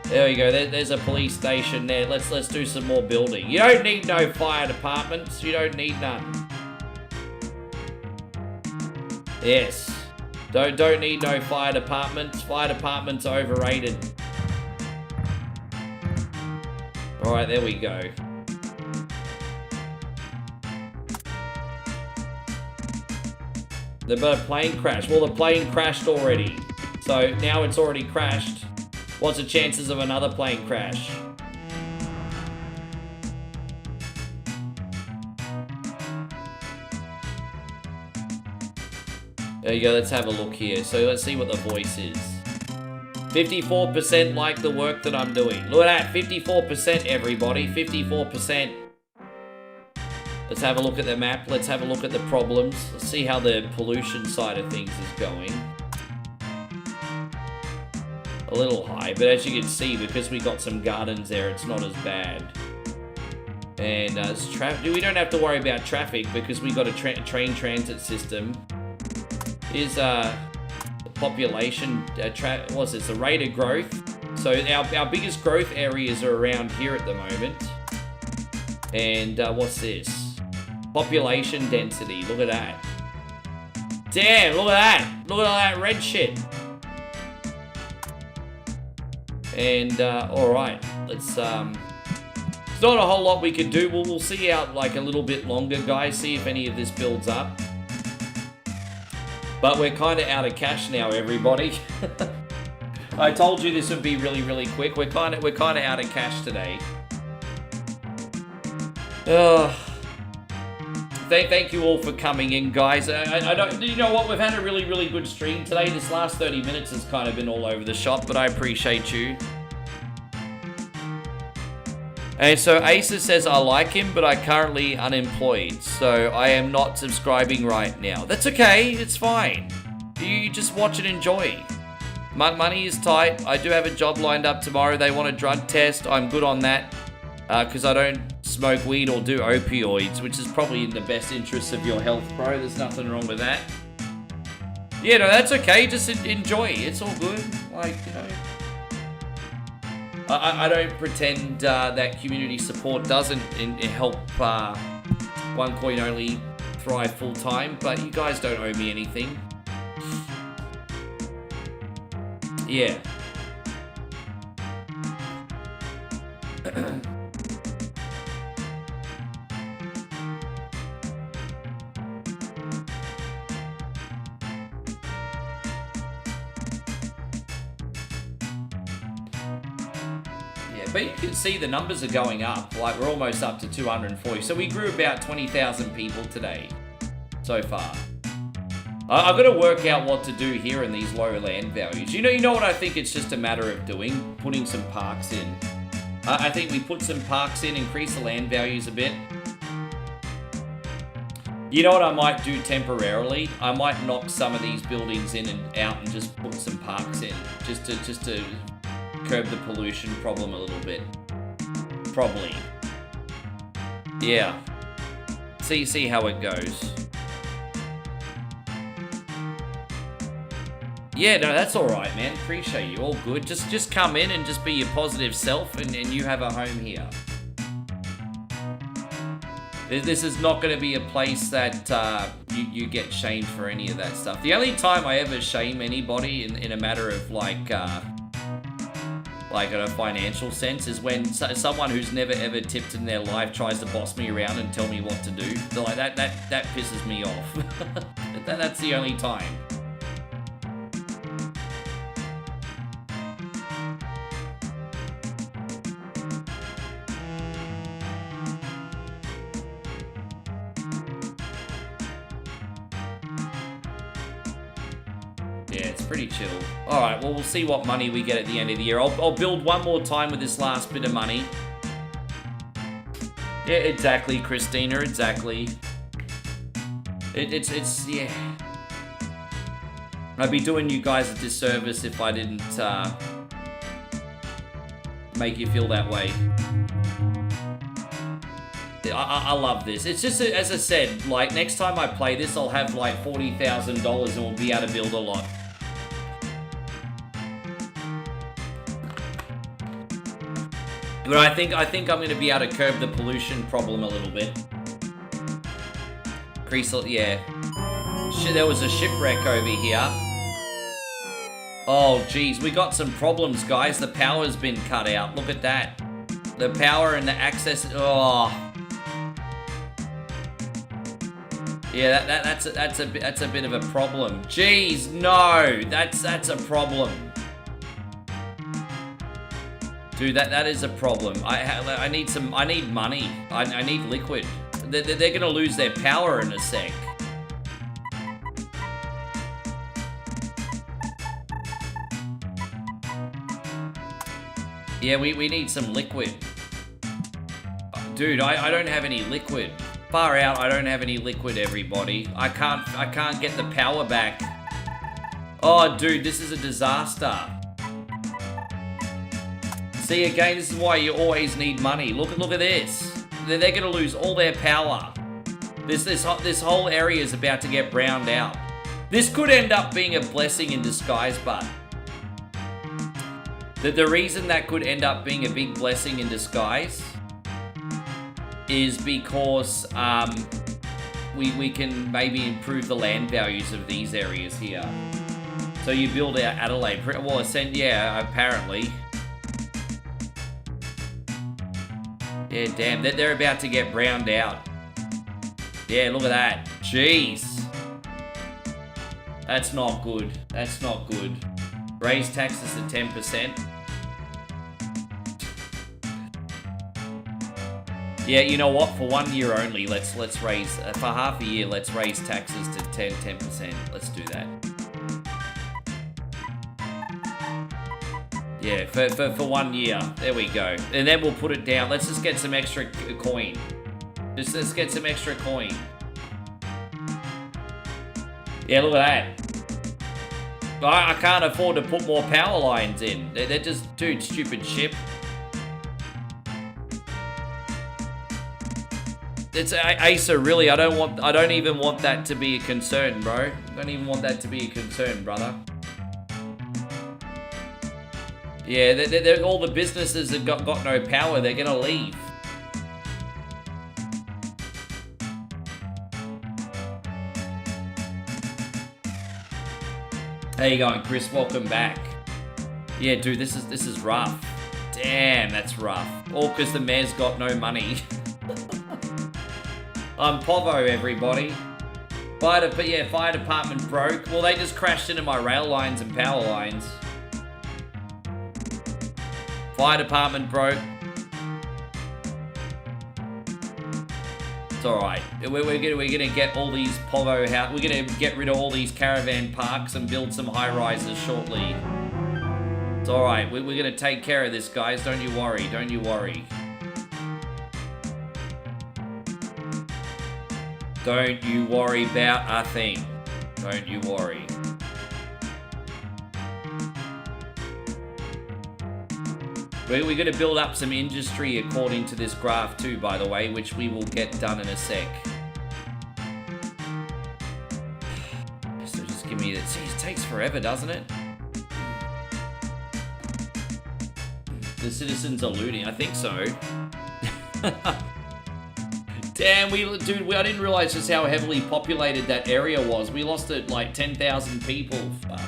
There we go. There's a police station there. Let's do some more building. You don't need no fire departments. You don't need none. Yes. Don't need no fire departments. Fire departments are overrated. Alright, there we go. But a plane crashed. Well, the plane crashed already. So now it's already crashed. What's the chances of another plane crash? There you go, let's have a look here. So let's see what the voice is. 54% like the work that I'm doing. Look at that, 54% everybody, 54%. Let's have a look at the map, let's have a look at the problems. Let's see how the pollution side of things is going. A little high, but as you can see, because we got some gardens there, it's not as bad. And we don't have to worry about traffic because we got a train transit system. Is population, what's this, the rate of growth. So our biggest growth areas are around here at the moment. And what's this? Population density, look at that. Damn, look at that. Look at all that red shit. And, alright, let's, there's not a whole lot we could do. We'll see out like a little bit longer, guys, see if any of this builds up. But we're kind of out of cash now, everybody. I told you this would be really, really quick. We're kind of out of cash today. Thank you all for coming in, guys. I don't, you know what? We've had a really, really good stream today. This last 30 minutes has kind of been all over the shop, but I appreciate you. And so Acer says, I like him, but I'm currently unemployed, so I am not subscribing right now. That's okay, it's fine. You just watch and enjoy. Money is tight. I do have a job lined up tomorrow. They want a drug test. I'm good on that, because I don't smoke weed or do opioids, which is probably in the best interests of your health, bro. There's nothing wrong with that. Yeah, no, that's okay. Just enjoy. It's all good. Like, you know. I don't pretend that community support doesn't help OneCoin only thrive full time, but you guys don't owe me anything. Yeah. But you can see the numbers are going up. Like, we're almost up to 240. So we grew about 20,000 people today so far. I've got to work out what to do here in these low land values. You know what I think it's just a matter of doing? Putting some parks in. I think we put some parks in, increase the land values a bit. You know what I might do temporarily? I might knock some of these buildings in and out and just put some parks in. Just to curb the pollution problem a little bit. Probably. Yeah. See how it goes. Yeah, no, that's alright, man. Appreciate you. All good. Just come in and just be your positive self, and you have a home here. This is not going to be a place that you get shamed for any of that stuff. The only time I ever shame anybody in a matter of like in a financial sense is when someone who's never ever tipped in their life tries to boss me around and tell me what to do. Like that pisses me off. That's the only time. Yeah, it's pretty chill. Alright, well, we'll see what money we get at the end of the year. I'll build one more time with this last bit of money. Yeah, exactly, Christina, exactly. It's yeah. I'd be doing you guys a disservice if I didn't make you feel that way. I love this. It's just, as I said, like, next time I play this, I'll have, like, $40,000 and we'll be able to build a lot. But I think I'm going to be able to curb the pollution problem a little bit. Yeah. Shit, there was a shipwreck over here. Oh, geez. We got some problems, guys. The power's been cut out. Look at that. The power and the access... Oh... Yeah, that's a bit of a problem. Jeez, no, that's a problem. Dude, that is a problem. I need money. I need liquid. They're gonna lose their power in a sec. Yeah, we need some liquid. Dude, I don't have any liquid. Far out, I don't have any liquid, everybody. I can't get the power back. Oh, dude, this is a disaster. See, again, this is why you always need money. Look at this. They're gonna lose all their power. This whole area is about to get browned out. This could end up being a blessing in disguise, but the reason that could end up being a big blessing in disguise is because we can maybe improve the land values of these areas here. So you build out Adelaide. Well, yeah, apparently. Yeah, damn, they're about to get browned out. Yeah, look at that. Jeez. That's not good. That's not good. Raise taxes to 10%. Yeah, you know what? For 1 year only, let's raise for half a year. Let's raise taxes to 10%. Let's do that. Yeah, for 1 year. There we go. And then we'll put it down. Let's just get some extra coin. Let's get some extra coin. Yeah, look at that. I can't afford to put more power lines in. They're just, dude, stupid ship. It's Asa, really. I don't even want that to be a concern, bro. I don't even want that to be a concern, brother. Yeah, all the businesses that got no power, they're gonna leave. How you going, Chris? Welcome back. Yeah, dude, this is rough. Damn, that's rough. All because the mayor's got no money. I'm Povo, everybody. Fire department broke. Well, they just crashed into my rail lines and power lines. Fire department broke. It's alright. We're gonna get all these povo house. We're gonna get rid of all these caravan parks and build some high rises shortly. It's alright. We're gonna take care of this, guys. Don't you worry. Don't you worry. Don't you worry about a thing. Don't you worry. We're going to build up some industry according to this graph too, by the way, which we will get done in a sec. So just give me that. Geez, it takes forever, doesn't it? The citizens are looting. I think so. Damn, dude, I didn't realize just how heavily populated that area was. We lost it like 10,000 people. Fuck.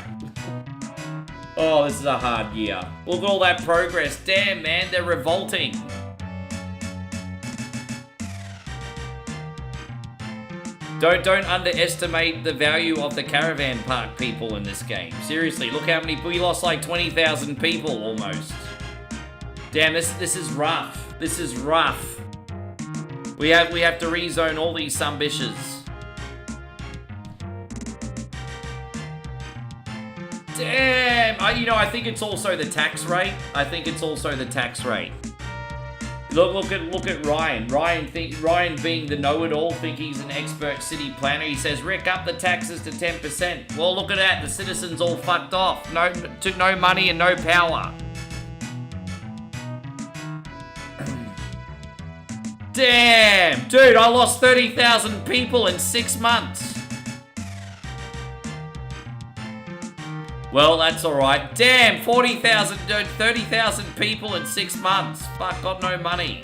Oh, this is a hard year. Look at all that progress. Damn, man, they're revolting. Don't underestimate the value of the caravan park people in this game. Seriously, look how many, we lost like 20,000 people almost. Damn, this is rough. This is rough. We have to rezone all these sumbitches. Damn! I think it's also the tax rate. I think it's also the tax rate. Look at Ryan. Ryan being the know-it-all, think he's an expert city planner. He says, Rick, up the taxes to 10%. Well, look at that. The citizens all fucked off. No money and no power. Damn! Dude, I lost 30,000 people in 6 months. Well, that's alright. Damn, 40,000, dude, 30,000 people in 6 months. Fuck, got no money.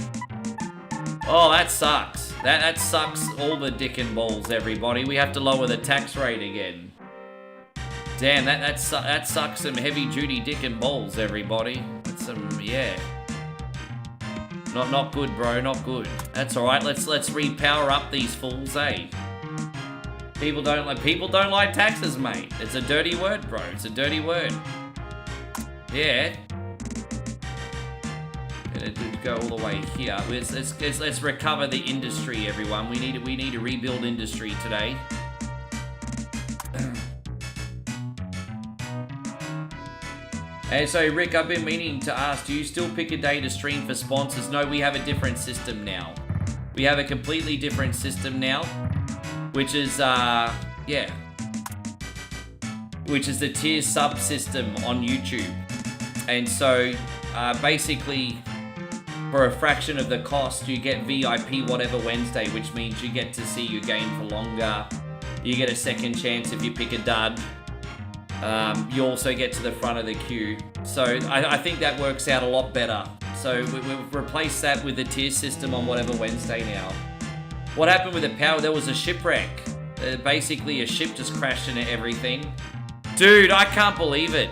Oh, that sucks. That sucks all the dick and balls, everybody. We have to lower the tax rate again. Damn, that sucks some heavy-duty dick and balls, everybody. That's some, yeah. Not good, bro, not good. That's alright, let's repower up these fools, eh? People don't like taxes, mate. It's a dirty word, bro. It's a dirty word. Yeah. Gonna go all the way here. Let's recover the industry, everyone. We need to rebuild industry today. And so, Rick, I've been meaning to ask, do you still pick a day to stream for sponsors? No, we have a different system now. We have a completely different system now. Which is, which is the tier sub system on YouTube. And so, basically, for a fraction of the cost, you get VIP whatever Wednesday, which means you get to see your game for longer. You get a second chance if you pick a dud. You also get to the front of the queue. So, I think that works out a lot better. So, we've replaced that with the tier system on whatever Wednesday now. What happened with the power? There was a shipwreck. Basically, a ship just crashed into everything. Dude, I can't believe it.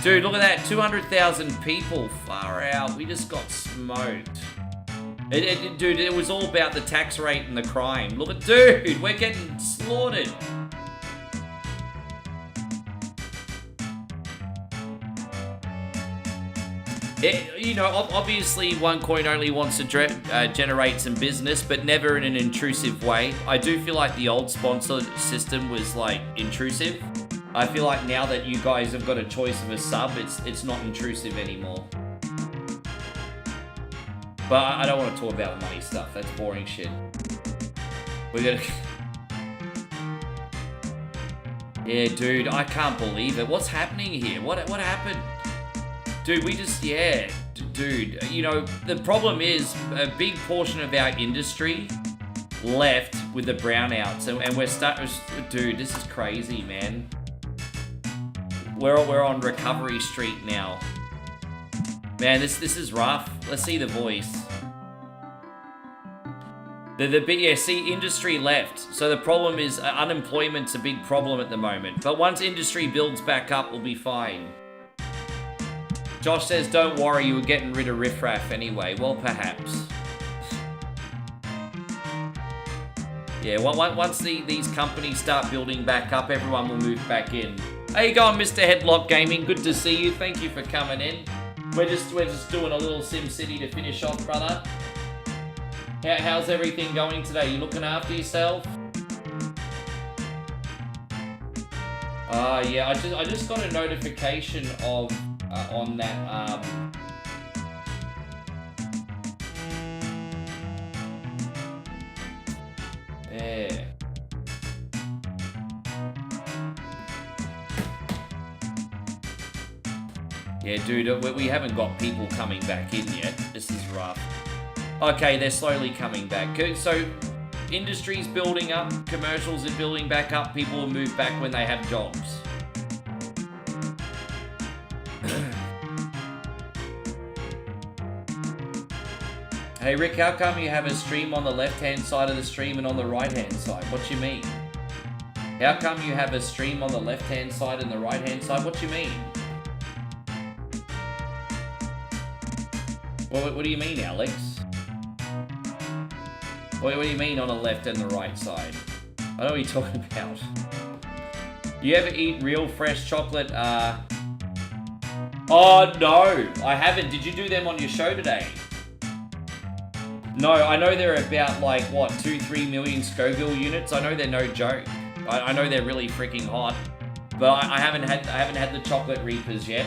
Dude, look at that. 200,000 people. Far out. We just got smoked. Dude, it was all about the tax rate and the crime. Look at, dude, we're getting slaughtered. Obviously one coin only wants to generate some business, but never in an intrusive way. I do feel like the old sponsor system was like intrusive. I feel like now that you guys have got a choice of a sub, it's not intrusive anymore. But I don't want to talk about the money stuff. That's boring shit. We're gonna... Yeah, dude, I can't believe it. What's happening here? What happened? Dude, we just, yeah, dude, the problem is a big portion of our industry left with the brownouts, and we're starting, dude, this is crazy, man. We're on recovery streak now. Man, this is rough. Let's see the voice. Industry left. So the problem is unemployment's a big problem at the moment. But once industry builds back up, we'll be fine. Josh says, don't worry, you were getting rid of riffraff anyway. Well, perhaps. Yeah, well, once these companies start building back up, everyone will move back in. How you going, Mr. Headlock Gaming? Good to see you. Thank you for coming in. We're just doing a little Sim City to finish off, brother. How's everything going today? You looking after yourself? Yeah, I just got a notification of on that yeah. Yeah, dude, we haven't got people coming back in yet. This is rough. Okay, they're slowly coming back. So, industry's building up, commercials are building back up, people will move back when they have jobs. Hey Rick, how come you have a stream on the left-hand side of the stream and on the right-hand side? What you mean? How come you have a stream on the left-hand side and the right-hand side? What you mean? What do you mean, Alex? What do you mean on the left and the right side? I don't know what you're talking about. You ever eat real fresh chocolate? Oh, no, I haven't. Did you do them on your show today? No, I know they're about, like, what, 2-3 million Scoville units? I know they're no joke. I know they're really freaking hot. But I haven't had the chocolate reapers yet.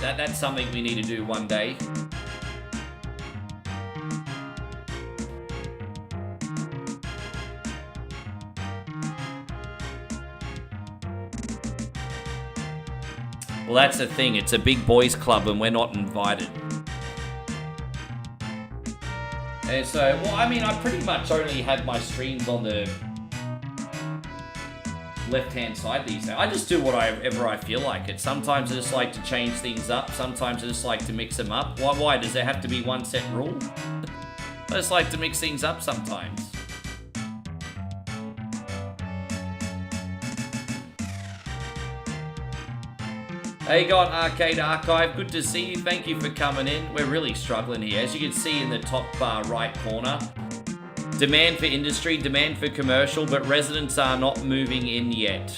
That's something we need to do one day. Well, that's the thing. It's a big boys club and we're not invited. And so, well, I mean, I pretty much only have my streams on the left-hand side these days. I just do whatever I feel like it. Sometimes I just like to change things up. Sometimes I just like to mix them up. Why? Does there have to be one set rule? I just like to mix things up sometimes. How you going, Arcade Archive? Good to see you. Thank you for coming in. We're really struggling here. As you can see in the top right corner, demand for industry, demand for commercial, but residents are not moving in yet.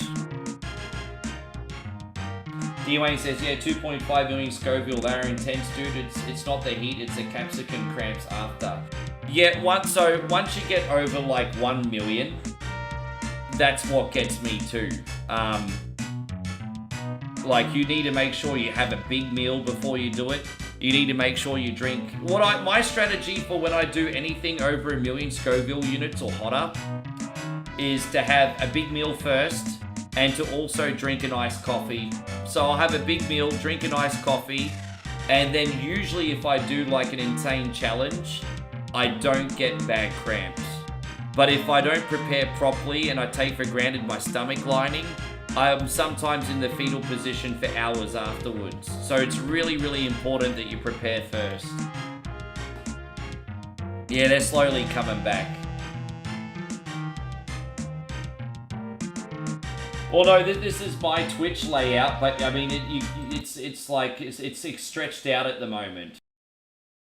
D-Wayne says, yeah, 2.5 million Scoville, they're intense, dude. It's not the heat, it's the capsicum cramps after. Yeah, once you get over like 1 million, that's what gets me too. Like, you need to make sure you have a big meal before you do it. You need to make sure you drink. My strategy for when I do anything over 1 million Scoville units or hotter is to have a big meal first and to also drink an iced coffee. So I'll have a big meal, drink an iced coffee, and then usually if I do like an insane challenge, I don't get bad cramps. But if I don't prepare properly and I take for granted my stomach lining, I'm sometimes in the fetal position for hours afterwards. So it's really, really important that you prepare first. Yeah, they're slowly coming back. Although this is my Twitch layout, but I mean, it's stretched out at the moment.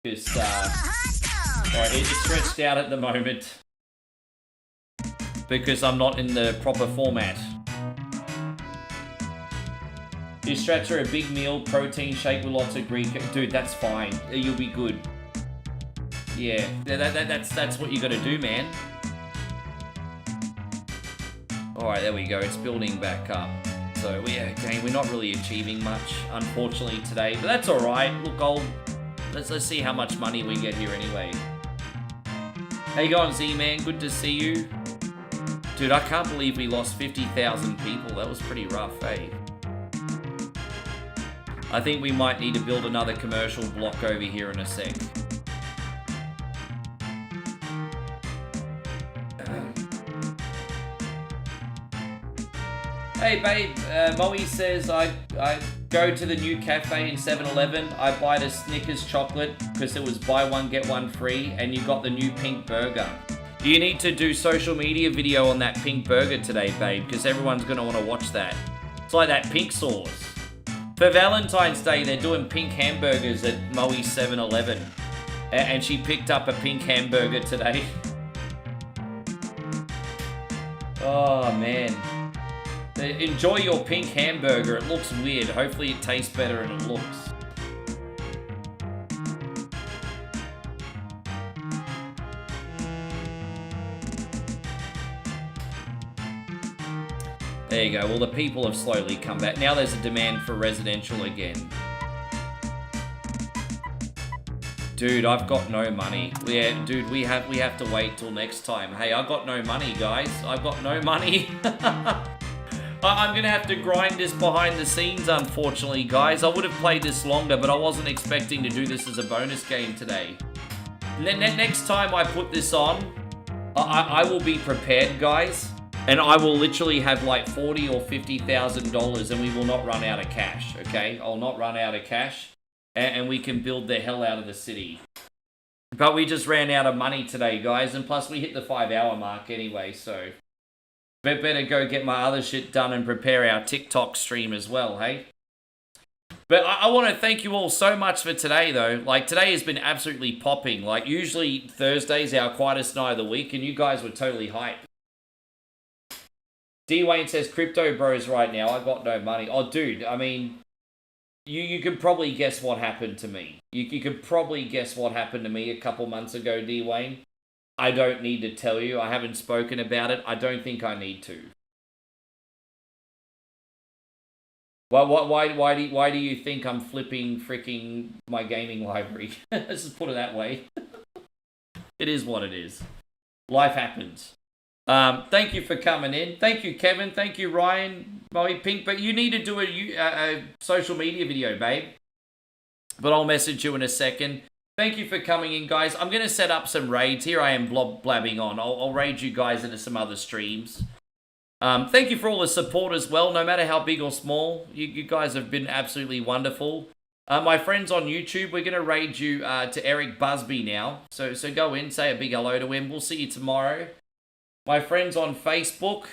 It's stretched out at the moment because I'm not in the proper format. You stretch a big meal, protein shake with lots of Greek. Dude, that's fine. You'll be good. Yeah, that's what you gotta do, man. Alright, there we go. It's building back up. So, yeah, again, we're not really achieving much, unfortunately, today. But that's alright. Look, let's see how much money we get here anyway. How you going, Z-Man? Good to see you. Dude, I can't believe we lost 50,000 people. That was pretty rough, eh? I think we might need to build another commercial block over here in a sec. Hey babe, Moe says I go to the new cafe in 7-Eleven, I buy the Snickers chocolate because it was buy one get one free and you got the new pink burger. You need to do social media video on that pink burger today, babe, because everyone's going to want to watch that. It's like that pink sauce. For Valentine's Day, they're doing pink hamburgers at Moe's 7-Eleven. And she picked up a pink hamburger today. Oh, man. Enjoy your pink hamburger. It looks weird. Hopefully it tastes better than it looks. There you go. Well, the people have slowly come back. Now there's a demand for residential again. Dude, I've got no money. Yeah, dude, we have to wait till next time. Hey, I got no money, guys. I've got no money. I'm gonna have to grind this behind the scenes, unfortunately, guys. I would have played this longer, but I wasn't expecting to do this as a bonus game today. Next time I put this on, I will be prepared, guys, and I will literally have like $40,000 or $50,000, and we will not run out of cash. Okay, I'll not run out of cash, and we can build the hell out of the city. But we just ran out of money today, guys, and plus we hit the 5-hour mark anyway, so. But better go get my other shit done and prepare our TikTok stream as well, hey? But I want to thank you all so much for today, though. Like, today has been absolutely popping. Like, usually Thursday's our quietest night of the week, and you guys were totally hyped. D. Wayne says, Crypto Bros right now, I got no money. Oh, dude, I mean, you could probably guess what happened to me. You could probably guess what happened to me a couple months ago, D. Wayne. I don't need to tell you. I haven't spoken about it. I don't think I need to. Well, why do you think I'm flipping freaking my gaming library? Let's just put it that way. It is what it is. Life happens. Thank you for coming in. Thank you, Kevin. Thank you, Ryan. Molly Pink. But you need to do a social media video, babe. But I'll message you in a second. Thank you for coming in, guys. I'm going to set up some raids. Here I am blabbing on. I'll raid you guys into some other streams. Thank you for all the support as well, no matter how big or small. You guys have been absolutely wonderful. My friends on YouTube, we're going to raid you to Eric Busby now. So go in, say a big hello to him. We'll see you tomorrow. My friends on Facebook,